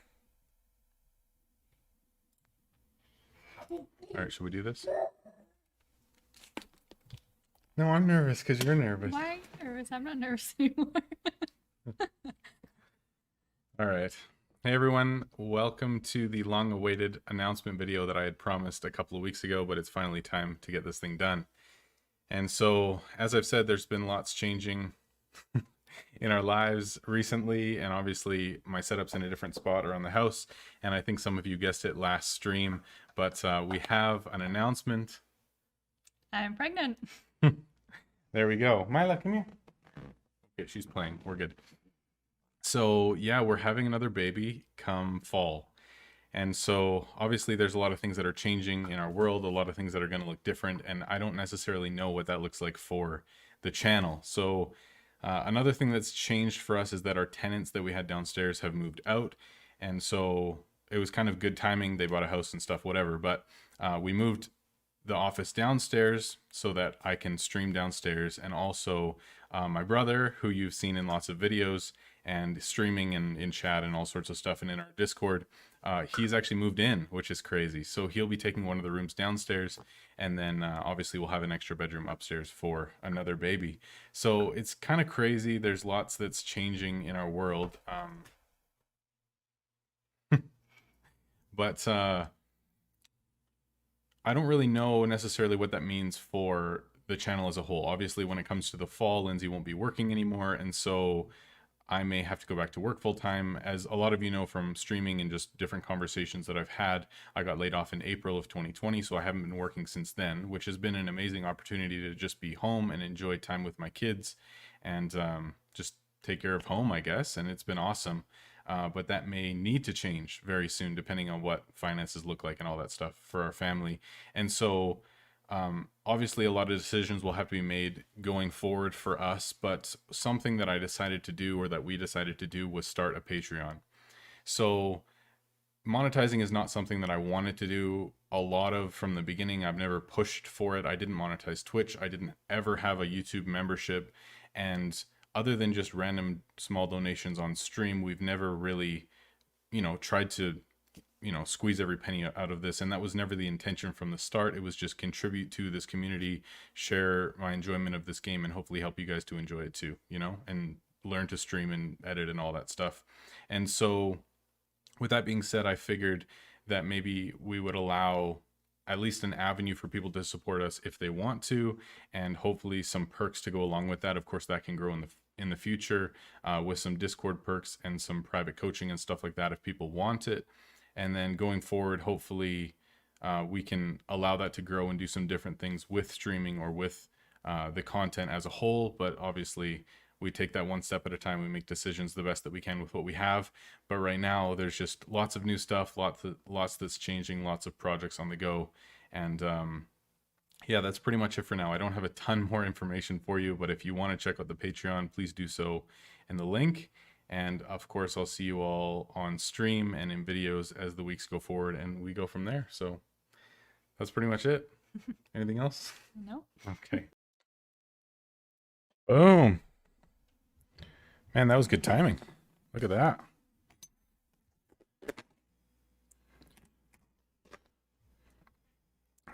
All right, should we do this? No, I'm nervous because you're nervous. Why are you nervous? I'm not nervous anymore. All right. Hey everyone, welcome to the long-awaited announcement video that I had promised a couple of weeks ago, but it's finally time to get this thing done. And so, as I've said, there's been lots changing in our lives recently, and obviously my setup's in a different spot around the house, and I think some of you guessed it last stream, but we have an announcement. I'm pregnant. There we go. Mila, come here. Okay, she's playing. We're good. So yeah, we're having another baby come fall. And so obviously there's a lot of things that are changing in our world, a lot of things that are going to look different, and I don't necessarily know what that looks like for the channel. So Another thing that's changed for us is that our tenants that we had downstairs have moved out. And so it was kind of good timing. They bought a house and stuff, whatever. But we moved the office downstairs so that I can stream downstairs. And also my brother, who you've seen in lots of videos and streaming and in chat and all sorts of stuff and in our Discord, he's actually moved in, which is crazy. So he'll be taking one of the rooms downstairs, and then obviously we'll have an extra bedroom upstairs for another baby. So it's kind of crazy. There's lots that's changing in our world. But I don't really know necessarily what that means for the channel as a whole. Obviously, when it comes to the fall, Lindsay won't be working anymore, and so I may have to go back to work full time. As a lot of you know from streaming and just different conversations that I've had, I got laid off in April of 2020, so I haven't been working since then, which has been an amazing opportunity to just be home and enjoy time with my kids and just take care of home, I guess, and it's been awesome. But that may need to change very soon, depending on what finances look like and all that stuff for our family. And so obviously, a lot of decisions will have to be made going forward for us, but something that I decided to do, or that we decided to do, was start a Patreon. So monetizing is not something that I wanted to do a lot of from the beginning. I've never pushed for it. I didn't monetize Twitch. I didn't ever have a YouTube membership. And other than just random small donations on stream, we've never really, tried to squeeze every penny out of this. And that was never the intention from the start. It was just contribute to this community, share my enjoyment of this game, and hopefully help you guys to enjoy it too, and learn to stream and edit and all that stuff. And so with that being said, I figured that maybe we would allow at least an avenue for people to support us if they want to, and hopefully some perks to go along with that. Of course, that can grow in the future with some Discord perks and some private coaching and stuff like that if people want it. And then going forward, hopefully we can allow that to grow and do some different things with streaming or with the content as a whole. But obviously, we take that one step at a time. We make decisions the best that we can with what we have. But right now, there's just lots of new stuff, lots that's changing, lots of projects on the go. And yeah, that's pretty much it for now. I don't have a ton more information for you, but if you want to check out the Patreon, please do so in the link. And of course, I'll see you all on stream and in videos as the weeks go forward, and we go from there. So that's pretty much it. Anything else? No. Okay. Boom. Man, that was good timing. Look at that.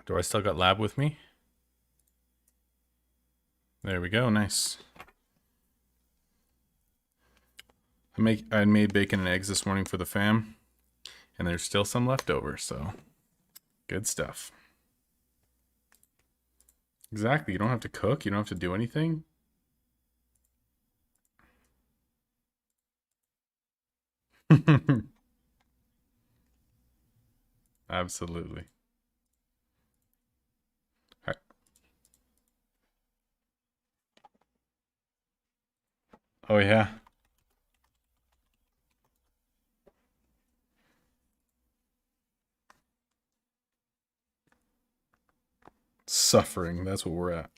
Do I still got lab with me? There we go. Nice. I made bacon and eggs this morning for the fam, and there's still some left over, so good stuff. Exactly. You don't have to cook. You don't have to do anything. Absolutely. Oh yeah. Suffering, that's what we're at.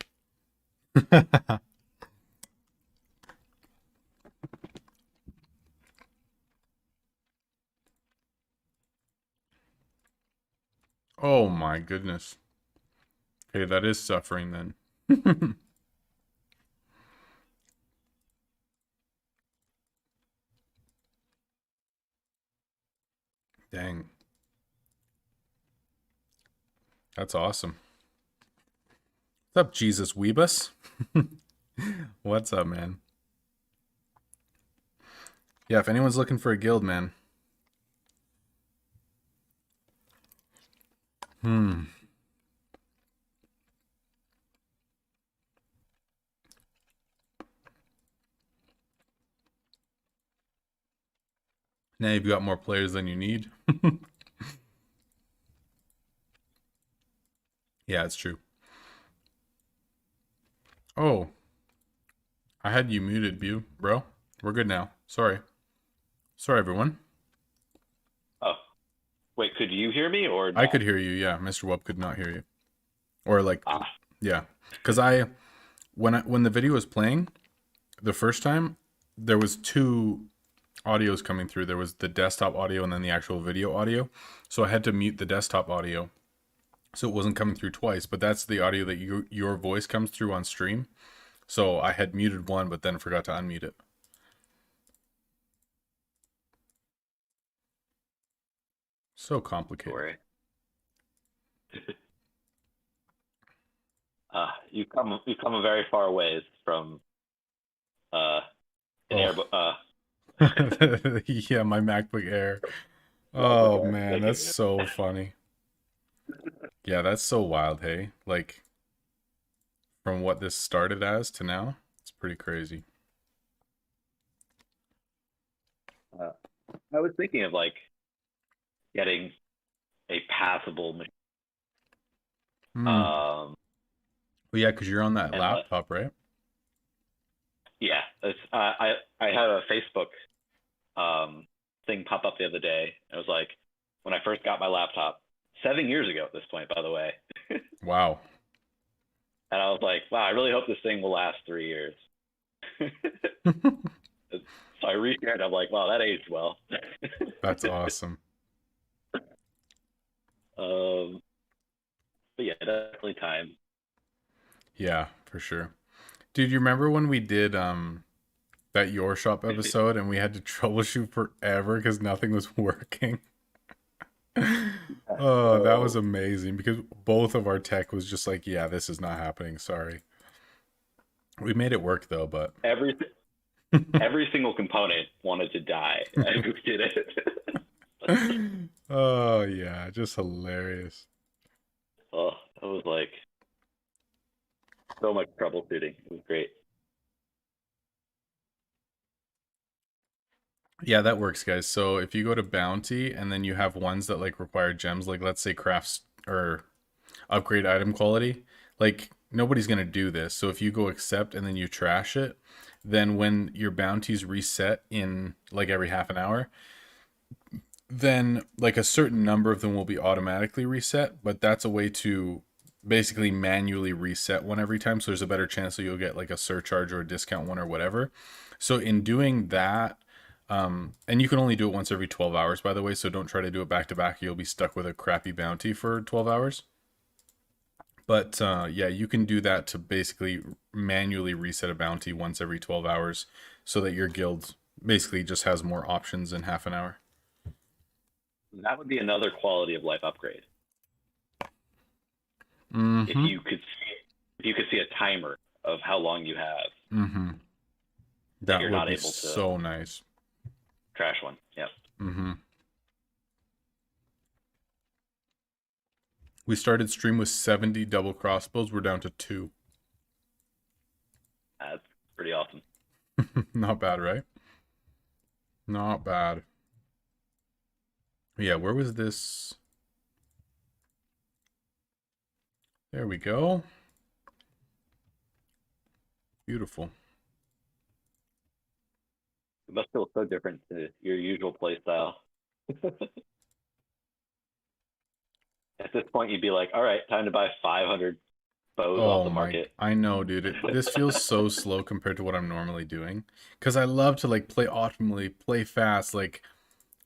Oh my goodness. Okay, that is suffering then. Dang. That's awesome. What's up, Jesus Weebus? What's up, man? Yeah, if anyone's looking for a guild, man. Now you've got more players than you need. Yeah, it's true. Oh. I had you muted, bro. We're good now. Sorry. Sorry, everyone. Oh. Wait, could you hear me or I not? could hear you, yeah. Mr. Wub could not hear you. Or like, Ah. yeah. Because when the video was playing, The first time, there was two audios coming through. There was the desktop audio and then the actual video audio. So I had to mute the desktop audio so it wasn't coming through twice. But that's the audio that your voice comes through on stream. So I had muted one, but then forgot to unmute it. So complicated. Story. You come a very far ways from an Air. Yeah, my MacBook Air. Oh man, that's so funny. Yeah, that's so wild, hey? Like, from what this started as to now, it's pretty crazy. I was thinking of like getting a passable machine. Well, yeah, because you're on that laptop, right? Yeah, I had a Facebook thing pop up the other day. It was like when I first got my laptop 7 years ago at this point, by the way. Wow. And I was like, wow, I really hope this thing will last 3 years. So I reshared. I'm like, wow, that aged well. That's awesome. But yeah, definitely time. Yeah, for sure. Dude, you remember when we did that Your Shop episode and we had to troubleshoot forever because nothing was working? Oh, that was amazing because both of our tech was just like, yeah, this is not happening. Sorry. We made it work though, but every single component wanted to die. I did it. Oh yeah, just hilarious. Oh, it was like so much troubleshooting. It was great. Yeah, that works, guys. So if you go to bounty and then you have ones that like require gems, like let's say crafts or upgrade item quality, like nobody's gonna do this. So if you go accept and then you trash it, then when your bounties reset in like every half an hour, then like a certain number of them will be automatically reset, but that's a way to basically manually reset one every time. So there's a better chance that you'll get like a surcharge or a discount one or whatever. So in doing that, and you can only do it once every 12 hours, by the way, so don't try to do it back to back. You'll be stuck with a crappy bounty for 12 hours. But yeah, you can do that to basically manually reset a bounty once every 12 hours so that your guild basically just has more options in half an hour. That would be another quality of life upgrade. Mm-hmm. If you could see a timer of how long you have. Mm-hmm. That you're would not be able to so nice. Trash one. Yep. Mm-hmm. We started stream with 70 double crossbows. We're down to 2. That's pretty awesome. Not bad, right? Not bad. Yeah, where was this? There we go. Beautiful. It must feel so different to your usual play style. At this point, you'd be like, all right, time to buy 500 bows off the market. I know, dude. This feels so slow compared to what I'm normally doing. Because I love to like play optimally, play fast, like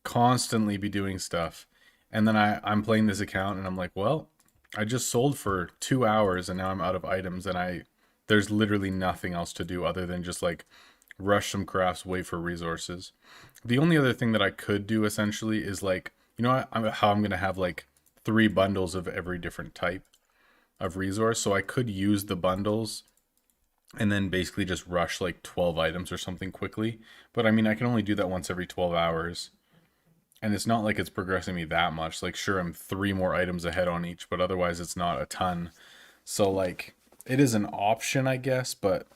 constantly be doing stuff. And then I'm playing this account and I'm like, well, I just sold for 2 hours and now I'm out of items and there's literally nothing else to do other than just like rush some crafts, wait for resources. The only other thing that I could do essentially is like, you know how I'm going to have like 3 bundles of every different type of resource. So I could use the bundles and then basically just rush like 12 items or something quickly. But I mean, I can only do that once every 12 hours. And it's not like it's progressing me that much. Like, sure, I'm 3 more items ahead on each, but otherwise it's not a ton. So like, it is an option, I guess. But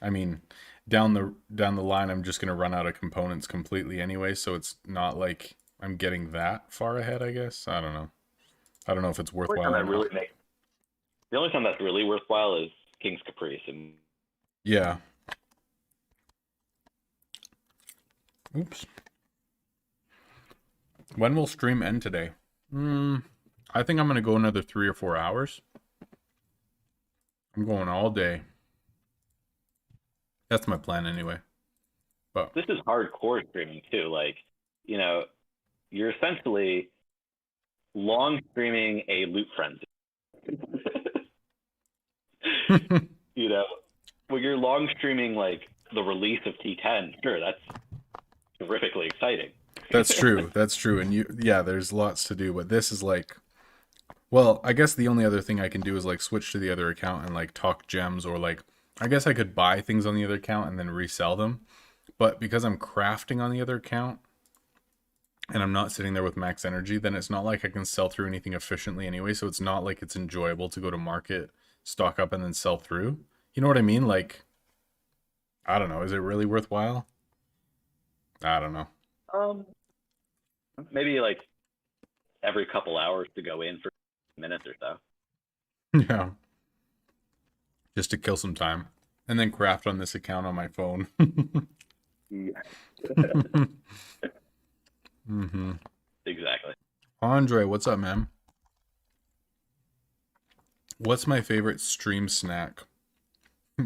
I mean, down the line, I'm just gonna run out of components completely anyway. So it's not like I'm getting that far ahead, I guess. I don't know. I don't know if it's worthwhile. The only time that's really worthwhile is King's Caprice. And yeah. Oops. When will stream end today? I think I'm going to go another 3 or 4 hours. I'm going all day. That's my plan anyway. But This is hardcore streaming too. Like, you know, you're essentially long streaming a loot frenzy. You know, when you're long streaming like the release of T10, sure, that's terrifically exciting. that's true. That's true. And yeah, there's lots to do, but this is like, well, I guess the only other thing I can do is like switch to the other account and like talk gems, or like, I guess I could buy things on the other account and then resell them. But because I'm crafting on the other account and I'm not sitting there with max energy, then it's not like I can sell through anything efficiently anyway. So it's not like it's enjoyable to go to market, stock up, and then sell through. You know what I mean? Like, I don't know. Is it really worthwhile? I don't know. Um, Maybe like every couple hours to go in for minutes or so. Yeah. Just to kill some time. And then craft on this account on my phone. Mm-hmm. Exactly. Andre, what's up, man? What's my favorite stream snack?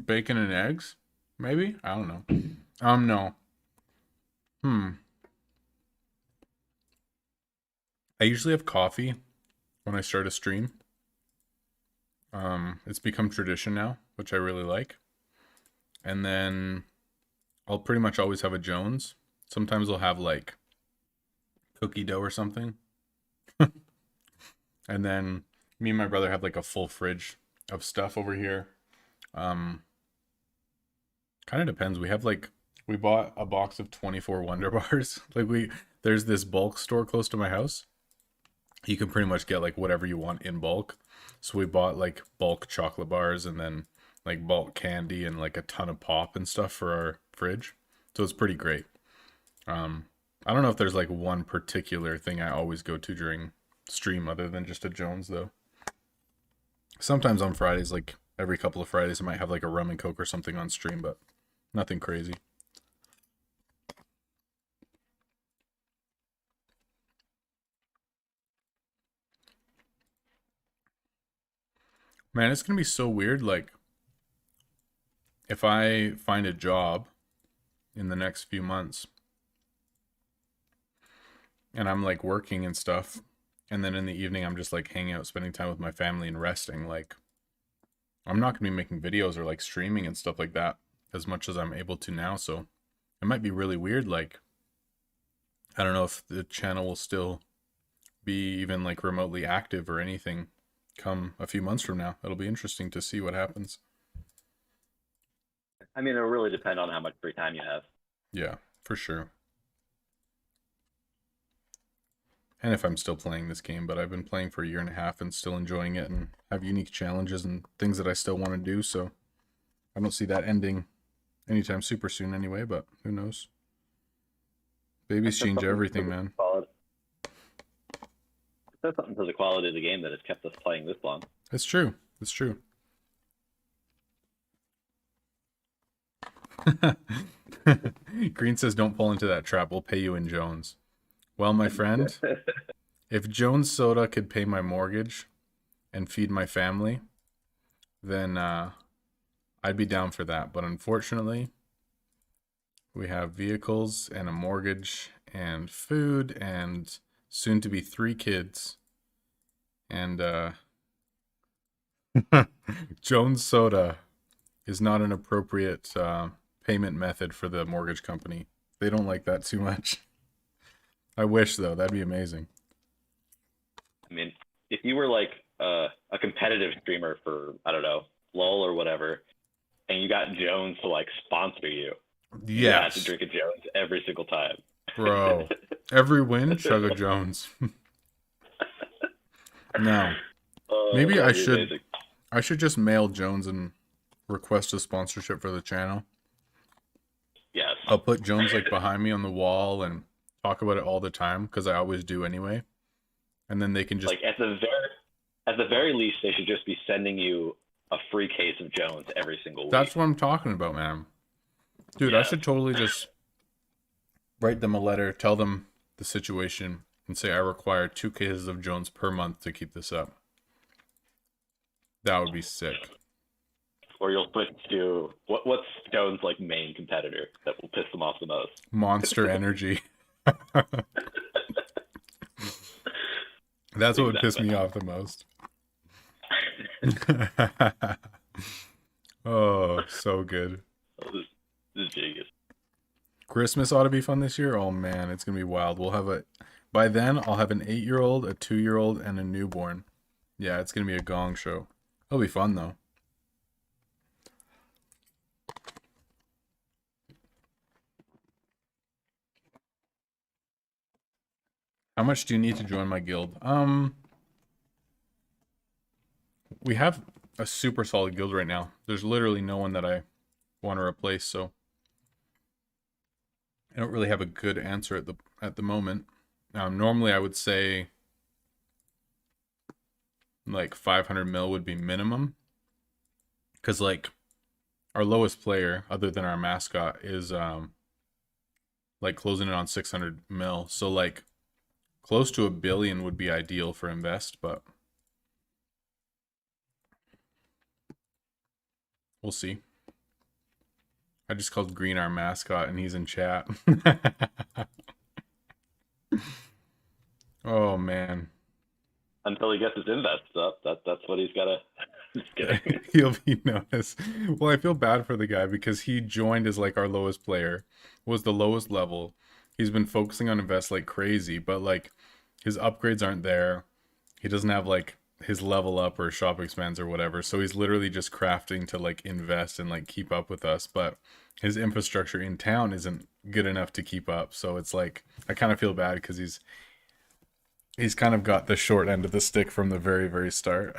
Bacon and eggs? Maybe? I don't know. No. I usually have coffee when I start a stream. It's become tradition now, which I really like. And then I'll pretty much always have a Jones. Sometimes I'll have like cookie dough or something. And then me and my brother have like a full fridge of stuff over here. Kind of depends. We bought a box of 24 Wonder Bars. There's this bulk store close to my house. You can pretty much get like whatever you want in bulk. So we bought like bulk chocolate bars and then like bulk candy and like a ton of pop and stuff for our fridge. So it's pretty great. I don't know if there's like one particular thing I always go to during stream other than just a Jones though. Sometimes on Fridays, like every couple of Fridays, I might have like a rum and coke or something on stream, but nothing crazy. Man, it's gonna be so weird. Like, if I find a job in the next few months and I'm like working and stuff, and then in the evening I'm just like hanging out, spending time with my family and resting, like, I'm not gonna be making videos or like streaming and stuff like that as much as I'm able to now. So it might be really weird. Like, I don't know if the channel will still be even like remotely active or anything come a few months from now. It'll be interesting to see what happens. I mean, it'll really depend on how much free time you have. Yeah, for sure. And if I'm still playing this game, but I've been playing for a year and a half and still enjoying it and have unique challenges and things that I still want to do, so I don't see that ending anytime super soon anyway, but who knows? Babies change everything, man. That's something to the quality of the game that has kept us playing this long. It's true. It's true. Green says, don't fall into that trap. We'll pay you in Jones. Well, my friend, if Jones Soda could pay my mortgage and feed my family, then I'd be down for that. But unfortunately, we have vehicles and a mortgage and food and soon to be 3 kids. And Jones Soda is not an appropriate payment method for the mortgage company. They don't like that too much. I wish, though. That'd be amazing. I mean, if you were like a competitive streamer for, I don't know, LOL or whatever, and you got Jones to like sponsor you, you had to Yes, drink a Jones every single time. bro. Every win, chug a Jones. No. Maybe I that'd be should. amazing. I should just mail Jones and request a sponsorship for the channel. Yes. I'll put Jones like behind me on the wall and talk about it all the time because I always do anyway. And then they can just Like at the very least, they should just be sending you a free case of Jones every single week. That's what I'm talking about, man. Dude, I Yeah. should totally just write them a letter, tell them the situation, and say I require 2 cases of Jones per month to keep this up. That would be sick. or you'll switch to what's Stone's like main competitor that will piss them off the most? Monster Energy. That's what would piss me off the most. Oh, so good. Oh, this is genius. Christmas ought to be fun this year. Oh man, it's gonna be wild. By then I'll have an 8-year-old, a 2-year-old, and a newborn. Yeah, it's gonna be a gong show. It'll be fun though. How much do you need to join my guild? We have a super solid guild right now. There's literally no one that I want to replace, so I don't really have a good answer at the moment. Normally I would say like 500 mil would be minimum, because like our lowest player other than our mascot is like closing in on 600 mil, so like close to 1 billion would be ideal for invest, but we'll see. I just called Green our mascot and he's in chat. Oh man. Until he gets his invests up, that's what he's gotta. Just kidding. He'll be noticed. Well, I feel bad for the guy because he joined as like our lowest player, was the lowest level. He's been focusing on invest like crazy, but like his upgrades aren't there. He doesn't have like his level up or shop expands or whatever, so he's literally just crafting to like invest and like keep up with us, but his infrastructure in town isn't good enough to keep up. So it's like I kind of feel bad because he's kind of got the short end of the stick from the very, very start.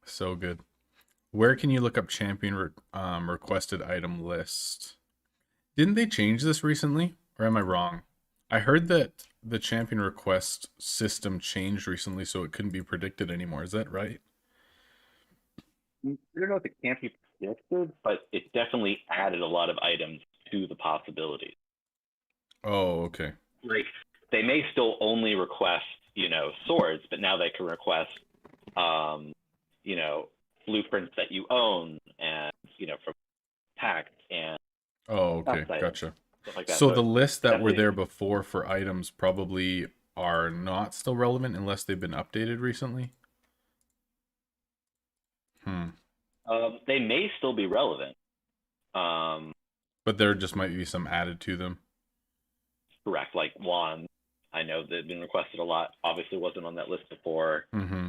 So good. Where can you look up champion requested item list? Didn't they change this recently? Or am I wrong? I heard that the champion request system changed recently, so it couldn't be predicted anymore. Is that right? I don't know if it can't be predicted, but it definitely added a lot of items to the possibilities. Oh, okay. Like they may still only request, swords, but now they can request, blueprints that you own and, from packs and. Oh, okay. Gotcha. Like that. So the lists that were there before for items probably are not still relevant unless they've been updated recently? They may still be relevant. But there just might be some added to them. Correct. Like wands, I know they've been requested a lot. Obviously wasn't on that list before. Mm-hmm.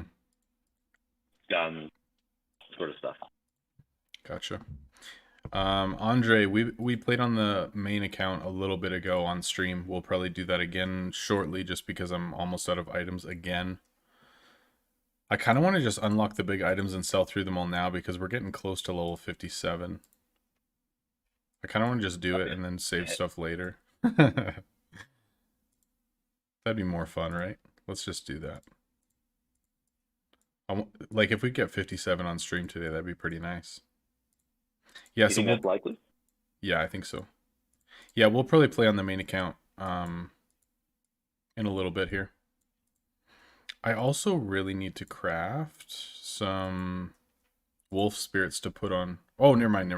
Guns, sort of stuff. Gotcha. Andre, we played on the main account a little bit ago on stream. We'll probably do that again shortly just because I'm almost out of items again. I kind of want to just unlock the big items and sell through them all now because we're getting close to level 57. I kind of want to just do it and then save stuff later. That'd be more fun, right? Let's just do that. Like if we get 57 on stream today, that'd be pretty nice. Yeah, so that's likely? Yeah, I think so. Yeah, we'll probably play on the main account in a little bit here. I also really need to craft some wolf spirits to put on. Oh, never mind.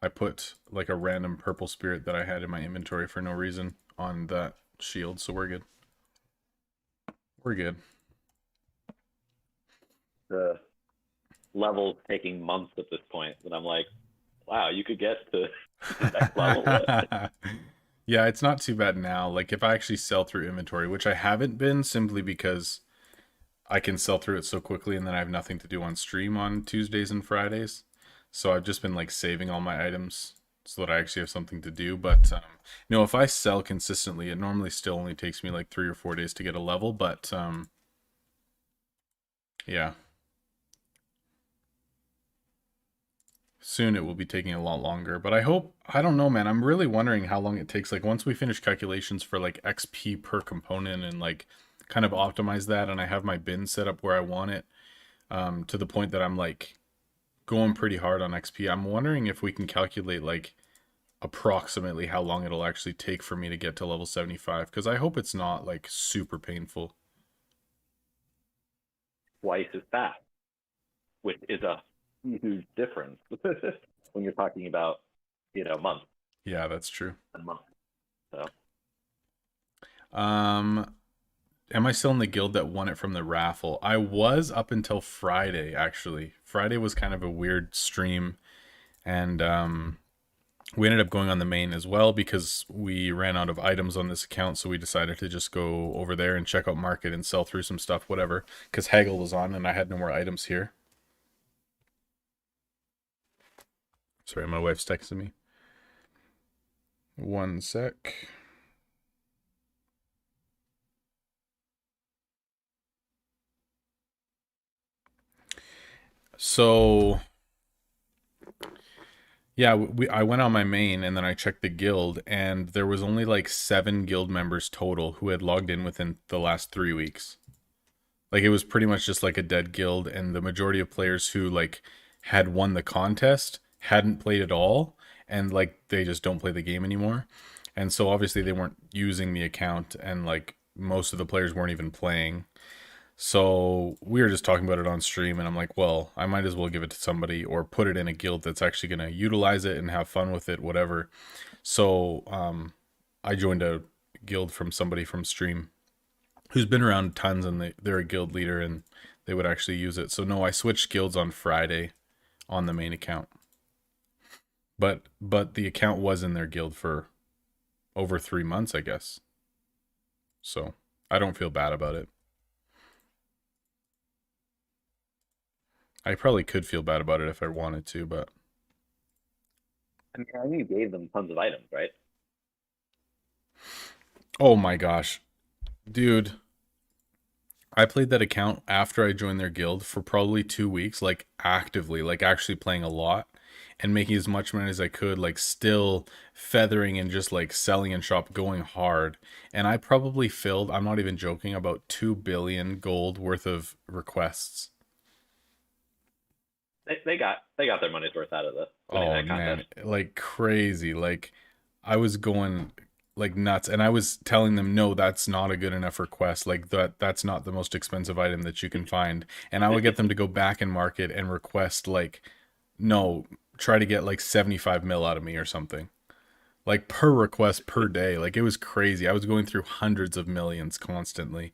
I put like a random purple spirit that I had in my inventory for no reason on that shield, so we're good. We're good. The level's taking months at this point, and I'm like, wow, you could get to the next level. Yeah, it's not too bad now. Like if I actually sell through inventory, which I haven't been simply because I can sell through it so quickly and then I have nothing to do on stream on Tuesdays and Fridays. So I've just been like saving all my items so that I actually have something to do. But if I sell consistently, it normally still only takes me like 3 or 4 days to get a level. But yeah. Soon it will be taking a lot longer, but I don't know, man. I'm really wondering how long it takes. Like once we finish calculations for like XP per component and like kind of optimize that, and I have my bin set up where I want it, to the point that I'm like going pretty hard on XP. I'm wondering if we can calculate like approximately how long it'll actually take for me to get to level 75, because I hope it's not like super painful. Twice as fast, which is a huge difference when you're talking about, months Yeah, that's true. and months. So Am I still in the guild that won it from the raffle? I was up until Friday, actually. Friday was kind of a weird stream, and we ended up going on the main as well because we ran out of items on this account, so we decided to just go over there and check out market and sell through some stuff, whatever, because Haggle was on and I had no more items here. Sorry, my wife's texting me. One sec. So yeah, I went on my main and then I checked the guild, and there was only like 7 guild members total who had logged in within the last 3 weeks. Like, it was pretty much just like a dead guild, and the majority of players who like had won the contest hadn't played at all, and like they just don't play the game anymore. And so obviously they weren't using the account, and like most of the players weren't even playing. So we were just talking about it on stream, and I'm like, well, I might as well give it to somebody or put it in a guild that's actually going to utilize it and have fun with it, whatever. So I joined a guild from somebody from stream who's been around tons, and they're a guild leader and they would actually use it. So no, I switched guilds on Friday on the main account. But the account was in their guild for over 3 months, I guess. So I don't feel bad about it. I probably could feel bad about it if I wanted to, but I mean, I knew you gave them tons of items, right? oh my gosh. Dude, I played that account after I joined their guild for probably 2 weeks, like actively, like actually playing a lot and making as much money as I could, like still feathering and just like selling and shop, going hard. And I probably filled, I'm not even joking, about 2 billion gold worth of requests. They got their money's worth out of this winning Oh that man, contest. like crazy. Like, I was going like nuts, and I was telling them, no, that's not a good enough request. Like, that's not the most expensive item that you can find. And I would get them to go back and market and request like, no, try to get like 75 mil out of me or something. Like per request per day. Like, it was crazy. I was going through hundreds of millions constantly.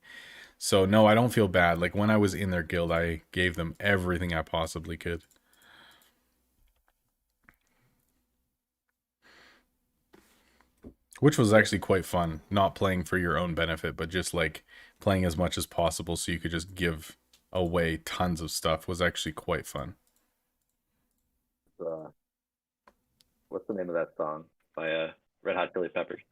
So no, I don't feel bad. Like, when I was in their guild, I gave them everything I possibly could. Which was actually quite fun, not playing for your own benefit, but just like playing as much as possible so you could just give away tons of stuff was actually quite fun. Uh, what's the name of that song by Red Hot Chili Peppers?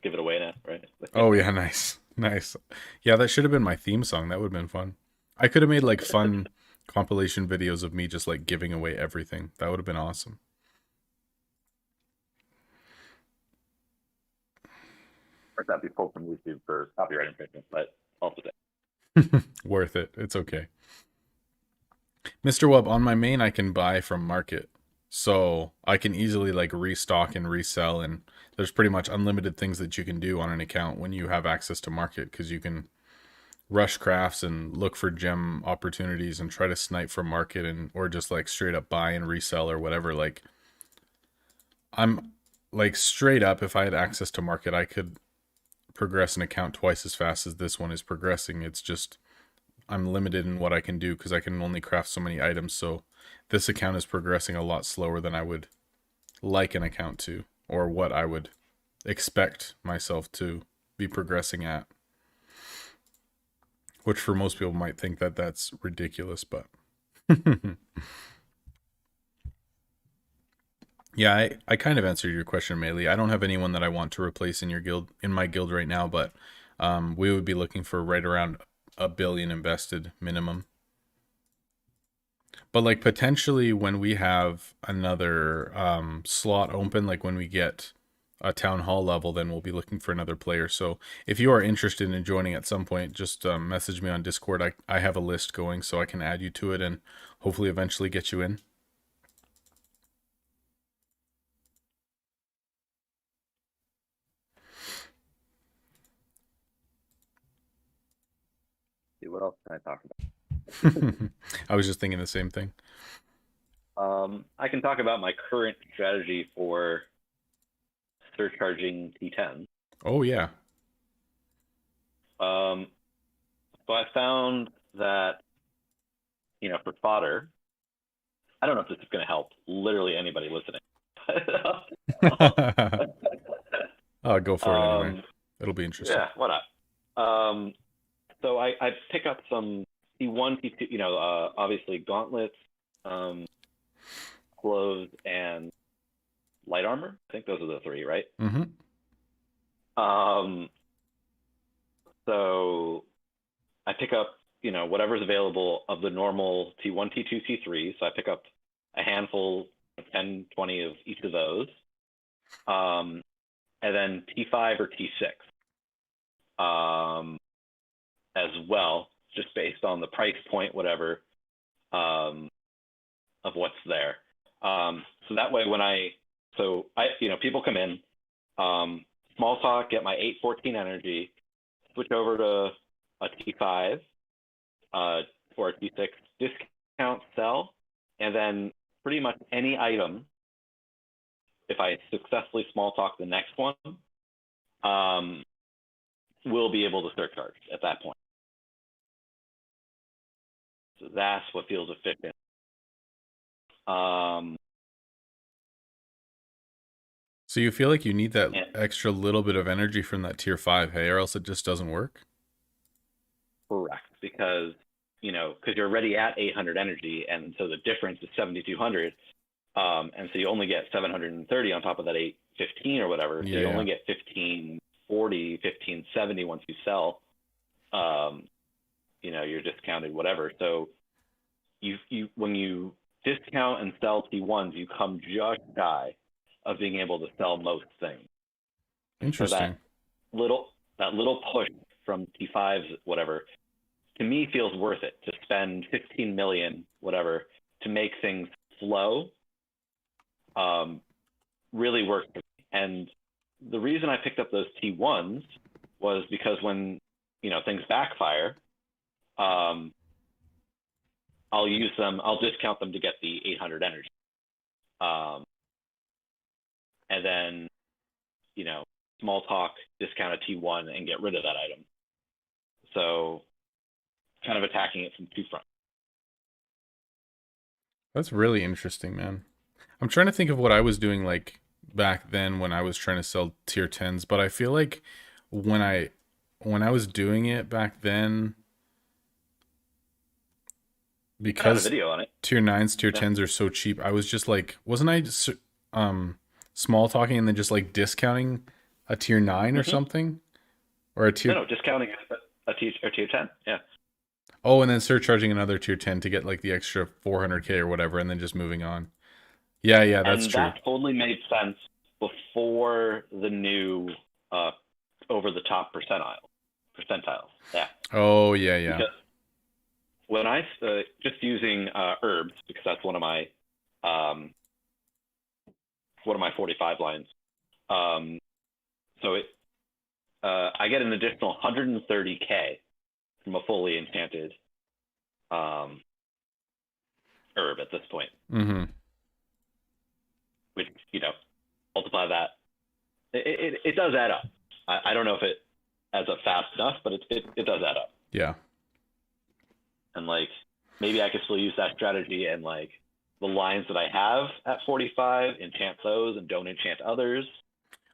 Give it away now, right? Oh yeah, nice. Nice. Yeah, that should have been my theme song. That would have been fun. I could have made like fun compilation videos of me just like giving away everything. That would have been awesome. Or that'd be pulled from YouTube for copyright infringement, but also Worth it. It's okay. Mr. Wub, on my main I can buy from market. So I can easily like restock and resell, and there's pretty much unlimited things that you can do on an account when you have access to market, because you can rush crafts and look for gem opportunities and try to snipe from market, and or just like straight up buy and resell or whatever. Like, I'm like straight up, if I had access to market, I could progress an account twice as fast as this one is progressing. It's just I'm limited in what I can do because I can only craft so many items. So this account is progressing a lot slower than I would like an account to, or what I would expect myself to be progressing at. Which for most people might think that that's ridiculous, but yeah, I kind of answered your question, Melee. I don't have anyone that I want to replace in your guild, in my guild right now, but we would be looking for right around 1 billion invested minimum. But like potentially when we have another slot open, like when we get a town hall level, then we'll be looking for another player. So if you are interested in joining at some point, just message me on Discord. I have a list going, so I can add you to it and hopefully eventually get you in. see, what else can I talk about? I was just thinking the same thing. I can talk about my current strategy for surcharging T10. Oh yeah. So I found that, for fodder, I don't know if this is going to help literally anybody listening. I'll go for it anyway. It'll be interesting. Yeah, why not? So I pick up some T1, T2, obviously gauntlets, clothes, and light armor. I think those are the three, right? Mm-hmm. So I pick up, whatever's available of the normal T1, T2, T3. So I pick up a handful, 10, 20 of each of those. And then T5 or T6 as well, just based on the price point, whatever, of what's there. So that way people come in, small talk, get my 814 energy, switch over to a T5 or a T6, discount, sell, and then pretty much any item, if I successfully small talk the next one, will be able to surcharge at that point. So that's what feels efficient. So you feel like you need that extra little bit of energy from that tier 5, hey, or else it just doesn't work? Correct, because you're already at 800 energy, and so the difference is 7,200, and so you only get 730 on top of that 815 or whatever. So you only get 1540, 1570 once you sell. You're discounted whatever. So you when you discount and sell T1s, you come just shy of being able to sell most things. Interesting. So that little push from T5s, whatever, to me feels worth it to spend 15 million, whatever, to make things flow. Really works for me. And the reason I picked up those T1s was because when things backfire, I'll use them. I'll discount them to get the 800 energy, and then small talk, discount a T1, and get rid of that item. So kind of attacking it from two fronts. That's really interesting, man. I'm trying to think of what I was doing like back then when I was trying to sell tier 10s, but I feel like when I was doing it back then, because video on it. tier 9s, tier 10s are so cheap, I was just like, wasn't I small talking and then just like discounting a tier 9 or something? Or a tier... No, discounting a tier 10, yeah. Oh, and then surcharging another tier 10 to get like the extra 400k or whatever, and then just moving on. Yeah, that's true. That totally made sense before the new over-the-top percentiles. Yeah. Oh, yeah. Because when I just using herbs, because that's one of my 45 lines. So I get an additional 130k from a fully enchanted herb at this point. Mm-hmm. Which, multiply that. It does add up. I don't know if it adds up fast enough, but it does add up. Yeah. And maybe I could still use that strategy and the lines that I have at 45, enchant those and don't enchant others.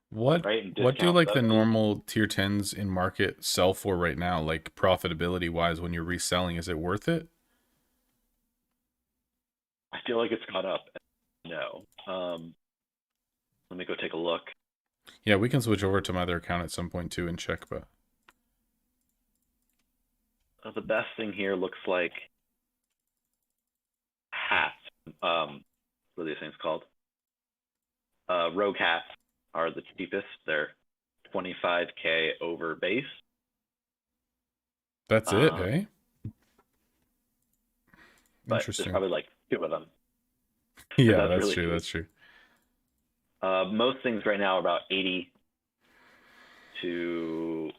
What right? What do the normal tier 10s in market sell for right now, like profitability wise, when you're reselling? Is it worth it? I feel like it's caught up. No. Let me go take a look. Yeah, we can switch over to my other account at some point too and check, but the best thing here looks like hats. What are these things called? Rogue hats are the cheapest. They're 25k over base. That's it, eh? But Interesting. there's probably 2 of them. Yeah, that's really true. cheap. That's true. Most things right now are about 80 to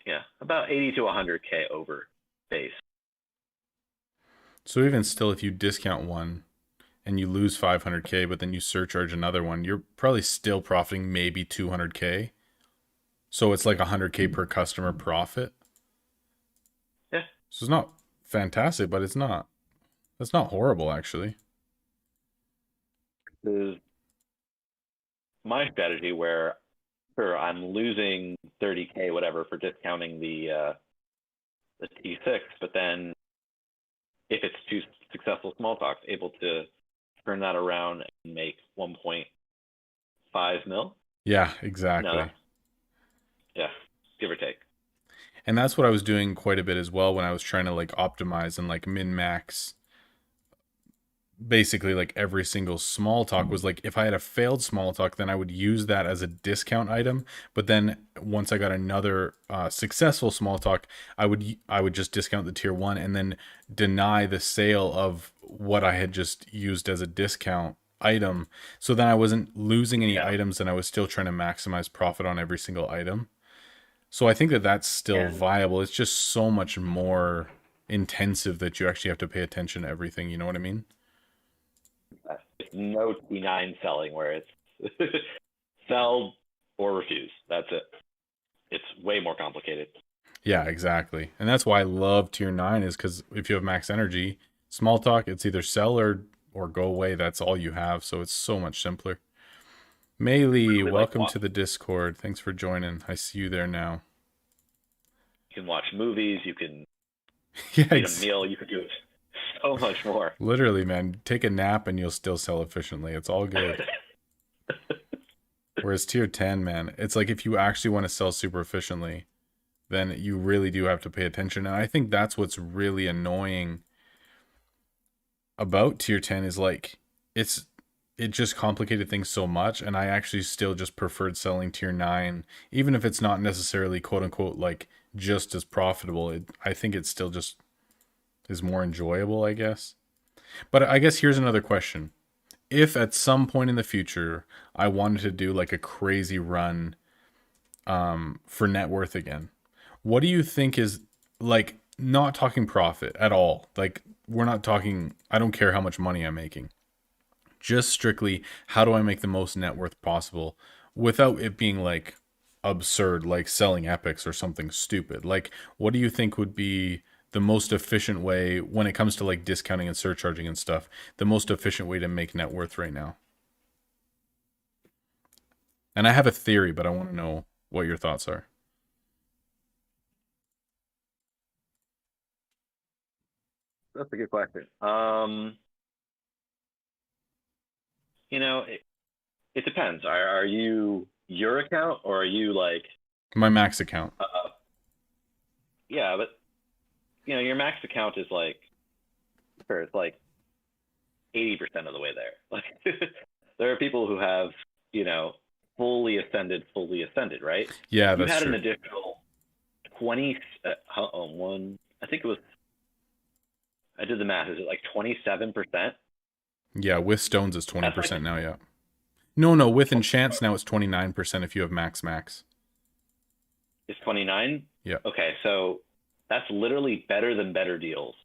Yeah, about 80 to 100K over base. So even still, if you discount one and you lose 500K, but then you surcharge another one, you're probably still profiting maybe 200K. So it's like 100K per customer profit. Yeah. So it's not fantastic, but it's not horrible actually. This is my strategy where sure I'm losing 30K whatever for discounting the T6, but then if it's two successful small talks, able to turn that around and make 1.5 mil. Yeah, exactly. No. Yeah, give or take. And that's what I was doing quite a bit as well when I was trying to like optimize and like min max. Basically, like every single small talk was like, if I had a failed small talk, then I would use that as a discount item. But then once I got another successful small talk, I would just discount the tier 1 and then deny the sale of what I had just used as a discount item. So then I wasn't losing any items, and I was still trying to maximize profit on every single item. So I think that that's still viable. It's just so much more intensive that you actually have to pay attention to everything. You know what I mean? It's no T9 selling where it's sell or refuse. That's it. It's way more complicated. Yeah, exactly. And that's why I love tier 9, is because if you have max energy, small talk, it's either sell or go away. That's all you have. So it's so much simpler. Melee, welcome to the Discord. Thanks for joining. I see you there now. You can watch movies. You can eat a meal. You can do so much more. Literally, man. Take a nap and you'll still sell efficiently. It's all good. Whereas tier 10, man, it's like if you actually want to sell super efficiently, then you really do have to pay attention. And I think that's what's really annoying about tier 10 is like it just complicated things so much, and I actually still just preferred selling tier 9, even if it's not necessarily quote unquote like just as profitable. I think it still just is more enjoyable, I guess. But I guess here's another question. If at some point in the future I wanted to do like a crazy run for net worth again, what do you think is, like, not talking profit at all, like we're not talking, I don't care how much money I'm making, just strictly how do I make the most net worth possible without it being like absurd, like selling epics or something stupid? Like, what do you think would be the most efficient way when it comes to like discounting and surcharging and stuff, the most efficient way to make net worth right now? And I have a theory, but I want to know what your thoughts are. That's a good question. It depends. Are you your account or are you like My max account? Yeah, but your max account is like, sure, it's like 80% of the way there. Like, there are people who have fully ascended, right? Yeah, You that's had true. an additional 20. I think it was. I did the math. Is it like 27%? Yeah, with stones it's 20% now. Yeah. No, with enchants now it's 29% if you have max. It's 29? Yeah. Okay, so that's literally better than better deals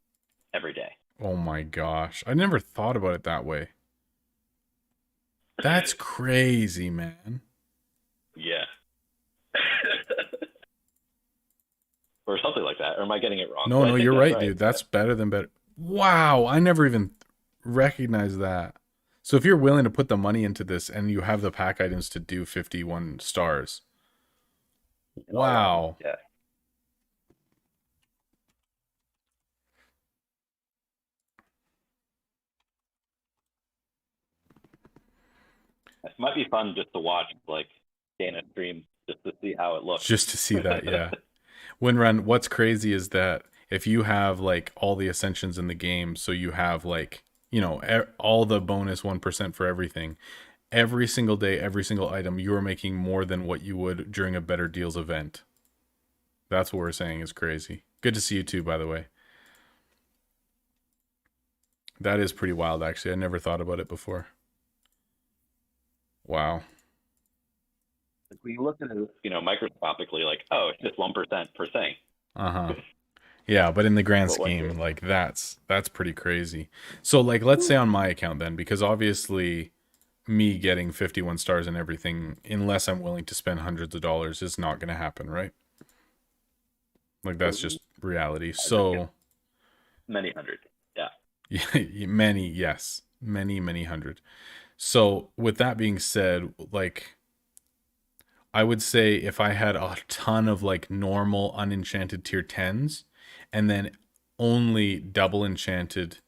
every day. Oh my gosh. I never thought about it that way. That's crazy, man. Yeah. Or something like that. Or am I getting it wrong? No, you're right, dude. That's better than better. Wow, I never even recognized that. So if you're willing to put the money into this and you have the pack items to do 51 stars. Wow. Yeah. It might be fun just to watch, like, Dana stream just to see how it looks. Just to see that, yeah. Winrun, what's crazy is that if you have like all the ascensions in the game, so you have like, all the bonus 1% for everything, every single day, every single item, you are making more than what you would during a better deals event. That's what we're saying is crazy. Good to see you too, by the way. That is pretty wild, actually. I never thought about it before. Wow. we look at it, microscopically, like, oh, it's just 1% per thing. Uh-huh. Yeah, but in the grand But what's scheme, it? like that's pretty crazy. So like let's say on my account then, because obviously me getting 51 stars and everything, unless I'm willing to spend hundreds of dollars, is not going to happen, right? Like that's just reality. I just get So many hundreds. Yeah. yeah, many, yes, many hundred. So with that being said, like I would say if I had a ton of like normal unenchanted tier 10s and then only double enchanted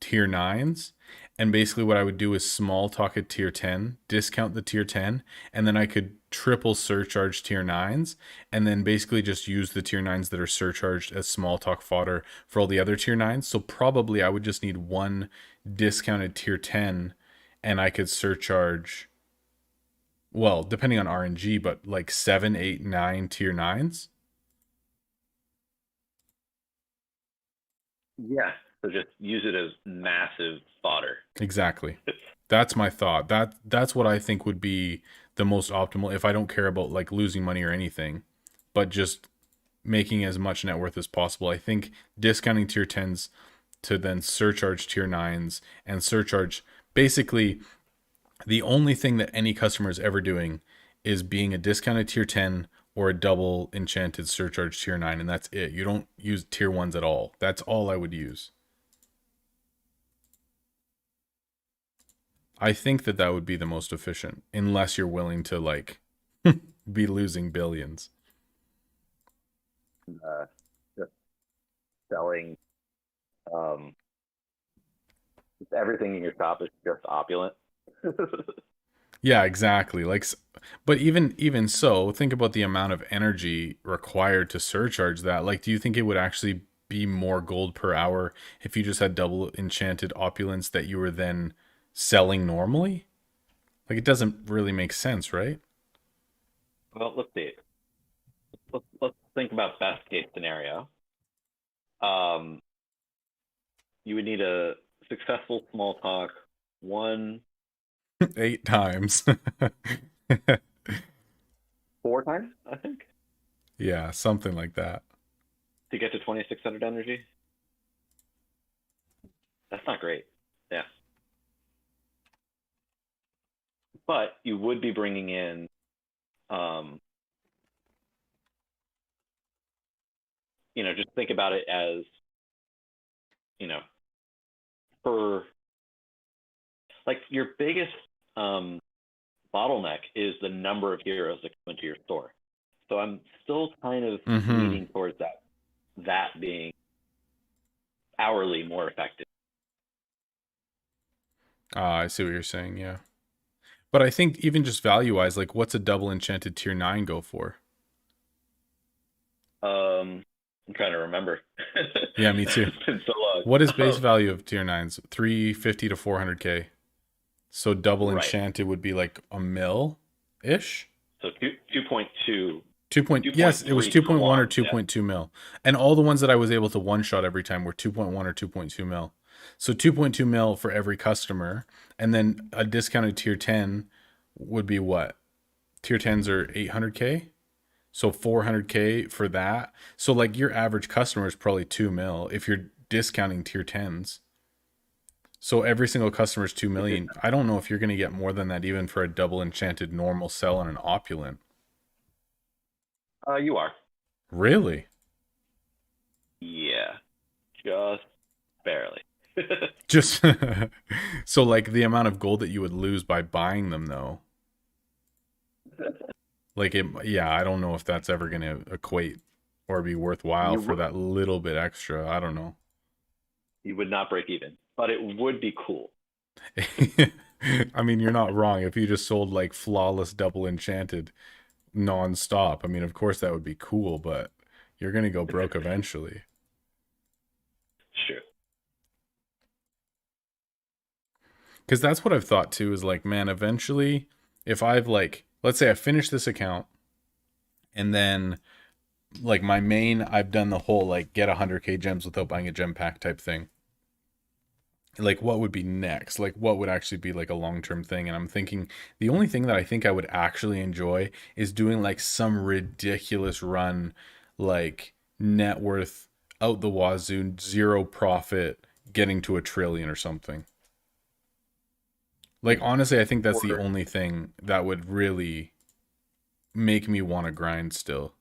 tier 9s, and basically what I would do is small talk at tier 10, discount the tier 10, and then I could triple surcharge tier 9s and then basically just use the tier 9s that are surcharged as small talk fodder for all the other tier 9s. So probably I would just need one discounted tier 10 and I could surcharge, well, depending on RNG, but like 7, 8, 9 tier 9s. Yeah. So just use it as massive fodder. Exactly. That's my thought. That's what I think would be the most optimal if I don't care about like losing money or anything, but just making as much net worth as possible. I think discounting tier 10s to then surcharge tier 9s and surcharge, basically the only thing that any customer is ever doing is being a discounted tier 10 or a double enchanted surcharge tier 9, and that's it. You don't use tier 1s at all. That's all I would use. I think that that would be the most efficient, unless you're willing to like be losing billions. Just selling, um, just everything in your shop is just opulent. Yeah, exactly. Like, but even so, think about the amount of energy required to surcharge that. Like, do you think it would actually be more gold per hour if you just had double enchanted opulence that you were then selling normally? Like, it doesn't really make sense, right? Well, let's see. Let's think about best case scenario. Um, you would need a successful small talk, one, 8 times. 4 times, I think, Yeah, something like that. to get to 2,600 energy. That's not great. Yeah. But you would be bringing in, um, just think about it as, you know, for like your biggest um, bottleneck is the number of heroes that come into your store. So I'm still kind of Mm-hmm. leaning towards that being hourly more effective. Ah, I see what you're saying, yeah. But I think even just value wise, like what's a double enchanted tier 9 go for? I'm trying to remember. Yeah, me too. It's been so long. What is base value of tier 9s? 350 to 400k. So double Right. enchanted would be like a mil ish. So 2.2. 2 point, yes, it was 2.3 per 2.1 or wand, 2.2 mil. And all the ones that I was able to one shot every time were 2.1 or 2.2 mil. So 2.2 mil for every customer. And then a discounted tier 10 would be what? Tier 10s are 800k. So 400k for that. So like your average customer is probably 2 mil if you're discounting tier 10s. So every single customer is 2 million. I don't know if you're going to get more than that even for a double enchanted normal cell and an opulent. You are. Really? Yeah. Just barely. Just so like the amount of gold that you would lose by buying them though. Like it, yeah, I don't know if that's ever going to equate or be worthwhile You for would, that little bit extra. I don't know. you would not break even, but it would be cool. I mean, you're not wrong. If you just sold like flawless double enchanted non-stop, I mean, of course that would be cool, but you're going to go broke eventually. Sure. Because that's what I've thought too is like, man, eventually, if I've like, let's say I finish this account and then like my main, I've done the whole like get 100k gems without buying a gem pack type thing. like what would be next, like what would actually be like a long-term thing. And I'm thinking the only thing that I think I would actually enjoy is doing like some ridiculous run, like net worth out the wazoo, zero profit, getting to 1 trillion or something. Like honestly, I think that's the Or only thing that would really make me want to grind still.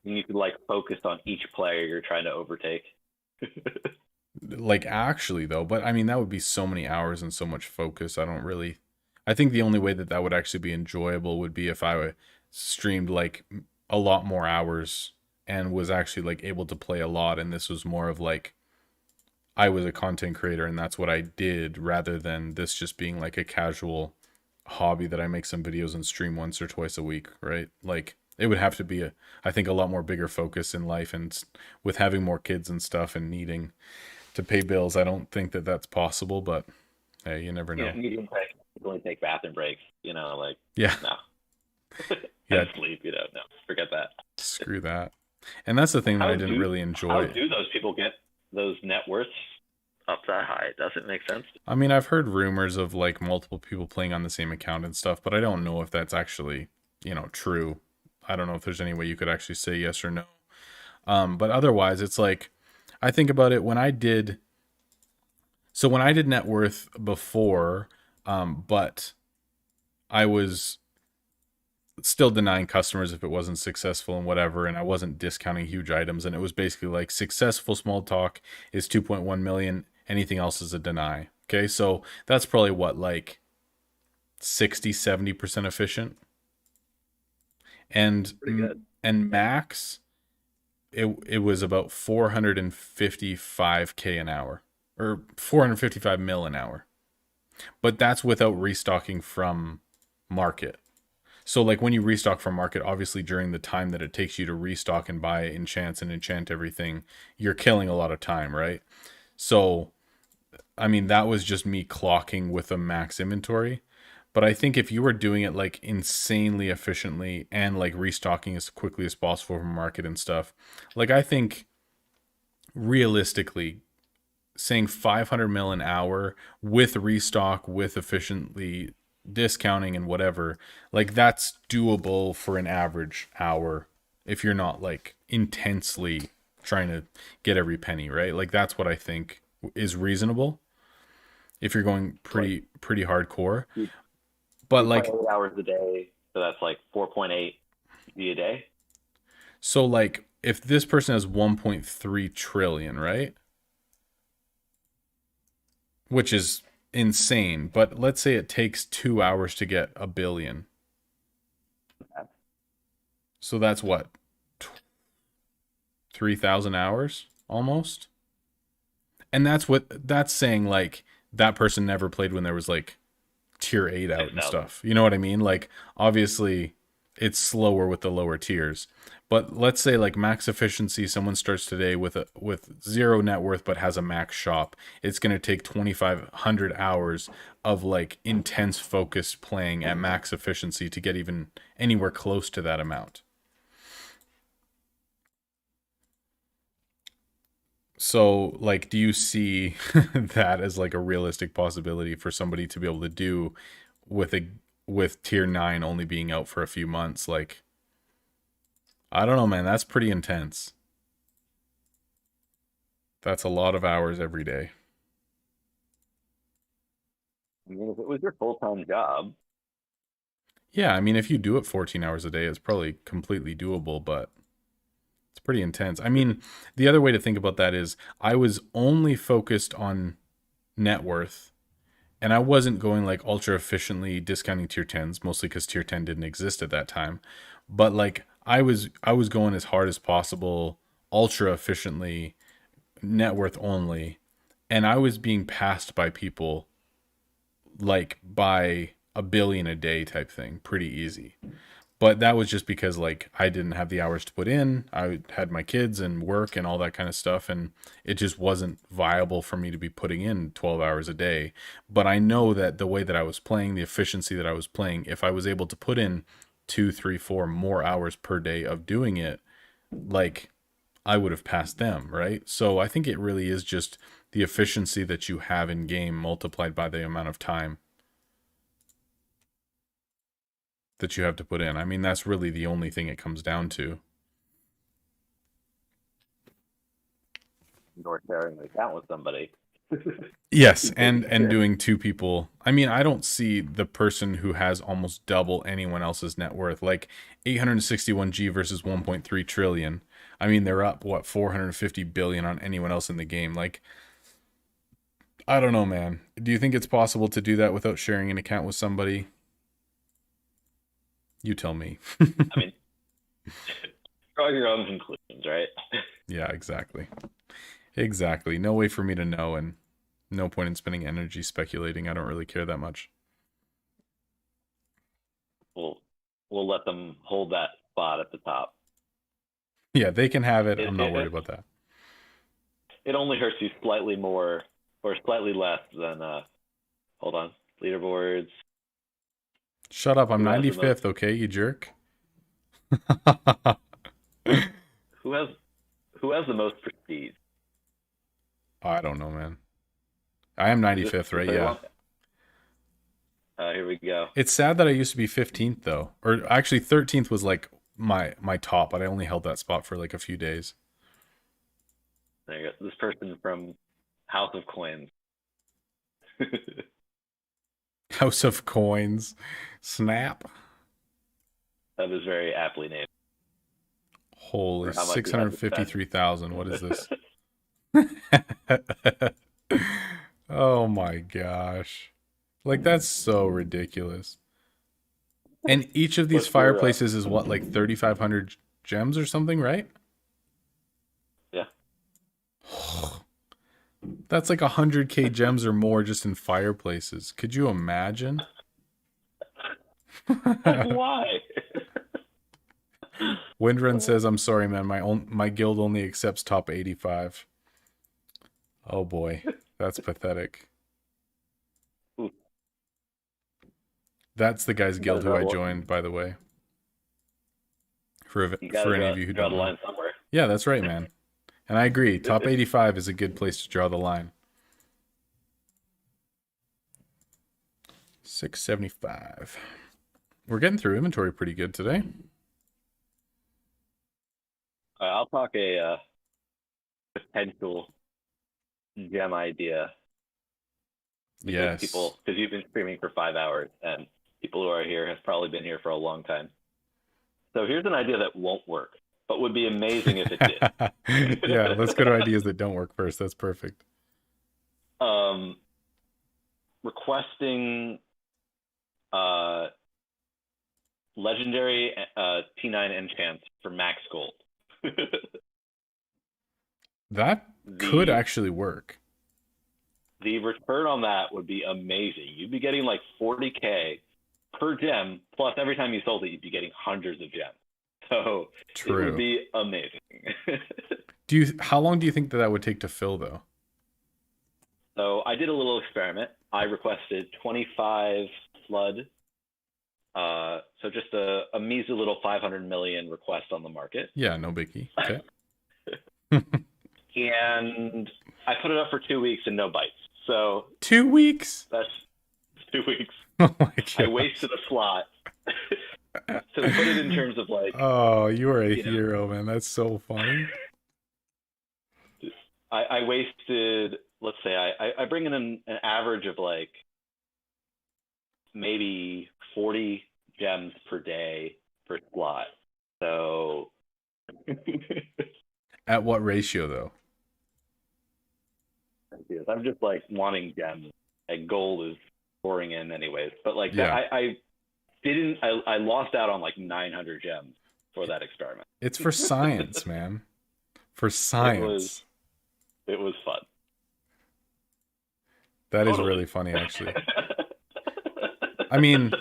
you could like focus on each player you're trying to overtake. Like actually though, but I mean that would be so many hours and so much focus. I don't really, I think the only way that that would actually be enjoyable would be if streamed like a lot more hours and was actually like able to play a lot, and this was more of like I was a content creator and that's what I did, rather than this just being like a casual hobby that I make some videos and stream once or twice a week, right? Like it would have to be a, I think, a lot more bigger focus in life, and with having more kids and stuff and needing to pay bills, I don't think that that's possible, but hey, you never know. You can only take bathroom breaks, like Yeah. no. Yeah. And sleep, no, forget that. Screw that. And that's the thing that I didn't really How enjoy. do those people get those net worths up that high? It doesn't make sense. I mean, I've heard rumors of like multiple people playing on the same account and stuff, but I don't know if that's actually, true. I don't know if there's any way you could actually say yes or no. But otherwise, it's like, I think about it when I did. So when I did net worth before, but I was still denying customers if it wasn't successful and whatever, and I wasn't discounting huge items, and it was basically like successful small talk is 2.1 million, anything else is a deny. Okay, so that's probably what, like 60-70% efficient. And Pretty good. and max, it was about 455k an hour, or 455 mil an hour, but that's without restocking from market. So like when you restock from market, obviously during the time that it takes you to restock and buy enchants and enchant everything, you're killing a lot of time, right? So I mean that was just me clocking with a max inventory. But I think if you were doing it like insanely efficiently and like restocking as quickly as possible from market and stuff, like I think realistically saying 500 mil an hour with restock, with efficiently discounting and whatever, like that's doable for an average hour if you're not like intensely trying to get every penny, right? Like that's what I think is reasonable if you're going pretty hardcore. But like 8 hours a day, so that's like 4.8 a day. So like if this person has 1.3 trillion, right? Which is insane, but let's say it takes 2 hours to get 1 billion. So that's what? 3,000 hours almost? And that's saying like that person never played when there was like tier 8 out and stuff. You know what I mean? Like obviously it's slower with the lower tiers. But let's say like max efficiency, someone starts today with zero net worth but has a max shop. It's going to take 2,500 hours of like intense focused playing at max efficiency to get even anywhere close to that amount. So like, do you see that as like a realistic possibility for somebody to be able to do with tier 9 only being out for a few months? Like, I don't know, man. That's pretty intense. That's a lot of hours every day. I mean, if it was your full-time job. Yeah, I mean, if you do it 14 hours a day, it's probably completely doable, but it's pretty intense. I mean, the other way to think about that is I was only focused on net worth, and I wasn't going like ultra efficiently discounting tier 10s, mostly because tier 10 didn't exist at that time. But like I was going as hard as possible, ultra efficiently, net worth only, and I was being passed by people like by 1 billion a day type thing, pretty easy. But that was just because like I didn't have the hours to put in. I had my kids and work and all that kind of stuff, and it just wasn't viable for me to be putting in 12 hours a day. But I know that the way that I was playing, the efficiency that I was playing, if I was able to put in 2, 3, 4 more hours per day of doing it, like I would have passed them, right? So I think it really is just the efficiency that you have in game multiplied by the amount of time that you have to put in. I mean, that's really the only thing it comes down to. Or sharing an account with somebody. Yes, and doing two people. I mean, I don't see the person who has almost double anyone else's net worth, like 861G versus 1.3 trillion. I mean, they're up what 450 billion on anyone else in the game. Like, I don't know, man. Do you think it's possible to do that without sharing an account with somebody? You tell me. I mean, draw your own conclusions, right? Yeah, exactly. Exactly. No way for me to know, and no point in spending energy speculating. I don't really care that much. We'll let them hold that spot at the top. Yeah, they can have it. I'm not worried about that. It only hurts you slightly more or slightly less than hold on, leaderboards. Shut up, I'm 95th, okay, you jerk. Who has the most prestige? I don't know, man. I am 95th, right? Yeah. Here we go. It's sad that I used to be 15th though. Or actually 13th was like my top, but I only held that spot for like a few days. There you go. This person from House of Coins. House of Coins. Snap. That is very aptly named. Holy, 653,000. What is this? Oh my gosh. Like, that's so ridiculous. And each of these fireplaces is what, like 3,500 gems or something, right? Yeah. That's like 100k gems or more just in fireplaces. Could you imagine? Why? Windrun says, "I'm sorry, man. My guild only accepts top 85." Oh boy, that's pathetic. That's the guy's guild who I joined, by the way. For any of you who don't know. Yeah, that's right, man. And I agree. Top 85 is a good place to draw the line. 675. We're getting through inventory pretty good today. I'll talk a potential gem idea. Yes. Because you've been streaming for 5 hours, and people who are here have probably been here for a long time. So here's an idea that won't work, but would be amazing if it did. Yeah, let's go to ideas that don't work first. That's perfect. Requesting legendary T9 enchants for max gold. That could actually work. The return on that would be amazing. You'd be getting like 40k per gem, plus every time you sold it, you'd be getting hundreds of gems. So True. It would be amazing. How long do you think that would take to fill, though? So I did a little experiment. I requested 25 flood. So just a measly little 500 million request on the market. Yeah, no biggie. Okay. And I put it up for 2 weeks and no bites. So 2 weeks? That's 2 weeks. Oh my God. I wasted a slot. So put it in terms of like. Oh, you are a hero, man. That's so funny. I wasted, let's say, I bring in an average of like maybe 40 gems per day per slot. So. At what ratio, though? I'm just like wanting gems. Like gold is pouring in anyways. But like yeah. I lost out on like 900 gems for that experiment. It's for science, man. For science. It was fun. That is really funny, actually. I mean,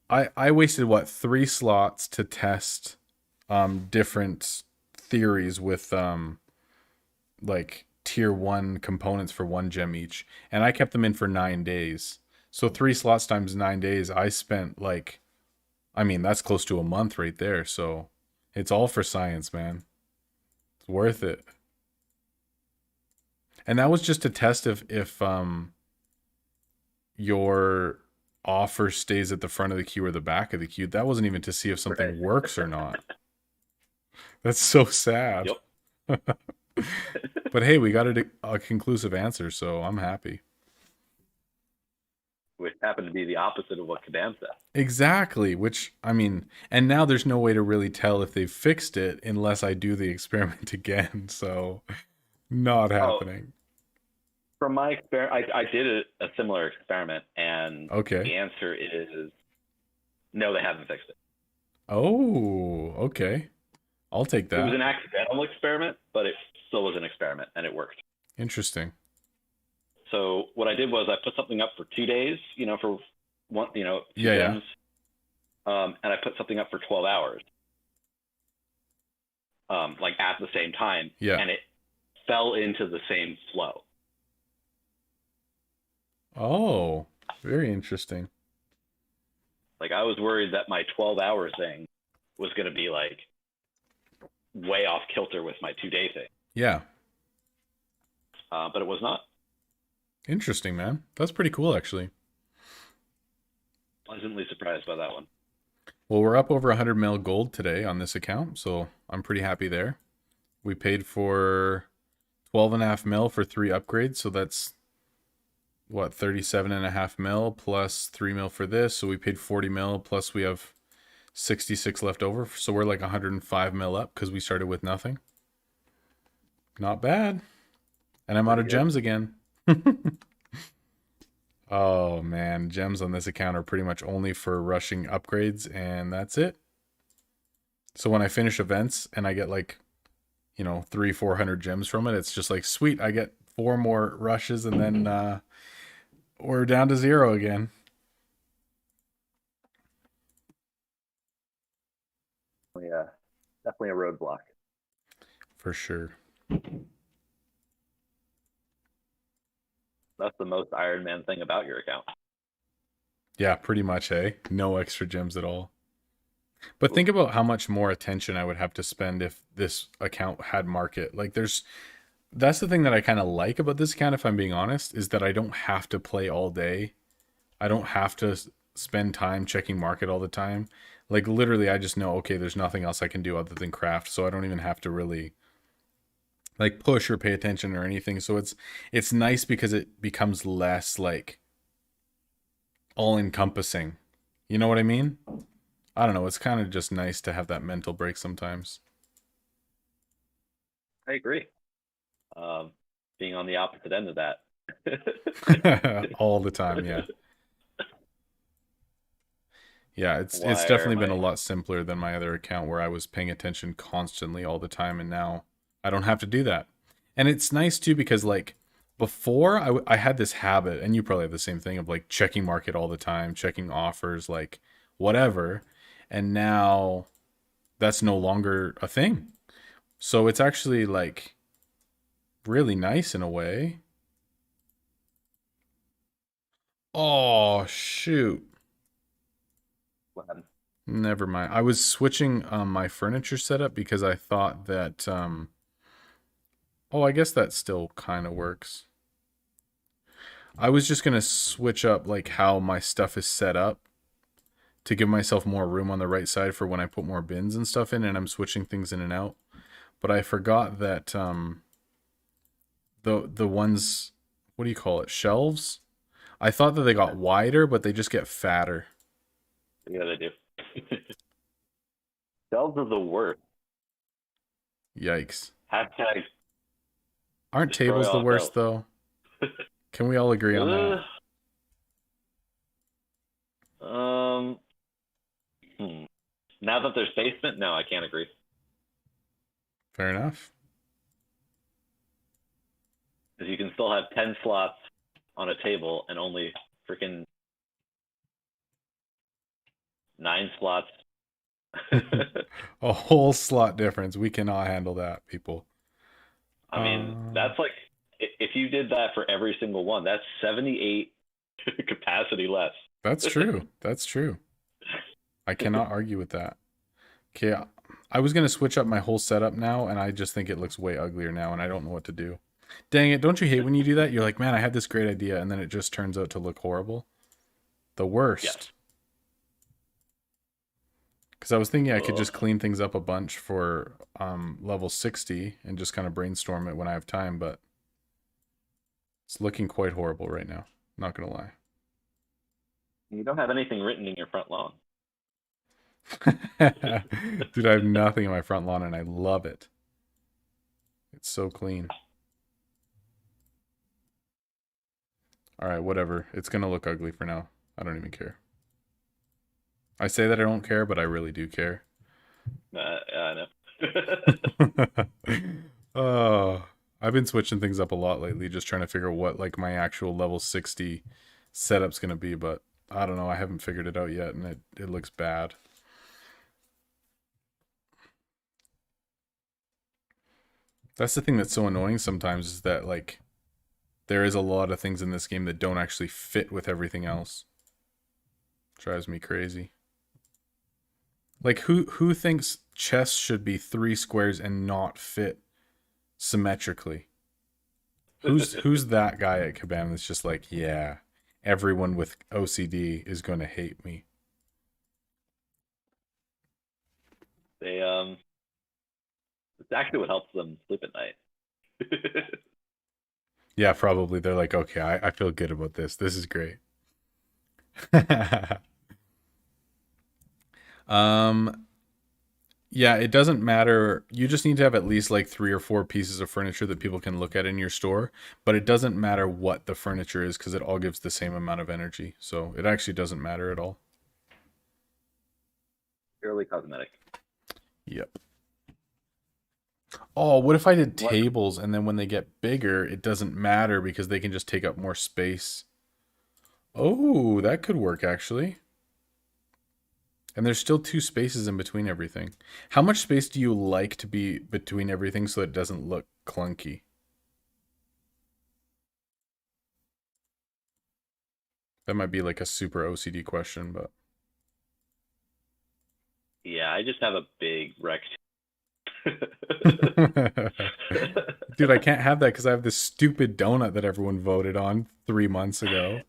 I wasted, 3 slots to test different theories with like tier 1 components for 1 gem each. And I kept them in for 9 days. So 3 slots times 9 days, I spent that's close to a month right there. So it's all for science, man. It's worth it. And that was just to test if your offer stays at the front of the queue or the back of the queue. That wasn't even to see if something Right. works or not. That's so sad. Yep. But hey, we got a conclusive answer, so I'm happy. Which happened to be the opposite of what Kadam said. Exactly, which I mean, and now there's no way to really tell if they've fixed it unless I do the experiment again. So, not happening. From my experiment, I did a similar experiment, and Okay. the answer is no, they haven't fixed it. Oh, okay. I'll take It was that. an accidental experiment, but it still was an experiment, and it worked. Interesting. So what I did was I put something up for 2 days, for one, two Yeah, yeah. gems, and I put something up for 12 hours, like at the same time, Yeah. and it fell into the same flow. Oh, very interesting. Like I was worried that my 12-hour thing was going to be like way off kilter with my 2-day thing, Yeah. but it was not. Interesting, man. That's pretty cool, actually. Pleasantly surprised by that one. Well, we're up over 100 mil gold today on this account, so I'm pretty happy there. We paid for 12.5 mil for 3 upgrades, so that's what, 37.5 mil plus 3 mil for this. So we paid 40 mil plus we have 66 left over. So we're like 105 mil up because we started with nothing. Not bad. And I'm out of gems again. Oh man, gems on this account are pretty much only for rushing upgrades, and that's it. So when I finish events and I get like, 300-400 gems from it, it's just like, sweet, I get 4 more rushes and then we're down to 0 again. Yeah, definitely a roadblock. For sure. That's the most Iron Man thing about your account. Yeah, pretty much, hey? No extra gems at all. But think about how much more attention I would have to spend if this account had market. Like that's the thing that I kind of like about this account, if I'm being honest, is that I don't have to play all day. I don't have to spend time checking market all the time. Like literally I just know, okay, there's nothing else I can do other than craft, so I don't even have to really like push or pay attention or anything. So it's nice because it becomes less like all encompassing. You know what I mean? I don't know. It's kind of just nice to have that mental break sometimes. I agree. Being on the opposite end of that. All the time, yeah. Yeah, it's Why definitely am been a I- lot simpler than my other account where I was paying attention constantly all the time, and now I don't have to do that. And it's nice too because like before I had this habit, and you probably have the same thing of like checking market all the time, checking offers, like whatever. And now that's no longer a thing. So it's actually like really nice in a way. Oh, shoot. What happened? Never mind. I was switching my furniture setup because I thought that oh, I guess that still kind of works. I was just going to switch up like how my stuff is set up to give myself more room on the right side for when I put more bins and stuff in, and I'm switching things in and out. But I forgot that the ones, what do you call it? Shelves? I thought that they got wider, but they just get fatter. Yeah, they do. Shelves are the worst. Yikes. Hashtag Aren't destroy tables the all worst shelves. though? Can we all agree on that? Now that there's basement, no, I can't agree. Fair enough. Because you can still have 10 slots on a table and only freaking 9 slots. A whole slot difference. We cannot handle that, people. I mean, that's like, if you did that for every single one, that's 78 capacity less. That's true. That's true. I cannot argue with that. Okay, I was going to switch up my whole setup now, and I just think it looks way uglier now, and I don't know what to do. Dang it, don't you hate when you do that? You're like, man, I had this great idea, and then it just turns out to look horrible. The Yes. worst. Because I was thinking I could Ugh. just clean things up a bunch for level 60 and just kind of brainstorm it when I have time, but it's looking quite horrible right now. Not gonna lie. You don't have anything written in your front lawn. Dude, I have nothing in my front lawn and I love it. It's so clean. Alright, whatever. It's gonna look ugly for now. I don't even care. I say that I don't care, but I really do care. I know. Oh, I've been switching things up a lot lately, just trying to figure out what like my actual level 60 setup's gonna be, but I don't know. I haven't figured it out yet, and it looks bad. That's the thing that's so annoying sometimes is that like there is a lot of things in this game that don't actually fit with everything else. Drives me crazy. Like who thinks chess should be 3 squares and not fit symmetrically? Who's that guy at Kabam that's just like, yeah, everyone with OCD is going to hate me. They it's actually what helps them sleep at night. Yeah, probably. They're like, okay, I feel good about this. This is great. um, yeah, it doesn't matter. You just need to have at least like 3 or 4 pieces of furniture that people can look at in your store. But it doesn't matter what the furniture is because it all gives the same amount of energy. So it actually doesn't matter at all. Purely cosmetic. Yep. Oh, what if I did What? tables and then when they get bigger, it doesn't matter because they can just take up more space? Oh, that could work actually. And there's still 2 spaces in between everything. How much space do you like to be between everything so it doesn't look clunky? That might be like a super OCD question, but Yeah, I just have a big rectangle. dude, I can't have that because I have this stupid donut that everyone voted on 3 months ago.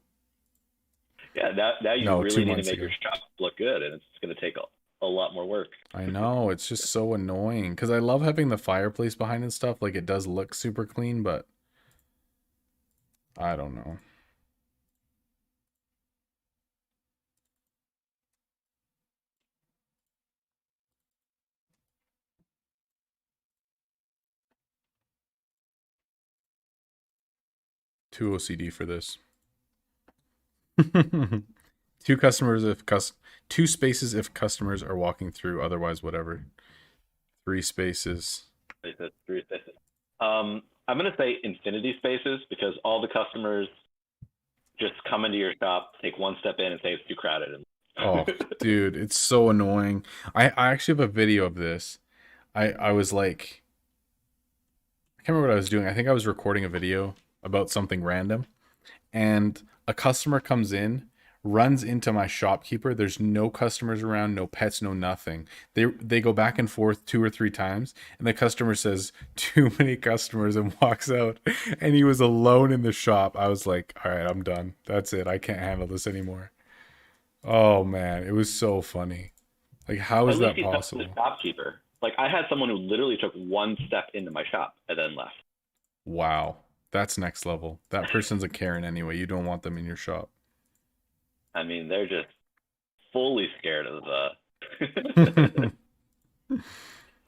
Yeah, now you No, really two need to months make ago. your shop look good, and it's going to take a lot more work. I know, it's just so annoying because I love having the fireplace behind and stuff. Like it does look super clean, but I don't know. Too OCD for this. 2 customers if 2 spaces if customers are walking through, otherwise whatever. 3 spaces. They said three spaces. I'm going to say infinity spaces because all the customers just come into your shop, take one step in, and say it's too crowded. Oh, dude, it's so annoying. I actually have a video of this. I was like, I can't remember what I was doing. I think I was recording a video about something random, and a customer comes in, runs into my shopkeeper. There's no customers around, no pets, no nothing. They go back and forth 2 or 3 times, and the customer says too many customers and walks out. And he was alone in the shop. I was like, all right, I'm done. That's it. I can't handle this anymore. Oh man, it was so funny. Like, how At is least that he's not the possible? shopkeeper. Like I had someone who literally took one step into my shop and then left. Wow, that's next level. That person's a Karen anyway. You don't want them in your shop. I mean, they're just fully scared of Dude, the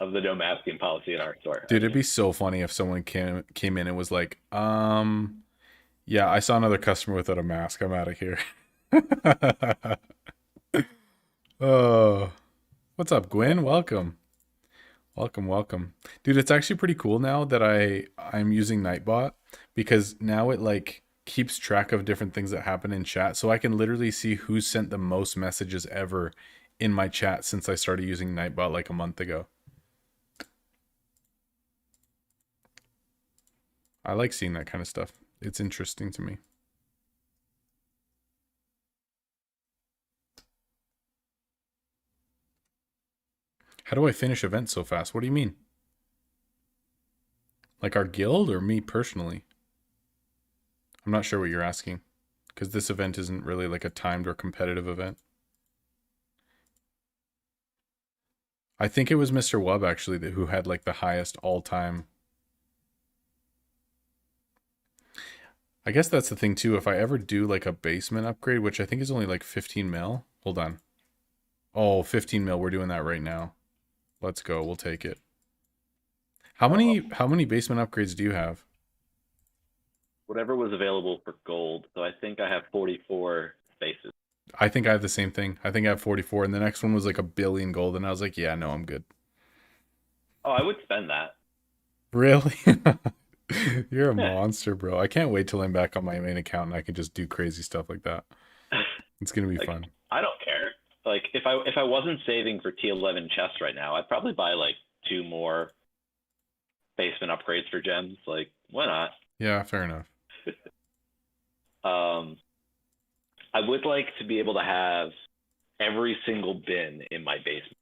of the no masking policy in our store. I it'd mean, be so funny if someone came in and was like, yeah, I saw another customer without a mask. I'm out of here. Oh, what's up, Gwen? Welcome. Welcome, welcome. Dude, it's actually pretty cool now that I'm using Nightbot because now it like keeps track of different things that happen in chat. So I can literally see who's sent the most messages ever in my chat since I started using Nightbot like a month ago. I like seeing that kind of stuff. It's interesting to me. How do I finish events so fast? What do you mean? Like our guild or me personally? I'm not sure what you're asking, because this event isn't really like a timed or competitive event. I think it was Mr. Wubb actually who had like the highest all-time. I guess that's the thing too. If I ever do like a basement upgrade, which I think is only like 15 mil. Hold on. Oh, 15 mil. We're doing that right now. Let's go. We'll take it. How many basement upgrades do you have? Whatever was available for gold. So I think I have 44 spaces. I think I have the same thing. I think I have 44, and the next one was like 1,000,000,000 gold, and I was like, yeah, no, I'm good. Oh, I would spend that. Really? You're a monster, bro. I can't wait till I'm back on my main account and I can just do crazy stuff like that. It's gonna be Like, fun. I don't care. Like if I wasn't saving for T11 chests right now, I'd probably buy like 2 more basement upgrades for gems. Like, why not? Yeah, fair enough. I would like to be able to have every single bin in my basement.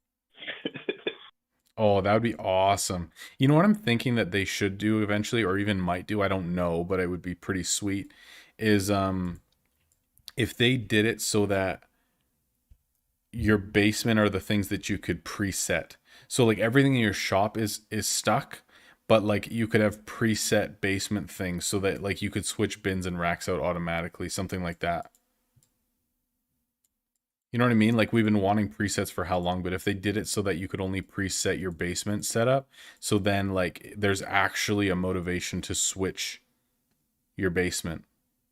Oh, that would be awesome. You know what I'm thinking that they should do eventually, or even might do, I don't know, but it would be pretty sweet, is if they did it so that your basement are the things that you could preset. So like everything in your shop is stuck, but like you could have preset basement things so that like you could switch bins and racks out automatically, something like that. You know what I mean? Like we've been wanting presets for how long, but if they did it so that you could only preset your basement setup, so then like there's actually a motivation to switch your basement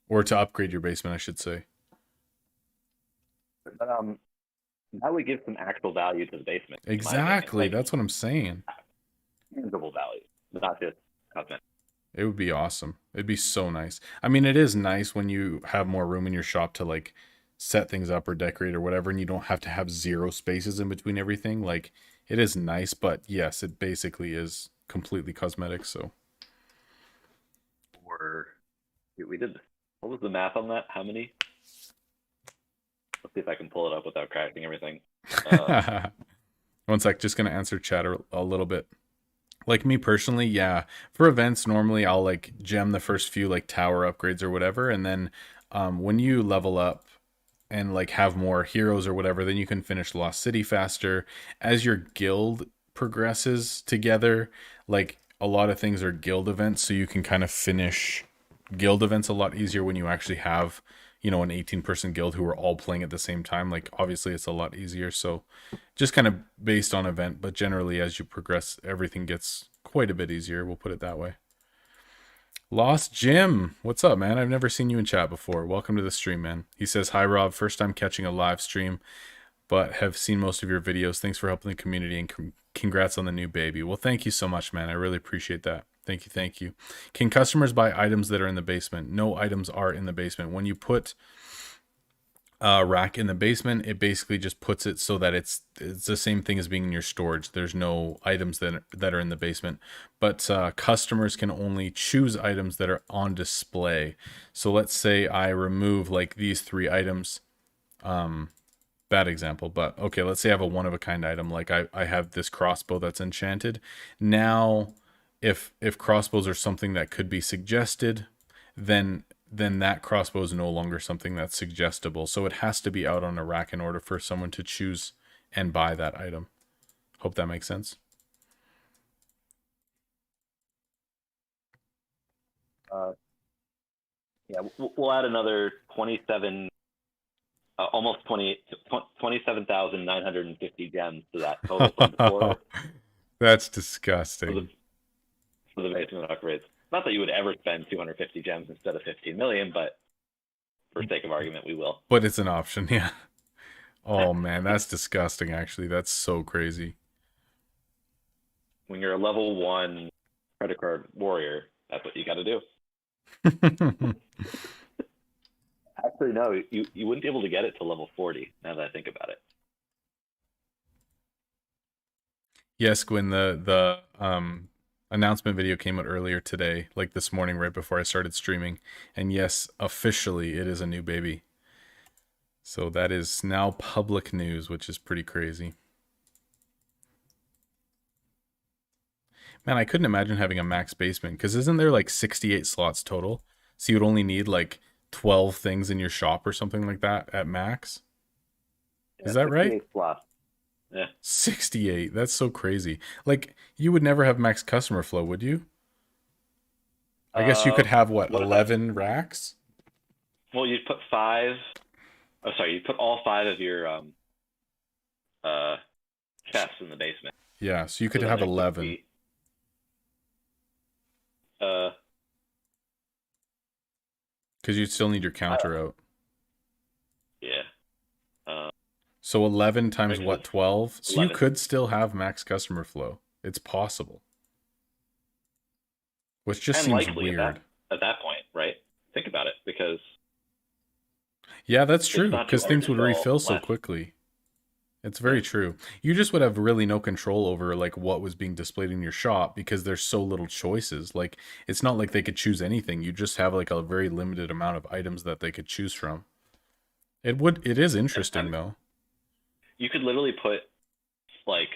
or to upgrade your basement, I should say. But that would give some actual value to the basement. Exactly. Like, That's what I'm saying. tangible value, not just cosmetic. It would be awesome. It'd be so nice. I mean, it is nice when you have more room in your shop to like set things up or decorate or whatever, and you don't have to have zero spaces in between everything. Like, it is nice, but yes, it basically is completely cosmetic. So, Or we did this. What was the math on that? How many? Let's see if I can pull it up without crashing everything. 1 sec, just gonna answer chat a little bit. Like me personally, yeah. For events, normally I'll like gem the first few like tower upgrades or whatever, and then when you level up and like have more heroes or whatever, then you can finish Lost City faster. As your guild progresses together, like a lot of things are guild events, so you can kind of finish guild events a lot easier when you actually have, you know, an 18-person guild who are all playing at the same time. Like obviously it's a lot easier, so just kind of based on event, but generally as you progress, everything gets quite a bit easier, we'll put it that way. Lost Jim, what's up, man? I've never seen you in chat before. Welcome to the stream, man. He says, hi, Rob. First time catching a live stream, but have seen most of your videos. Thanks for helping the community and congrats on the new baby. Well, thank you so much, man. I really appreciate that. Thank you. Thank you. Can customers buy items that are in the basement? No items are in the basement. When you put a rack in the basement, it basically just puts it so that it's the same thing as being in your storage. There's no items that are in the basement, but customers can only choose items that are on display. So let's say I remove like these 3 items. Bad example, but okay, let's say I have a one-of-a-kind item, like I have this crossbow that's enchanted. Now if crossbows are something that could be suggested, then that crossbow is no longer something that's suggestible. So it has to be out on a rack in order for someone to choose and buy that item. Hope that makes sense. Yeah, we'll add another 27, almost 27,950 gems to that total fund for That's disgusting. For the basement upgrades. Not that you would ever spend 250 gems instead of 15 million, but for sake of argument, we will. But it's an option, yeah. Oh man, that's disgusting, actually. That's so crazy. When you're a level 1 credit card warrior, that's what you got to do. Actually, no, you wouldn't be able to get it to level 40, now that I think about it. Yes, Gwen, the announcement video came out earlier today, like this morning right before I started streaming. And yes, officially it is a new baby. So that is now public news, which is pretty crazy. Man, I couldn't imagine having a max basement because isn't there like 68 slots total? So you'd only need like 12 things in your shop or something like that at max. Yeah, Is that right? 68 slots. Yeah. 68. That's so crazy. Like you would never have max customer flow, would you? I guess you could have what, What if I? 11 racks? Well, you'd put five. Oh, sorry. You put all five of your uh chests in the basement. Yeah, so you So could then have there could 11. be uh Because you'd still need your counter out. yeah. So 11 times Right, 'cause what, it's 12? So you 11. could still have max customer flow. It's possible. Which just And seems likely weird. at that point, right? Think about it, because Yeah, that's it's true. not too Because hard things to would sell refill so less. quickly. It's Yeah. very true. You just would have really no control over like what was being displayed in your shop because there's so little choices. Like it's not like they could choose anything. You just have like a very limited amount of items that they could choose from. It is And I interesting mean, though. you could literally put like,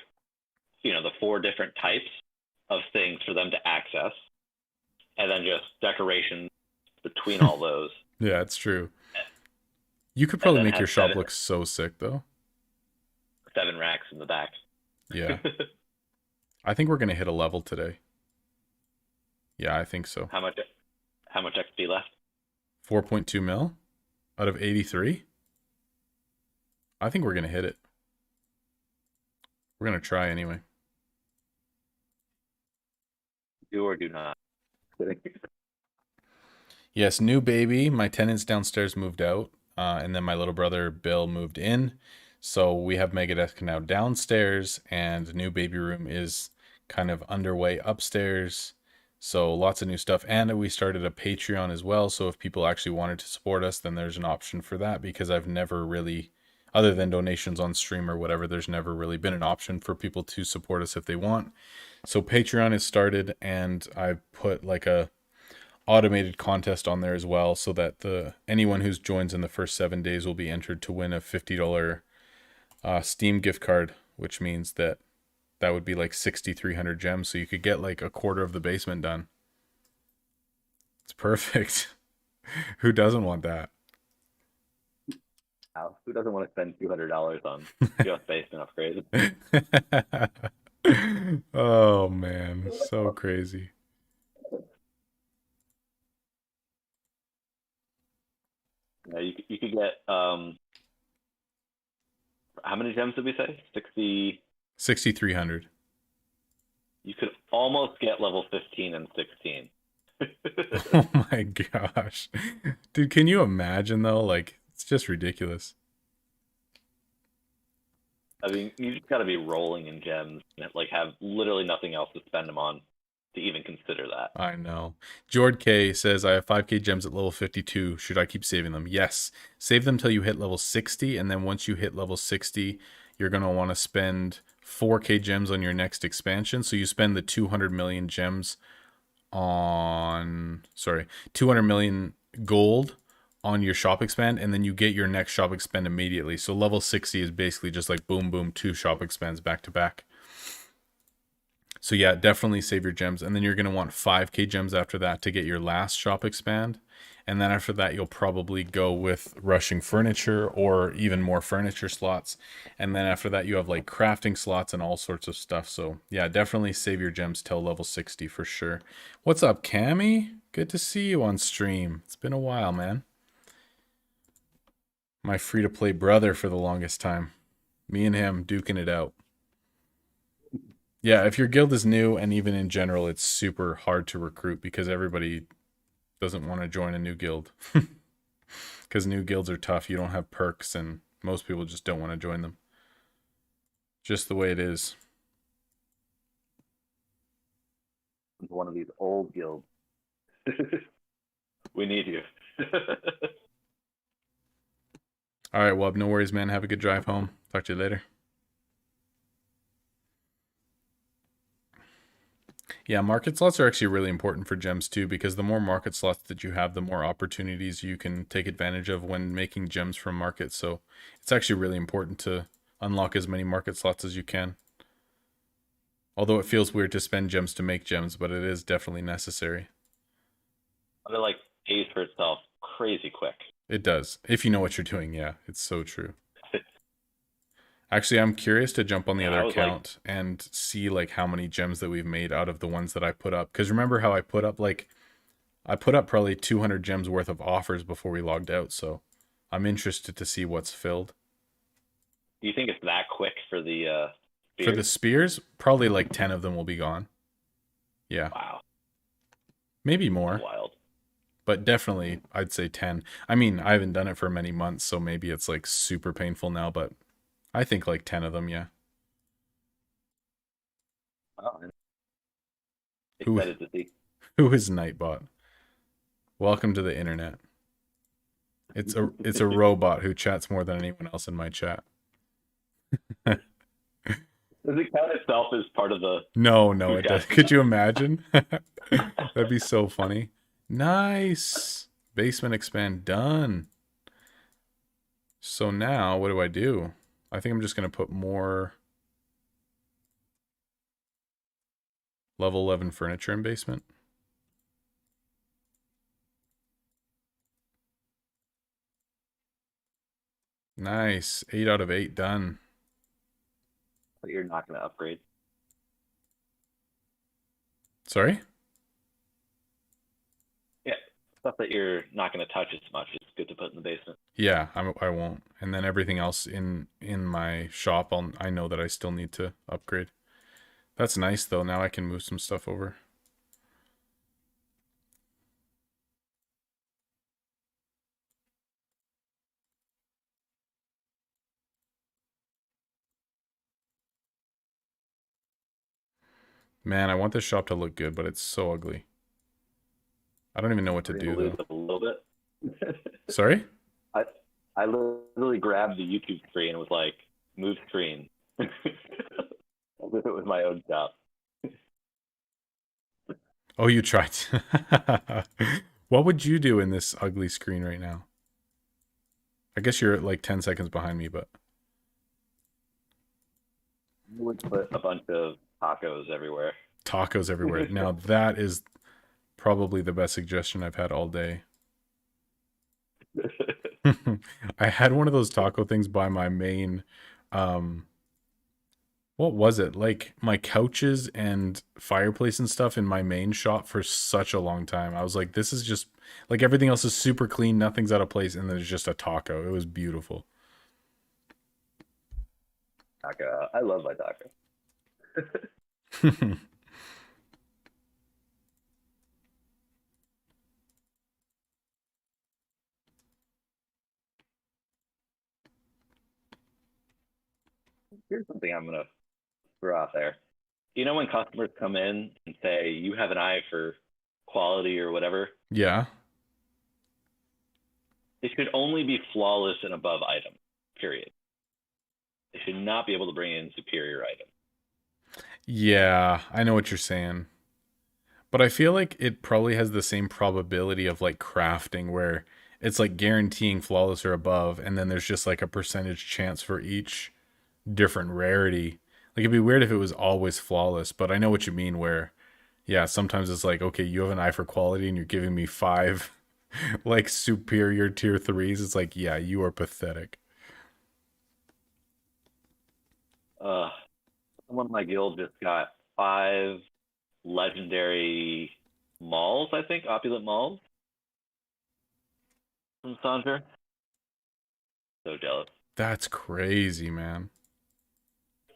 the four different types of things for them to access, and then just decorations between all those, Yeah, it's true. You could and probably then make have your shop look so sick though. seven racks in the back. Yeah. I think we're gonna hit a level today. Yeah, I think so. How much XP left? 4.2 mil out of 83. I think we're gonna hit it. We're gonna try anyway. Do or do not. Yes, new baby. My tenants downstairs moved out, and then my little brother Bill moved in. So we have Megadesk now downstairs, and new baby room is kind of underway upstairs. So lots of new stuff, and we started a Patreon as well. So if people actually wanted to support us, then there's an option for that because I've never really, other than donations on stream or whatever, there's never really been an option for people to support us if they want. So Patreon is started, and I put like a automated contest on there as well so that the anyone who joins in the first 7 days will be entered to win a $50 Steam gift card, which means that would be like 6,300 gems, so you could get like a quarter of the basement done. It's perfect. Who doesn't want that? Who doesn't want to spend $200 on just basement upgrades? Oh man, so crazy. Yeah, you could get how many gems did we say? 60. 6,300. You could almost get level 15 and 16. Oh my gosh. Dude, can you imagine though? Like, it's just ridiculous. I mean, you just got to be rolling in gems and like have literally nothing else to spend them on to even consider that. I know. Jord K says, I have 5k gems at level 52. Should I keep saving them? Yes. Save them till you hit level 60. And then once you hit level 60, you're going to want to spend 4k gems on your next expansion. So you spend the 200 million gems on, 200 million gold on your shop expand, and then you get your next shop expand immediately. So level 60 is basically just like boom, boom, 2 shop expands back to back. So yeah, definitely save your gems. And then you're going to want 5k gems after that to get your last shop expand. And then after that, you'll probably go with rushing furniture or even more furniture slots. And then after that, you have like crafting slots and all sorts of stuff. So yeah, definitely save your gems till level 60 for sure. What's up, Cammy? Good to see you on stream. It's been a while, man. My free-to-play brother for the longest time. Me and him duking it out. Yeah, if your guild is new, and even in general, it's super hard to recruit because everybody doesn't want to join a new guild. Because new guilds are tough. You don't have perks, and most people just don't want to join them. Just the way it is. One of these old guilds. We need you. All right, Wub, no worries, man. Have a good drive home. Talk to you later. Yeah, market slots are actually really important for gems too, because the more market slots that you have, the more opportunities you can take advantage of when making gems from markets. So it's actually really important to unlock as many market slots as you can. Although it feels weird to spend gems to make gems, but it is definitely necessary. But it like pays for itself crazy quick. It does. If you know what you're doing, yeah. It's so true. Actually, I'm curious to jump on the other account and see like how many gems that we've made out of the ones that I put up. Because remember how I put up probably 200 gems worth of offers before we logged out. So I'm interested to see what's filled. Do you think it's that quick for the spears? For the spears, probably like 10 of them will be gone. Yeah. Wow. Maybe more. That's wild. But definitely, I'd say 10. I mean, I haven't done it for many months, so maybe it's like super painful now, but I think like 10 of them, yeah. Oh, excited to see. Who is Nightbot? Welcome to the internet. It's a robot who chats more than anyone else in my chat. Does it count itself as part of the... No, it does. Could you imagine? That'd be so funny. Nice. Basement expand done. So now, what do I do? I think I'm just going to put more level 11 furniture in basement. Nice. 8 out of 8 done. But you're not going to upgrade. Sorry? Yeah, stuff that you're not going to touch as much. It's good to put in the basement. Yeah, I won't. And then everything else in my shop, I know that I still need to upgrade. That's nice, though. Now I can move some stuff over. Man, I want this shop to look good, but it's so ugly. I don't even know what to do, though. A little bit. Sorry? I literally grabbed the YouTube screen and was like, move screen. As if it was my own shop. Oh, you tried. What would you do in this ugly screen right now? I guess you're like 10 seconds behind me, but... I would put a bunch of tacos everywhere. Tacos everywhere. Now, that is probably the best suggestion I've had all day. I had one of those taco things by my main... what was it? Like my couches and fireplace and stuff in my main shop for such a long time. I was like, this is just like everything else is super clean, nothing's out of place, and there's just a taco. It was beautiful. Taco. I love my taco. Here's something I'm gonna throw out there. You know when customers come in and say you have an eye for quality or whatever, Yeah. they should only be flawless and above item. Period. They should not be able to bring in superior items. Yeah, I know what you're saying. But I feel like it probably has the same probability of like crafting where it's like guaranteeing flawless or above, and then there's just like a percentage chance for each different rarity. Like it'd be weird if it was always flawless, but I know what you mean where, yeah, sometimes it's like, okay, you have an eye for quality and you're giving me 5 like superior tier 3s. It's like, yeah, you are pathetic. Someone in my guild just got 5 legendary malls, I think, opulent malls from Sandra. So jealous. That's crazy, man.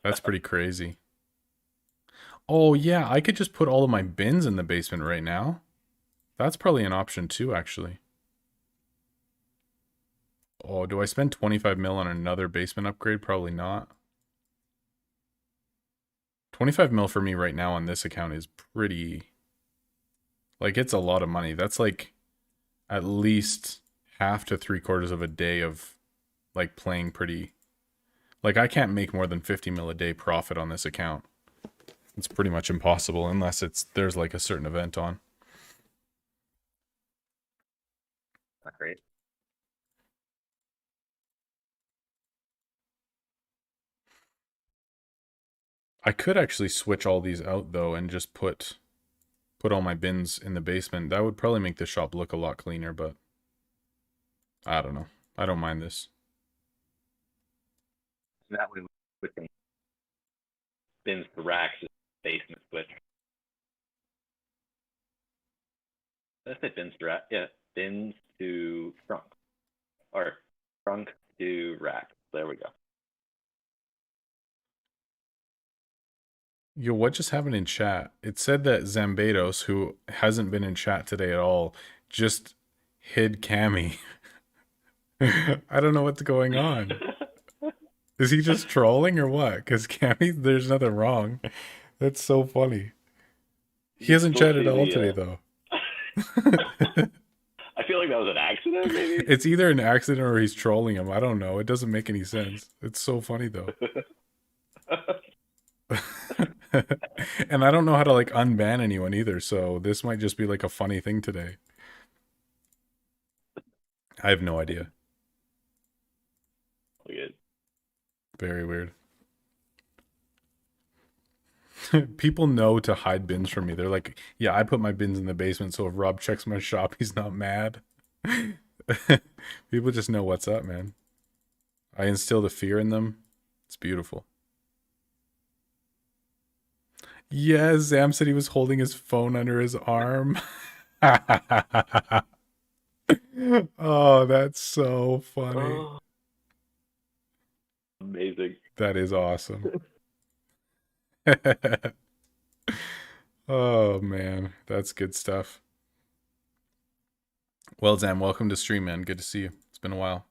That's pretty crazy. Oh, yeah, I could just put all of my bins in the basement right now. That's probably an option too, actually. Oh, do I spend 25 mil on another basement upgrade? Probably not. 25 mil for me right now on this account is pretty... Like, it's a lot of money. That's like at least half to 3/4 of a day of like playing pretty... Like, I can't make more than 50 mil a day profit on this account. It's pretty much impossible unless there's like a certain event on. Not great. I could actually switch all these out though and just put all my bins in the basement. That would probably make the shop look a lot cleaner, but I don't know. I don't mind this. That way, we can bins to racks is basement switch. Let's say bins to rack. Yeah, bins to trunk, or trunk to rack. There we go. Yo, what just happened in chat? It said that Zambedos, who hasn't been in chat today at all, just hid Cammy. I don't know what's going on. Is he just trolling or what? Because Cammy, there's nothing wrong. That's so funny. He hasn't chatted at all today, though. I feel like that was an accident, maybe? It's either an accident or he's trolling him. I don't know. It doesn't make any sense. It's so funny, though. And I don't know how to, like, unban anyone either, so this might just be, like, a funny thing today. I have no idea. Weird. Very weird. People know to hide bins from me. They're like, yeah, I put my bins in the basement, so if Rob checks my shop, he's not mad. People just know what's up, man. I instill the fear in them. It's beautiful. Yeah, Zam said he was holding his phone under his arm. Oh, that's so funny. Oh, amazing. That is awesome. Oh, man. That's good stuff. Well, Zam, welcome to stream, man. Good to see you. It's been a while.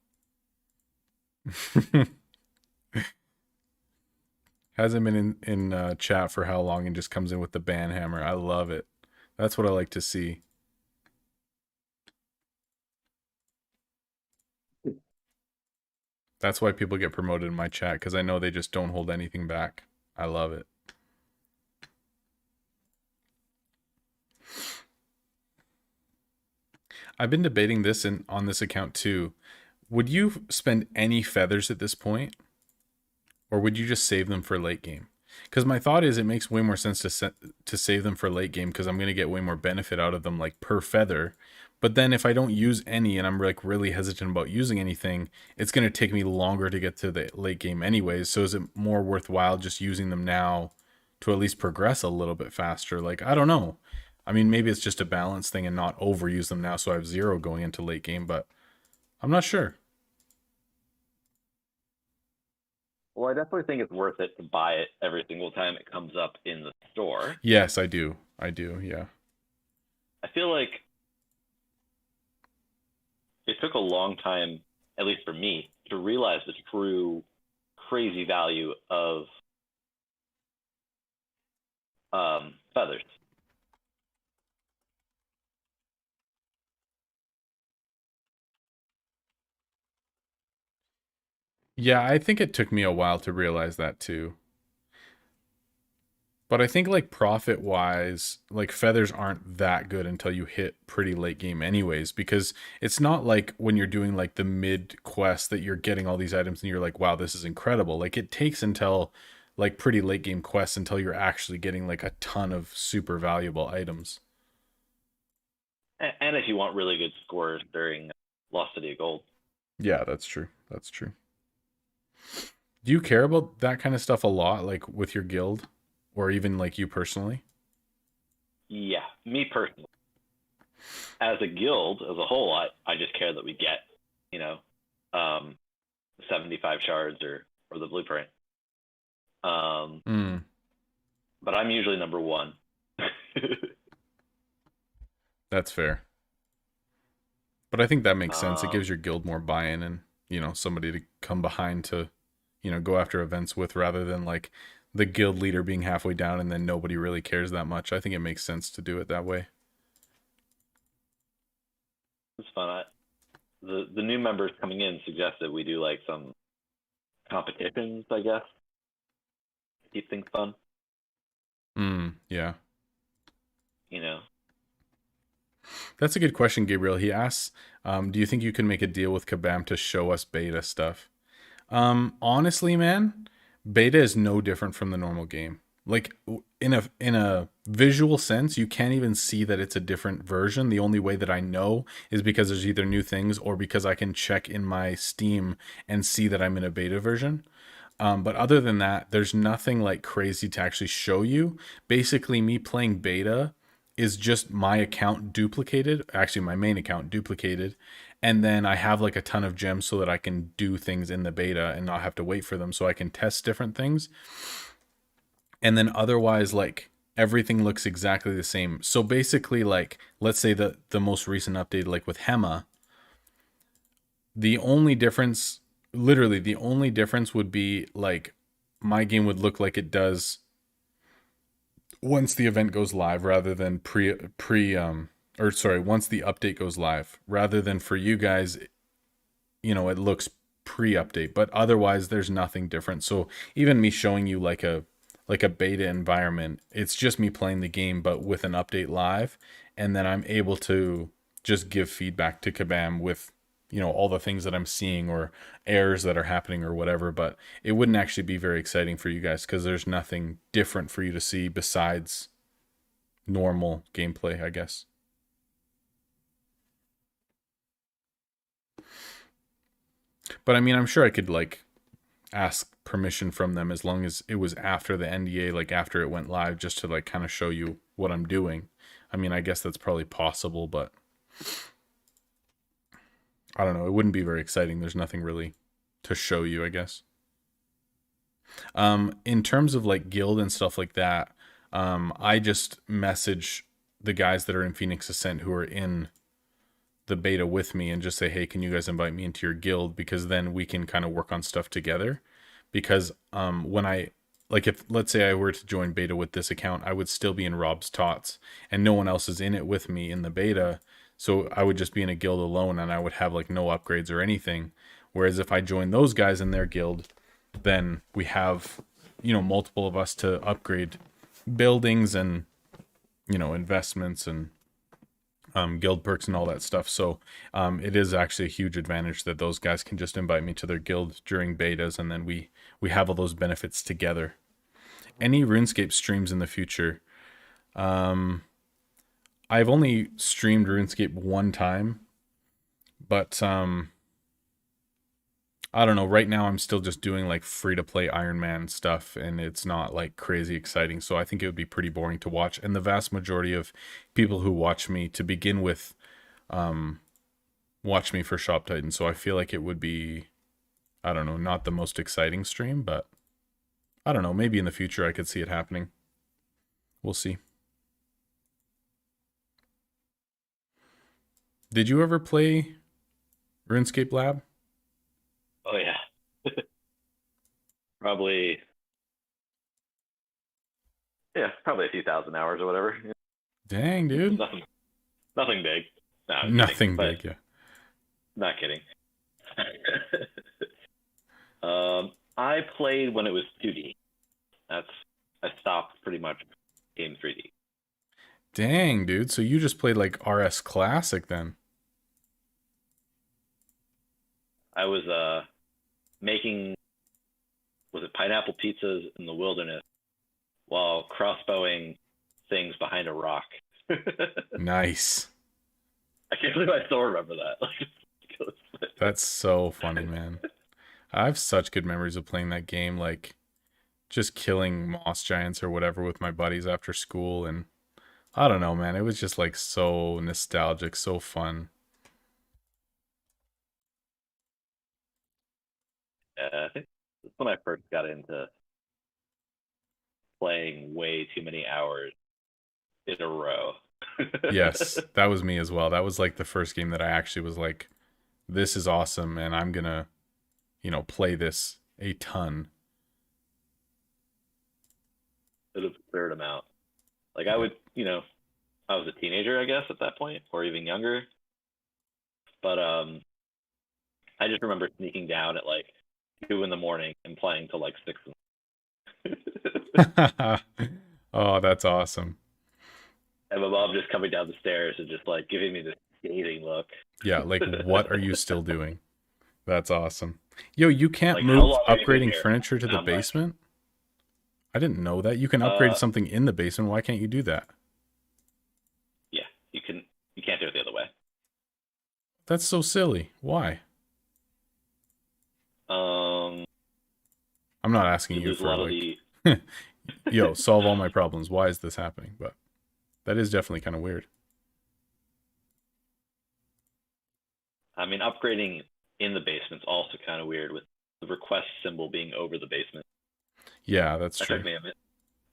Hasn't been in chat for how long and just comes in with the ban hammer. I love it. That's what I like to see. That's why people get promoted in my chat, because I know they just don't hold anything back. I love it. I've been debating this on this account too. Would you spend any feathers at this point? Or would you just save them for late game? Because my thought is it makes way more sense to save them for late game because I'm going to get way more benefit out of them like per feather. But then if I don't use any and I'm like really hesitant about using anything, it's going to take me longer to get to the late game anyways. So is it more worthwhile just using them now to at least progress a little bit faster? Like, I don't know. I mean, maybe it's just a balance thing and not overuse them now so I have 0 going into late game, but I'm not sure. Well, I definitely think it's worth it to buy it every single time it comes up in the store. Yes, I do. I do, yeah. I feel like it took a long time, at least for me, to realize the true crazy value of feathers. Yeah, I think it took me a while to realize that too. But I think like profit wise, like feathers aren't that good until you hit pretty late game anyways, because it's not like when you're doing like the mid quest that you're getting all these items and you're like, wow, this is incredible. Like it takes until like pretty late game quests until you're actually getting like a ton of super valuable items. And if you want really good scores during Lost City of Gold. Yeah, that's true. That's true. Do you care about that kind of stuff a lot, like with your guild? Or even like you personally? Yeah, me personally. As a guild, as a whole, I just care that we get, 75 shards or the blueprint. But I'm usually number 1. That's fair. But I think that makes sense. It gives your guild more buy-in and, somebody to come behind to, go after events with rather than like the guild leader being halfway down and then nobody really cares that much. I think it makes sense to do it that way. It's fun. The new members coming in suggested we do like some competitions, I guess, to keep things fun. Yeah. That's a good question, Gabriel. He asks, do you think you can make a deal with Kabam to show us beta stuff? Honestly, man, Beta is no different from the normal game. Like in a visual sense, you can't even see that it's a different version. The only way that I know is because there's either new things or because I can check in my Steam and see that I'm in a beta version. But other than that, there's nothing like crazy to actually show you. Basically, me playing beta is just my account duplicated, actually my main account duplicated, and then I have like a ton of gems so that I can do things in the beta and not have to wait for them, so I can test different things. And then otherwise, like everything looks exactly the same. So basically, like let's say the most recent update, like with Hema, the only difference, literally the only difference would be like my game would look like it does once the event goes live rather than once the update goes live rather than for you guys, it looks pre-update, but otherwise there's nothing different. So even me showing you like a beta environment, it's just me playing the game but with an update live, and then I'm able to just give feedback to Kabam with all the things that I'm seeing or errors that are happening or whatever. But it wouldn't actually be very exciting for you guys because there's nothing different for you to see besides normal gameplay, I guess. But I mean, I'm sure I could like ask permission from them as long as it was after the NDA, like after it went live, just to like kind of show you what I'm doing. I mean, I guess that's probably possible, but I don't know. It wouldn't be very exciting. There's nothing really to show you, I guess. In terms of like guild and stuff like that, I just message the guys that are in Phoenix Ascent who are in the beta with me and just say, hey, can you guys invite me into your guild? Because then we can kind of work on stuff together. Because when I, like if let's say I were to join beta with this account, I would still be in Rob's Tots and no one else is in it with me in the beta. So I would just be in a guild alone and I would have like no upgrades or anything. Whereas if I join those guys in their guild, then we have, multiple of us to upgrade buildings and, investments and guild perks and all that stuff. So it is actually a huge advantage that those guys can just invite me to their guild during betas, and then we have all those benefits together. Any RuneScape streams in the future? I've only streamed RuneScape one time, but I don't know. Right now, I'm still just doing like free to play Iron Man stuff, and it's not like crazy exciting. So I think it would be pretty boring to watch. And the vast majority of people who watch me to begin with, watch me for Shop Titan. So I feel like it would be, I don't know, not the most exciting stream, but I don't know. Maybe in the future I could see it happening. We'll see. Did you ever play RuneScape Lab? Oh yeah. Probably, probably a few thousand hours or whatever. Dang, dude. Nothing big. No, I'm Nothing kidding, but big, yeah. not kidding. I played when it was 2D. I stopped pretty much game 3D. Dang, dude. So you just played like RS Classic then? I was making, was it pineapple pizzas in the wilderness while crossbowing things behind a rock. Nice. I can't believe I still remember that. That's so funny, man. I have such good memories of playing that game, like just killing moss giants or whatever with my buddies after school. And I don't know, man. It was just like so nostalgic, so fun. I think that's when I first got into playing way too many hours in a row. Yes, that was me as well. That was like the first game that I actually was like, this is awesome, and I'm gonna, play this a ton. An absurd amount. Like I would, I was a teenager, I guess, at that point, or even younger. But I just remember sneaking down at like 2 a.m. and playing till like 6. Oh, that's awesome. And my mom just coming down the stairs and just like giving me this scathing look. Yeah, like what are you still doing? That's awesome. Yo, you can't Like, how move long have you been upgrading here? furniture to the Not much. basement? I didn't know that. You can upgrade Uh, something in the basement. Why can't you do that? yeah, you can. You can't do it the other way. That's so silly. Why? Um, I'm not asking you you lose a for lot of like, the. yo, solve all my problems. Why is this happening? But that is definitely kind of weird. I mean, upgrading in the basement's also kind of weird with the request symbol being over the basement. Yeah, that's That true. took me a minute.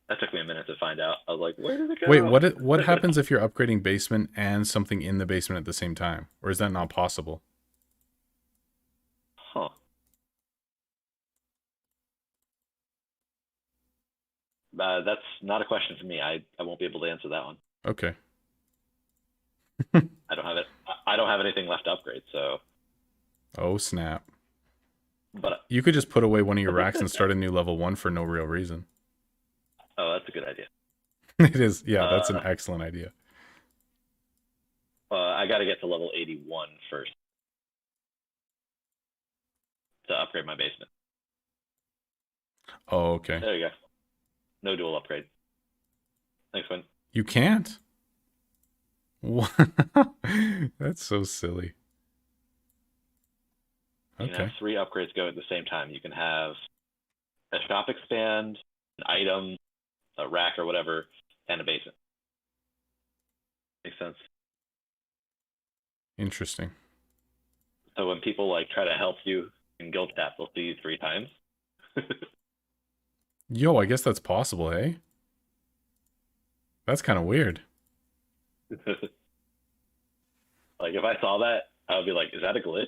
That took me a minute to find out. I was like, where did it go? Wait, what happens if you're upgrading basement and something in the basement at the same time? Or is that not possible? Huh. That's not a question for me. I won't be able to answer that one. Okay. I don't have it. I don't have anything left to upgrade. So, Oh, snap. but You could just put away one of your racks and start a new level 1 for no real reason. oh, that's a good idea. It is. Yeah, that's an Uh, excellent idea. I got to get to level 81 first to upgrade my basement. Oh, okay. There you go. No dual upgrade. Thanks, Quinn. You can't? What? That's so silly. You can Okay. have 3 upgrades go at the same time. You can have a shop expand, an item, a rack or whatever, and a basement. Makes sense. Interesting. So when people like try to help you in guild chat, they'll see you 3 times. Yo, I guess that's possible, eh? That's kind of weird. Like if I saw that, I would be like, "Is that a glitch?"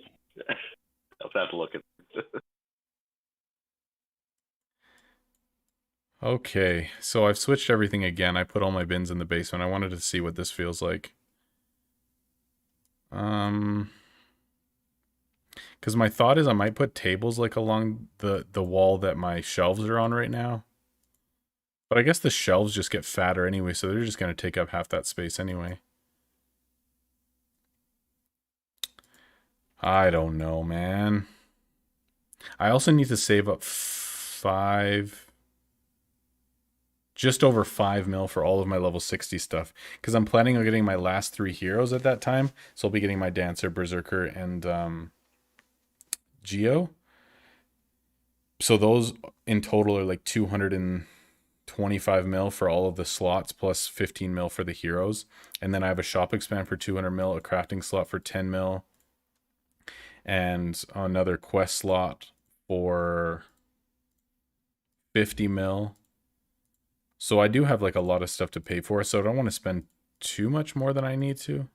I'll have to look at. Okay, so I've switched everything again. I put all my bins in the basement. I wanted to see what this feels like. Because my thought is I might put tables like along the wall that my shelves are on right now. But I guess the shelves just get fatter anyway, so they're just going to take up half that space anyway. I don't know, man. I also need to save up just over 5 mil for all of my level 60 stuff. Because I'm planning on getting my last 3 heroes at that time. So I'll be getting my Dancer, Berserker, and Geo. So those in total are like 225 mil for all of the slots, plus 15 mil for the heroes. And then I have a shop expand for 200 mil, a crafting slot for 10 mil, and another quest slot for 50 mil. So I do have like a lot of stuff to pay for, so I don't want to spend too much more than I need to.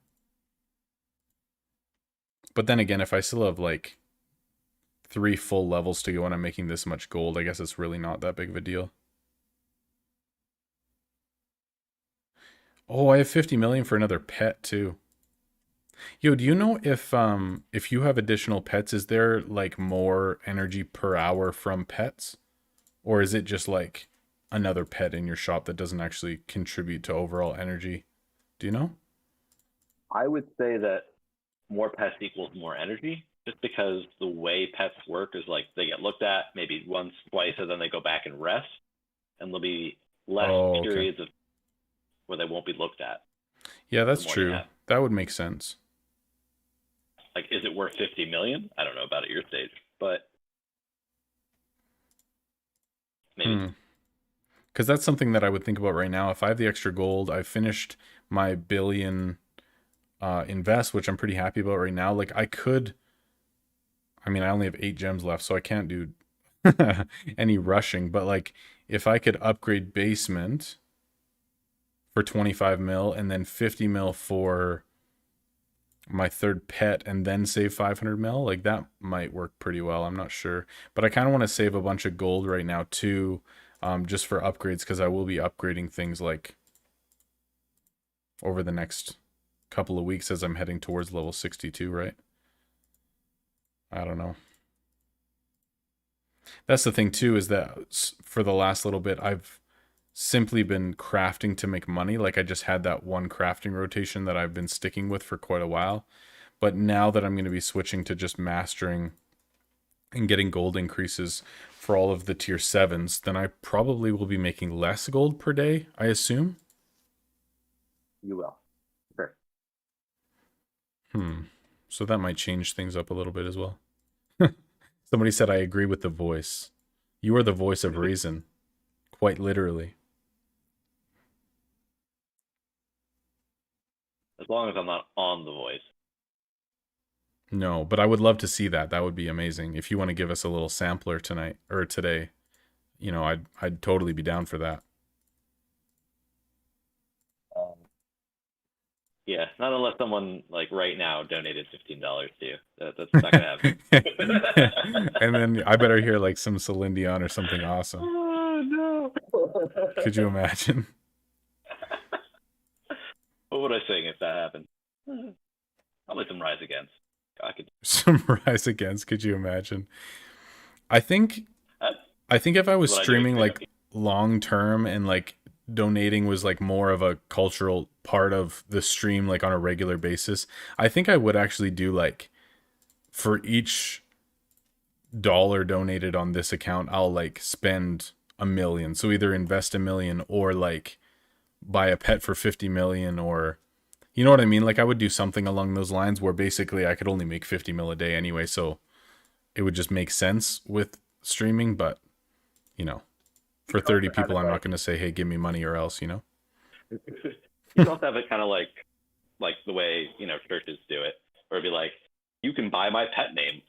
But then again, if I still have like 3 full levels to go and I'm making this much gold, I guess it's really not that big of a deal. Oh, I have 50 million for another pet too. Yo, do you know if you have additional pets, is there like more energy per hour from pets? Or is it just like another pet in your shop that doesn't actually contribute to overall energy? Do you know? I would say that more pets equals more energy, just because the way pets work is like they get looked at maybe once, twice, and then they go back and rest, and there'll be less periods of where they won't be looked at. Yeah, that's true. That would make sense. Like, is it worth 50 million? I don't know about at your stage, but maybe. Because that's something that I would think about right now. If I have the extra gold, I finished my billion invest, which I'm pretty happy about right now. Like I only have 8 gems left, so I can't do any rushing. But like if I could upgrade basement for 25 mil and then 50 mil for my 3rd pet and then save 500 mil, like that might work pretty well. I'm not sure, but I kind of want to save a bunch of gold right now too, just for upgrades, because I will be upgrading things like over the next couple of weeks as I'm heading towards level 62, right? I don't know. That's the thing too, is that for the last little bit I've simply been crafting to make money. Like I just had that one crafting rotation that I've been sticking with for quite a while. But now that I'm going to be switching to just mastering and getting gold increases for all of the tier 7s, then I probably will be making less gold per day, I assume. You will. Sure. So that might change things up a little bit as well. Somebody said, I agree with the voice. You are the voice of reason. Quite literally. As long as I'm not on the voice. No, but I would love to see that. That would be amazing. If you want to give us a little sampler tonight or today, you know, I'd totally be down for that. Yeah, not unless someone like right now donated $15 to you. That's not gonna happen. And then I better hear like some Celine Dion or something awesome. Oh no! Could you imagine? What would I sing if that happened? Probably some Rise Against. I could. Some Rise Against. Could you imagine? I think if I was streaming like long term and like donating was like more of a cultural part of the stream, like on a regular basis, I think I would actually do like for each dollar donated on this account, I'll like spend $1 million. So either invest $1 million or like buy a pet for 50 million, or you know what I mean? Like I would do something along those lines where basically I could only make 50 mil a day anyway. So it would just make sense with streaming, but you know, for 30 people, I'm not going to say, hey, give me money or else, you know? You also have it kind of like the way, you know, churches do it, where it'd be like, you can buy my pet name.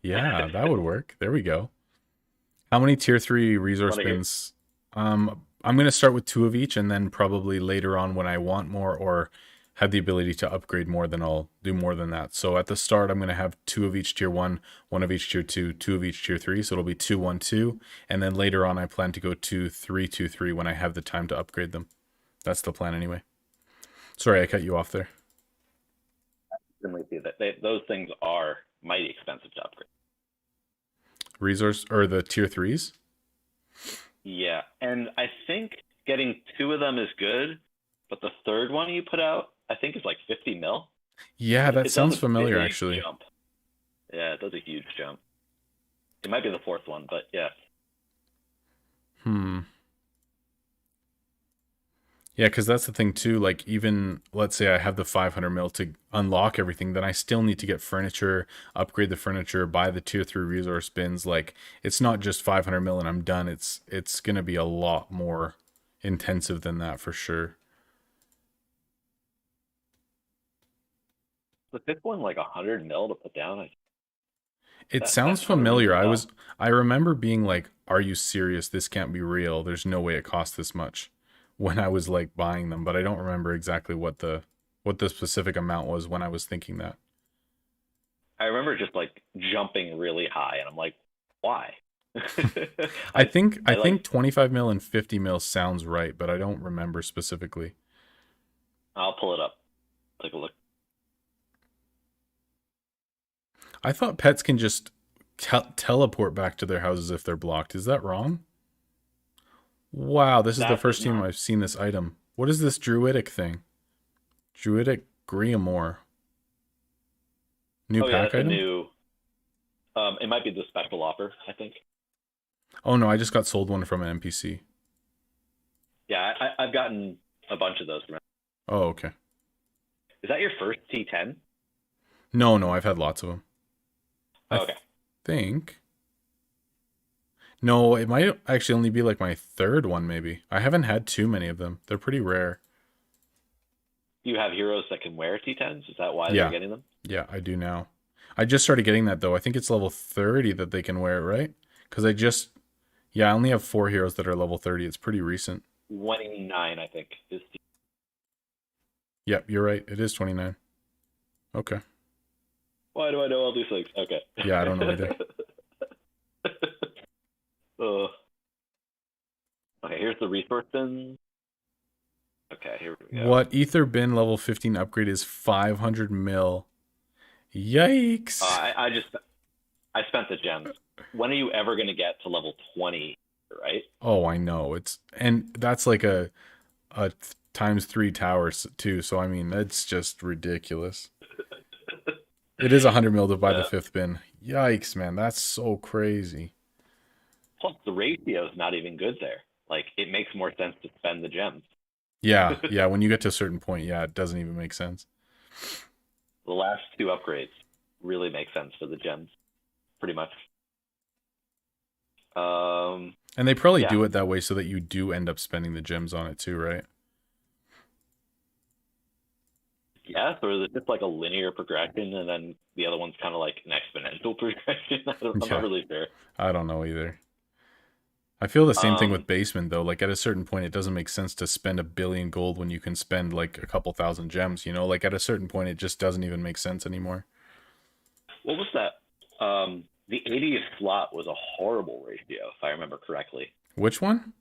Yeah, that would work. There we go. How many tier 3 resource bins? I'm going to start with 2 of each, and then probably later on when I want more or have the ability to upgrade more, then I'll do more than that. So at the start, I'm going to have 2 of each tier 1, 1 of each tier 2, 2 of each tier 3. So it'll be 2, 1, 2. And then later on, I plan to go 2, 3, 2, 3 when I have the time to upgrade them. That's the plan anyway. Sorry, I cut you off there. Those things are mighty expensive to upgrade. Resource or the tier 3s? Yeah, and I think getting 2 of them is good, but the third one you put out, I think is like 50 mil. Yeah, that sounds familiar actually. Jump. Yeah, it does a huge jump. It might be the 4th one, but yeah. Yeah, because that's the thing too. Like even let's say I have the 500 mil to unlock everything, then I still need to get furniture, upgrade the furniture, buy the tier 3 resource bins. Like it's not just 500 mil and I'm done. It's gonna be a lot more intensive than that for sure. The 5th one like 100 mil to put down. It sounds familiar. I remember being like, "Are you serious? This can't be real. There's no way it costs this much." When I was like buying them, but I don't remember exactly what the specific amount was when I was thinking that. I remember just like jumping really high, and I'm like, "Why?" I think 25 mil and 50 mil sounds right, but I don't remember specifically. I'll pull it up. Take a look. I thought pets can just teleport back to their houses if they're blocked. Is that wrong? Wow, this is the first time I've seen this item. What is this druidic thing? Druidic Grimoire. New pack item? It might be the special offer, I think. Oh no, I just got sold one from an NPC. Yeah, I've gotten a bunch of those. Oh, okay. Is that your first T10? No, I've had lots of them. Okay. Think. No, it might actually only be like my 3rd one, maybe. I haven't had too many of them. They're pretty rare. You have heroes that can wear T10s? Is that why you're getting them? Yeah, I do now. I just started getting that, though. I think it's level 30 that they can wear it, right? Because I only have 4 heroes that are level 30. It's pretty recent. 29, I think. Yep, you're right. It is 29. Okay. Why do I know all these things? Okay. Yeah, I don't know either. Okay, here's the resource bin. Okay, here we go. What ether bin level 15 upgrade is 500 mil? Yikes! I spent the gems. When are you ever going to get to level 20? Right? Oh, I know. And that's like a times 3 towers too. So I mean, that's just ridiculous. It is 100 mil to buy the Uh, 5th bin. Yikes, man. That's so crazy. Plus, the ratio is not even good there. Like, it makes more sense to spend the gems. Yeah, yeah. When you get to a certain point, yeah, it doesn't even make sense. The last two upgrades really make sense for the gems, pretty much. And they probably Yeah. do it that way so that you do end up spending the gems on it too, right? Yeah, so is it just like a linear progression, and then the other one's kind of like an exponential progression? I'm not Yeah, really sure. I don't know either. I feel the same thing Um, with basement though. Like at a certain point, it doesn't make sense to spend 1 billion gold when you can spend like a couple thousand gems. You know, like at a certain point, it just doesn't even make sense anymore. what was that? The 80th slot was a horrible ratio, if I remember correctly. Which one?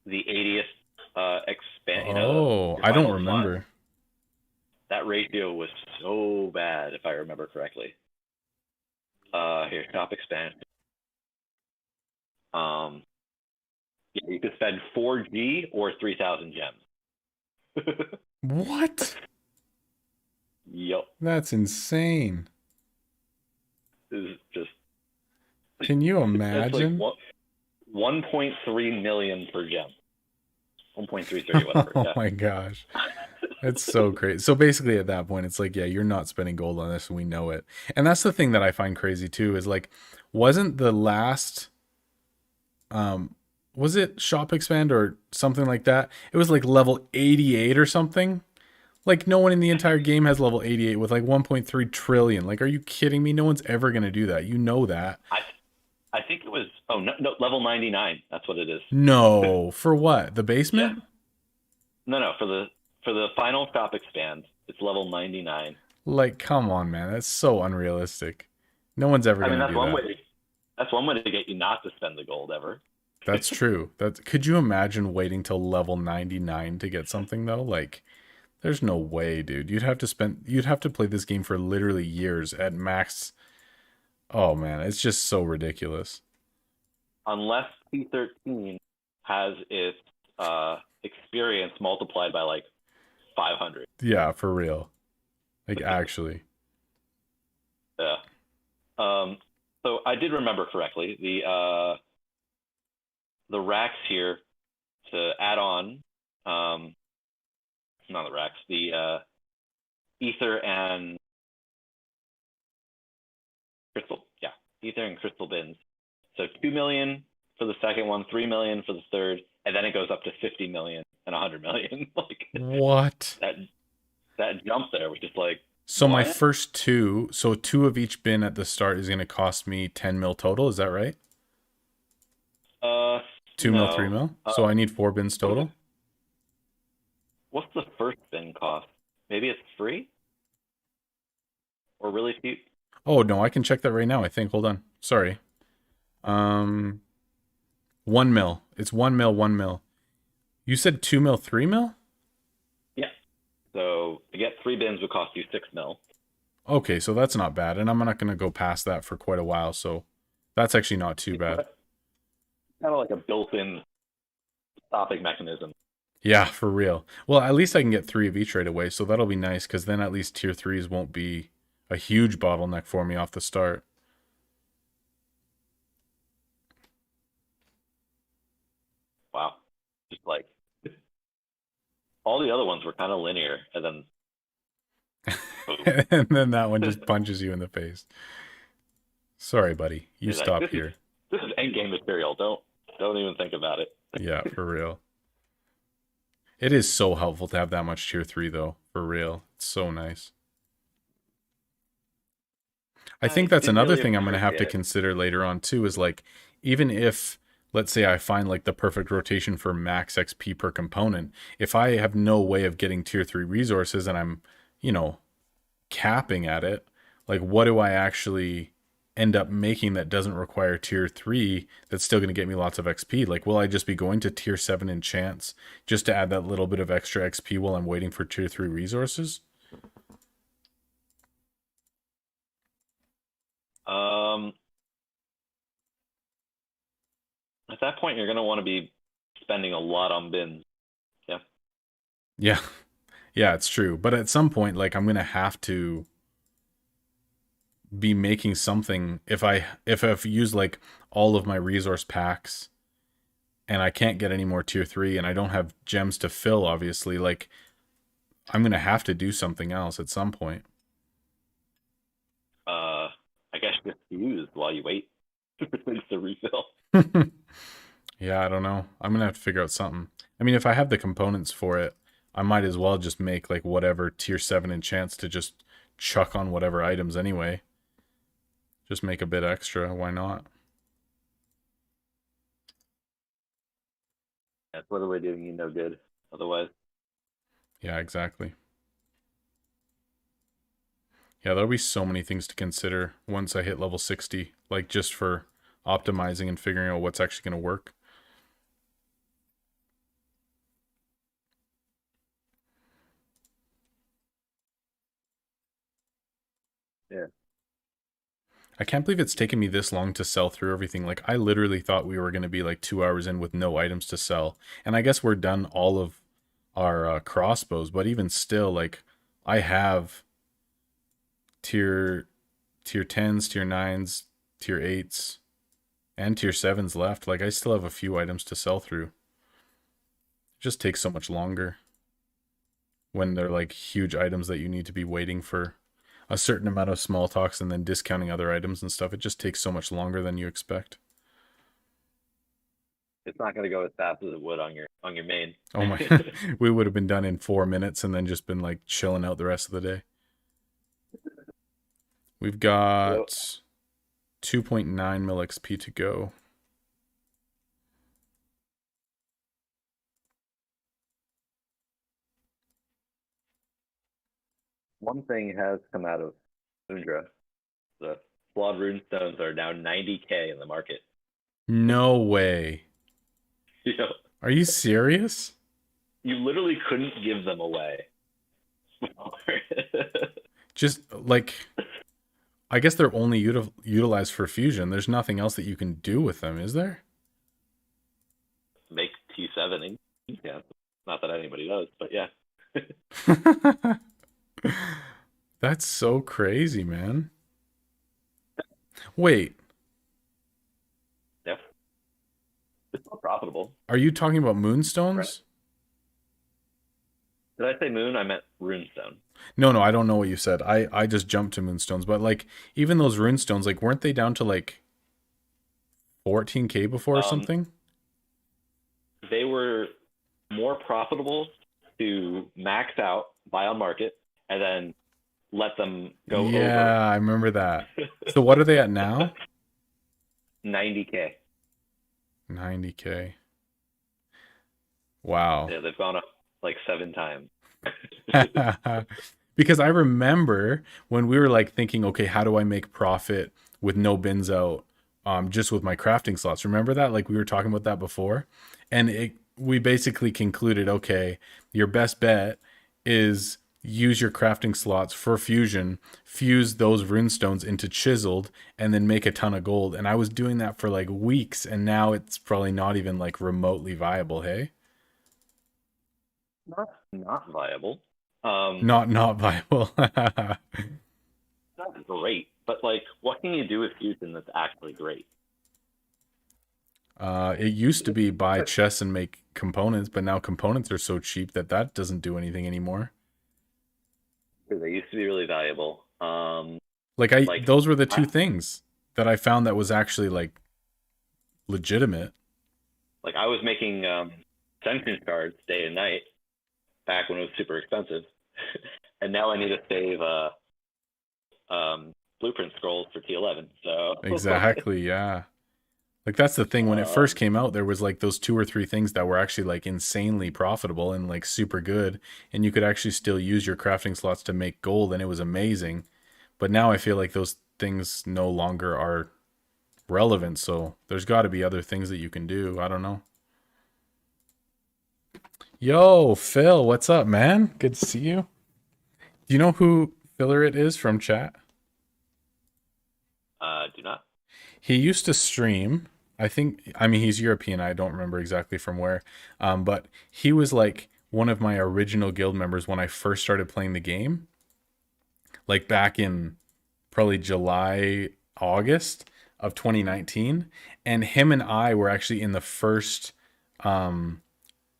The 80th expand, Oh, your I don't final slot. remember. That ratio was so bad, if I remember correctly. Here, shop expansion. Um, yeah, you could spend 4G or 3,000 gems. What? Yep, That's insane. this is just Can you that's like imagine? 1.3 million per gem. 1.33, whatever. Oh Yeah. my gosh. It's so crazy. So basically at that point it's like, yeah, you're not spending gold on this and we know it. And that's the thing that I find crazy too is like wasn't the last um was it shop expand or something like that? It was like level 88 or something. Like no one in the entire game has level 88 with like 1.3 trillion. Like are you kidding me? No one's ever going to do that. You know that. I I think it was no, level 99. That's what it is. No, for what? The Yeah. basement? No, for the final shop expand, it's level 99. Like come on, man. That's so unrealistic. No one's ever I going mean, to that's do one that. way to that's one way to get you not to spend the gold ever. That's true. That could you imagine waiting till level 99 to get something though? Like there's no way, dude. You'd have to play this game for literally years at max. Oh man, it's just so ridiculous. Unless T13 has its experience multiplied by like 500. Yeah, for real. Like actually. Yeah. So I did remember correctly. The racks here to add on, not the racks, the ether and crystal. Yeah, ether and crystal bins. So 2 million for the second one, 3 million for the third, and then it goes up to 50 million and 100 million. Like What? that that jump there was just like So my what? first two, so two of each bin at the start is going to cost me 10 mil total, is that right? 2 mil, 3 No. mil? So I need 4 bins What was total? it? What's the first bin cost? Maybe it's free or really cheap. Oh, no, I can check that right now, I think. Hold on. Sorry. Um 1 mil. It's 1 mil, 1 mil. You said 2 mil, 3 mil? Yeah. So to get 3 bins would cost you 6 mil. Okay, so that's not bad. And I'm not going to go past that for quite a while. So that's actually not too It's bad. kind of like a built-in stopping mechanism. Yeah, for real. Well, at least I can get 3 of each right away. So that'll be nice because then at least tier 3s won't be a huge bottleneck for me off the start. Wow. Just like all the other ones were kind of linear, and then boom. And then that one just punches you in the face. Sorry, buddy. You You're like, stop here. this is end game material. Don't even think about it. Yeah, for real. It is so helpful to have that much tier 3 though. For real. It's so nice. I think that's didn't another really thing I'm going to have to appreciate it. consider later on too is like even if let's say I find like the perfect rotation for max XP per component, if I have no way of getting tier 3 resources and I'm, you know, capping at it, like what do I actually end up making that doesn't require tier 3 that's still going to get me lots of XP? Like will I just be going to tier 7 enchants just to add that little bit of extra XP while I'm waiting for tier 3 resources? Um, at that point, you're gonna want to be spending a lot on bins. Yeah. Yeah. Yeah, it's true. But at some point like I'm going to have to be making something if I've used like all of my resource packs and I can't get any more tier 3 and I don't have gems to fill, obviously, like I'm gonna have to do something else at some point. I guess just use while you wait for things to refill. Yeah, I don't know. I'm gonna have to figure out something. I mean, if I have the components for it, I might as well just make like whatever tier 7 enchants to just chuck on whatever items anyway. Just make a bit extra, why not? That's literally doing you no good otherwise. Yeah, exactly. Yeah, there'll be so many things to consider once I hit level 60, like just for optimizing and figuring out what's actually going to work. Yeah. I can't believe it's taken me this long to sell through everything. Like, I literally thought we were going to be like 2 hours in with no items to sell. And I guess we're done all of our crossbows, but even still, like, I have tier 10s, tier 9s, tier 8s, and tier 7s left. Like, I still have a few items to sell through. It just takes so much longer when they're like huge items that you need to be waiting for a certain amount of small talks and then discounting other items and stuff. It just takes so much longer than you expect. It's not going to go as fast as it would on your main. Oh my, we would have been done in 4 minutes and then just been like chilling out the rest of the day. We've got 2.9 mil XP to go. One thing has come out of Undra. The flawed rune stones are now 90k in the market. No way. Yeah. Are you serious? You literally couldn't give them away. Just like, I guess they're only utilized for fusion. There's nothing else that you can do with them, is there? Make T7. Yeah. Not that anybody does, but yeah. That's so crazy, man. Wait. Yep. It's not profitable. Are you talking about moonstones? Right. Did I say moon? I meant runestone. No, I don't know what you said. I just jumped to moonstones, but like even those runestones, like weren't they down to like 14k before or something? They were more profitable to max out, buy on market, and then let them go over. Yeah, I remember that. So what are they at now? 90k. 90k. Wow. Yeah, they've gone up like 7 times. Because I remember when we were like thinking, okay, how do I make profit with no bins out, just with my crafting slots? Remember that? Like we were talking about that before, and we basically concluded, okay, your best bet is use your crafting slots for fusion, fuse those runestones into chiseled, and then make a ton of gold. And I was doing that for like weeks, and now it's probably not even like remotely viable. Hey, Not viable. Not viable. Not great, but like, what can you do with fusion that's actually great? It used to be buy chests and make components, but now components are so cheap that doesn't do anything anymore. They used to be really valuable. Those were the two things that I found that was actually like legitimate. Like I was making sentence cards day and night back when it was super expensive, and now I need to save blueprint scrolls for T11. So exactly, yeah. Like that's the thing. When it first came out, there was like those 2 or 3 things that were actually like insanely profitable and like super good, and you could actually still use your crafting slots to make gold, and it was amazing. But now I feel like those things no longer are relevant. So there's got to be other things that you can do. I don't know. Yo, Phil, what's up, man? Good to see you. Do you know who Filler it is from chat? Do not. He used to stream. I mean, he's European. I don't remember exactly from where. But he was like one of my original guild members when I first started playing the game. Like back in probably July, August of 2019, and him and I were actually in the first um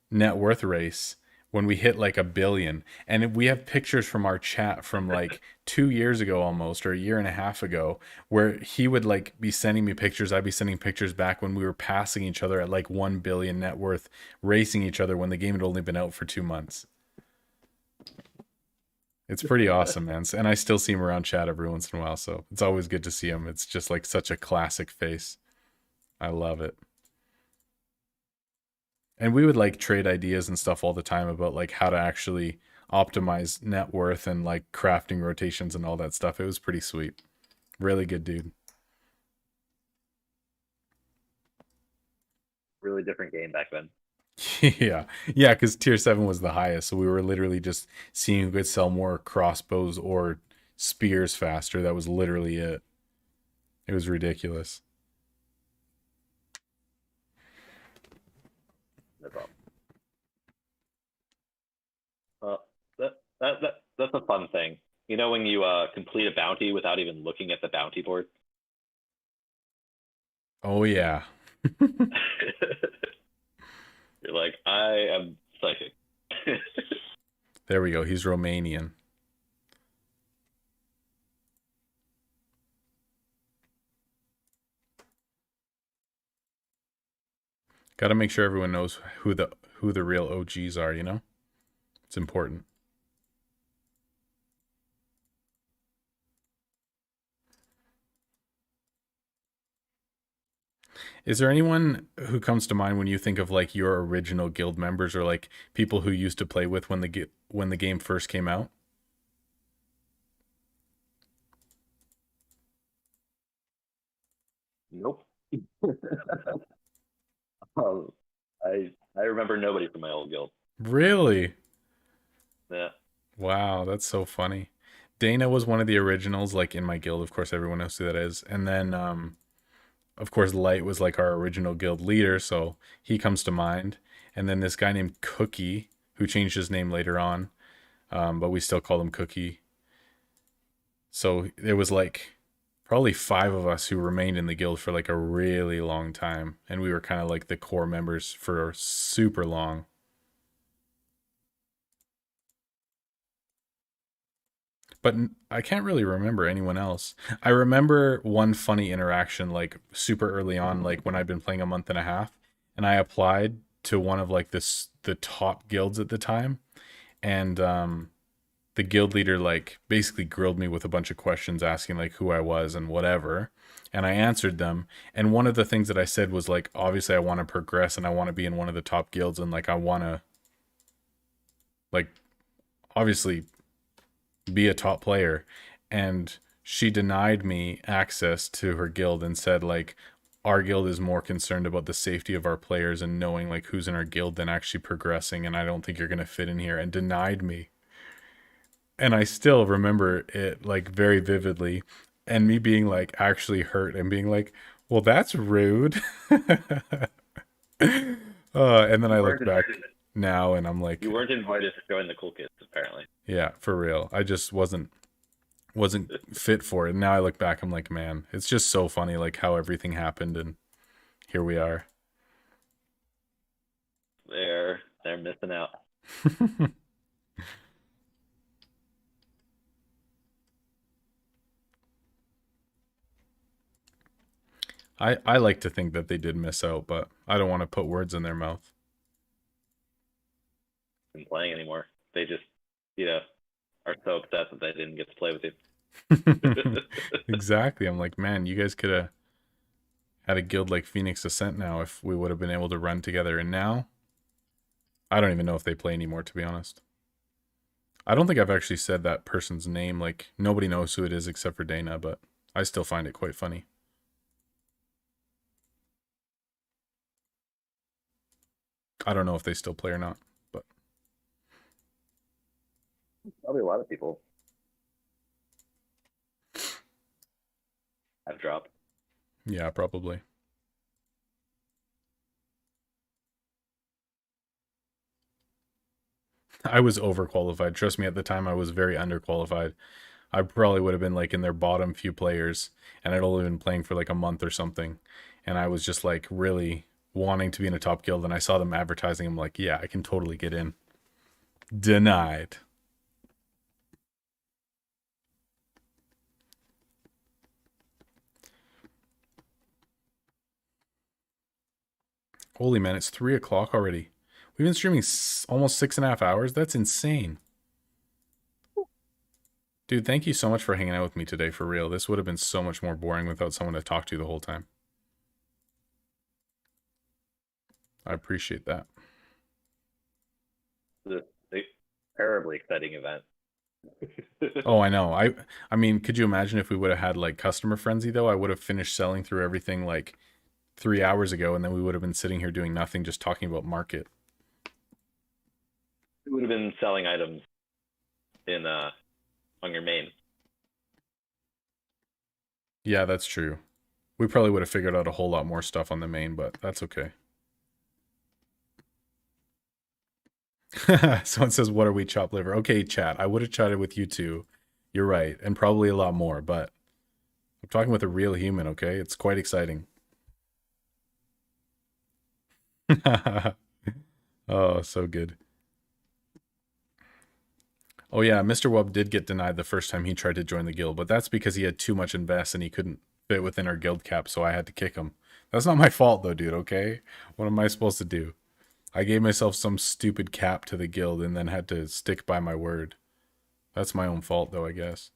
net worth race when we hit like 1 billion. And we have pictures from our chat from like 2 years ago almost, or a year and a half ago, where he would like be sending me pictures. I'd be sending pictures back when we were passing each other at like 1 billion net worth, racing each other when the game had only been out for 2 months. It's pretty awesome, man. And I still see him around chat every once in a while. So it's always good to see him. It's just like such a classic face. I love it. And we would like trade ideas and stuff all the time about like how to actually optimize net worth and like crafting rotations and all that stuff. It was pretty sweet. Really good dude. Really different game back then. Yeah. Yeah, because tier 7 was the highest. So we were literally just seeing who could sell more crossbows or spears faster. That was literally it. It was ridiculous. No problem. That's a fun thing. You know when you complete a bounty without even looking at the bounty board? Oh, yeah. You're like, I am psychic. There we go. He's Romanian. Got to make sure everyone knows who the real OGs are, you know? It's important. Is there anyone who comes to mind when you think of like your original guild members, or like people who used to play with when the game first came out? Nope. um, I remember nobody from my old guild. Really? Yeah. Wow, that's so funny. Dana was one of the originals, like in my guild. Of course, everyone knows who that is. And then, of course, Light was like our original guild leader, so he comes to mind. And then this guy named Cookie, who changed his name later on, but we still call him Cookie. So there was like probably 5 of us who remained in the guild for like a really long time, and we were kind of like the core members for super long. But I can't really remember anyone else. I remember one funny interaction like super early on, like when I'd been playing a month and a half, and I applied to one of like the top guilds at the time, and the guild leader like basically grilled me with a bunch of questions asking like who I was and whatever, and I answered them. And one of the things that I said was like, obviously I want to progress and I want to be in one of the top guilds, and like I want to like obviously be a top player. And she denied me access to her guild and said like, our guild is more concerned about the safety of our players and knowing like who's in our guild than actually progressing, and I don't think you're going to fit in here, and denied me. And I still remember it like very vividly, and me being like actually hurt and being like, well, that's rude. And then I look back now and I'm like, You weren't invited to join the cool kids, apparently. yeah, for real. I just wasn't fit for it. And now I look back, I'm like, man, it's just so funny like how everything happened, and here we are. They're missing out. I like to think that they did miss out, but I don't want to put words in their mouth. Been playing anymore. They just, are so upset that they didn't get to play with you. Exactly. I'm like, man, you guys could have had a guild like Phoenix Ascent now if we would have been able to run together. And now, I don't even know if they play anymore, to be honest. I don't think I've actually said that person's name. Like, nobody knows who it is except for Dana, but I still find it quite funny. I don't know if they still play or not, but Probably a lot of people have dropped. yeah, probably. I was overqualified. Trust me, at the time I was very underqualified. I probably would have been like in their bottom few players, and I'd only been playing for like a month or something, and I was just like really wanting to be in a top guild, and I saw them advertising. I'm like, yeah, I can totally get in. Denied. Holy man, it's 3 o'clock already. We've been streaming almost 6.5 hours. That's insane. Dude, thank you so much for hanging out with me today, for real. This would have been so much more boring without someone to talk to the whole time. I appreciate that. It's a terribly exciting event. Oh, I know. I mean, could you imagine if we would have had like customer frenzy though? I would have finished selling through everything like 3 hours ago, and then we would have been sitting here doing nothing, just talking about market. We would have been selling items in on your main. Yeah, that's true. We probably would have figured out a whole lot more stuff on the main, but that's okay. Someone says, what are we, chop liver? Okay, chat. I would have chatted with you too. You're right. And probably a lot more, but I'm talking with a real human, okay? It's quite exciting. Oh, so good. Oh yeah, Mr. Wub did get denied the first time he tried to join the guild, but that's because he had too much invest and he couldn't fit within our guild cap, so I had to kick him. That's not my fault though, dude, okay? What am I supposed to do? I gave myself some stupid cap to the guild and then had to stick by my word. That's my own fault though, I guess.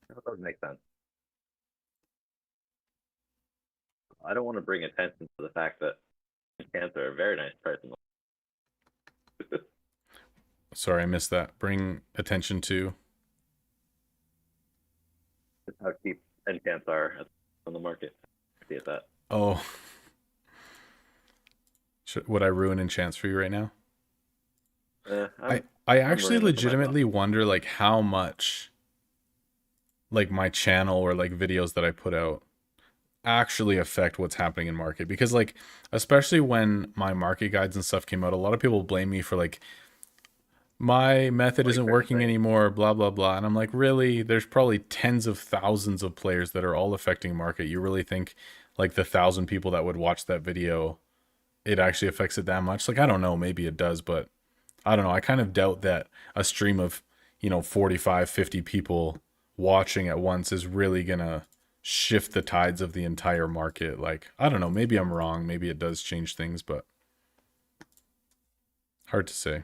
That doesn't make sense. I don't want to bring attention to the fact that cans are a very nice price. Sorry, I missed that. Bring attention to... Just how cheap enchants are on the market. See it that. Oh. Would I ruin enchants for you right now? I actually legitimately wonder like how much like my channel or like videos that I put out actually affect what's happening in market, because like especially when my market guides and stuff came out, a lot of people blame me for like my method isn't working anymore, blah blah blah, and I'm like, really? There's probably tens of thousands of players that are all affecting market. You really think like the 1,000 people that would watch that video, it actually affects it that much? Like, I don't know, maybe it does, but I don't know. I kind of doubt that a stream of, 45, 50 people watching at once is really gonna shift the tides of the entire market. Like, I don't know, maybe I'm wrong, maybe it does change things, but hard to say.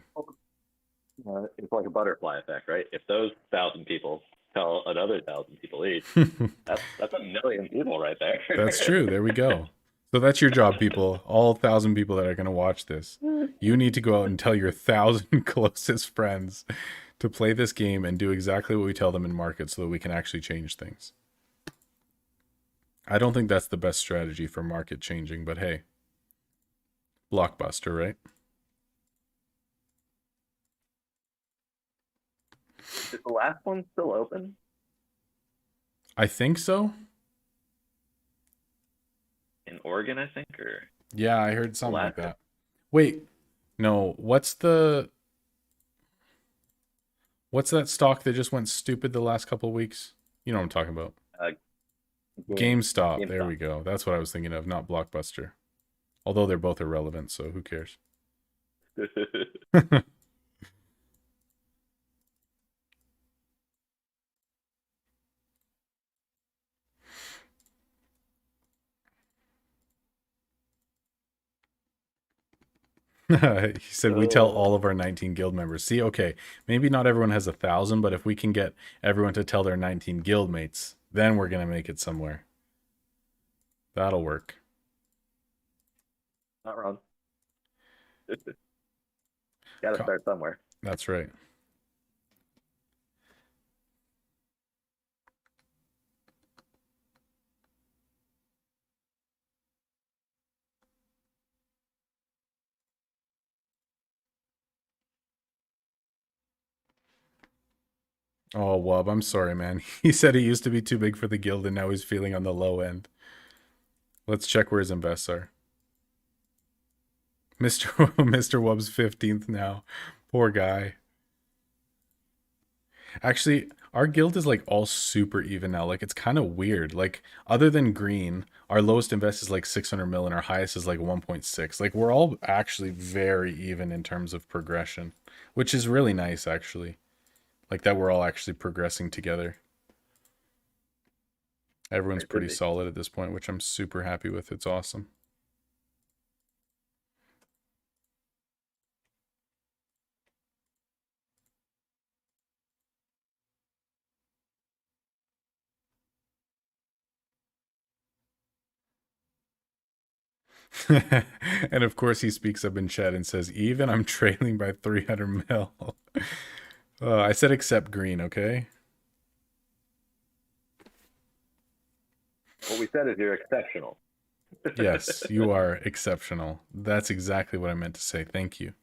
It's like a butterfly effect, right? If those 1,000 people tell another 1,000 people each, that's 1,000,000 people right there. That's true. There we go. So that's your job, people. All 1,000 people that are going to watch this. You need to go out and tell your 1,000 closest friends to play this game and do exactly what we tell them in market so that we can actually change things. I don't think that's the best strategy for market changing, but hey. Blockbuster, right? Is the last one still open? I think so. In Oregon, I think, or yeah, I heard something like that. Wait, no, what's that stock that just went stupid the last couple of weeks? You know what I'm talking about. GameStop. There we go. That's what I was thinking of, not Blockbuster. Although they're both irrelevant, so who cares? He said, we tell all of our 19 guild members. See, okay, maybe not everyone has 1,000, but if we can get everyone to tell their 19 guild mates, then we're going to make it somewhere. That'll work. Not wrong. Gotta start somewhere. That's right. Oh, Wub, I'm sorry, man. He said he used to be too big for the guild and now he's feeling on the low end. Let's check where his invests are. Mr. Mr. Wubb's 15th now. Poor guy. Actually, our guild is like all super even now. Like it's kind of weird. Like other than green, our lowest invest is like 600 mil and our highest is like 1.6. Like we're all actually very even in terms of progression, which is really nice actually. Like that we're all actually progressing together. Everyone's pretty solid at this point, which I'm super happy with. It's awesome. And of course he speaks up in chat and says, even I'm trailing by 300 mil. I said except green, okay? What we said is you're exceptional. Yes, you are exceptional. That's exactly what I meant to say. Thank you.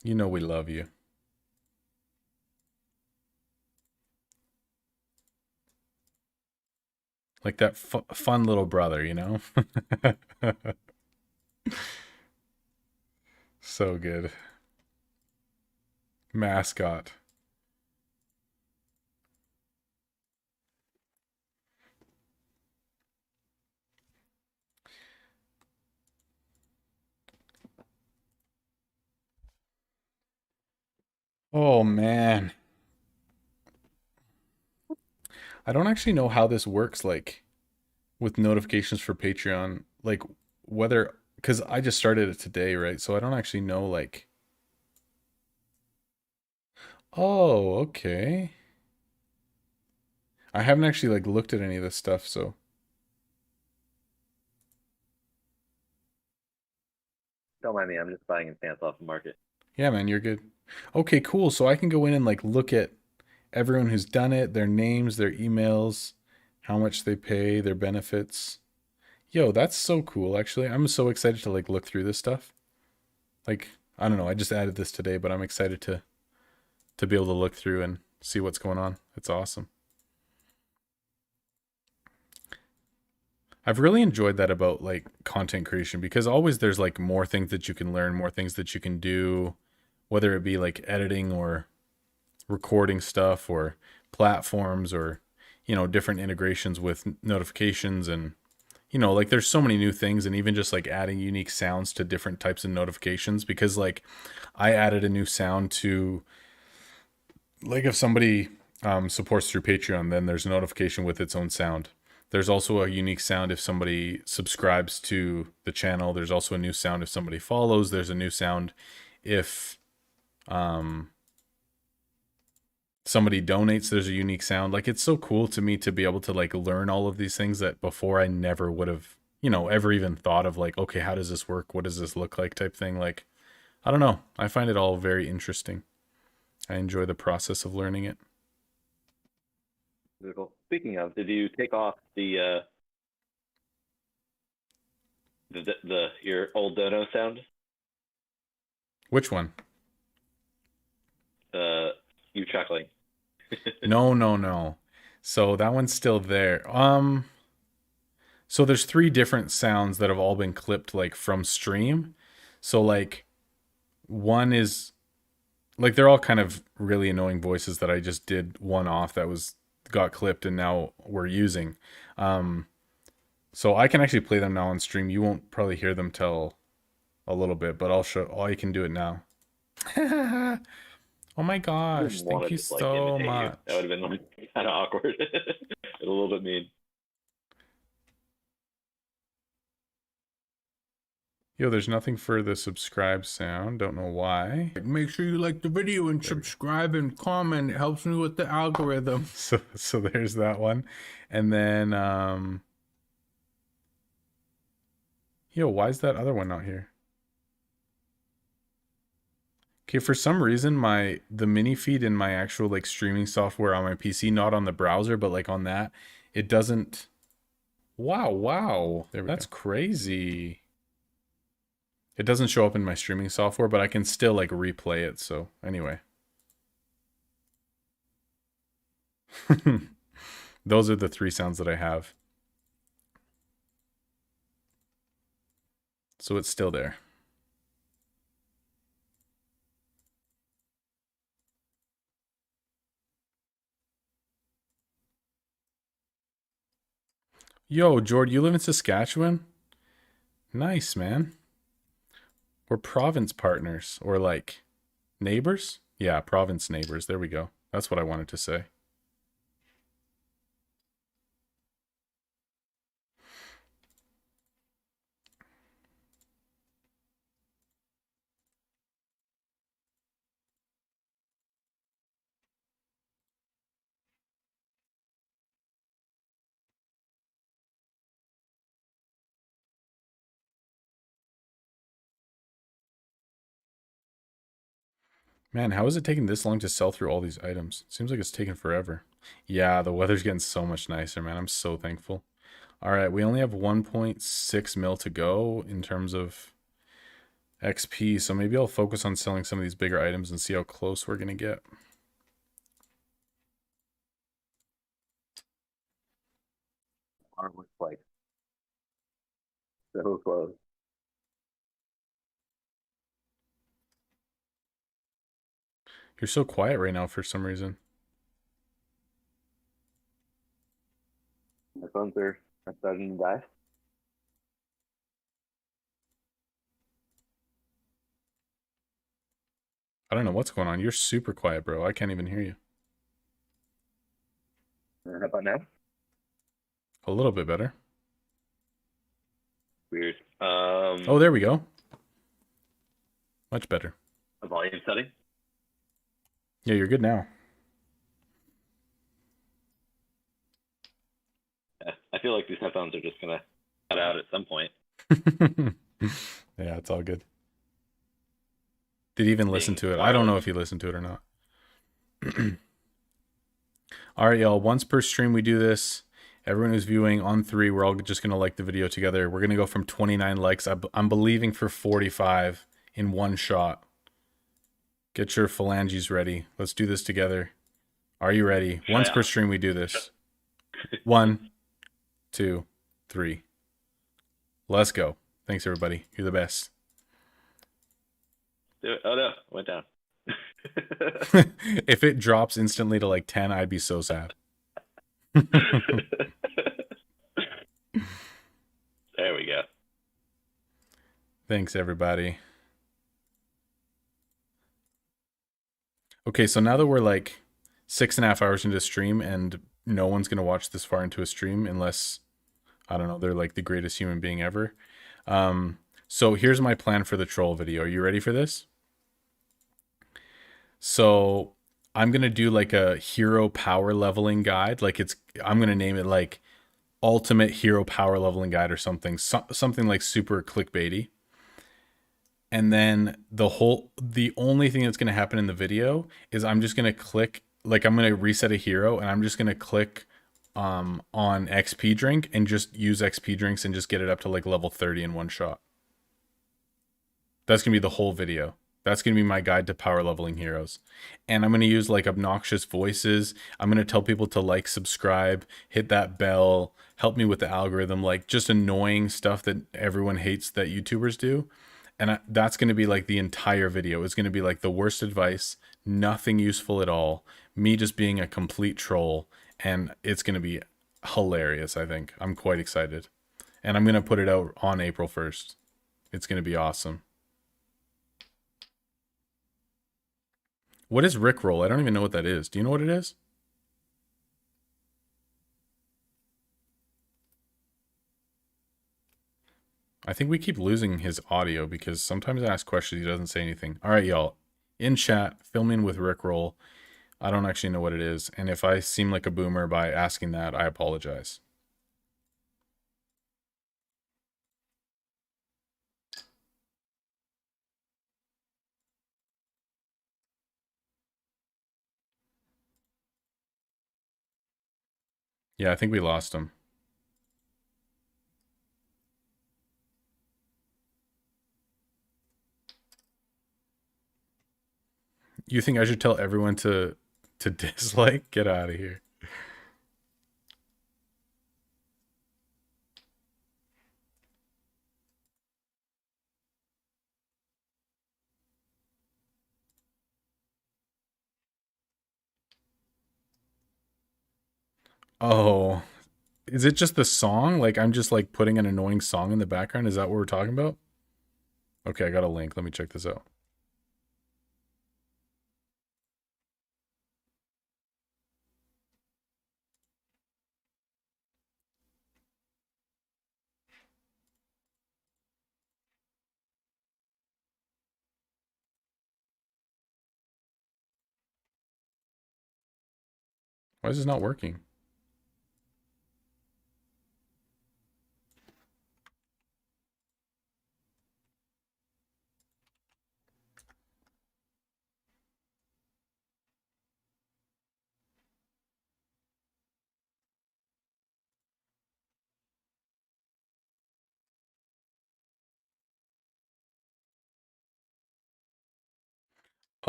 You know we love you. Like that fun little brother, you know? So good. Mascot. Oh man. I don't actually know how this works, like with notifications for Patreon, like whether, because I just started it today, right? So I don't actually know, like, oh, okay. I haven't actually like looked at any of this stuff, so Don't mind me, I'm just buying pants off the market. yeah, man, you're good. Okay, cool. So I can go in and like look at everyone who's done it, their names, their emails, how much they pay, their benefits. Yo, that's so cool, actually. I'm so excited to like look through this stuff. Like, I don't know, I just added this today, but I'm excited to be able to look through and see what's going on. It's awesome. I've really enjoyed that about like content creation because always there's like more things that you can learn, more things that you can do, whether it be like editing or recording stuff or platforms or, you know, different integrations with notifications and, you know, like there's so many new things and even just like adding unique sounds to different types of notifications because like I added a new sound to like if somebody supports through Patreon, then there's a notification with its own sound. There's also a unique sound if somebody subscribes to the channel. There's also a new sound if somebody follows. There's a new sound if somebody donates. There's a unique sound. Like it's so cool to me to be able to like learn all of these things that before I never would have, you know, ever even thought of like, okay, how does this work? What does this look like type thing? Like, I don't know. I find it all very interesting. I enjoy the process of learning it. Speaking of, did you take off the your old dono sound? Which one? You chuckling. No. So that one's still there. So there's 3 different sounds that have all been clipped like from stream. So like one is like they're all kind of really annoying voices that I just did one off that got clipped and now we're using. So I can actually play them now on stream. You won't probably hear them till a little bit, but I can do it now. Oh my gosh, thank you so much. That would have been like kind of awkward. A little bit mean. Yo, there's nothing for the subscribe sound. Don't know why. Make sure you like the video and subscribe and comment. It helps me with the algorithm. So there's that one. And then, yo, why is that other one not here? Okay, for some reason, the mini feed in my actual like streaming software on my PC, not on the browser, but like on that, it doesn't. Wow. That's crazy. It doesn't show up in my streaming software, but I can still like replay it. So anyway. Those are the 3 sounds that I have. So it's still there. Yo, Jord, you live in Saskatchewan? Nice, man. We're province partners, or like neighbors? Yeah, province neighbors. There we go. That's what I wanted to say. Man, how is it taking this long to sell through all these items? Seems like it's taking forever. Yeah, the weather's getting so much nicer, man. I'm so thankful. All right, we only have 1.6 mil to go in terms of XP, so maybe I'll focus on selling some of these bigger items and see how close we're going to get. Our looks like so close. You're so quiet right now for some reason. My phones are starting to die. I don't know what's going on. You're super quiet, bro. I can't even hear you. How about now? A little bit better. Weird. Oh, there we go. Much better. A volume setting. Yeah, you're good now. Yeah, I feel like these headphones are just gonna cut out at some point. Yeah, it's all good. Did he even listen to it? I don't know if he listened to it or not. All right, y'all. Once per stream, we do this. Everyone who's viewing on 3, we're all just going to like the video together. We're going to go from 29 likes. I'm believing for 45 in one shot. Get your phalanges ready. Let's do this together. Are you ready? Once per stream, we do this. 1, 2, 3. Let's go. Thanks, everybody. You're the best. Oh, no. Went down. If it drops instantly to like 10, I'd be so sad. There we go. Thanks, everybody. Okay, so now that we're like 6.5 hours into stream and no one's going to watch this far into a stream unless, I don't know, they're like the greatest human being ever. So here's my plan for the troll video. Are you ready for this? So I'm going to do like a hero power leveling guide. Like I'm going to name it like ultimate hero power leveling guide or something, something like super clickbaity. And then the only thing that's going to happen in the video is I'm just going to click, like I'm going to reset a hero and I'm just going to click on XP drink and just use XP drinks and just get it up to like level 30 in one shot. That's going to be the whole video. That's going to be my guide to power leveling heroes. And I'm going to use like obnoxious voices. I'm going to tell people to like, subscribe, hit that bell, help me with the algorithm, like just annoying stuff that everyone hates that YouTubers do. And that's going to be like the entire video. It's going to be like the worst advice, nothing useful at all, me just being a complete troll. And it's going to be hilarious, I think. I'm quite excited. And I'm going to put it out on April 1st. It's going to be awesome. What is Rickroll? I don't even know what that is. Do you know what it is? I think we keep losing his audio because sometimes I ask questions, he doesn't say anything. All right, y'all. In chat, filming with Rickroll. I don't actually know what it is. And if I seem like a boomer by asking that, I apologize. Yeah, I think we lost him. You think I should tell everyone to dislike? Get out of here. Oh, is it just the song? Like I'm just like putting an annoying song in the background? Is that what we're talking about? Okay, I got a link. Let me check this out. Why is this not working?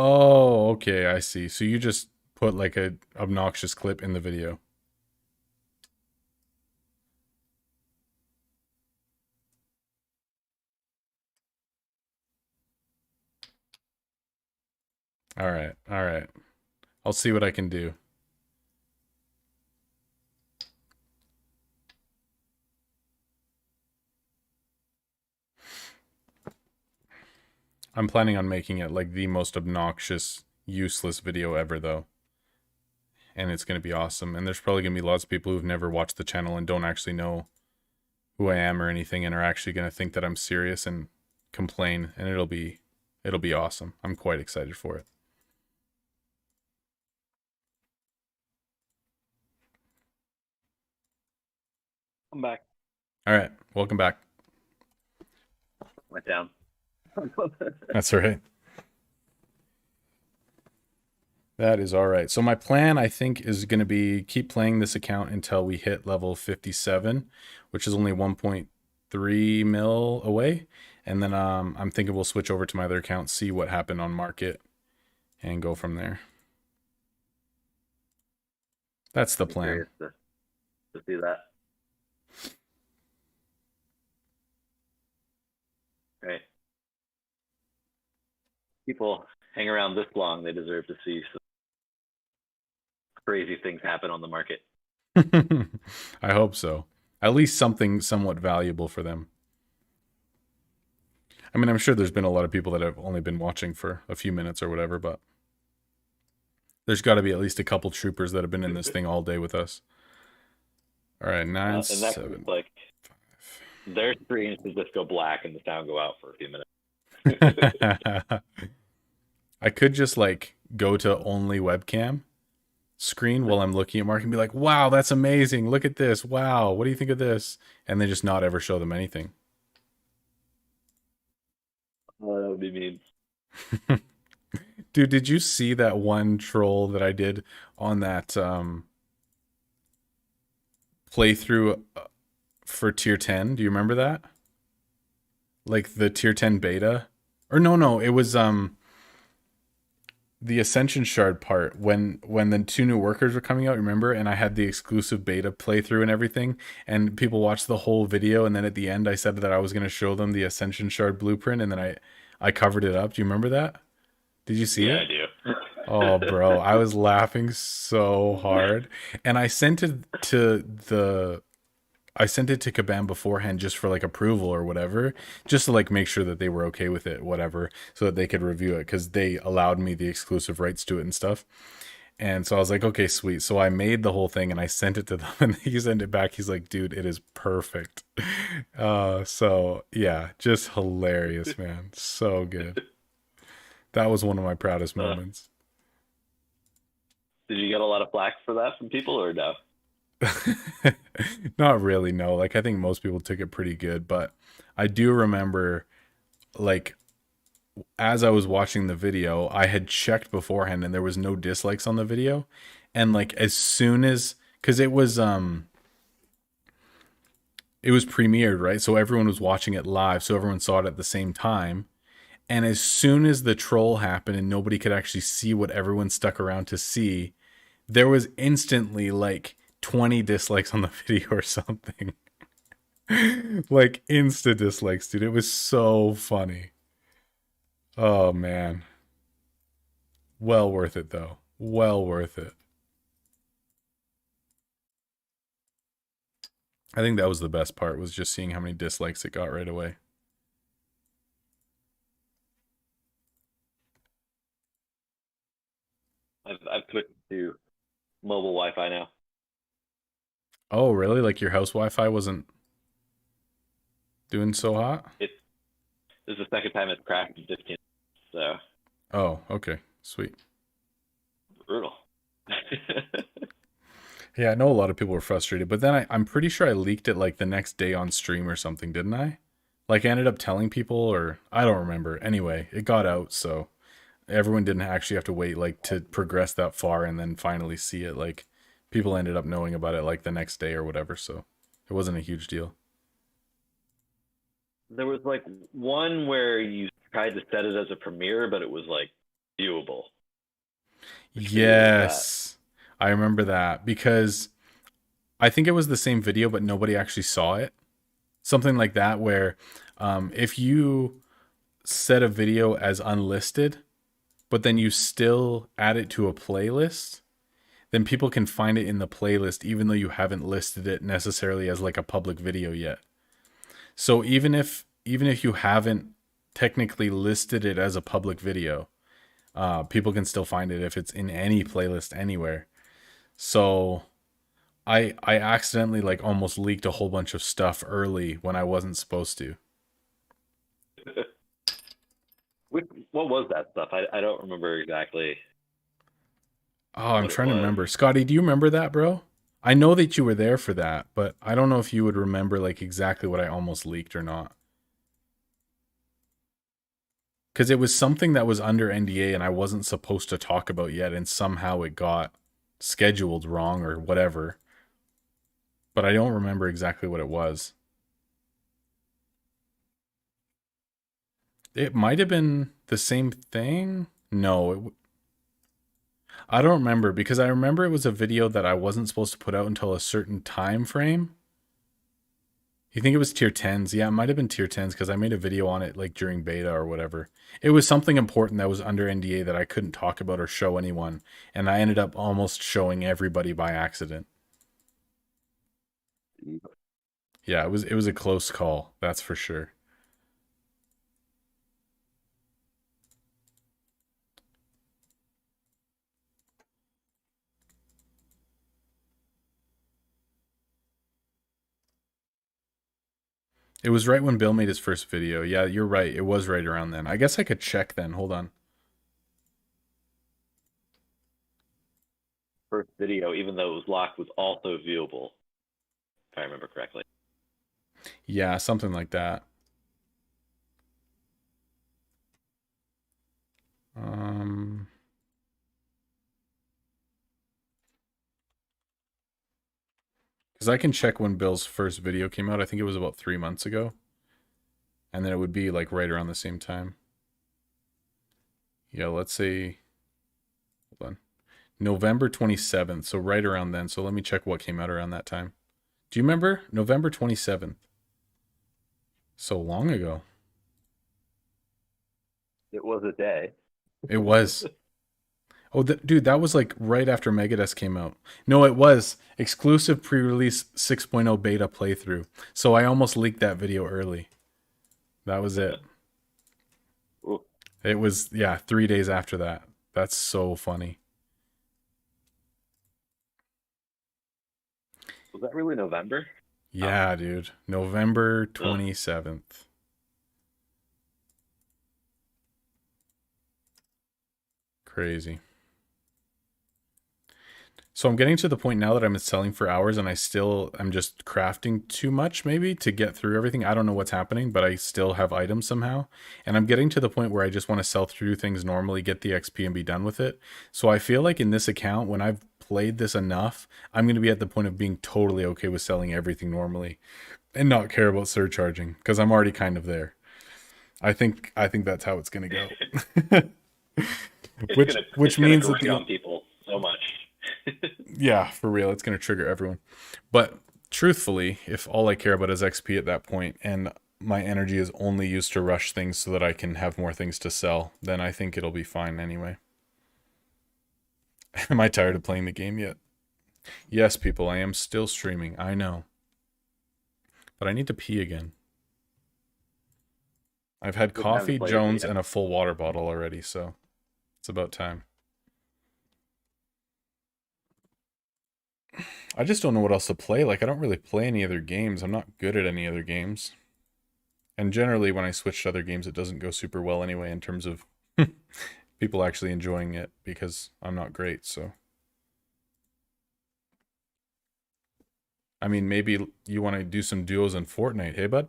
Oh, okay, I see. So you just put like a obnoxious clip in the video. All right, all right. I'll see what I can do. I'm planning on making it like the most obnoxious, useless video ever, though. And it's going to be awesome. And there's probably going to be lots of people who've never watched the channel and don't actually know who I am or anything and are actually going to think that I'm serious and complain. And it'll be awesome. I'm quite excited for it. I'm back. All right. Welcome back. Went down. That's all right. That is all right. So my plan, I think, is going to be keep playing this account until we hit level 57, which is only 1.3 mil away. And then I'm thinking we'll switch over to my other account, see what happened on market, and go from there. That's the plan. Curious to see that. Right. People hang around this long, they deserve to see some crazy things happen on the market. I hope so. At least something somewhat valuable for them. I mean, I'm sure there's been a lot of people that have only been watching for a few minutes or whatever, but there's got to be at least a couple troopers that have been in this thing all day with us. All right, 9, And 7. like their screens will just go black and the sound go out for a few minutes. I could just like go to only webcam screen while I'm looking at Mark and be like, wow, that's amazing. Look at this. Wow. What do you think of this? And then just not ever show them anything. Oh, that would be mean. Dude, did you see that one troll that I did on that playthrough for tier 10? Do you remember that? Like the tier 10 beta? Or no, it was the Ascension Shard part when the 2 new workers were coming out, remember? And I had the exclusive beta playthrough and everything, and people watched the whole video, and then at the end I said that I was going to show them the Ascension Shard blueprint, and then I covered it up. Do you remember that? Did you see it? Yeah, I do. Oh, bro, I was laughing so hard, and I sent it to Kabam beforehand just for like approval or whatever, just to like make sure that they were okay with it, whatever, so that they could review it because they allowed me the exclusive rights to it and stuff. And so I was like, okay, sweet. So I made the whole thing and I sent it to them, and he sent it back. He's like, dude, it is perfect. So yeah, just hilarious, man. So good. That was one of my proudest moments. Did you get a lot of flack for that from people or no? Not really, no. Like I think most people took it pretty good, but I do remember like as I was watching the video, I had checked beforehand and there was no dislikes on the video. And like as soon as cuz it was premiered, right? So everyone was watching it live, so everyone saw it at the same time. And as soon as the troll happened and nobody could actually see what everyone stuck around to see, there was instantly like 20 dislikes on the video or something. Like insta dislikes, dude. It was so funny. Oh man. Well worth it though. Well worth it. I think that was the best part, was just seeing how many dislikes it got right away. I've switched to mobile Wi-Fi now. Oh, really? Like your house Wi-Fi wasn't doing so hot? This is the second time it's cracked in 15, so Oh, okay. Sweet. brutal. Yeah, I know a lot of people were frustrated, but then I'm pretty sure I leaked it like the next day on stream or something, didn't I? Like I ended up telling people, or I don't remember. Anyway, it got out, so everyone didn't actually have to wait like to progress that far and then finally see it. Like people ended up knowing about it like the next day or whatever, so it wasn't a huge deal. There was like one where you tried to set it as a premiere, but it was like viewable. Which video was that? Yes. I remember that because I think it was the same video, but nobody actually saw it. Something like that, where if you set a video as unlisted, but then you still add it to a playlist, then people can find it in the playlist, even though you haven't listed it necessarily as like a public video yet. So even if you haven't technically listed it as a public video, people can still find it if it's in any playlist anywhere. So I accidentally like almost leaked a whole bunch of stuff early when I wasn't supposed to. What was that stuff? I don't remember exactly Oh, I'm what it trying to was. remember. Scotty, do you remember that, bro? I know that you were there for that, but I don't know if you would remember like exactly what I almost leaked or not. Because it was something that was under NDA and I wasn't supposed to talk about yet, and somehow it got scheduled wrong or whatever. But I don't remember exactly what it was. It might have been the same thing. No, I don't remember because I remember it was a video that I wasn't supposed to put out until a certain time frame. You think it was tier 10s? Yeah, it might have been tier 10s because I made a video on it like during beta or whatever. It was something important that was under NDA that I couldn't talk about or show anyone, and I ended up almost showing everybody by accident. Yeah, it was a close call, that's for sure. It was right when Bill made his first video. Yeah, you're right. It was right around then. I guess I could check then. Hold on. First video, even though it was locked, was also viewable, if I remember correctly. Yeah, something like that. Um, because I can check when Bill's first video came out. I think it was about 3 months ago. And then it would be like right around the same time. Yeah, let's say, hold on, November 27th. So right around then. So let me check what came out around that time. Do you remember? November 27th. So long ago. It was a day. It was. Oh, dude, that was like right after Megadeth came out. No, it was exclusive pre-release 6.0 beta playthrough. So I almost leaked that video early. That was it. Ooh. It was, yeah, 3 days after that. That's so funny. Was that really November? Yeah, dude. November 27th. Crazy. So I'm getting to the point now that I'm selling for hours and I'm just crafting too much maybe to get through everything. I don't know what's happening, but I still have items somehow. And I'm getting to the point where I just want to sell through things normally, get the XP and be done with it. So I feel like in this account, when I've played this enough, I'm going to be at the point of being totally okay with selling everything normally and not care about surcharging because I'm already kind of there. I think that's how it's going to go. which means that on people so much. Yeah, for real, it's going to trigger everyone. But truthfully, if all I care about is XP at that point and my energy is only used to rush things so that I can have more things to sell, then I think it'll be fine anyway. Am I tired of playing the game yet? Yes, people, I am still streaming. I know. But I need to pee again. I've had Good time to coffee, play Jones, again. and a full water bottle already, so it's about time. I just don't know what else to play. Like, I don't really play any other games. I'm not good at any other games. And generally, when I switch to other games, it doesn't go super well anyway in terms of people actually enjoying it because I'm not great, so. I mean, maybe you want to do some duos in Fortnite, hey, bud?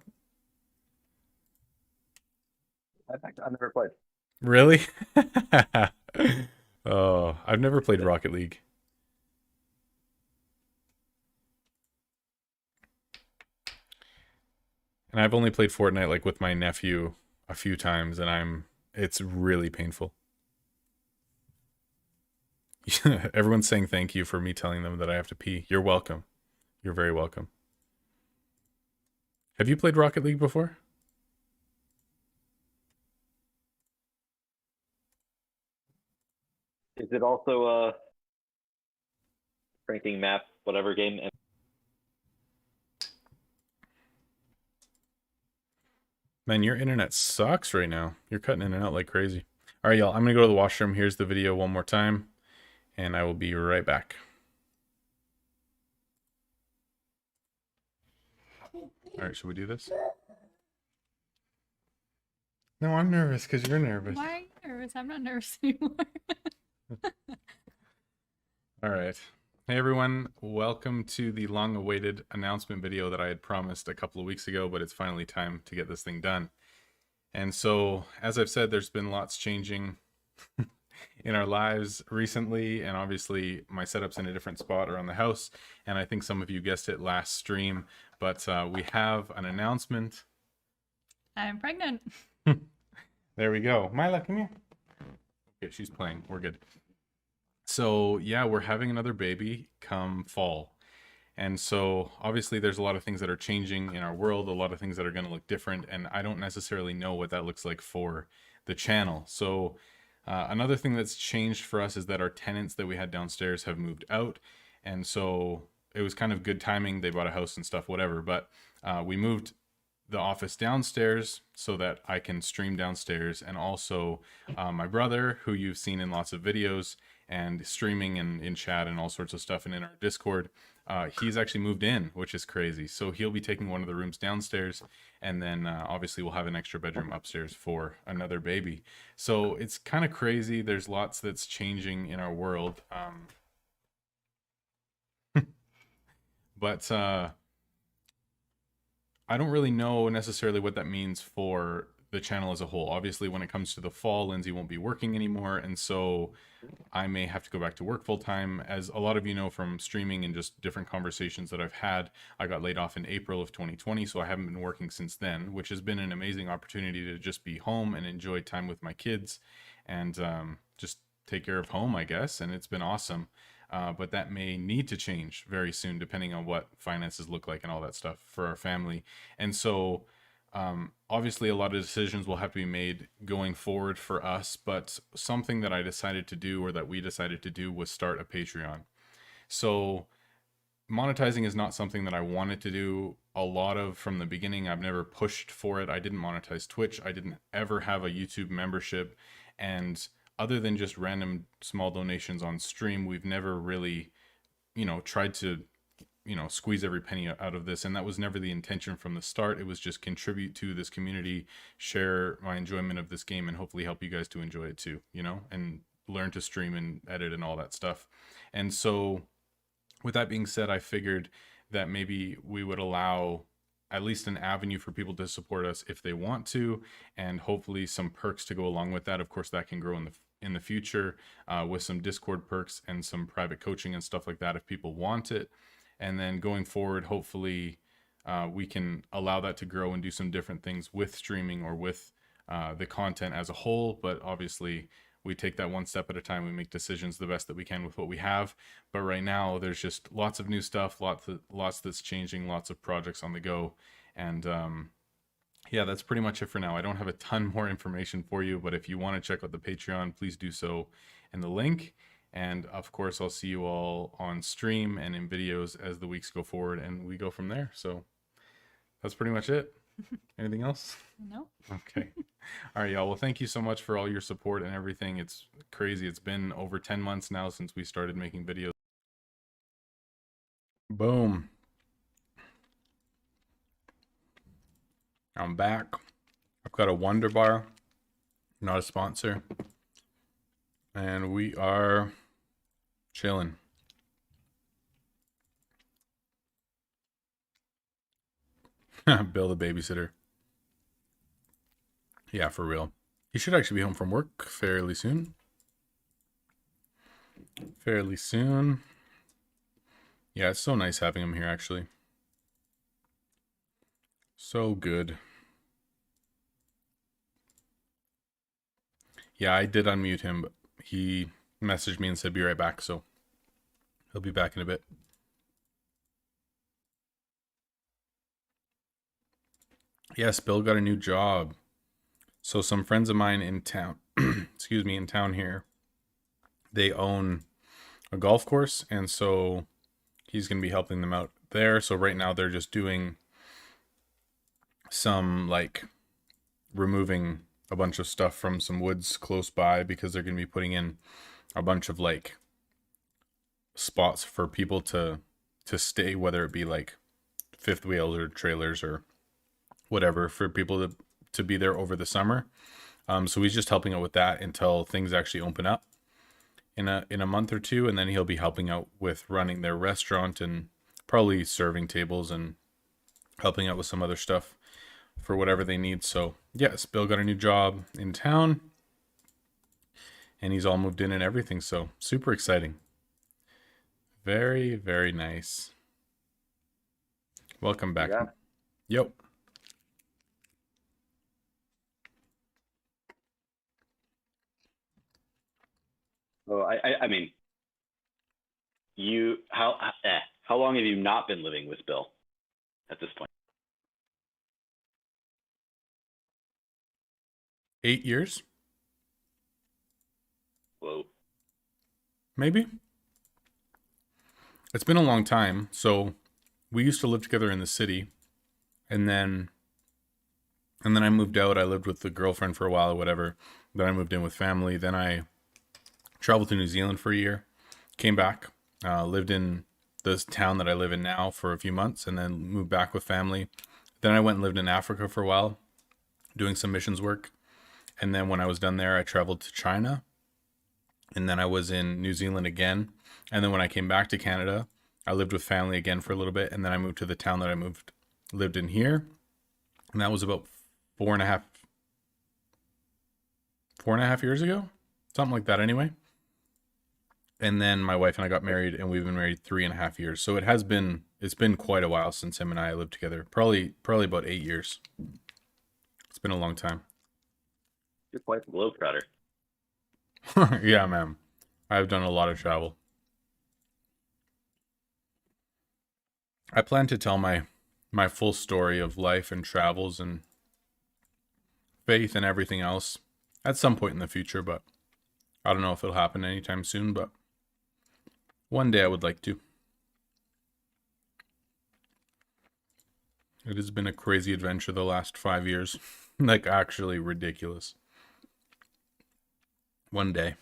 I've never played. Really? Oh, I've never played Rocket League. And I've only played Fortnite like with my nephew a few times, and it's really painful. Everyone's saying thank you for me telling them that I have to pee. You're welcome. You're very welcome. Have you played Rocket League before? Is it also a ranking map, whatever game? Man, your internet sucks right now. You're cutting in and out like crazy. All right, y'all. I'm going to go to the washroom. Here's the video one more time, and I will be right back. All right, should we do this? No, I'm nervous because you're nervous. Why are you nervous? I'm not nervous anymore. All right. Hey, everyone. Welcome to the long-awaited announcement video that I had promised a couple of weeks ago, but it's finally time to get this thing done. And so, as I've said, there's been lots changing in our lives recently, and obviously my setup's in a different spot around the house, and I think some of you guessed it last stream, but we have an announcement. I'm pregnant. There we go. Mila, come here. Okay, she's playing. We're good. So yeah, we're having another baby come fall. And so obviously there's a lot of things that are changing in our world, a lot of things that are going to look different, and I don't necessarily know what that looks like for the channel. So another thing that's changed for us is that our tenants that we had downstairs have moved out. And so it was kind of good timing. They bought a house and stuff, whatever. But we moved the office downstairs so that I can stream downstairs. And also my brother, who you've seen in lots of videos and streaming and in chat and all sorts of stuff and in our Discord, he's actually moved in, which is crazy. So he'll be taking one of the rooms downstairs, and then obviously we'll have an extra bedroom upstairs for another baby. So it's kind of crazy. There's lots that's changing in our world. But I don't really know necessarily what that means for the channel as a whole. Obviously, when it comes to the fall, Lindsay won't be working anymore, and so I may have to go back to work full time. As a lot of you know from streaming and just different conversations that I've had, I got laid off in April of 2020, so I haven't been working since then, which has been an amazing opportunity to just be home and enjoy time with my kids and just take care of home, I guess, and it's been awesome. But that may need to change very soon, depending on what finances look like and all that stuff for our family. And so, obviously, a lot of decisions will have to be made going forward for us. But something that I decided to do, or that we decided to do, was start a Patreon. So, monetizing is not something that I wanted to do a lot of from the beginning. I've never pushed for it. I didn't monetize Twitch. I didn't ever have a YouTube membership. And other than just random small donations on stream, we've never really, tried to, squeeze every penny out of this. And that was never the intention from the start. It was just contribute to this community, share my enjoyment of this game, and hopefully help you guys to enjoy it too, and learn to stream and edit and all that stuff. And so with that being said, I figured that maybe we would allow at least an avenue for people to support us if they want to, and hopefully some perks to go along with that. Of course, that can grow in the future with some Discord perks and some private coaching and stuff like that if people want it. And then going forward, hopefully we can allow that to grow and do some different things with streaming or with the content as a whole. But obviously, we take that one step at a time. We make decisions the best that we can with what we have. But right now, there's just lots of new stuff, lots that's changing, lots of projects on the go. And yeah, that's pretty much it for now. I don't have a ton more information for you, but if you want to check out the Patreon, please do so in the link. And of course, I'll see you all on stream and in videos as the weeks go forward, and we go from there. So That's pretty much it. Anything else? Nope. Okay. All right, y'all. Well, thank you so much for all your support and everything. It's crazy. It's been over 10 months now since we started making videos. Boom. I'm back. I've got a Wonder Bar, not a sponsor. And we are chilling. Bill the babysitter. Yeah, for real. He should actually be home from work fairly soon. Fairly soon. Yeah, it's so nice having him here, actually. So good. Yeah, I did unmute him, but he messaged me and said be right back, so he'll be back in a bit. Yes, Bill got a new job. So some friends of mine in town, excuse me, in town here, they own a golf course, and so he's going to be helping them out there. So right now they're just doing some, like, removing a bunch of stuff from some woods close by because they're going to be putting in a bunch of, like, spots for people to stay, whether it be like fifth wheels or trailers or whatever, for people to be there over the summer. So he's just helping out with that until things actually open up in a month or two, and then he'll be helping out with running their restaurant and probably serving tables and helping out with some other stuff for whatever they need. So yes, Bill got a new job in town and he's all moved in and everything, so super exciting. Very, very nice. Welcome back. Yeah. Yep. So I mean, how long have you not been living with Bill at this point? 8 years? Whoa. Maybe. It's been a long time. So we used to live together in the city, and then I moved out. I lived with the girlfriend for a while or whatever. Then I moved in with family. Then I traveled to New Zealand for a year, came back, lived in this town that I live in now for a few months, and then moved back with family. Then I went and lived in Africa for a while, doing some missions work. And then when I was done there, I traveled to China. And then I was in New Zealand again. And then when I came back to Canada, I lived with family again for a little bit. And then I moved to the town that I lived in here. And that was about 4.5 years ago. Something like that anyway. And then my wife and I got married, and we've been married 3.5 years. So it's been quite a while since him and I lived together. Probably about 8 years. It's been a long time. You're quite the globetrotter. Yeah, man. I've done a lot of travel. I plan to tell my full story of life and travels and faith and everything else at some point in the future, but I don't know if it'll happen anytime soon, but one day I would like to. It has been a crazy adventure the last 5 years. Like, actually ridiculous. One day.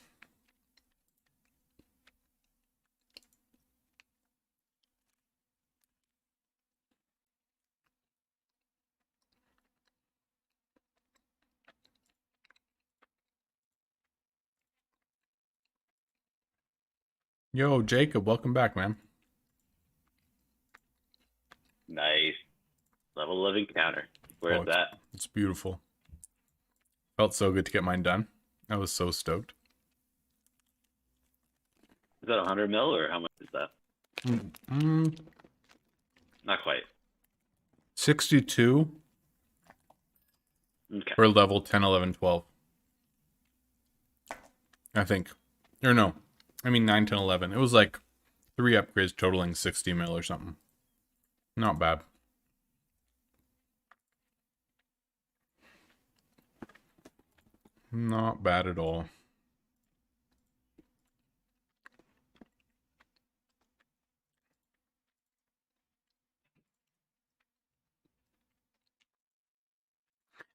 Yo, Jacob, welcome back, man. Nice. Level of encounter. Where's that? It's beautiful. Felt so good to get mine done. I was so stoked. Is that 100 mil or how much is that? Not quite. 62 Okay. for level 10, 11, 12. I think. Or no. I mean 9, 10, 11. It was like 3 upgrades totaling 60 mil or something. Not bad. Not bad at all.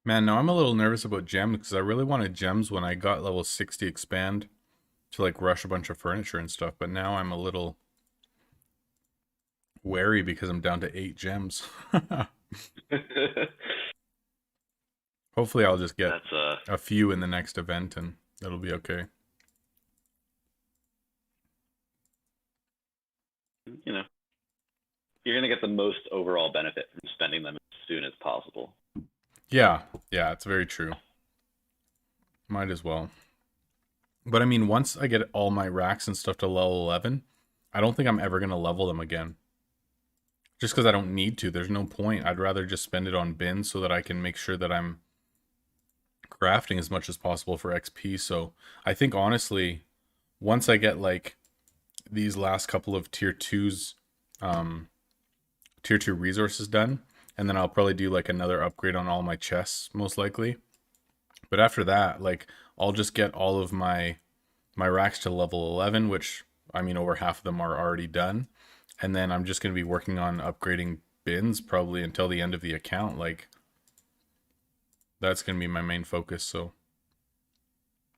Man, now I'm a little nervous about gems because I really wanted gems when I got level 60 expand to like rush a bunch of furniture and stuff, but now I'm a little wary because I'm down to 8 gems. Hopefully I'll just get That's a few in the next event and it'll be okay. you know, you're gonna get the most overall benefit from spending them as soon as possible. Yeah, it's very true. Might as well. But I mean, once I get all my racks and stuff to level 11, I don't think I'm ever going to level them again. Just because I don't need to. There's no point. I'd rather just spend it on bins so that I can make sure that I'm crafting as much as possible for XP. So I think honestly, once I get like these last couple of tier 2s, tier 2 resources done, and then I'll probably do like another upgrade on all my chests, most likely. But after that, like, I'll just get all of my racks to level 11, which, I mean, over half of them are already done. And then I'm just going to be working on upgrading bins probably until the end of the account. Like, that's going to be my main focus, so.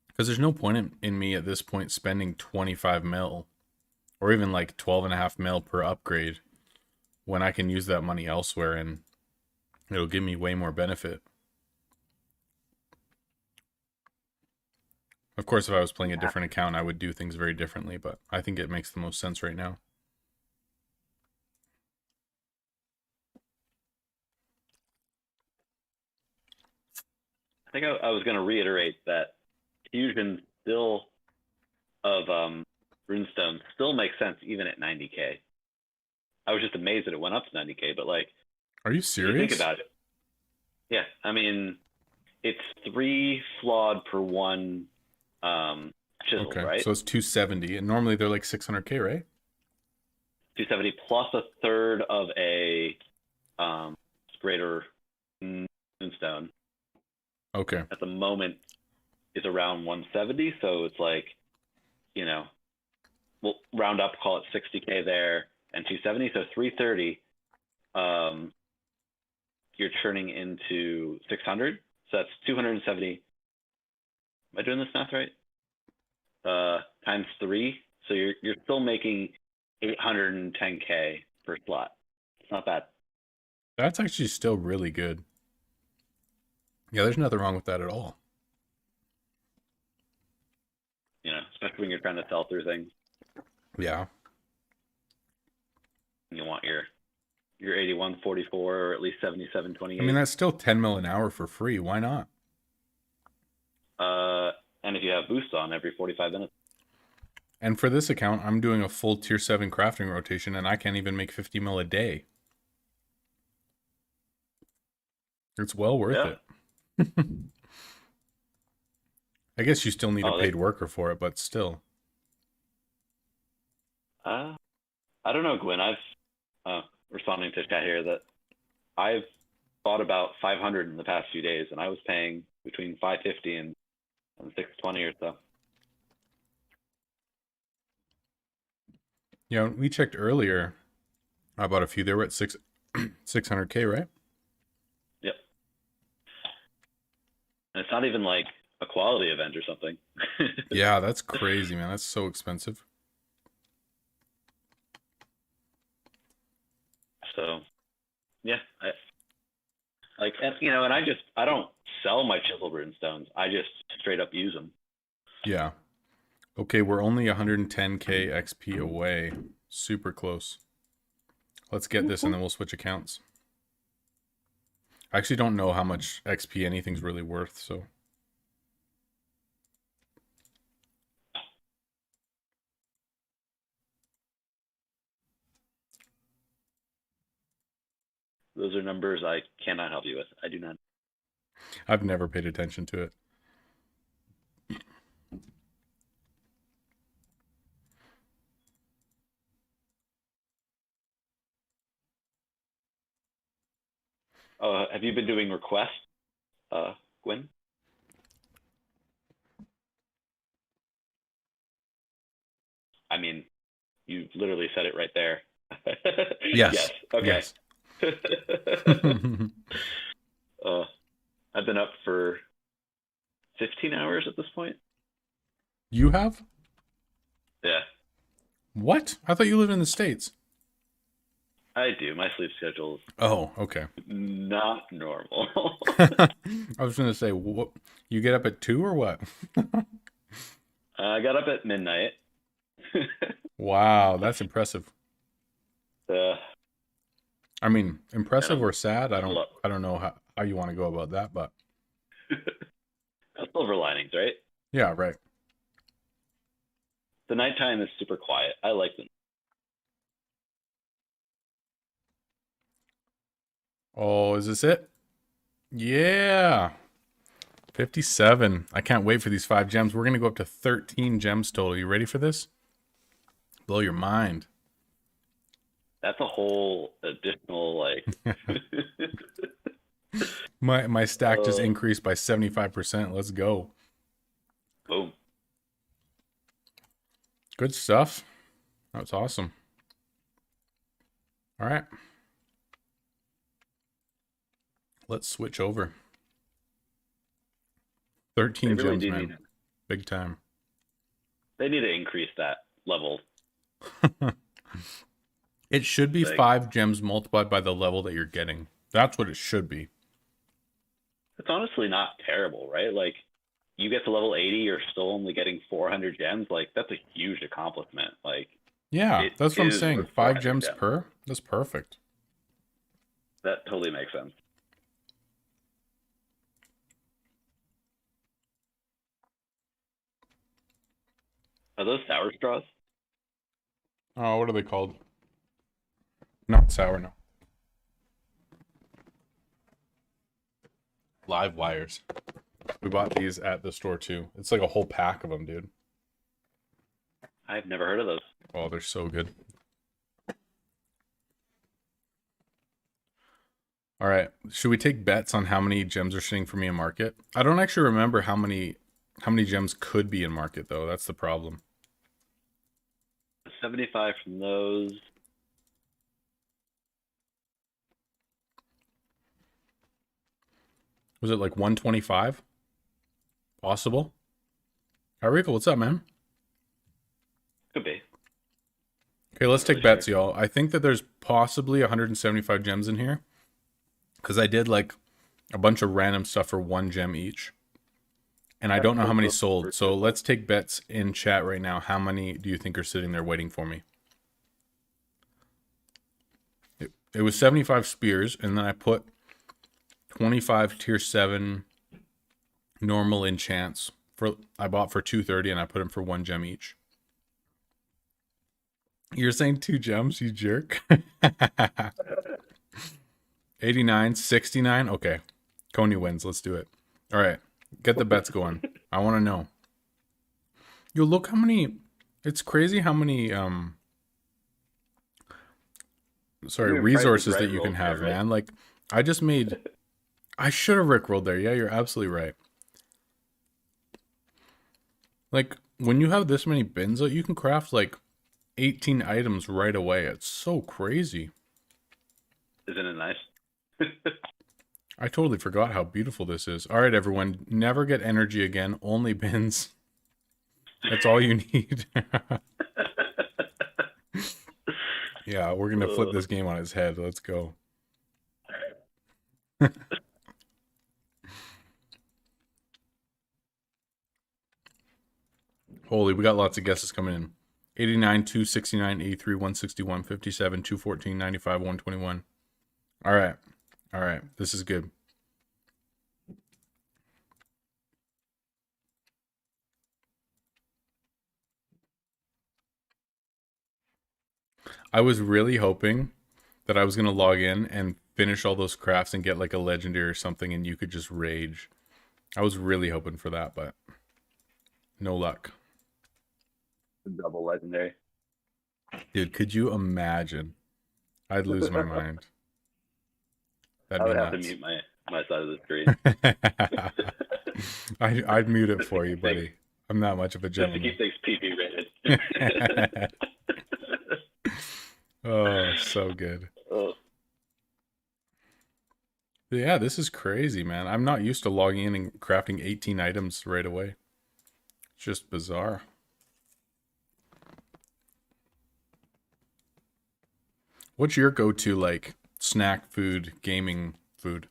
Because there's no point in me at this point spending 25 mil, or even like 12.5 mil per upgrade, when I can use that money elsewhere and it'll give me way more benefit. Of course, if I was playing a different account, I would do things very differently, but I think it makes the most sense right now. I think I was going to reiterate that fusion still of runestone still makes sense even at 90k. I was just amazed that it went up to 90k, but like, Are you if serious? you think about it, yeah, I mean, it's 3 flawed per 1 chisel, Okay, right? so it's 270, and normally they're like 600k, right? 270 plus a third of a greater moonstone. Okay. At the moment is around 170, so it's like, we'll round up, call it 60k there and 270, so 330. You're churning into 600, so that's 270. Am I doing this math right? Times 3, so you're still making 810k per slot. It's not bad. That's actually still really good. Yeah, there's nothing wrong with that at all. Especially when you're trying to sell through things. Yeah. You want your 81.44 or at least 77.28. I mean, that's still 10 mil an hour for free. Why not? And if you have boosts on every 45 minutes. And for this account, I'm doing a full tier 7 crafting rotation, and I can't even make 50 mil a day. It's well worth it. I guess you still need a paid worker for it, but still. I don't know, Gwen. I've responding to chat here that I've bought about 500 in the past few days, and I was paying between 550 and 620 or so. Yeah, we checked earlier. I bought a few. They were at 600k, right? Yep. And it's not even like a quality event or something. Yeah, that's crazy, man. That's so expensive. So, yeah, and I don't sell my chisel runestones. I just straight up use them. Yeah. Okay, we're only 110k XP away. Super close. Let's get this and then we'll switch accounts. I actually don't know how much XP anything's really worth, so. Those are numbers I cannot help you with. I do not. I've never paid attention to it. Have you been doing requests, Gwen? I mean, you literally said it right there. Yes. Yes. Okay. Yes. I've been up for 15 hours at this point. You have? Yeah, What? I thought you lived in the States. I do. My sleep schedule's Oh, okay. not normal. I was going to say, what, you get up at 2 or what? I got up at midnight. Wow, that's impressive. uh, I mean, impressive Yeah. or sad? I don't know how you want to go about that, but silver linings, right? yeah, right. The nighttime is super quiet. I like them. Oh, is this it? Yeah. 57. I can't wait for these 5 gems. We're going to go up to 13 gems total. You ready for this? Blow your mind. That's a whole additional like. My stack just increased by 75%. Let's go. Boom. Good stuff. That's awesome. All right. Let's switch over. 13 They really gems, do man. need. Big time. They need to increase that level. It should be Like- 5 gems multiplied by the level that you're getting. That's what it should be. It's honestly not terrible, right? Like, you get to level 80, you're still only getting 400 gems. Like, that's a huge accomplishment. Like, Yeah, It that's what I'm is saying. worth 5 400 gems gems. per? That's perfect. that totally makes sense. Are those sour straws? Oh, what are they called? Not sour, no. Live wires. We bought these at the store too. It's like a whole pack of them, dude. I've never heard of those. Oh, they're so good. All right. Should we take bets on how many gems are sitting for me in market? I don't actually remember how many gems could be in market though. That's the problem. 75 from those. Was it like 125? Possible? Enrico, what's up, man? Could be. Okay, let's take bets, y'all. I think that there's possibly 175 gems in here. Because I did like a bunch of random stuff for 1 gem each. And I don't know how many sold. So let's take bets in chat right now. How many do you think are sitting there waiting for me? It was 75 spears, and then I put 25 tier 7 normal enchants. I bought for 230, and I put them for 1 gem each. You're saying 2 gems, you jerk? 89, 69. Okay. Coney wins. Let's do it. All right. Get the bets going. I want to know. Yo, look how many. It's crazy how many resources that you can have, man. Like, I just made. I should have rickrolled there. Yeah, you're absolutely right. Like, when you have this many bins, you can craft like 18 items right away. It's so crazy. Isn't it nice? I totally forgot how beautiful this is. All right, everyone. Never get energy again. Only bins. That's all you need. Yeah, we're going to flip this game on its head. Let's go. Holy, we got lots of guesses coming in. 89, 269, 83, 161, 57, 214, 95, 121. All right. All right. This is good. I was really hoping that I was going to log in and finish all those crafts and get like a legendary or something and you could just rage. I was really hoping for that, but no luck. Double legendary. Dude, could you imagine? I'd lose my mind. I That'd would be have to nuts. mute my side of the screen I'd mute it for you, buddy. I'm not much of a just to gentleman. keep things PV rated. Oh, so good. Oh, Yeah, this is crazy, man. I'm not used to logging in and crafting 18 items right away. It's just bizarre. What's your go-to like snack food, gaming food?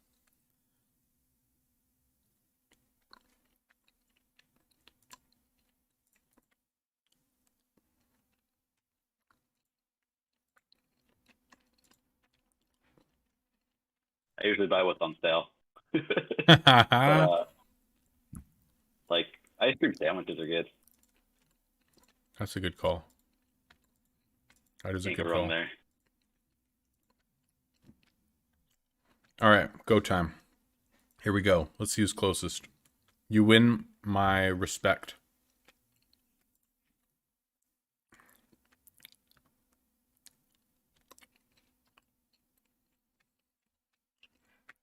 I usually buy what's on sale. But That's like ice cream sandwiches are good. a good call. That is a Can't good go wrong call. there. All right, go time. Here we go. Let's see who's closest. You win my respect.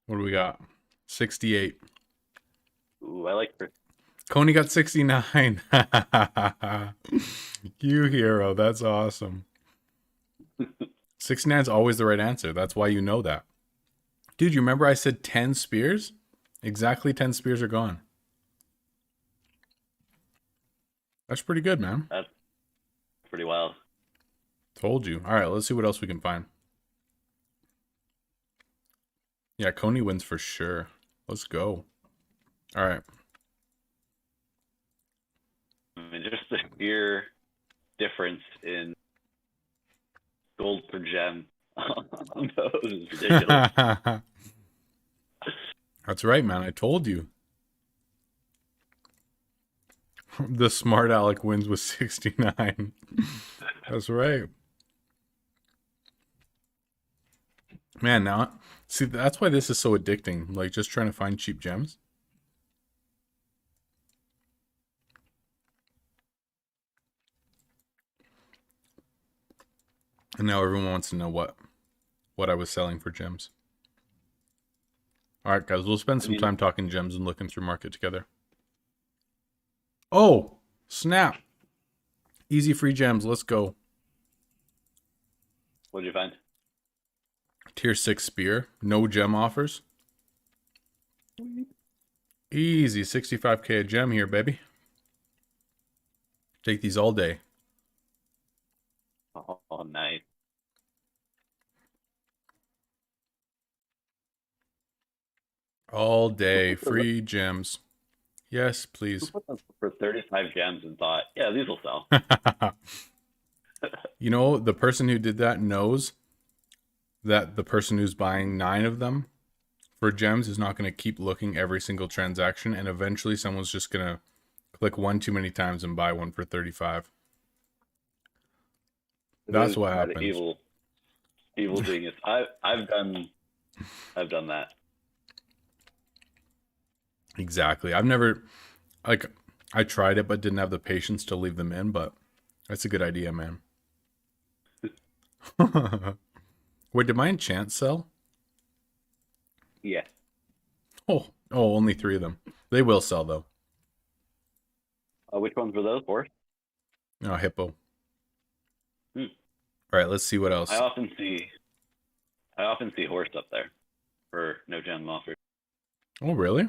What do we got? 68. Ooh, I like Coney got 69. You hero. That's awesome. 69 is always the right answer. That's why you know that. Dude, you remember I said 10 spears? Exactly 10 spears are gone. That's pretty good, man. that's pretty wild. Told you. All right, let's see what else we can find. Yeah, Coney wins for sure. Let's go. All right. I mean, just the sheer difference in gold per gem on those is ridiculous. That's right, man. I told you. The smart Alec wins with 69. That's right. Man, now, see, that's why this is so addicting. Like, just trying to find cheap gems. And now everyone wants to know what I was selling for gems. All right, guys, we'll spend some time talking gems and looking through market together. Oh, snap. Easy free gems. Let's go. What did you find? Tier 6 spear. No gem offers. Easy. 65k a gem here, baby. Take these all day. Oh, nice. All day. Free gems. Yes, Who please. put them for 35 gems and thought, yeah, these will sell? You know, the person who did that knows that the person who's buying 9 of them for gems is not going to keep looking every single transaction, and eventually someone's just going to click one too many times and buy one for 35. That's what happens. Evil genius. I've done that. Exactly. I've never, like, I tried it but didn't have the patience to leave them in, but that's a good idea, man. Wait, did my enchant sell? Yeah. Oh, only 3 of them. They will sell, though. Which ones were those for? Oh, hippo. All right, let's see what else. I often see horse up there for no gem offer. Oh, really?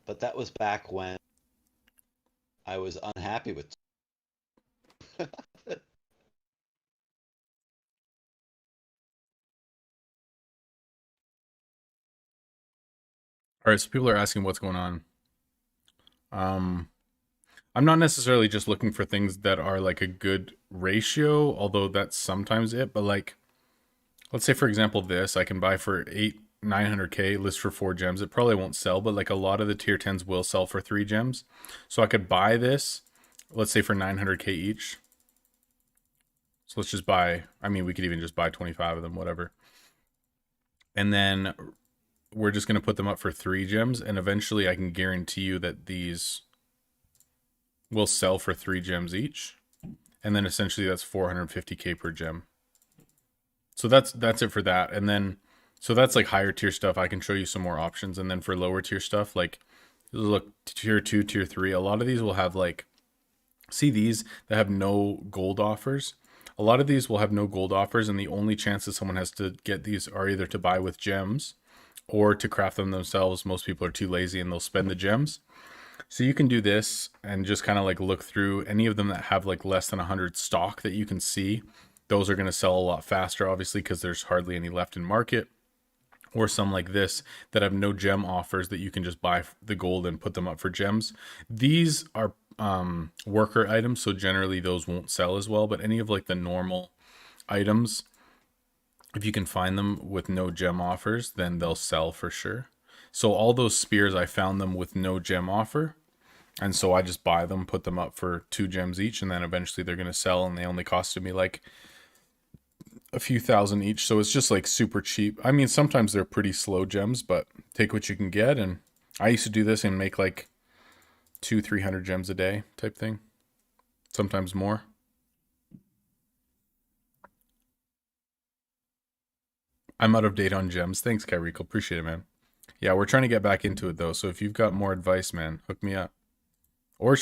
But that was back when I was unhappy with. All right, so people are asking what's going on. I'm not necessarily just looking for things that are like a good ratio, although that's sometimes it, but like, let's say for example, this I can buy for 900k, list for 4 gems. It probably won't sell, but like a lot of the tier 10s will sell for 3 gems. So I could buy this, let's say for 900k each. So let's just buy, I mean, we could even just buy 25 of them, whatever. And then we're just going to put them up for 3 gems, and eventually I can guarantee you that these will sell for 3 gems each. And then essentially that's 450k per gem. So that's it for that. And then, so that's like higher tier stuff. I can show you some more options. And then for lower tier stuff, like look, tier 2, tier 3, a lot of these will have like, see these that have no gold offers. A lot of these will have no gold offers, and the only chances someone has to get these are either to buy with gems or to craft them themselves. Most people are too lazy and they'll spend the gems. So you can do this and just kind of like look through any of them that have like less than 100 stock that you can see. Those are going to sell a lot faster, obviously, because there's hardly any left in market. Or some like this that have no gem offers that you can just buy the gold and put them up for gems. These are worker items, so generally those won't sell as well. But any of like the normal items, if you can find them with no gem offers, then they'll sell for sure. So all those spears, I found them with no gem offer. And so I just buy them, put them up for 2 gems each, and then eventually they're going to sell, and they only costed me like a few thousand each. So it's just like super cheap. I mean, sometimes they're pretty slow gems, but take what you can get. And I used to do this and make like 200-300 gems a day type thing. Sometimes more. I'm out of date on gems. Thanks, Kyrico. Appreciate it, man. Yeah, we're trying to get back into it though. So if you've got more advice, man, hook me up. Or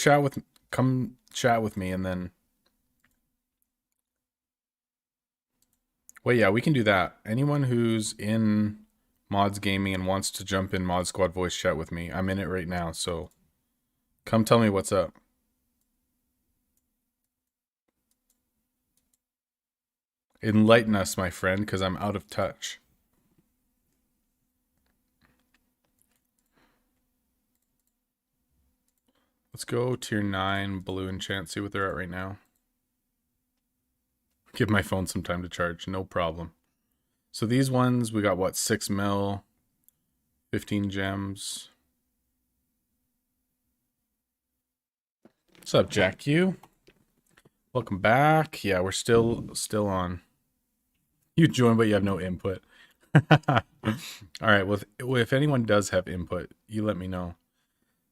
come chat with me and then. Well, yeah, we can do that. Anyone who's in Mods Gaming and wants to jump in Mod Squad voice chat with me, I'm in it right now, so come tell me what's up. Enlighten us, my friend, because I'm out of touch. Let's go tier 9 blue enchant, see what they're at right now. Give my phone some time to charge, no problem. So these ones, we got what, 6 mil, 15 gems. What's up, Jack Q? Welcome back. Yeah, we're still on. You joined, but you have no input. All right, well, if anyone does have input, you let me know.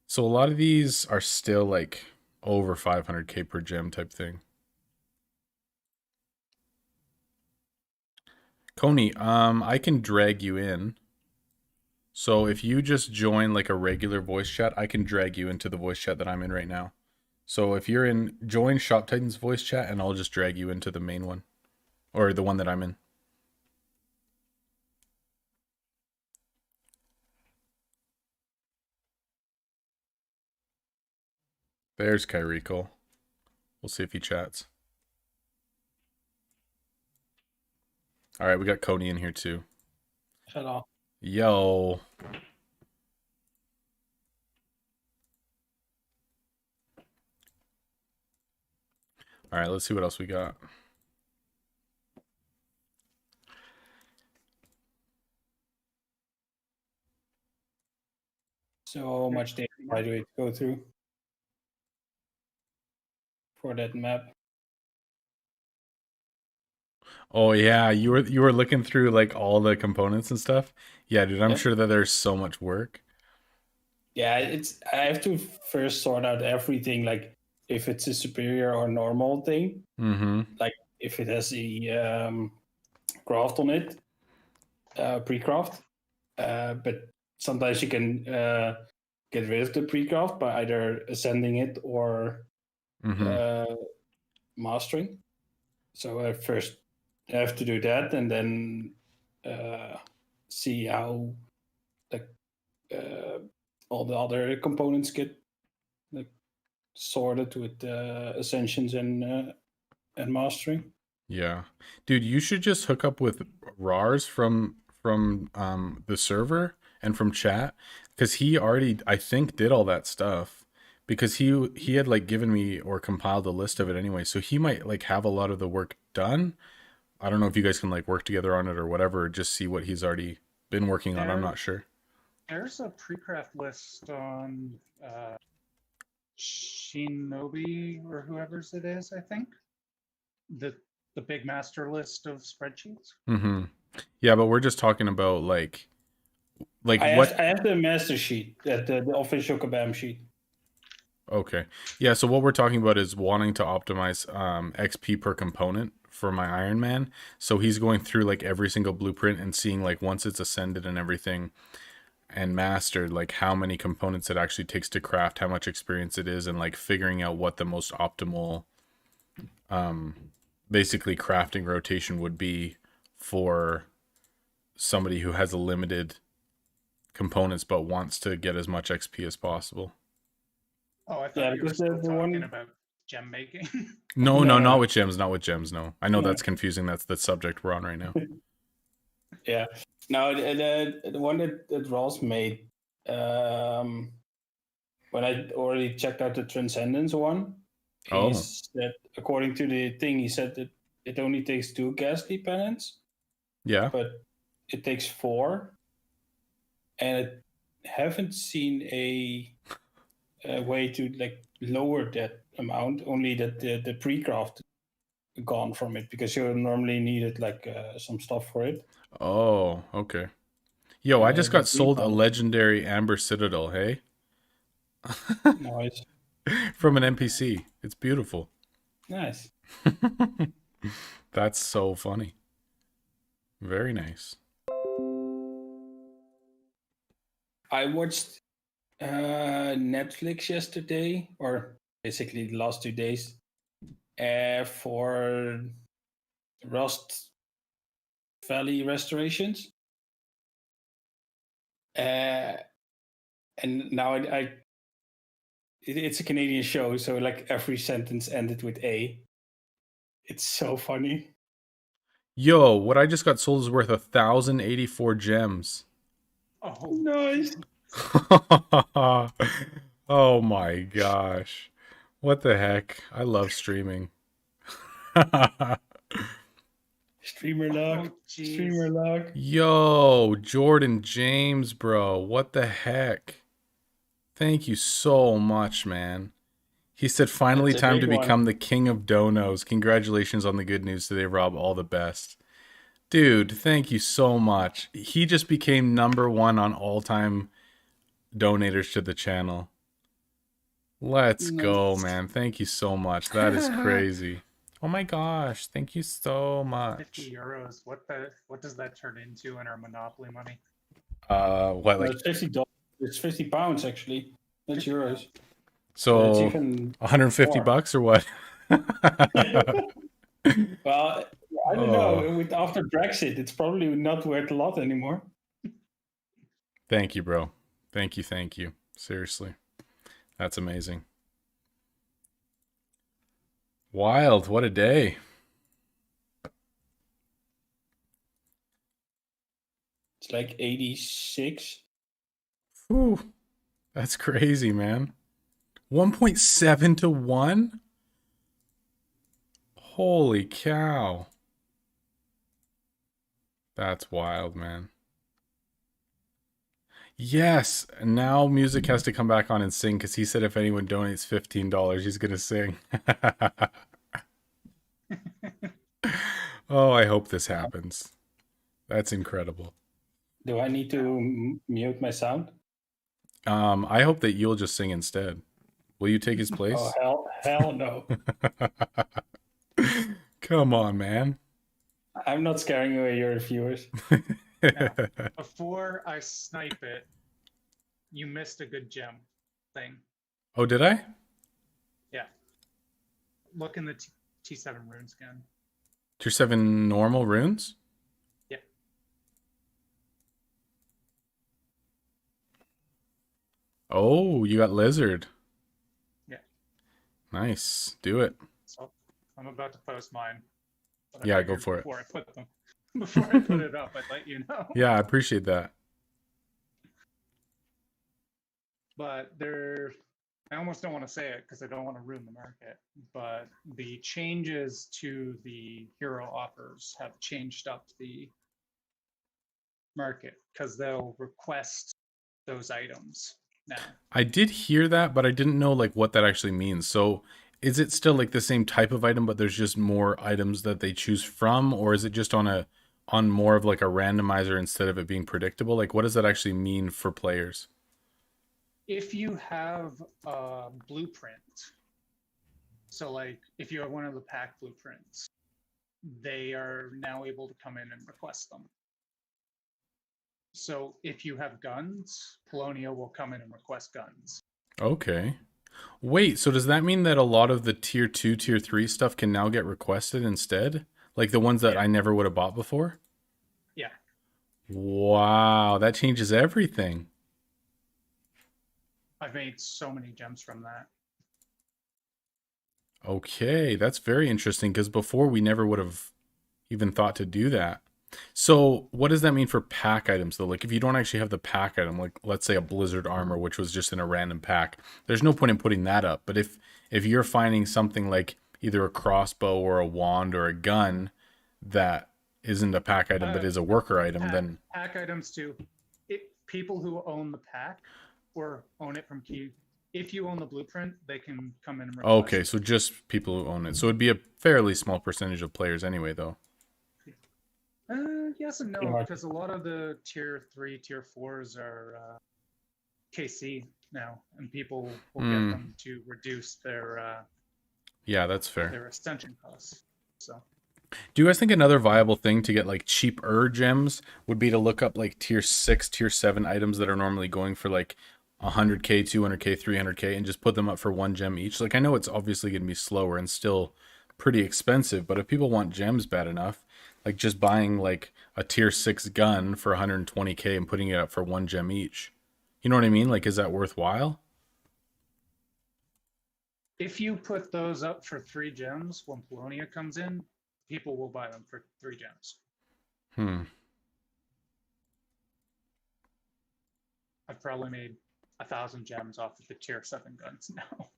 So a lot of these are still like over 500k per gem type thing. Coney, I can drag you in. So if you just join like a regular voice chat, I can drag you into the voice chat that I'm in right now. So if you're in, join Shop Titans voice chat and I'll just drag you into the main one. Or the one that I'm in. There's Kyrico. We'll see if he chats. All right, we got Coney in here too. Hello. Yo. All right, let's see what else we got. So much data by the way to go through for that map. Oh yeah, you were looking through like all the components and stuff. Yeah, dude, I'm sure that there's so much work. Yeah, I have to first sort out everything, like if it's a superior or normal thing. Mm-hmm. Like if it has the craft on it, pre-craft. But sometimes you can get rid of the pre-craft by either ascending it or mastering. So I first have to do that and then see how like all the other components get like sorted with ascensions and mastering. Yeah, dude, you should just hook up with Rars from the server and from chat, because he already, I think, did all that stuff, because he had like given me or compiled a list of it anyway, so he might like have a lot of the work done. I don't know if you guys can like work together on it or whatever, or just see what he's already been working on. I'm not sure. There's a pre-craft list on Shinobi or whoever's it is, I think. The big master list of spreadsheets. Mm-hmm. Yeah, but we're just talking about like I what have the master sheet, the official Kabam sheet. Okay. Yeah, so what we're talking about is wanting to optimize XP per component for my Iron Man. So he's going through like every single blueprint and seeing like once it's ascended and everything and mastered, like how many components it actually takes to craft, how much experience it is, and like figuring out what the most optimal basically crafting rotation would be for somebody who has a limited components but wants to get as much XP as possible. Oh, I thought Yeah, you were because still the talking one. about gem making. No, No, not no. with gems, not with gems, no. I know No. that's confusing. That's the subject we're on right now. Yeah. No, the one that Ross made, when I already checked out the Transcendence one, he Oh. said, according to the thing, he said that it only takes 2 ghastly penance, Yeah. but it takes 4. And I haven't seen a way to like lower that amount, only that the pre-craft gone from it, because you normally needed like some stuff for it. Oh, okay. Yo, I just got The sold a pre-found legendary Amber Citadel, hey? Nice. From an NPC. It's beautiful. Nice. That's so funny. Very nice. I watched Netflix yesterday, or basically the last 2 days, for Rust Valley restorations. And now it's a Canadian show, so like every sentence ended with A. It's so funny. Yo, what I just got sold is worth 1,084 gems. Oh, Nice. Oh my gosh. What the heck? I love streaming. Streamer luck. jeez. Streamer luck. Yo, Jordan James, bro. What the heck? Thank you so much, man. He said, finally That's a time to big become one. the king of donos. Congratulations on the good news today, Rob. All the best. Dude, thank you so much. He just became #1 on all-time donators to the channel. Let's go, Nice. man. Thank you so much. That is crazy. Oh my gosh. Thank you so much. 50 euros. What does that turn into in our Monopoly money? What, like, It's $50. It's £50 actually. That's 50 euros. so it's even 150 more. bucks or what? Well, I don't know. With after Brexit, it's probably not worth a lot anymore. Thank you, bro. Thank you. Seriously. That's amazing. Wild. What a day. It's like 86. Whew. That's crazy, man. 1.7 to 1? Holy cow. That's wild, man. Yes, now music has to come back on and sing, because he said if anyone donates $15, he's going to sing. Oh, I hope this happens. That's incredible. Do I need to mute my sound? I hope that you'll just sing instead. Will you take his place? Oh, hell no. Come on, man. I'm not scaring away your viewers. Before I snipe it, you missed a good gem thing. Oh, did I? Yeah. Look in the T7 rune scan. Tier 7 normal runes? Yeah. Oh, you got lizard. Yeah. Nice. Do it. So I'm about to post mine. But I Yeah, figured go for it. Before I put it up, I'd let you know. Yeah, I appreciate that. But I almost don't want to say it because I don't want to ruin the market. But the changes to the hero offers have changed up the market because they'll request those items now. I did hear that, but I didn't know like what that actually means. So is it still like the same type of item, but there's just more items that they choose from, or is it just on more of like a randomizer instead of it being predictable? Like, what does that actually mean for players? If you have a blueprint, so like if you have one of the pack blueprints, they are now able to come in and request them. So if you have guns, Polonia will come in and request guns. Okay. Wait, so does that mean that a lot of the tier 2, tier 3 stuff can now get requested instead? Like the ones that Yeah. I never would have bought before? Yeah. Wow, that changes everything. I've made so many gems from that. Okay, that's very interesting because before we never would have even thought to do that. So, what does that mean for pack items though? Like if you don't actually have the pack item, like let's say a blizzard armor which was just in a random pack, there's no point in putting that up. But if you're finding something like either a crossbow or a wand or a gun that isn't a pack item but is a worker item, then Pack items too. People who own the pack or own it from Key, if you own the blueprint, they can come in and request. okay, so just people who own it. So it'd be a fairly small percentage of players anyway though. Yes and no, because a lot of the tier 3, tier 4s are KC now, and people will get them to reduce their yeah, that's fair. their ascension costs. So Do you guys think another viable thing to get like cheaper gems would be to look up like tier 6, tier 7 items that are normally going for like 100k, 200k, 300k and just put them up for 1 gem each? Like I know it's obviously going to be slower and still pretty expensive, but if people want gems bad enough, like just buying like a tier 6 gun for 120k and putting it up for 1 gem each. You know what I mean? Like is that worthwhile? if you put those up for 3 gems when Polonia comes in, people will buy them for 3 gems. I've probably made 1,000 gems off of the tier 7 guns now.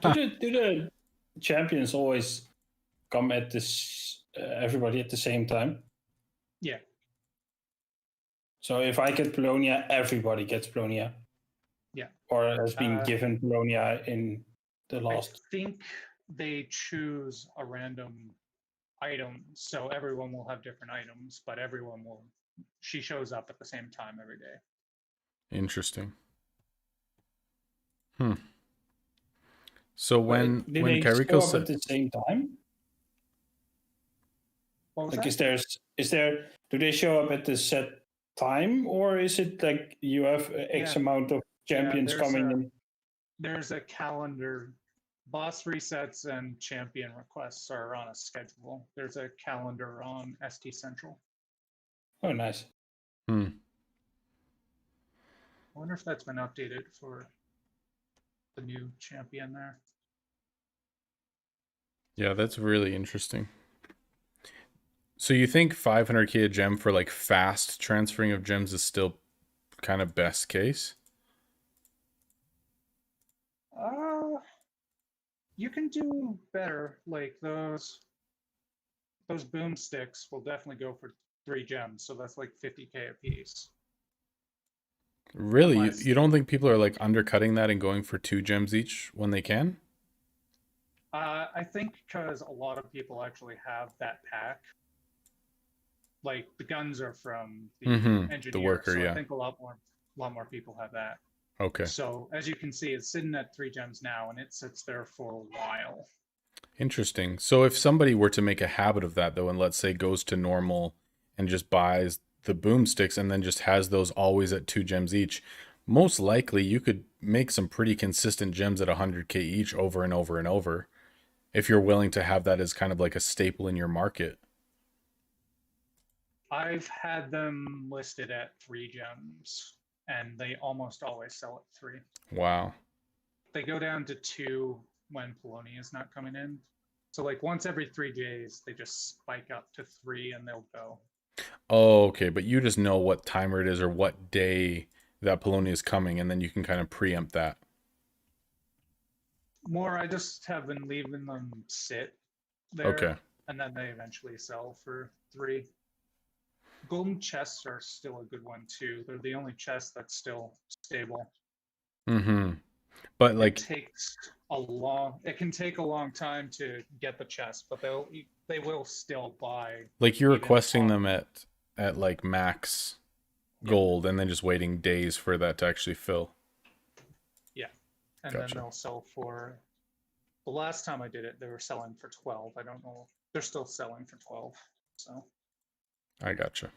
Do the champions always come at this everybody at the same time? Yeah. So if I get Polonia, everybody gets Polonia. Yeah. Or has been given Polonia in the last. I think they choose a random item, so everyone will have different items, but everyone will. She shows up at the same time every day. Interesting. So when Did they Kairiko show up said at the same time? What was Like, that? is there? Do they show up at the set time, or is it like you have X amount of champions coming in? There's a calendar. Boss resets and champion requests are on a schedule. There's a calendar on ST Central. Oh, nice. I wonder if that's been updated for the new champion there. Yeah, that's really interesting. So you think 500k a gem for like fast transferring of gems is still kind of best case? You can do better. Like those boomsticks will definitely go for 3 gems, so that's like 50k a piece. Really? Unless- You don't think people are like undercutting that and going for 2 gems each when they can? I think because a lot of people actually have that pack. Like the guns are from the engineer, the worker, so yeah. I think a lot more people have that. Okay. So as you can see, it's sitting at 3 gems now, and it sits there for a while. Interesting. So if somebody were to make a habit of that though, and let's say goes to normal and just buys the boomsticks and then just has those always at 2 gems each, most likely you could make some pretty consistent gems at 100k each over and over and over if you're willing to have that as kind of like a staple in your market. I've had them listed at 3 gems, and they almost always sell at 3. Wow. They go down to 2 when Polonia is not coming in. So like once every 3 days, they just spike up to 3 and they'll go. Oh, okay. But you just know what timer it is or what day that Polonia is coming, and then you can kind of preempt that. More, I just have been leaving them sit there. Okay. And then they eventually sell for 3. Golden chests are still a good one too. They're the only chest that's still stable. But like it can take a long time to get the chest, but they will still buy. like you're even requesting on- them at like max gold and then just waiting days for that to actually fill. Yeah. And Gotcha. then they'll sell for, the last time I did it, they were selling for 12. I don't know. They're still selling for 12. So, I gotcha.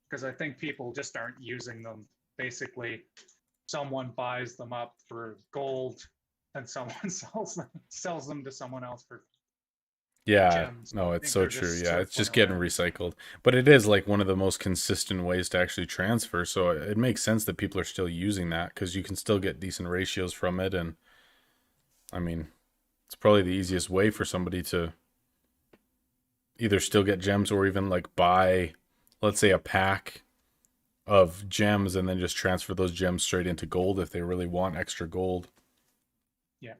because I think people just aren't using them. Basically, someone buys them up for gold and someone sells them to someone else for Yeah, gems. no, I it's think so they're true. just Yeah, it's circling just getting around. recycled. But it is like one of the most consistent ways to actually transfer. So it makes sense that people are still using that because you can still get decent ratios from it. And I mean, it's probably the easiest way for somebody to either still get gems or even like buy, let's say, a pack of gems and then just transfer those gems straight into gold if they really want extra gold. Yeah.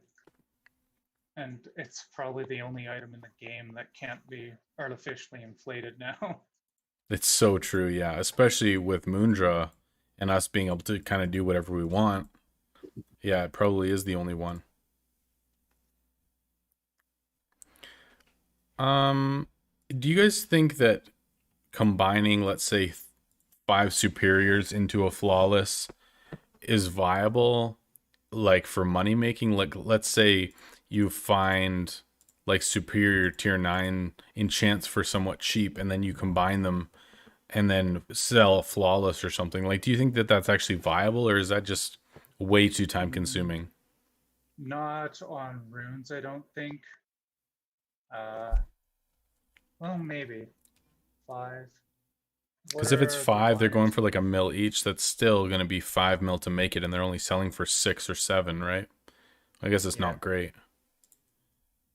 And it's probably the only item in the game that can't be artificially inflated now. It's so true, yeah. Especially with Moondraw and us being able to kind of do whatever we want. Yeah, it probably is the only one. Do you guys think that combining, let's say, 5 superiors into a flawless is viable, like for money making? Like, let's say you find like superior tier 9 enchants for somewhat cheap, and then you combine them and then sell a flawless or something. Like, do you think that that's actually viable, or is that just way too time consuming? Not on runes, I don't think. Uh, well, maybe 5. What Because if it's are the 5, they're going buyers? for like a mil each. That's still going to be 5 mil to make it, and they're only selling for 6 or 7, right? I guess it's Yeah, not great.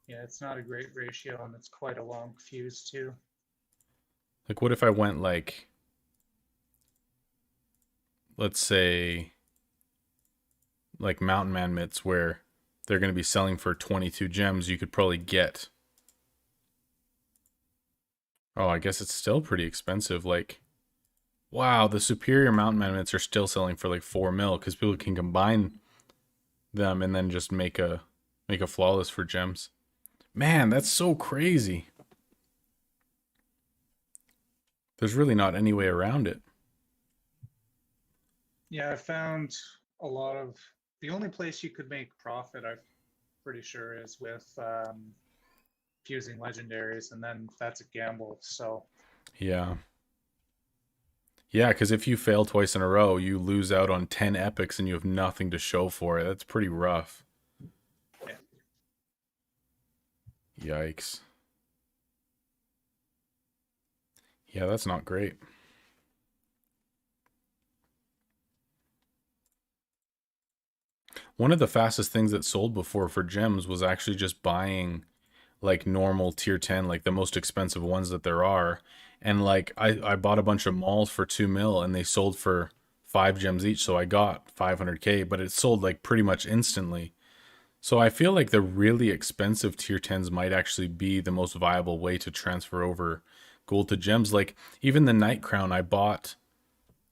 yeah, it's not a great ratio, and it's quite a long fuse too. Like, what if I went like, let's say, like Mountain Man mitts, where they're going to be selling for 22 gems? You could probably get. Oh, I guess it's still pretty expensive. Like, wow, the superior Mountain Man mitts are still selling for like 4 mil because people can combine them and then just make a flawless for gems. Man, that's so crazy. There's really not any way around it. Yeah, I found a lot of the only place you could make profit, I'm pretty sure, is with fusing legendaries, and then that's a gamble. So Yeah. Yeah, because if you fail twice in a row, you lose out on 10 epics and you have nothing to show for it. That's pretty rough. yeah. Yikes. Yeah, that's not great. One of the fastest things that sold before for gems was actually just buying like normal tier 10, like the most expensive ones that there are. And like I bought a bunch of malls for 2 mil and they sold for 5 gems each. So I got 500K, but it sold like pretty much instantly. So I feel like the really expensive tier 10s might actually be the most viable way to transfer over gold to gems. Like even the Night Crown, I bought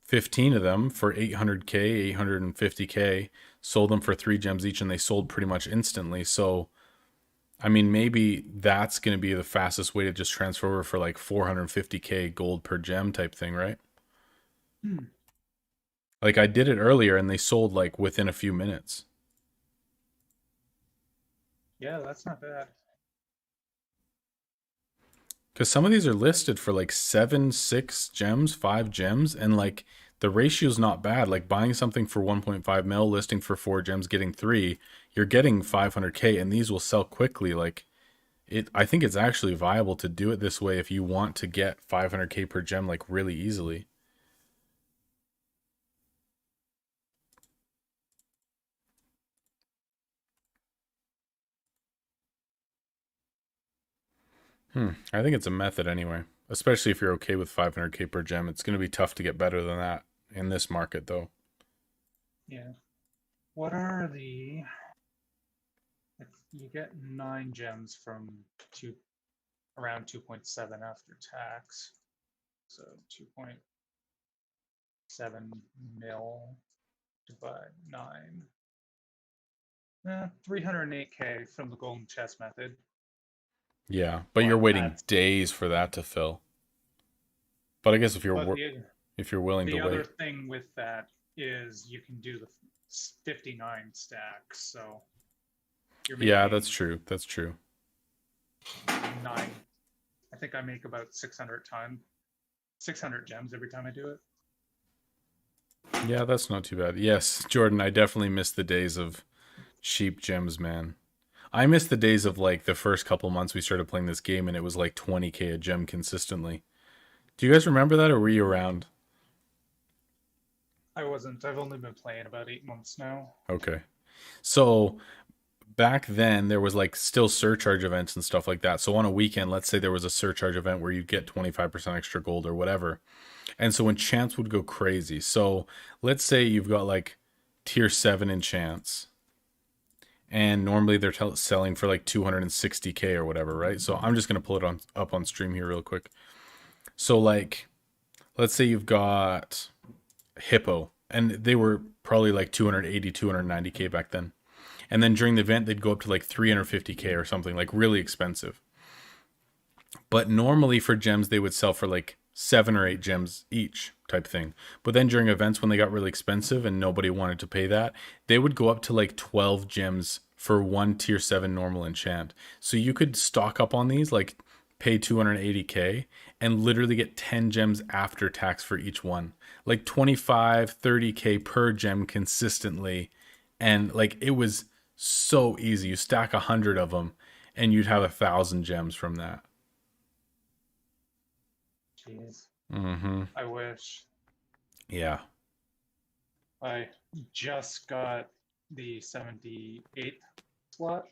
15 of them for 800K, 850K, sold them for 3 gems each, and they sold pretty much instantly. So I mean, maybe that's going to be the fastest way to just transfer over for like 450K gold per gem type thing, right? Hmm. Like I did it earlier and they sold like within a few minutes. Yeah, that's not bad. Because some of these are listed for like 7, 6 gems, 5 gems, and like the ratio's not bad. Like buying something for 1.5 mil, listing for 4 gems, getting 3, you're getting 500K, and these will sell quickly. Like I think it's actually viable to do it this way if you want to get 500K per gem like really easily. I think it's a method anyway. Especially if you're okay with 500K per gem. It's going to be tough to get better than that in this market, though. Yeah. What are the? If you get 9 gems from around 2.7 after tax, so 2.7 mil divided 9. 308K from the golden chest method. Yeah, but you're But waiting that's days for that to fill. But I guess but if you're willing to the other wait. thing with that is you can do the 59 stacks. So you're Yeah, making that's true. That's true. 9. I think I make about 600 gems every time I do it. Yeah, that's not too bad. Yes, Jordan, I definitely miss the days of cheap gems, man. I miss the days of like the first couple months we started playing this game and it was like 20k a gem consistently. Do you guys remember that or were you around? I wasn't. I've only been playing about 8 months now. Okay. So back then there was like still surcharge events and stuff like that. So on a weekend, let's say there was a surcharge event where you'd get 25% extra gold or whatever. And so enchants would go crazy. So let's say you've got like tier 7 enchants and normally they're selling for like 260k or whatever, right? So I'm just going to pull it on up on stream here real quick. So like let's say you've got Hippo and they were probably like 280 290k back then. And then during the event they'd go up to like 350k or something, like really expensive. But normally for gems they would sell for like 7 or 8 gems each type thing. But then during events when they got really expensive and nobody wanted to pay that, they would go up to like 12 gems for one tier 7 normal enchant. So you could stock up on these, like pay 280k and literally get 10 gems after tax for each one. Like 25, 30k per gem consistently. And like it was so easy. You stack 100 of them and you'd have 1,000 gems from that. Jeez. Mm-hmm. I wish. Yeah. I just got the 78th slot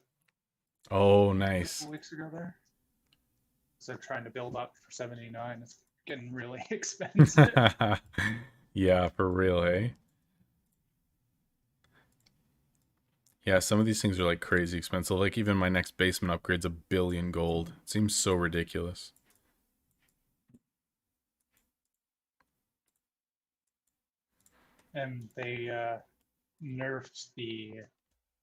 Oh, a nice. couple weeks ago there. So trying to build up for 79. It's getting really expensive. Yeah, for real, eh? Yeah, some of these things are like crazy expensive. Like even my next basement upgrade's 1 billion gold. It seems so ridiculous. And they nerfed the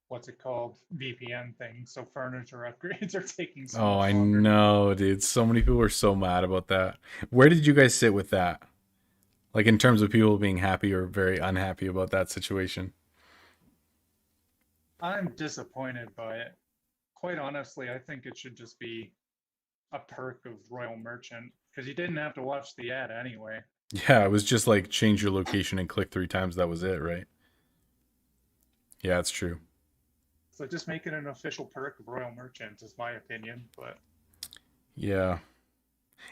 what's it called VPN thing, so furniture upgrades are taking so Oh, much I longer. know, dude. So many people are so mad about that. Where did you guys sit with that? Like in terms of people being happy or very unhappy about that situation? I'm disappointed by it. Quite honestly, I think it should just be a perk of Royal Merchant because you didn't have to watch the ad anyway. Yeah, it was just like change your location and click 3 times. That was it, right? Yeah, it's true. So just make it an official perk of Royal Merchant is my opinion, but Yeah.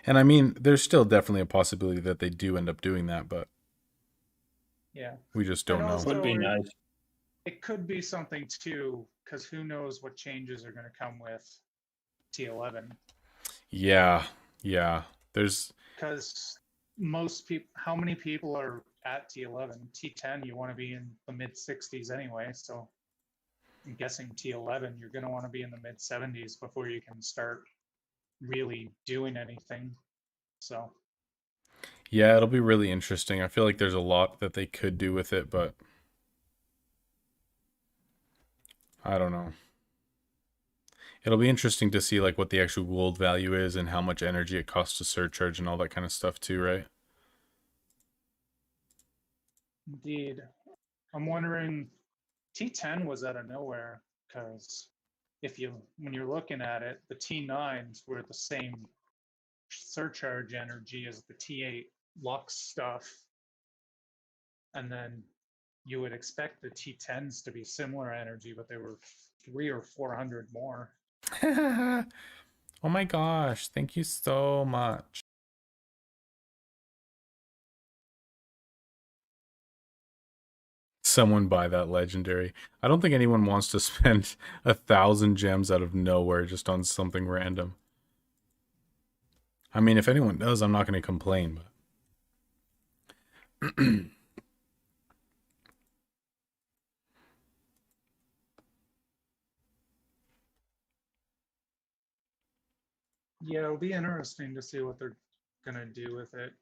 And I mean, there's still definitely a possibility that they do end up doing that, but yeah. we just And don't know. also, Would be nice. it could be something too, because who knows what changes are going to come with T11. Yeah. Yeah. There's Because most people, how many people are at T11? T10, you want to be in the mid 60s anyway. So I'm guessing T11, you're going to want to be in the mid 70s before you can start really doing anything. So yeah, it'll be really interesting. I feel like there's a lot that they could do with it, but I don't know. It'll be interesting to see like what the actual gold value is and how much energy it costs to surcharge and all that kind of stuff too, right? indeed, I'm wondering, T10 was out of nowhere because when you're looking at it, the T9s were the same surcharge energy as the T8 Lux stuff. And then you would expect the T10s to be similar energy, but they were 300 or 400 more. Oh my gosh, thank you so much. Someone buy that legendary. I don't think anyone wants to spend 1,000 gems out of nowhere just on something random. I mean, if anyone does, I'm not going to complain, but Yeah, it'll be interesting to see what they're gonna do with it.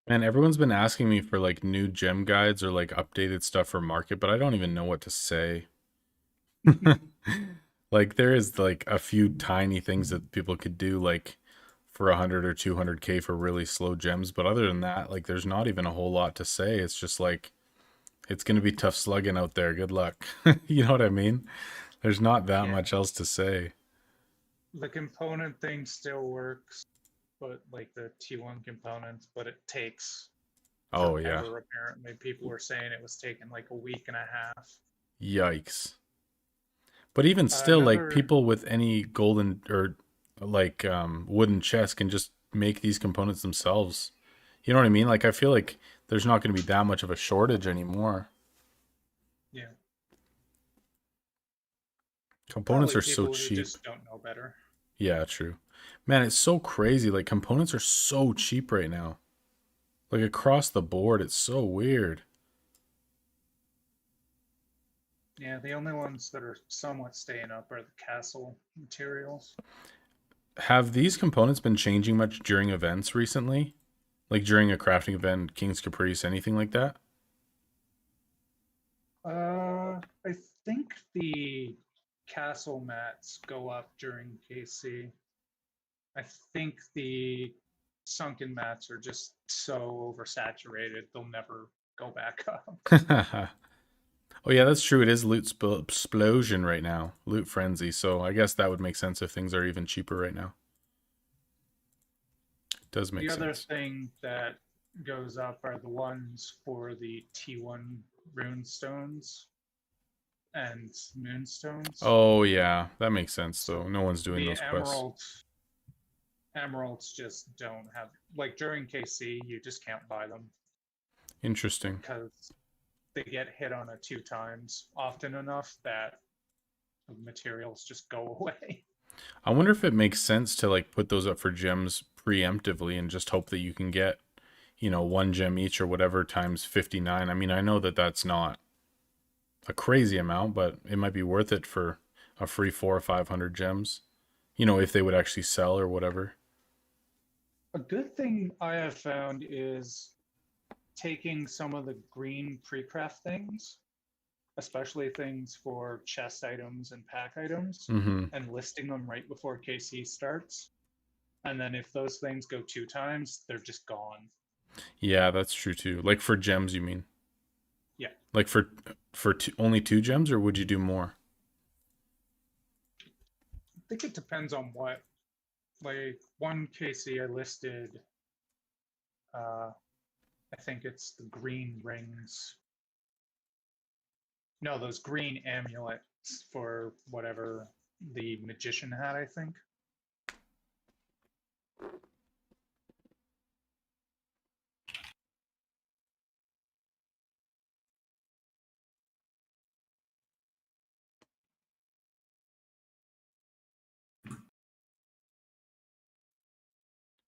man, everyone's been asking me for like new gem guides or like updated stuff for market, but I don't even know what to say. Like there is like a few tiny things that people could do like for 100 or 200k for really slow gems, but other than that, like there's not even a whole lot to say. It's just like it's going to be tough slugging out there. Good luck. You know what I mean? There's not that Yeah. much else to say. the component thing still works, but like the T1 components, but it takes Oh yeah. forever. Apparently, people were saying it was taking like a week and a half. Yikes. But even still, like Another, people with any golden or like wooden chest can just make these components themselves. You know what I mean? Like I feel like there's not going to be that much of a shortage anymore. yeah, Components probably are so people who cheap. just don't know better. Yeah, true. Man, it's so crazy. Like components are so cheap right now. Like across the board, it's so weird. Yeah, the only ones that are somewhat staying up are the castle materials. Have these components been changing much during events recently? Like during a crafting event, King's Caprice, anything like that? I think the castle mats go up during KC. I think the sunken mats are just so oversaturated they'll never go back up. Oh yeah, that's true. It is loot explosion right now. Loot frenzy. So I guess that would make sense if things are even cheaper right now. It does make The other sense. thing that goes up are the ones for the T1 rune stones and moonstones. Oh yeah, that makes sense though. No one's doing The those quests. emeralds just don't have, like during KC you just can't buy them Interesting. because they get hit on it 2 times often enough that the materials just go away. I wonder if it makes sense to like put those up for gems preemptively and just hope that you can get, 1 gem each or whatever times 59. I mean, I know that that's not a crazy amount, but it might be worth it for a free 400 or 500 gems. If they would actually sell or whatever. A good thing I have found is taking some of the green pre-craft things, especially things for chest items and pack items, Mm-hmm. and listing them right before KC starts. And then if those things go 2 times, they're just gone. Yeah, that's true too. Like for gems, you mean? Yeah. Like for only 2 gems, or would you do more? I think it depends on what. Like one KC I listed, I think it's the green rings. No, those green amulets for whatever the magician had, I think.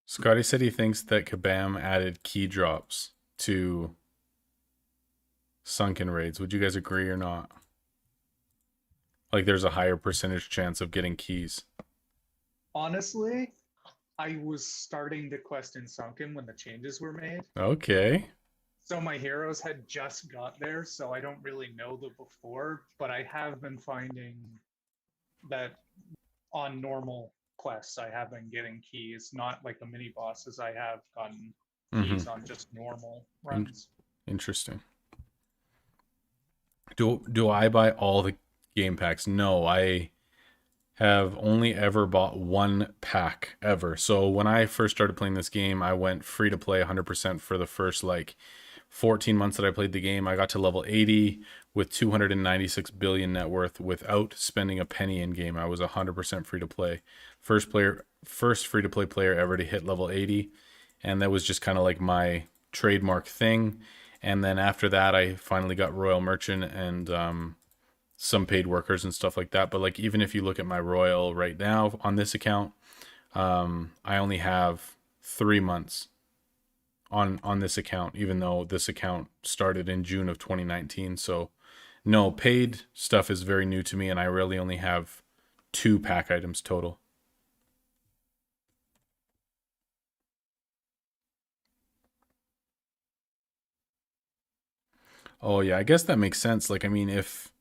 Scotty said he thinks that Kabam added key drops to sunken raids. Would you guys agree or not? Like there's a higher percentage chance of getting keys. Honestly, I was starting to quest in Sunken when the changes were made. Okay. So my heroes had just got there, so I don't really know the before, but I have been finding that on normal quests I have been getting keys, not like the mini bosses. I have gotten keys on just normal runs. Interesting. Do I buy all the game packs? No, I have only ever bought one pack ever. So when I first started playing this game, I went free to play 100% for the first 14 months that I played the game. I got to level 80 with 296 billion net worth without spending a penny in game. I was 100% free to play. First free to play player ever to hit level 80. And that was just kind of like my trademark thing. And then after that, I finally got Royal Merchant and some paid workers and stuff like that. But even if you look at my Royal right now on this account, I only have 3 months on this account, even though this account started in June of 2019. So no, paid stuff is very new to me, and I really only have 2 pack items total. Oh yeah, I guess that makes sense. I mean, if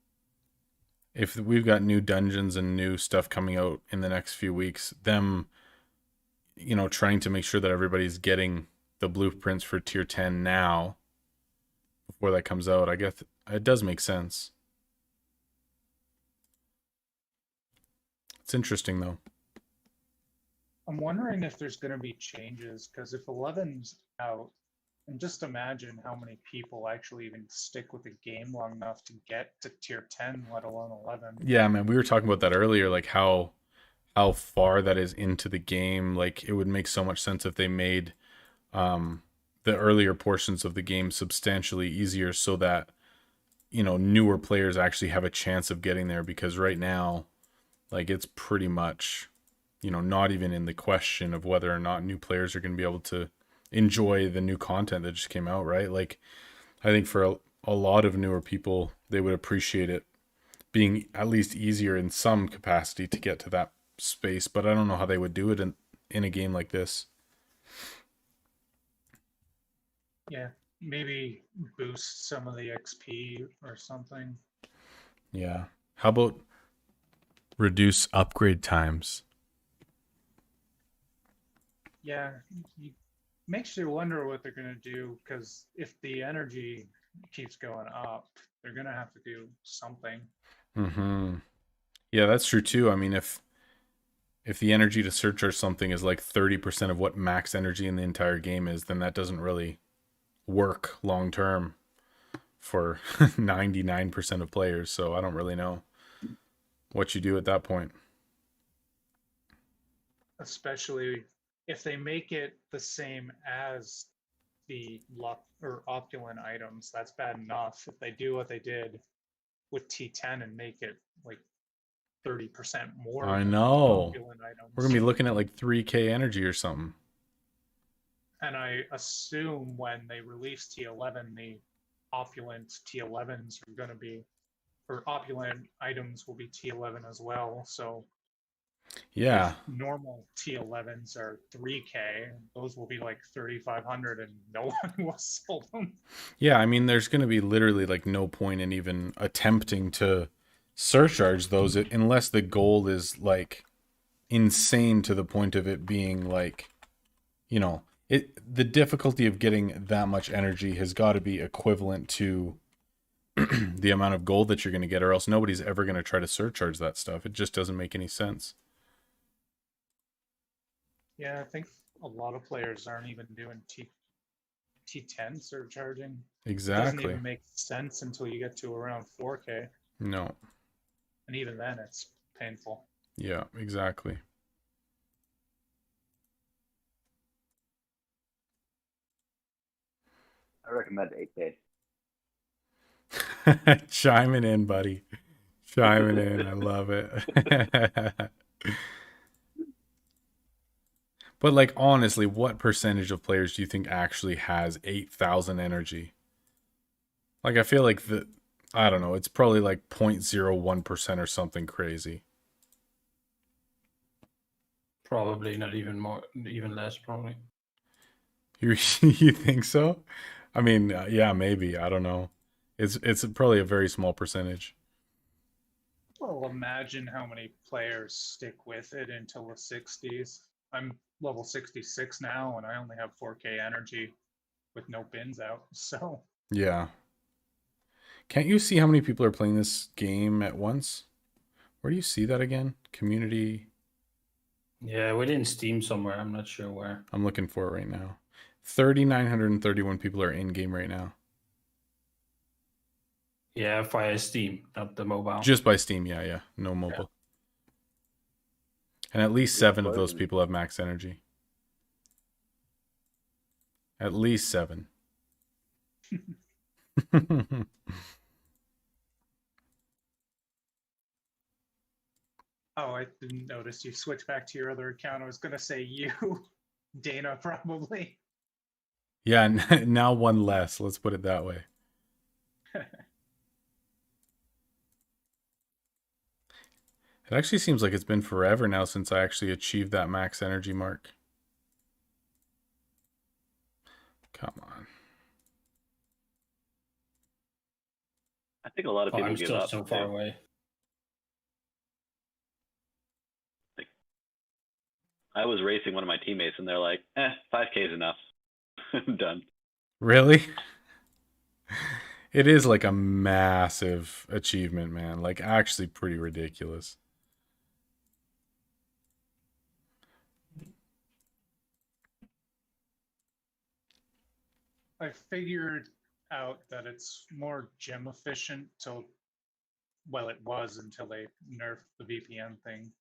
we've got new dungeons and new stuff coming out in the next few weeks, them, trying to make sure that everybody's getting the blueprints for tier 10 now before that comes out, I guess it does make sense. It's interesting though. I'm wondering if there's going to be changes, because if 11's out, and just imagine how many people actually even stick with the game long enough to get to tier 10, let alone 11. Yeah, man, we were talking about that earlier, like how far that is into the game. Like it would make so much sense if they made the earlier portions of the game substantially easier so that, you know, newer players actually have a chance of getting there, because right now, like, it's pretty much, you know, not even in the question of whether or not new players are going to be able to enjoy the new content that just came out, right? Like, I think for a lot of newer people, they would appreciate it being at least easier in some capacity to get to that space, but I don't know how they would do it in a game like this. Yeah, maybe boost some of the XP or something. Yeah. How about reduce upgrade times? Yeah, makes you wonder what they're going to do, because if the energy keeps going up, they're going to have to do something. Mm-hmm. Yeah, that's true too. I mean, if the energy to search or something is like 30% of what max energy in the entire game is, then that doesn't really work long term for 99% of players. So I don't really know what you do at that point. Especially if they make it the same as the luck or opulent items, that's bad enough. If they do what they did with T10 and make it like 30% more I than know. opulent items. We're going to be looking at like 3K energy or something. And I assume when they release T11, the opulent T11s are going to be, or opulent items will be T11 as well. So Yeah. if normal T11s are 3K, those will be like 3,500, and no one will sell them. Yeah, I mean, there's going to be literally like no point in even attempting to surcharge those unless the goal is like insane to the point of it being like, you know, the difficulty of getting that much energy has got to be equivalent to the amount of gold that you're going to get, or else nobody's ever going to try to surcharge that stuff. It just doesn't make any sense. Yeah, I think a lot of players aren't even doing T10 surcharging. It doesn't Exactly. even make sense until you get to around 4K. No. And even then, it's painful. Yeah, exactly. I recommend 8K. Chiming in, buddy. Chiming in. I love it. But like, honestly, what percentage of players do you think actually has 8,000 energy? Like, I feel like I don't know, it's probably like 0.01% or something crazy. Probably not even more, even less, probably. You think so? I mean, yeah, maybe. I don't know. It's probably a very small percentage. Well, imagine how many players stick with it until the 60s. I'm level 66 now, and I only have 4K energy with no bins out. So Yeah. Can't you see how many people are playing this game at once? Where do you see that again? Community. Yeah, within Steam somewhere. I'm not sure where. I'm looking for it right now. 3,931 people are in game right now. Yeah, via Steam, not the mobile. Just by Steam, yeah. No mobile. And at least 7 of those people have max energy. At least 7. Oh, I didn't notice you switched back to your other account. I was going to say you, Dana, probably. Yeah, now one less. Let's put it that way. It actually seems like it's been forever now since I actually achieved that max energy mark. Come on. I think a lot of people I'm give still up. so far away. I was racing one of my teammates, and they're like, 5K is enough. I'm done. Really? It is like a massive achievement, man. Like, actually pretty ridiculous. I figured out that it's more gem efficient till, well, it was until they nerfed the VPN thing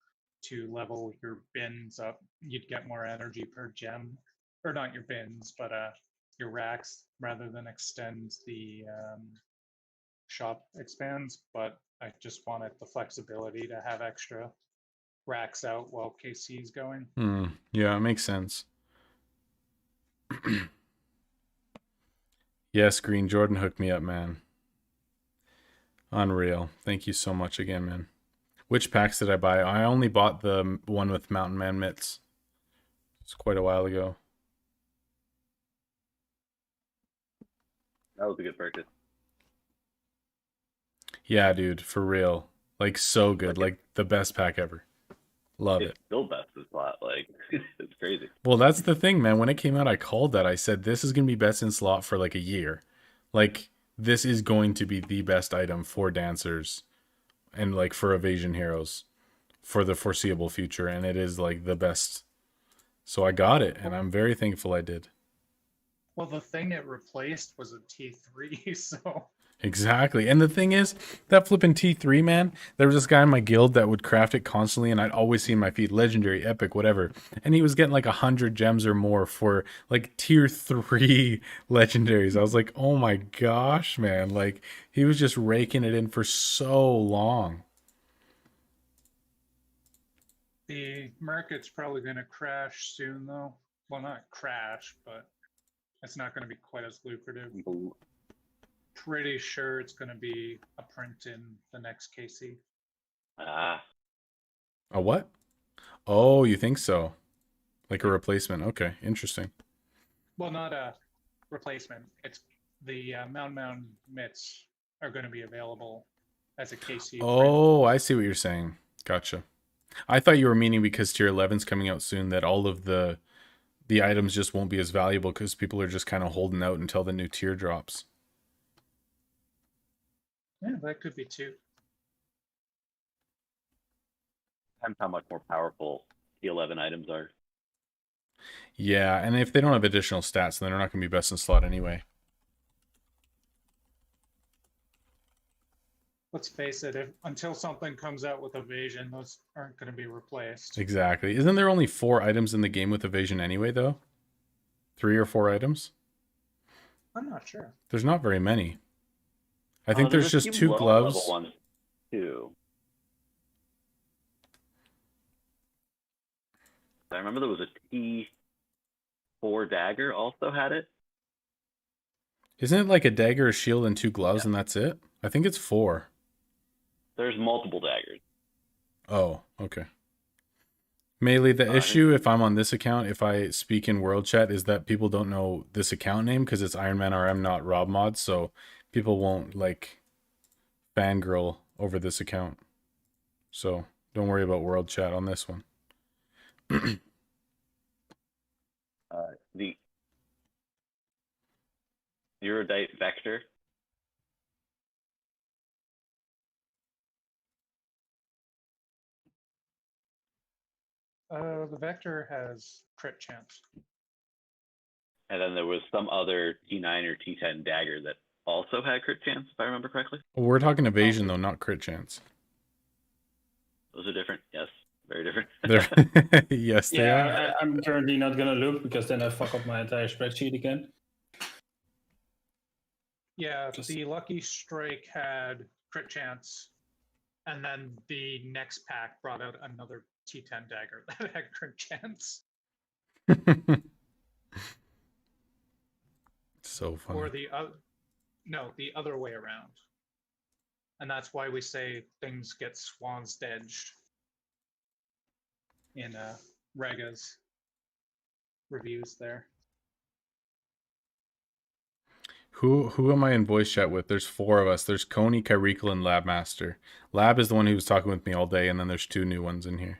to level your bins up. You'd get more energy per gem, or not your bins, but your racks, rather than extend the shop expands. But I just wanted the flexibility to have extra racks out while KC's going. Yeah, it makes sense. Yes, Green Jordan hooked me up, man. Unreal. Thank you so much again, man. Which packs did I buy? I only bought the one with Mountain Man mitts. It's quite a while ago. That was a good purchase. Yeah, dude, for real. Like, so good. Like, the best pack ever. Love it. It's still best in slot. Like, it's crazy. Well, that's the thing, man. When it came out, I called that. I said, this is going to be best in slot for like a year. Like, this is going to be the best item for dancers and like for evasion heroes for the foreseeable future. And it is like the best. So I got it, and I'm very thankful I did. Well, the thing it replaced was a T3, so... Exactly. And the thing is, that flipping T3, man, there was this guy in my guild that would craft it constantly, and I'd always see in my feed, legendary, epic, whatever. And he was getting like 100 gems or more for like tier 3 legendaries. I was like, oh my gosh, man. Like, he was just raking it in for so long. The market's probably going to crash soon, though. Well, not crash, but it's not going to be quite as lucrative. Pretty sure it's going to be a print in the next KC. Ah, A what? Oh, you think so? Like a replacement. Okay, interesting. Well, not a replacement. It's the Mountain mitts are going to be available as a KC. Oh, I see what you're saying. Gotcha. I thought you were meaning because tier 11's coming out soon that all of the items just won't be as valuable because people are just kind of holding out until the new tier drops. Yeah, that could be too. depends how much more powerful the 11 items are. Yeah, and if they don't have additional stats, then they're not going to be best in slot anyway. Let's face it, until something comes out with evasion, those aren't going to be replaced. Exactly. Isn't there only 4 items in the game with evasion anyway, though? 3 or 4 items? I'm not sure. There's not very many. I think there's a just few 2 gloves. low-level ones, too. I remember there was a T4 dagger also had it. Isn't it like a dagger, a shield, and 2 gloves, and that's it? I think it's 4. There's multiple daggers. Oh, okay. Melee, the issue if I'm on this account, if I speak in world chat, is that people don't know this account name because it's Iron Man RM, not Rob Mod, so people won't like fangirl over this account. So don't worry about world chat on this one. The Eurodite Vector. The Vector has crit chance. And then there was some other T9 or T10 dagger that also had crit chance, if I remember correctly. We're talking evasion, though, not crit chance. Those are different. Yes, very different. Yes, they are. Yeah, I'm currently not gonna look because then I fuck up my entire spreadsheet again. Yeah, the Lucky Strike had crit chance, and then the next pack brought out another T10 dagger that had crit chance. So funny. Or the other way around. And that's why we say things get swan's edged in Rega's reviews there. Who am I in voice chat with? There's 4 of us. There's Coney, Kyrikel, and Lab Master. Lab is the one who was talking with me all day, and then there's 2 new ones in here.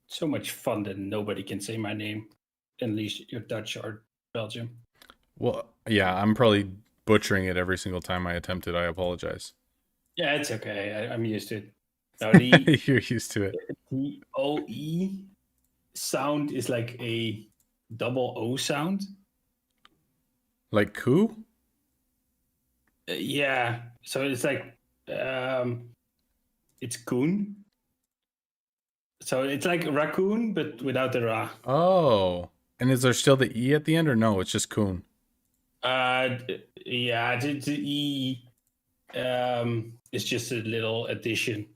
So much fun that nobody can say my name, unless you're Dutch or Belgium. Well, yeah, I'm probably butchering it every single time I attempt it. I apologize. Yeah, it's okay. I'm used to it. No, the You're used to it. T-O-E sound is like a double O sound. Like coo? Yeah, so it's like it's coon. So it's like raccoon, but without the ra. Oh. And is there still the E at the end or no? It's just coon. Yeah, the E is just a little addition,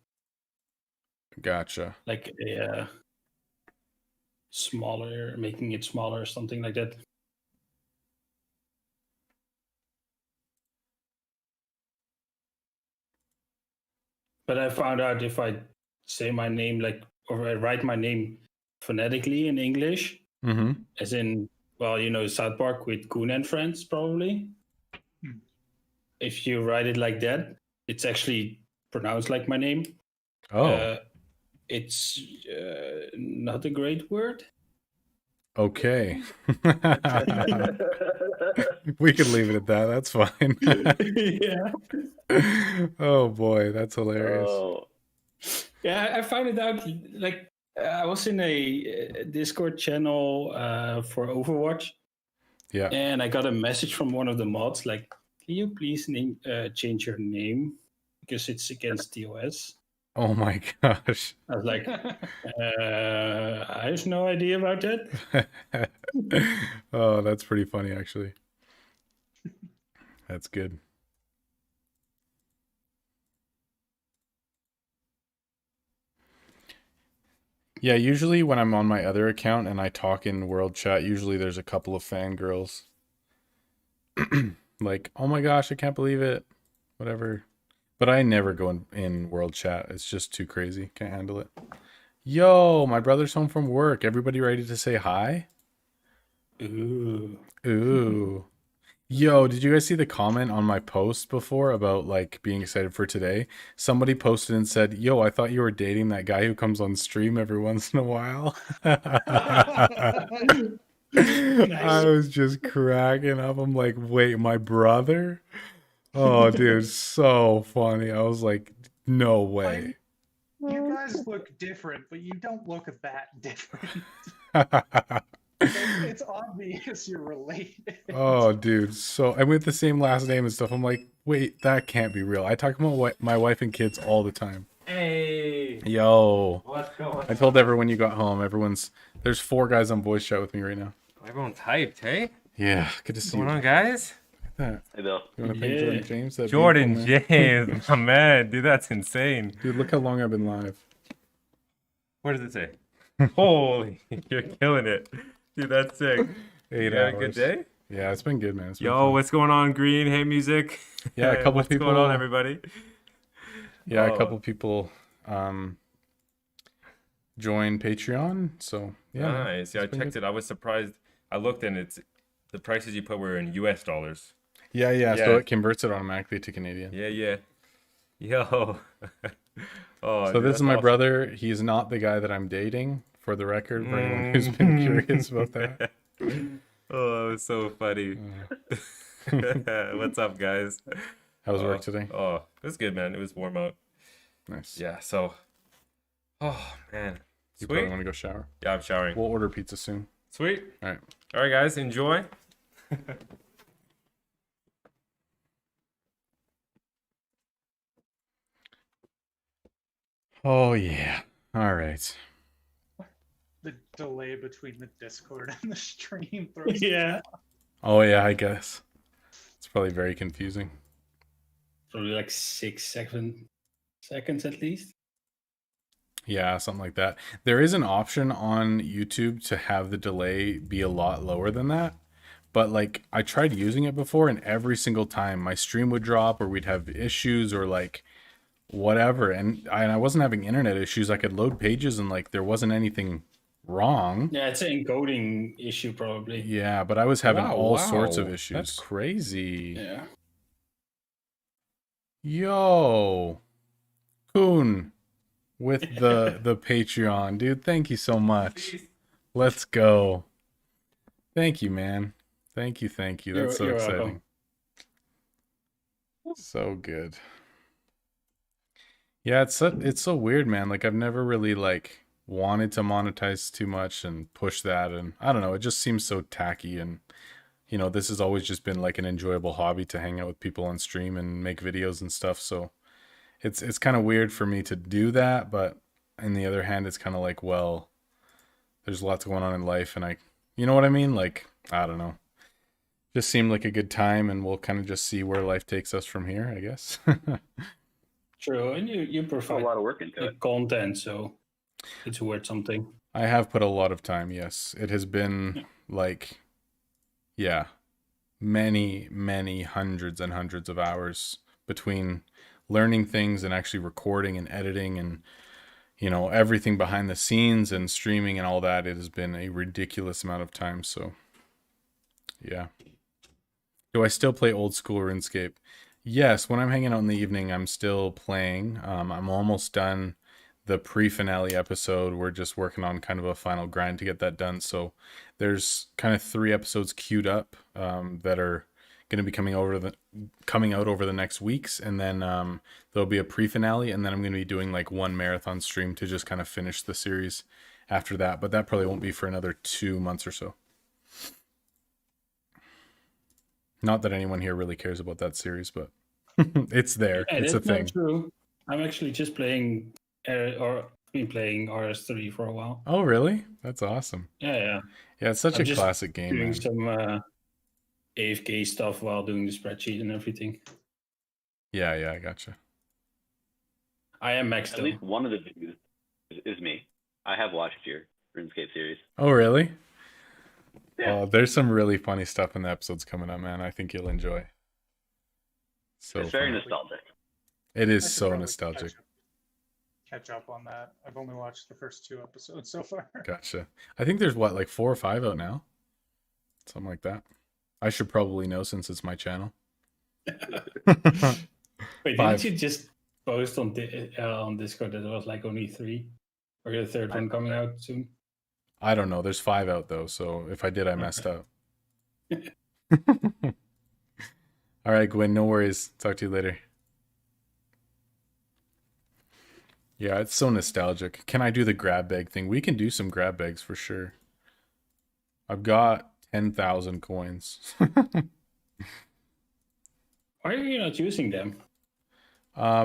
Gotcha. like a smaller, making it smaller, something like that. But I found out if I say my name or I write my name phonetically in English, Mm-hmm. as in, well, you know, South Park with Coon and Friends, probably. If you write it like that, it's actually pronounced like my name. Oh. It's not a great word. Okay. We could leave it at that. That's fine. Yeah. Oh boy, that's hilarious. Oh, Yeah, I found it out. Like, I was in a Discord channel for Overwatch, Yeah. and I got a message from one of the mods, like, "Can you please change your name because it's against TOS?" Oh my gosh. I was like, I have no idea about that. Oh, that's pretty funny actually. That's good. Yeah, usually when I'm on my other account and I talk in world chat, usually there's a couple of fangirls. Like, oh my gosh, I can't believe it. Whatever. But I never go in world chat. It's just too crazy. Can't handle it. Yo, my brother's home from work. Everybody ready to say hi? Ooh. Ooh. Yo, did you guys see the comment on my post before about like being excited for today? Somebody posted and said, "Yo, I thought you were dating that guy who comes on stream every once in a while." I was just cracking up. I'm like, "Wait, my brother?" Oh, dude, so funny. I was like, "No way." You guys look different, but you don't look that different. It's obvious you're related. Oh, dude. So I'm with the same last name and stuff. I'm like, wait, that can't be real. I talk about my wife and kids all the time. Hey, Yo. what's going I told everyone you got home. There's 4 guys on voice chat with me right now. Everyone's hyped, hey? Yeah, good to What's see going you. on, guys? Look at that. hey Bill. You want to thank Yeah. Jordan James? That Jordan beautiful man? James, my man, dude, that's insane. Dude, look how long I've been live. What does it say? Holy, you're killing it. Dude, that's sick. 8 You had hours. a good day? Yeah, it's been good, man. It's been Yo, fun. what's going on, Green? Hey, music. Yeah, a couple what's people. going on, everybody? Yeah, Oh. a couple people joined Patreon. So yeah, man, Nice. Yeah, I it's been checked good. it. I was surprised. I looked and it's the prices you put were in US dollars. Yeah. Yeah. So it converts it automatically to Canadian. Yeah, yeah. Yo. Oh, So dude, this that's is my awesome. brother. He's not the guy that I'm dating, for the record, for anyone who's been curious about that. Oh, that was so funny. What's up, guys? How was work today? Oh, it was good, man. It was warm out. Nice. Yeah, so. Oh, man. You Sweet. probably want to go shower. Yeah, I'm showering. We'll order pizza soon. Sweet. All right. All right, guys, enjoy. Oh yeah. All right. The delay between the Discord and the stream throws me Yeah. Oh yeah, I guess. It's probably very confusing. Probably like 6-7 seconds at least. Yeah, something like that. There is an option on YouTube to have the delay be a lot lower than that. But like I tried using it before and every single time my stream would drop or we'd have issues or like whatever. And I wasn't having internet issues. I could load pages and like there wasn't anything wrong. Yeah, it's an encoding issue probably. Yeah, but I was having Wow, all sorts of wow. issues. That's crazy. Yeah. Yo, Coon with the Patreon, dude. Thank you so much. Let's go. Thank you, man. Thank you. That's so You're exciting. welcome. So good. Yeah, it's so weird, man. Like I've never really like wanted to monetize too much and push that, and I don't know, it just seems so tacky. And this has always just been like an enjoyable hobby to hang out with people on stream and make videos and stuff. So it's kind of weird for me to do that, but on the other hand, it's kind of like, well, there's lots going on in life, and you know what I mean? Like, I don't know. Just seemed like a good time, and we'll kind of just see where life takes us from here, I guess. True, and you Put a provide lot of work into the it. content, so it's worth something. I have put a lot of time, yes. It has been like, yeah, many, many hundreds and hundreds of hours between learning things and actually recording and editing and, everything behind the scenes and streaming and all that. It has been a ridiculous amount of time. So, yeah. Do I still play old school RuneScape? Yes, when I'm hanging out in the evening, I'm still playing. I'm almost done the pre-finale episode. We're just working on kind of a final grind to get that done. So there's kind of 3 episodes queued up that are going to be coming out over the next weeks, and then there'll be a pre-finale, and then I'm going to be doing like 1 marathon stream to just kind of finish the series after that. But that probably won't be for another 2 months or so. Not that anyone here really cares about that series, but it's there. Yeah, it's a that's not thing. true. I'm actually just playing, been playing RS3 for a while. Oh, really? That's awesome. Yeah. Yeah, it's such I'm a just classic game, Doing man. some AFK stuff while doing the spreadsheet and everything. Yeah, I gotcha. I am maxed At out. least one of the views is me. I have watched your RuneScape series. Oh, really? Yeah. Oh, there's some really funny stuff in the episodes coming up, man. I think you'll enjoy. So It's very funny. nostalgic. It I is should so probably nostalgic. Catch up on that. I've only watched the first 2 episodes so far. Gotcha. I think there's like 4 or 5 out now. Something like that. I should probably know since it's my channel. Wait, 5. didn't you just post on Discord that there was like only 3? Or the 3rd one coming out soon? I don't know. There's 5 out though, so if I did, I messed up. All right, Gwen, no worries. Talk to you later. Yeah, it's so nostalgic. Can I do the grab bag thing? We can do some grab bags for sure. I've got 10,000 coins. Why are you not using them?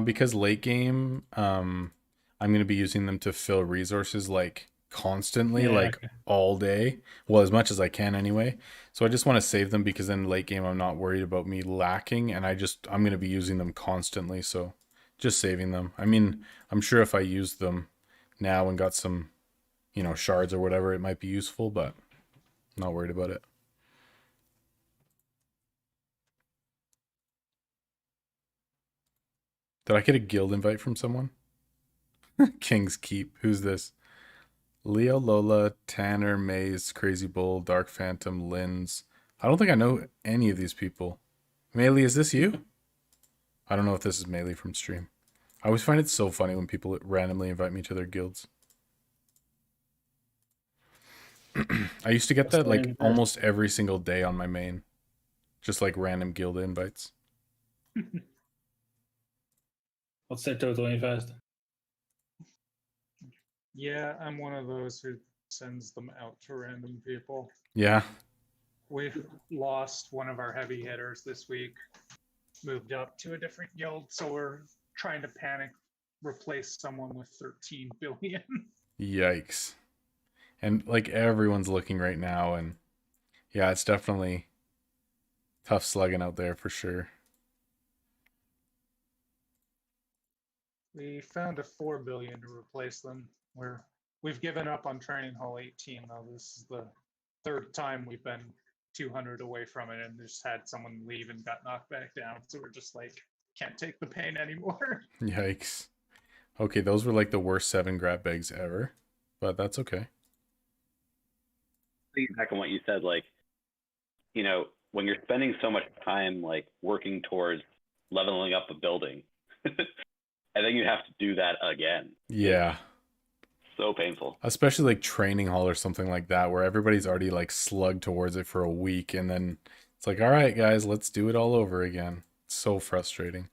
Because late game, I'm going to be using them to fill resources like constantly, Yeah, like okay. all day. Well, as much as I can anyway. So I just want to save them because then late game, I'm not worried about me lacking, and I'm going to be using them constantly. So just saving them. I mean, I'm sure if I used them now and got some, shards or whatever, it might be useful, but I'm not worried about it. Did I get a guild invite from someone? King's Keep. Who's this? Leo, Lola, Tanner, Maze, Crazy Bull, Dark Phantom, Linz. I don't think I know any of these people. Melee, is this you? I don't know if this is Melee from stream. I always find it so funny when people randomly invite me to their guilds. I used to get that like almost every single day on my main. Just like random guild invites. What's their total invest? Yeah, I'm one of those who sends them out to random people. Yeah. We've lost one of our heavy hitters this week, moved up to a different guild, so we're trying to panic replace someone with 13 billion. Yikes. And like everyone's looking right now, and yeah, it's definitely tough slugging out there for sure. We found a 4 billion to replace them. We've given up on training hall 18 though. This is the 3rd time we've been 200 away from it and just had someone leave and got knocked back down. So we're just like, can't take the pain anymore. Yikes. Okay, those were like the worst 7 grab bags ever, but that's okay. Thinking back on what you said, like, when you're spending so much time like working towards leveling up a building, and then you have to do that again. Yeah. So painful. Especially like training hall or something like that, where everybody's already like slugged towards it for a week, and then it's like, all right, guys, let's do it all over again. It's so frustrating.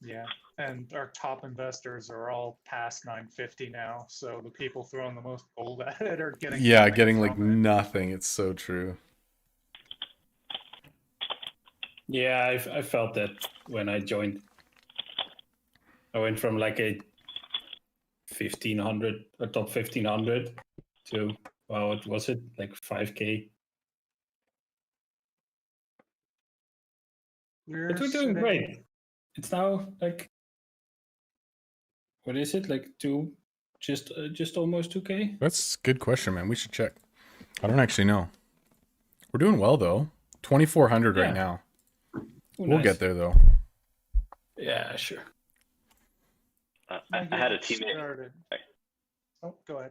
Yeah. And our top investors are all past 950 now. So the people throwing the most gold at it are getting Yeah, nothing getting like from it. nothing. It's so true. Yeah, I felt that when I joined. I went from like a 1500, a top 1500 to, well, what was it? Like 5K. But we're doing great. It's now like, what is it? Like just almost 2K? That's a good question, man. We should check. I don't actually know. We're doing well though. 2,400 right Yeah. now. Ooh, We'll nice. get there though. Yeah, sure. I had a teammate. Started. Oh, go ahead.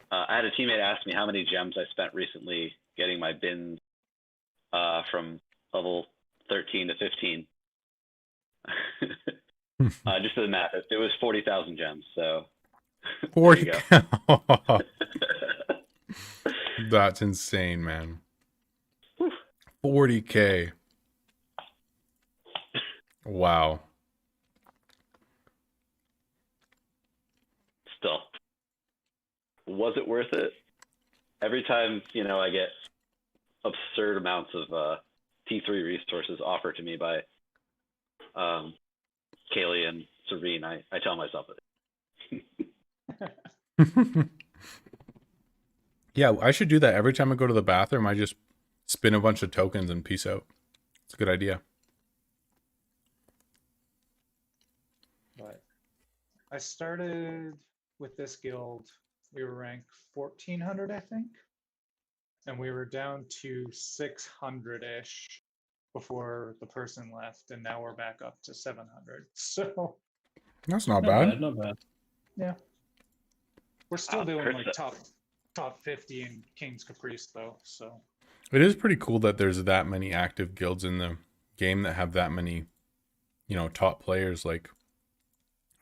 I had a teammate ask me how many gems I spent recently getting my bins from level 13 to 15. Just for the math, it was 40,000 gems. So 40. there you go. That's insane, man. 40K. Wow. Still, was it worth it? Every time, I get absurd amounts of T3 resources offered to me by Kaylee and Serene, I tell myself it. Yeah, I should do that every time I go to the bathroom. I just spin a bunch of tokens and peace out. It's a good idea. But I started with this guild. We were ranked 1400, I think. And we were down to 600-ish before the person left. And now we're back up to 700. So That's not Not bad. bad, not bad. yeah. We're still doing Chris, like top 50 in King's Caprice though. So It is pretty cool that there's that many active guilds in the game that have that many, top players. Like,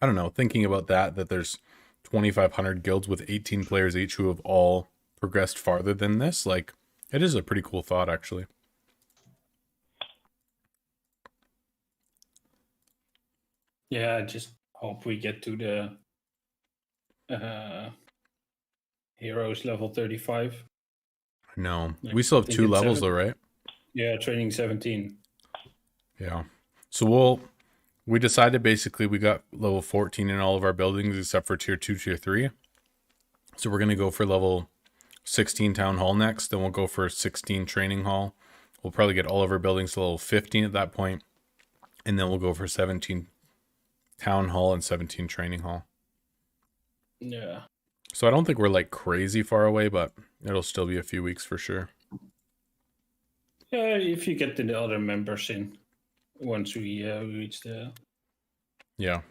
I don't know, thinking about that there's 2,500 guilds with 18 players each who have all progressed farther than this. Like, it is a pretty cool thought, actually. Yeah, I just hope we get to the heroes level 35. No, Like, we still I have think 2 it's levels 7. though, right? Yeah, training 17. Yeah. So we decided basically we got level 14 in all of our buildings except for tier 2, tier 3. So we're going to go for level 16 town hall next. Then we'll go for 16 training hall. We'll probably get all of our buildings to level 15 at that point. And then we'll go for 17 town hall and 17 training hall. Yeah. So I don't think we're like crazy far away, but it'll still be a few weeks for sure. Yeah, if you get the other members in once we reach the Yeah.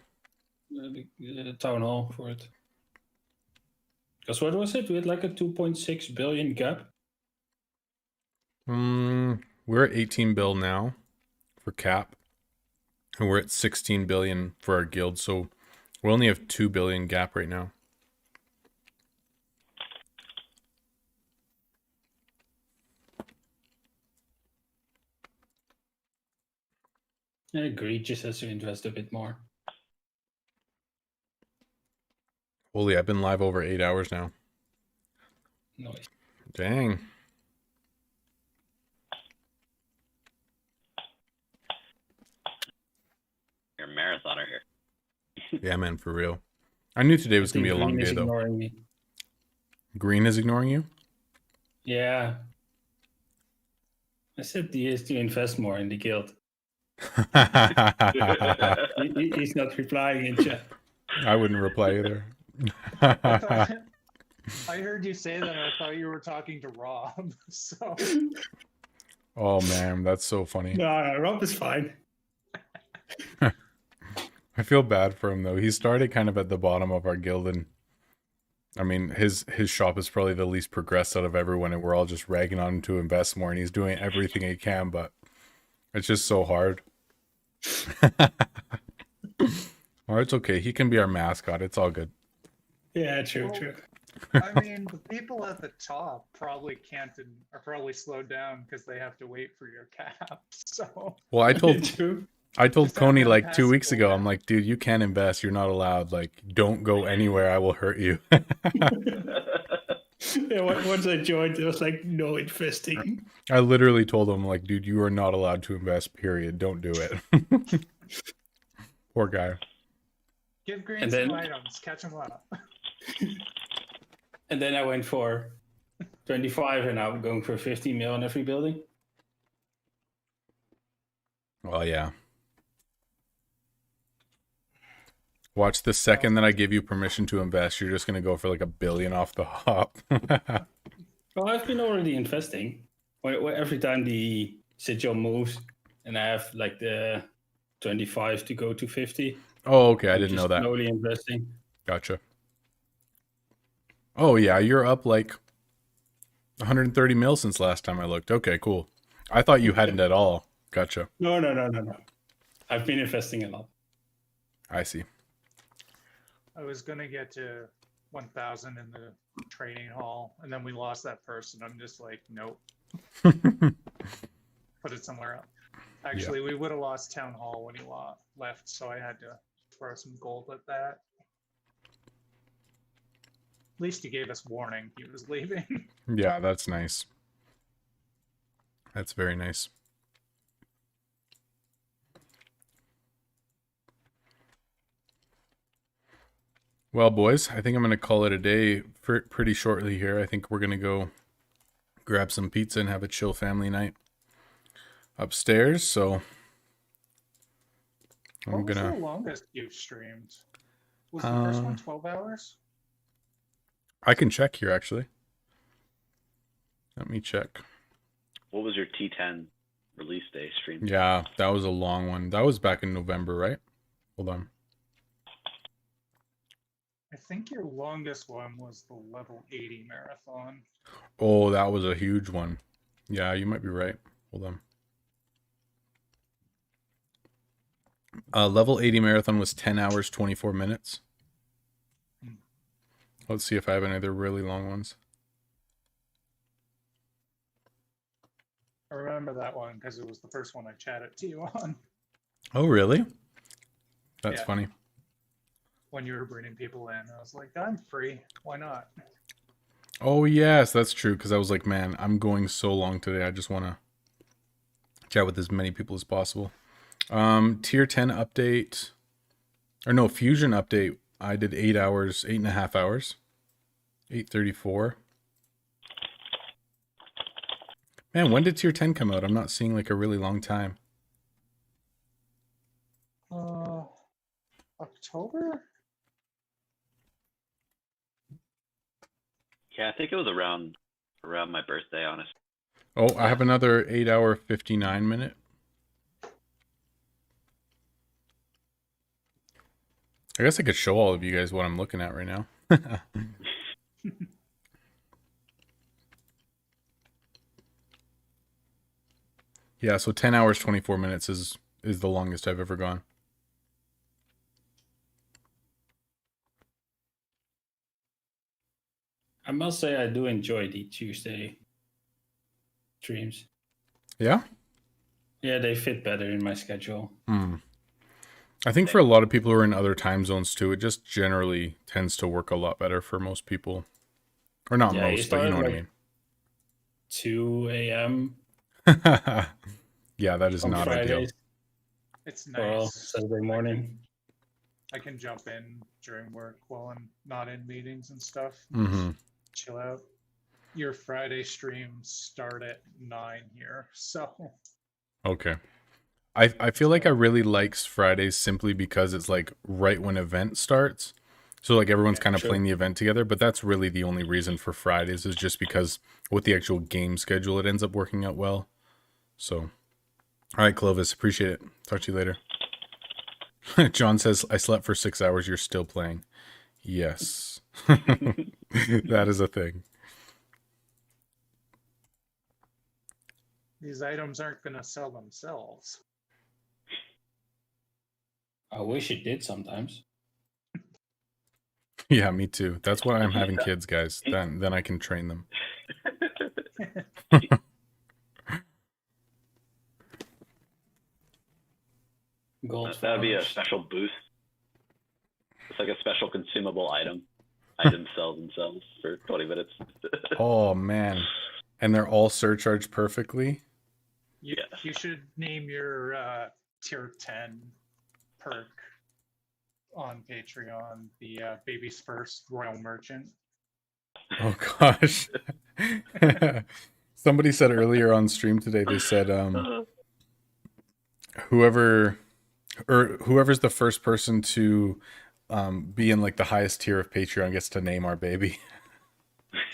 town hall for it. Because what was it? We had like a 2.6 billion gap. We're at 18 bill now for cap. And we're at 16 billion for our guild. So we only have 2 billion gap right now. I agree, just has to invest a bit more. Holy, I've been live over 8 hours now. Nice. Dang. You're a marathoner here. Yeah, man, for real. I knew today was going to be a long Green is day, though. ignoring me. Green is ignoring you? Yeah. I said he has to invest more in the guild. He's not replying in chat. I wouldn't reply either. I heard you say that. And I thought you were talking to Rob. So Oh, man, that's so funny. No, Rob is fine. I feel bad for him, though. He started kind of at the bottom of our guild, and I mean, his shop is probably the least progressed out of everyone, and we're all just ragging on him to invest more, and he's doing everything he can, but it's just so hard. Or it's okay. He can be our mascot. It's all good. Yeah, true, Well, true. I mean, the people at the top probably can't and are probably slowed down because they have to wait for your cap. So Well, True. I told Just have Coney them like pass 2 the weeks gold ago, down. I'm like, dude, you can't invest. You're not allowed. Like, don't go anywhere. I will hurt you. Yeah, once I joined, it was like no investing. I literally told him, like, dude, you are not allowed to invest, period. Don't do it. Poor guy. Give Green And some then- items, catch them up. And then I went for 25, and now I'm going for 50 mil in every building. Well, yeah. Watch the second that I give you permission to invest, you're just going to go for like $1 billion off the hop. Well, I've been already investing. Every time the sigil moves, and I have like the 25 to go to 50. Oh, okay. I I'm didn't know just that. slowly investing. Gotcha. Oh, yeah. You're up like 130 mil since last time I looked. Okay, cool. I thought you hadn't at all. Gotcha. No. I've been investing a lot. I see. I was gonna get to 1,000 in the training hall, and then we lost that person. I'm just like, nope, put it somewhere else. Actually, we would have lost town hall when he left, so I had to throw some gold at that. At least he gave us warning he was leaving. Yeah, that's nice. That's very nice. Well, boys, I think I'm going to call it a day pretty shortly here. I think we're going to go grab some pizza and have a chill family night upstairs. So I'm What was going the to... longest you've streamed? Was the first one 12 hours? I can check here, actually. Let me check. What was your T10 release day stream? Yeah, that was a long one. That was back in November, right? Hold on. I think your longest one was the level 80 marathon. Oh, that was a huge one. Yeah, you might be right. Hold on. Level 80 marathon was 10 hours, 24 minutes. Let's see if I have any other really long ones. I remember that one because it was the first one I chatted to you on Oh, really? That's Yeah. funny. when you were bringing people in. I was like, I'm free. Why not? Oh, yes, that's true. Because I was like, man, I'm going so long today. I just want to chat with as many people as possible. Tier 10 update. Or no, Fusion update. I did 8 hours, 8.5 hours. 8:34. Man, when did Tier 10 come out? I'm not seeing like a really long time. October? Yeah, I think it was around my birthday, honestly. Oh, I have another 8 hour, 59 minute. I guess I could show all of you guys what I'm looking at right now. Yeah, so 10 hours, 24 minutes is the longest I've ever gone. I must say I do enjoy the Tuesday streams. Yeah? Yeah, they fit better in my schedule. I think for a lot of people who are in other time zones too, it just generally tends to work a lot better for most people. Or not Yeah, you most, but you start know what I like 2 a.m. mean. Yeah, that is on not ideal. Fridays It's or nice. Saturday morning. I can jump in during work while I'm not in meetings and stuff. Mm-hmm. Chill out. Your Friday streams start at 9 here, so Okay. I feel like I really likes Fridays simply because it's like right when event starts. So like everyone's Yeah, kind of sure. playing the event together, but that's really the only reason for Fridays is just because with the actual game schedule, it ends up working out well. So, all right, Clovis, appreciate it. Talk to you later. John says, I slept for 6 hours. You're still playing. Yes. That is a thing. these items aren't going to sell themselves. I wish it did sometimes. Yeah, me too. That's why I'm having kids, guys. Then I can train them. That would be a special boost. It's like a special consumable item. Items sell themselves for 20 minutes. Oh man, and they're all surcharged perfectly. You, Yes. you should name your tier 10 perk on Patreon the Baby's First Royal Merchant. Oh gosh. Somebody said earlier on stream today, they said whoever's the first person to be in like the highest tier of Patreon gets to name our baby.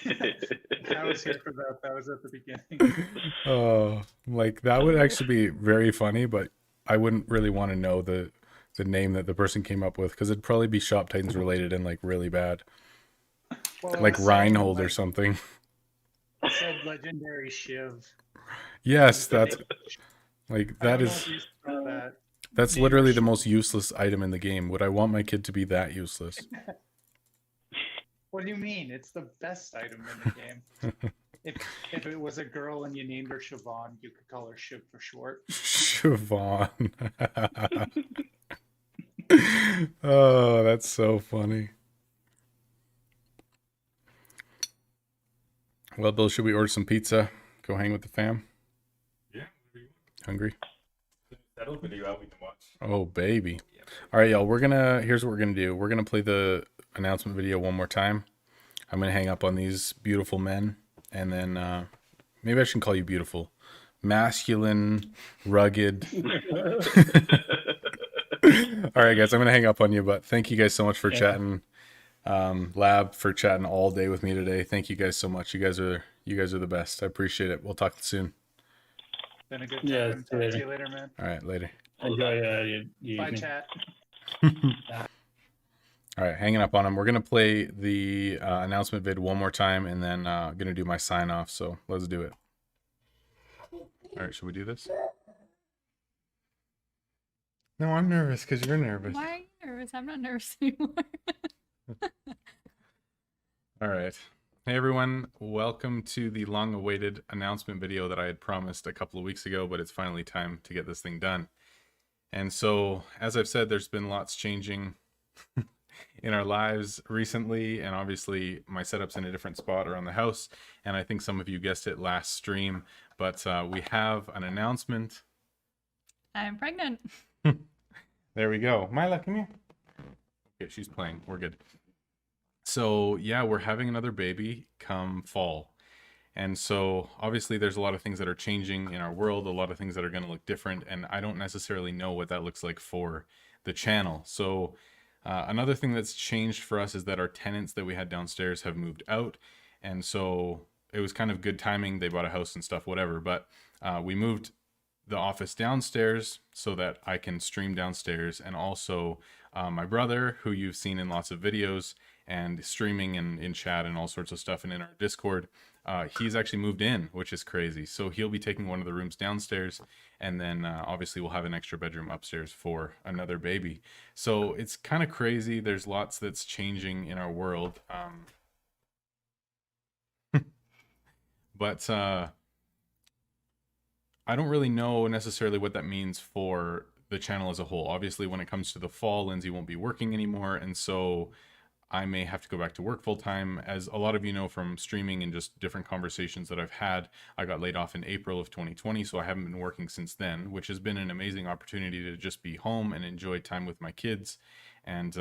I was here for that. That was at the beginning. Oh, like that would actually be very funny, but I wouldn't really want to know the name that the person came up with because it'd probably be Shop Titans related and like really bad, Well, like it said, Reinhold or like, something. it said legendary Shiv. Yes, that's like I that don't know is if you saw that. that's name literally or the most useless item in the game. Would I want my kid to be that useless? What do you mean? It's the best item in the game. If it was a girl and you named her Siobhan, you could call her Shiv for short. Siobhan. Oh, that's so funny. Well, Bill, should we order some pizza? Go hang with the fam? Yeah. Hungry? That'll video out we can watch. Oh, baby. All right, y'all. Here's what we're gonna do. We're gonna play the announcement video one more time. I'm gonna hang up on these beautiful men, and then maybe I shouldn't call you beautiful. Masculine, rugged. All right, guys. I'm gonna hang up on you, but thank you guys so much for chatting. Lab for chatting all day with me today. Thank you guys so much. You guys are the best. I appreciate it. We'll talk soon. Been a good time. Yeah, Talk to you later, man. All right, later. Enjoy your Bye, evening. chat. All right, hanging up on him. We're gonna play the announcement vid one more time, and then gonna do my sign off. So let's do it. All right, should we do this? No, I'm nervous because you're nervous. Why are you nervous? I'm not nervous anymore. All right. Hey everyone, welcome to the long-awaited announcement video that I had promised a couple of weeks ago, but it's finally time to get this thing done. And so, as I've said, there's been lots changing in our lives recently, and obviously my setup's in a different spot around the house, and I think some of you guessed it last stream, but we have an announcement. I'm pregnant. There we go. Mila, come here. Okay, she's playing. We're good. So yeah, we're having another baby come fall. And so obviously there's a lot of things that are changing in our world, a lot of things that are going to look different, and I don't necessarily know what that looks like for the channel. So another thing that's changed for us is that our tenants that we had downstairs have moved out. And so it was kind of good timing. They bought a house and stuff, whatever. But we moved the office downstairs so that I can stream downstairs. And also my brother, who you've seen in lots of videos and streaming and in chat and all sorts of stuff and in our Discord, he's actually moved in, which is crazy. So he'll be taking one of the rooms downstairs, and then obviously we'll have an extra bedroom upstairs for another baby. So it's kind of crazy. There's lots that's changing in our world. But I don't really know necessarily what that means for the channel as a whole. Obviously, when it comes to the fall, Lindsay won't be working anymore, and so I may have to go back to work full time. As a lot of you know from streaming and just different conversations that I've had, I got laid off in April of 2020, so I haven't been working since then, which has been an amazing opportunity to just be home and enjoy time with my kids and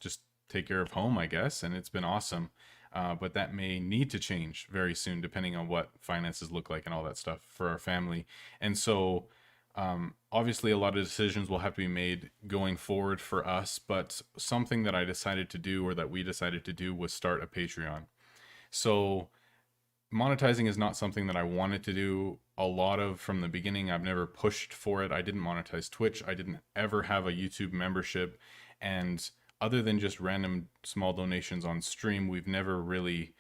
just take care of home, I guess, and it's been awesome. But that may need to change very soon, depending on what finances look like and all that stuff for our family. And so obviously a lot of decisions will have to be made going forward for us, but something that I decided to do, or that we decided to do, was start a Patreon. So monetizing is not something that I wanted to do a lot of from the beginning. I've never pushed for it. I didn't monetize Twitch. I didn't ever have a YouTube membership. And other than just random small donations on stream, we've never really,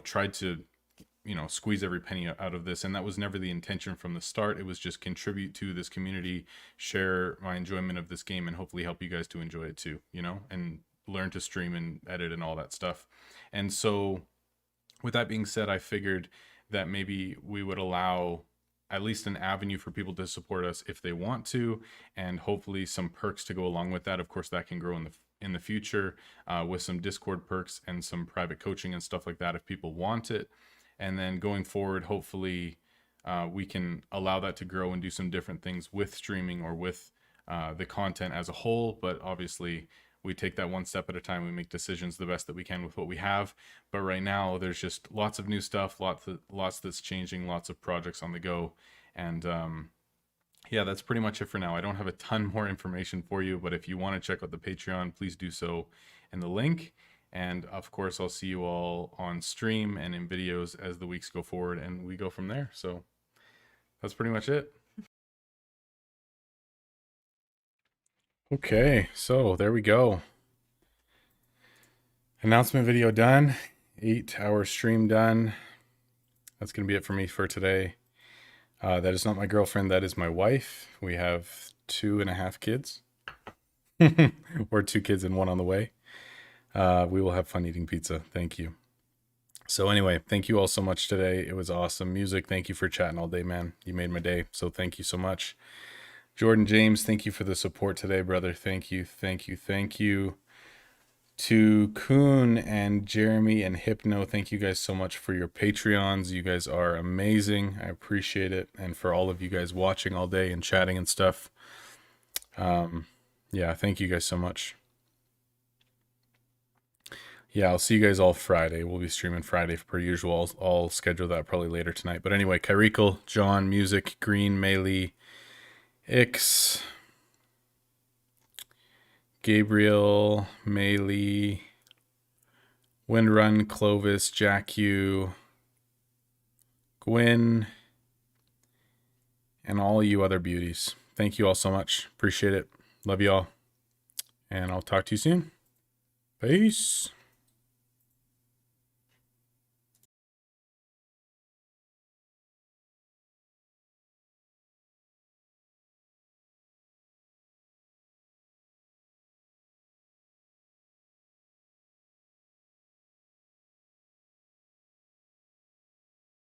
tried to, squeeze every penny out of this. And that was never the intention from the start. It was just contribute to this community, share my enjoyment of this game, and hopefully help you guys to enjoy it too, and learn to stream and edit and all that stuff. And so with that being said, I figured that maybe we would allow at least an avenue for people to support us if they want to, and hopefully some perks to go along with that. Of course, that can grow in the future with some Discord perks and some private coaching and stuff like that if people want it. And then going forward, hopefully we can allow that to grow and do some different things with streaming or with the content as a whole. But obviously we take that one step at a time. We make decisions the best that we can with what we have. But right now there's just lots of new stuff, lots that's changing, lots of projects on the go. And yeah, that's pretty much it for now. I don't have a ton more information for you, but if you want to check out the Patreon, please do so in the link. And of course, I'll see you all on stream and in videos as the weeks go forward, and we go from there. So that's pretty much it. Okay, so there we go. Announcement video done. 8-hour stream done. That's going to be it for me for today. That is not my girlfriend. That is my wife. We have 2.5 kids. Or 2 kids and 1 on the way. We will have fun eating pizza. Thank you. So anyway, thank you all so much today. It was awesome. Music, thank you for chatting all day, man. You made my day. So thank you so much. Jordan James, thank you for the support today, brother. Thank you, thank you, thank you. To Kuhn and Jeremy and Hypno, thank you guys so much for your Patreons. You guys are amazing. I appreciate it. And for all of you guys watching all day and chatting and stuff. Yeah, thank you guys so much. Yeah, I'll see you guys all Friday. We'll be streaming Friday per usual. I'll schedule that probably later tonight. But anyway, Kyrikel, John, Music, Green, Melee, Ix, Gabriel, Melee, Windrun, Clovis, Jack U, Gwyn, and all you other beauties. Thank you all so much. Appreciate it. Love you all. And I'll talk to you soon. Peace.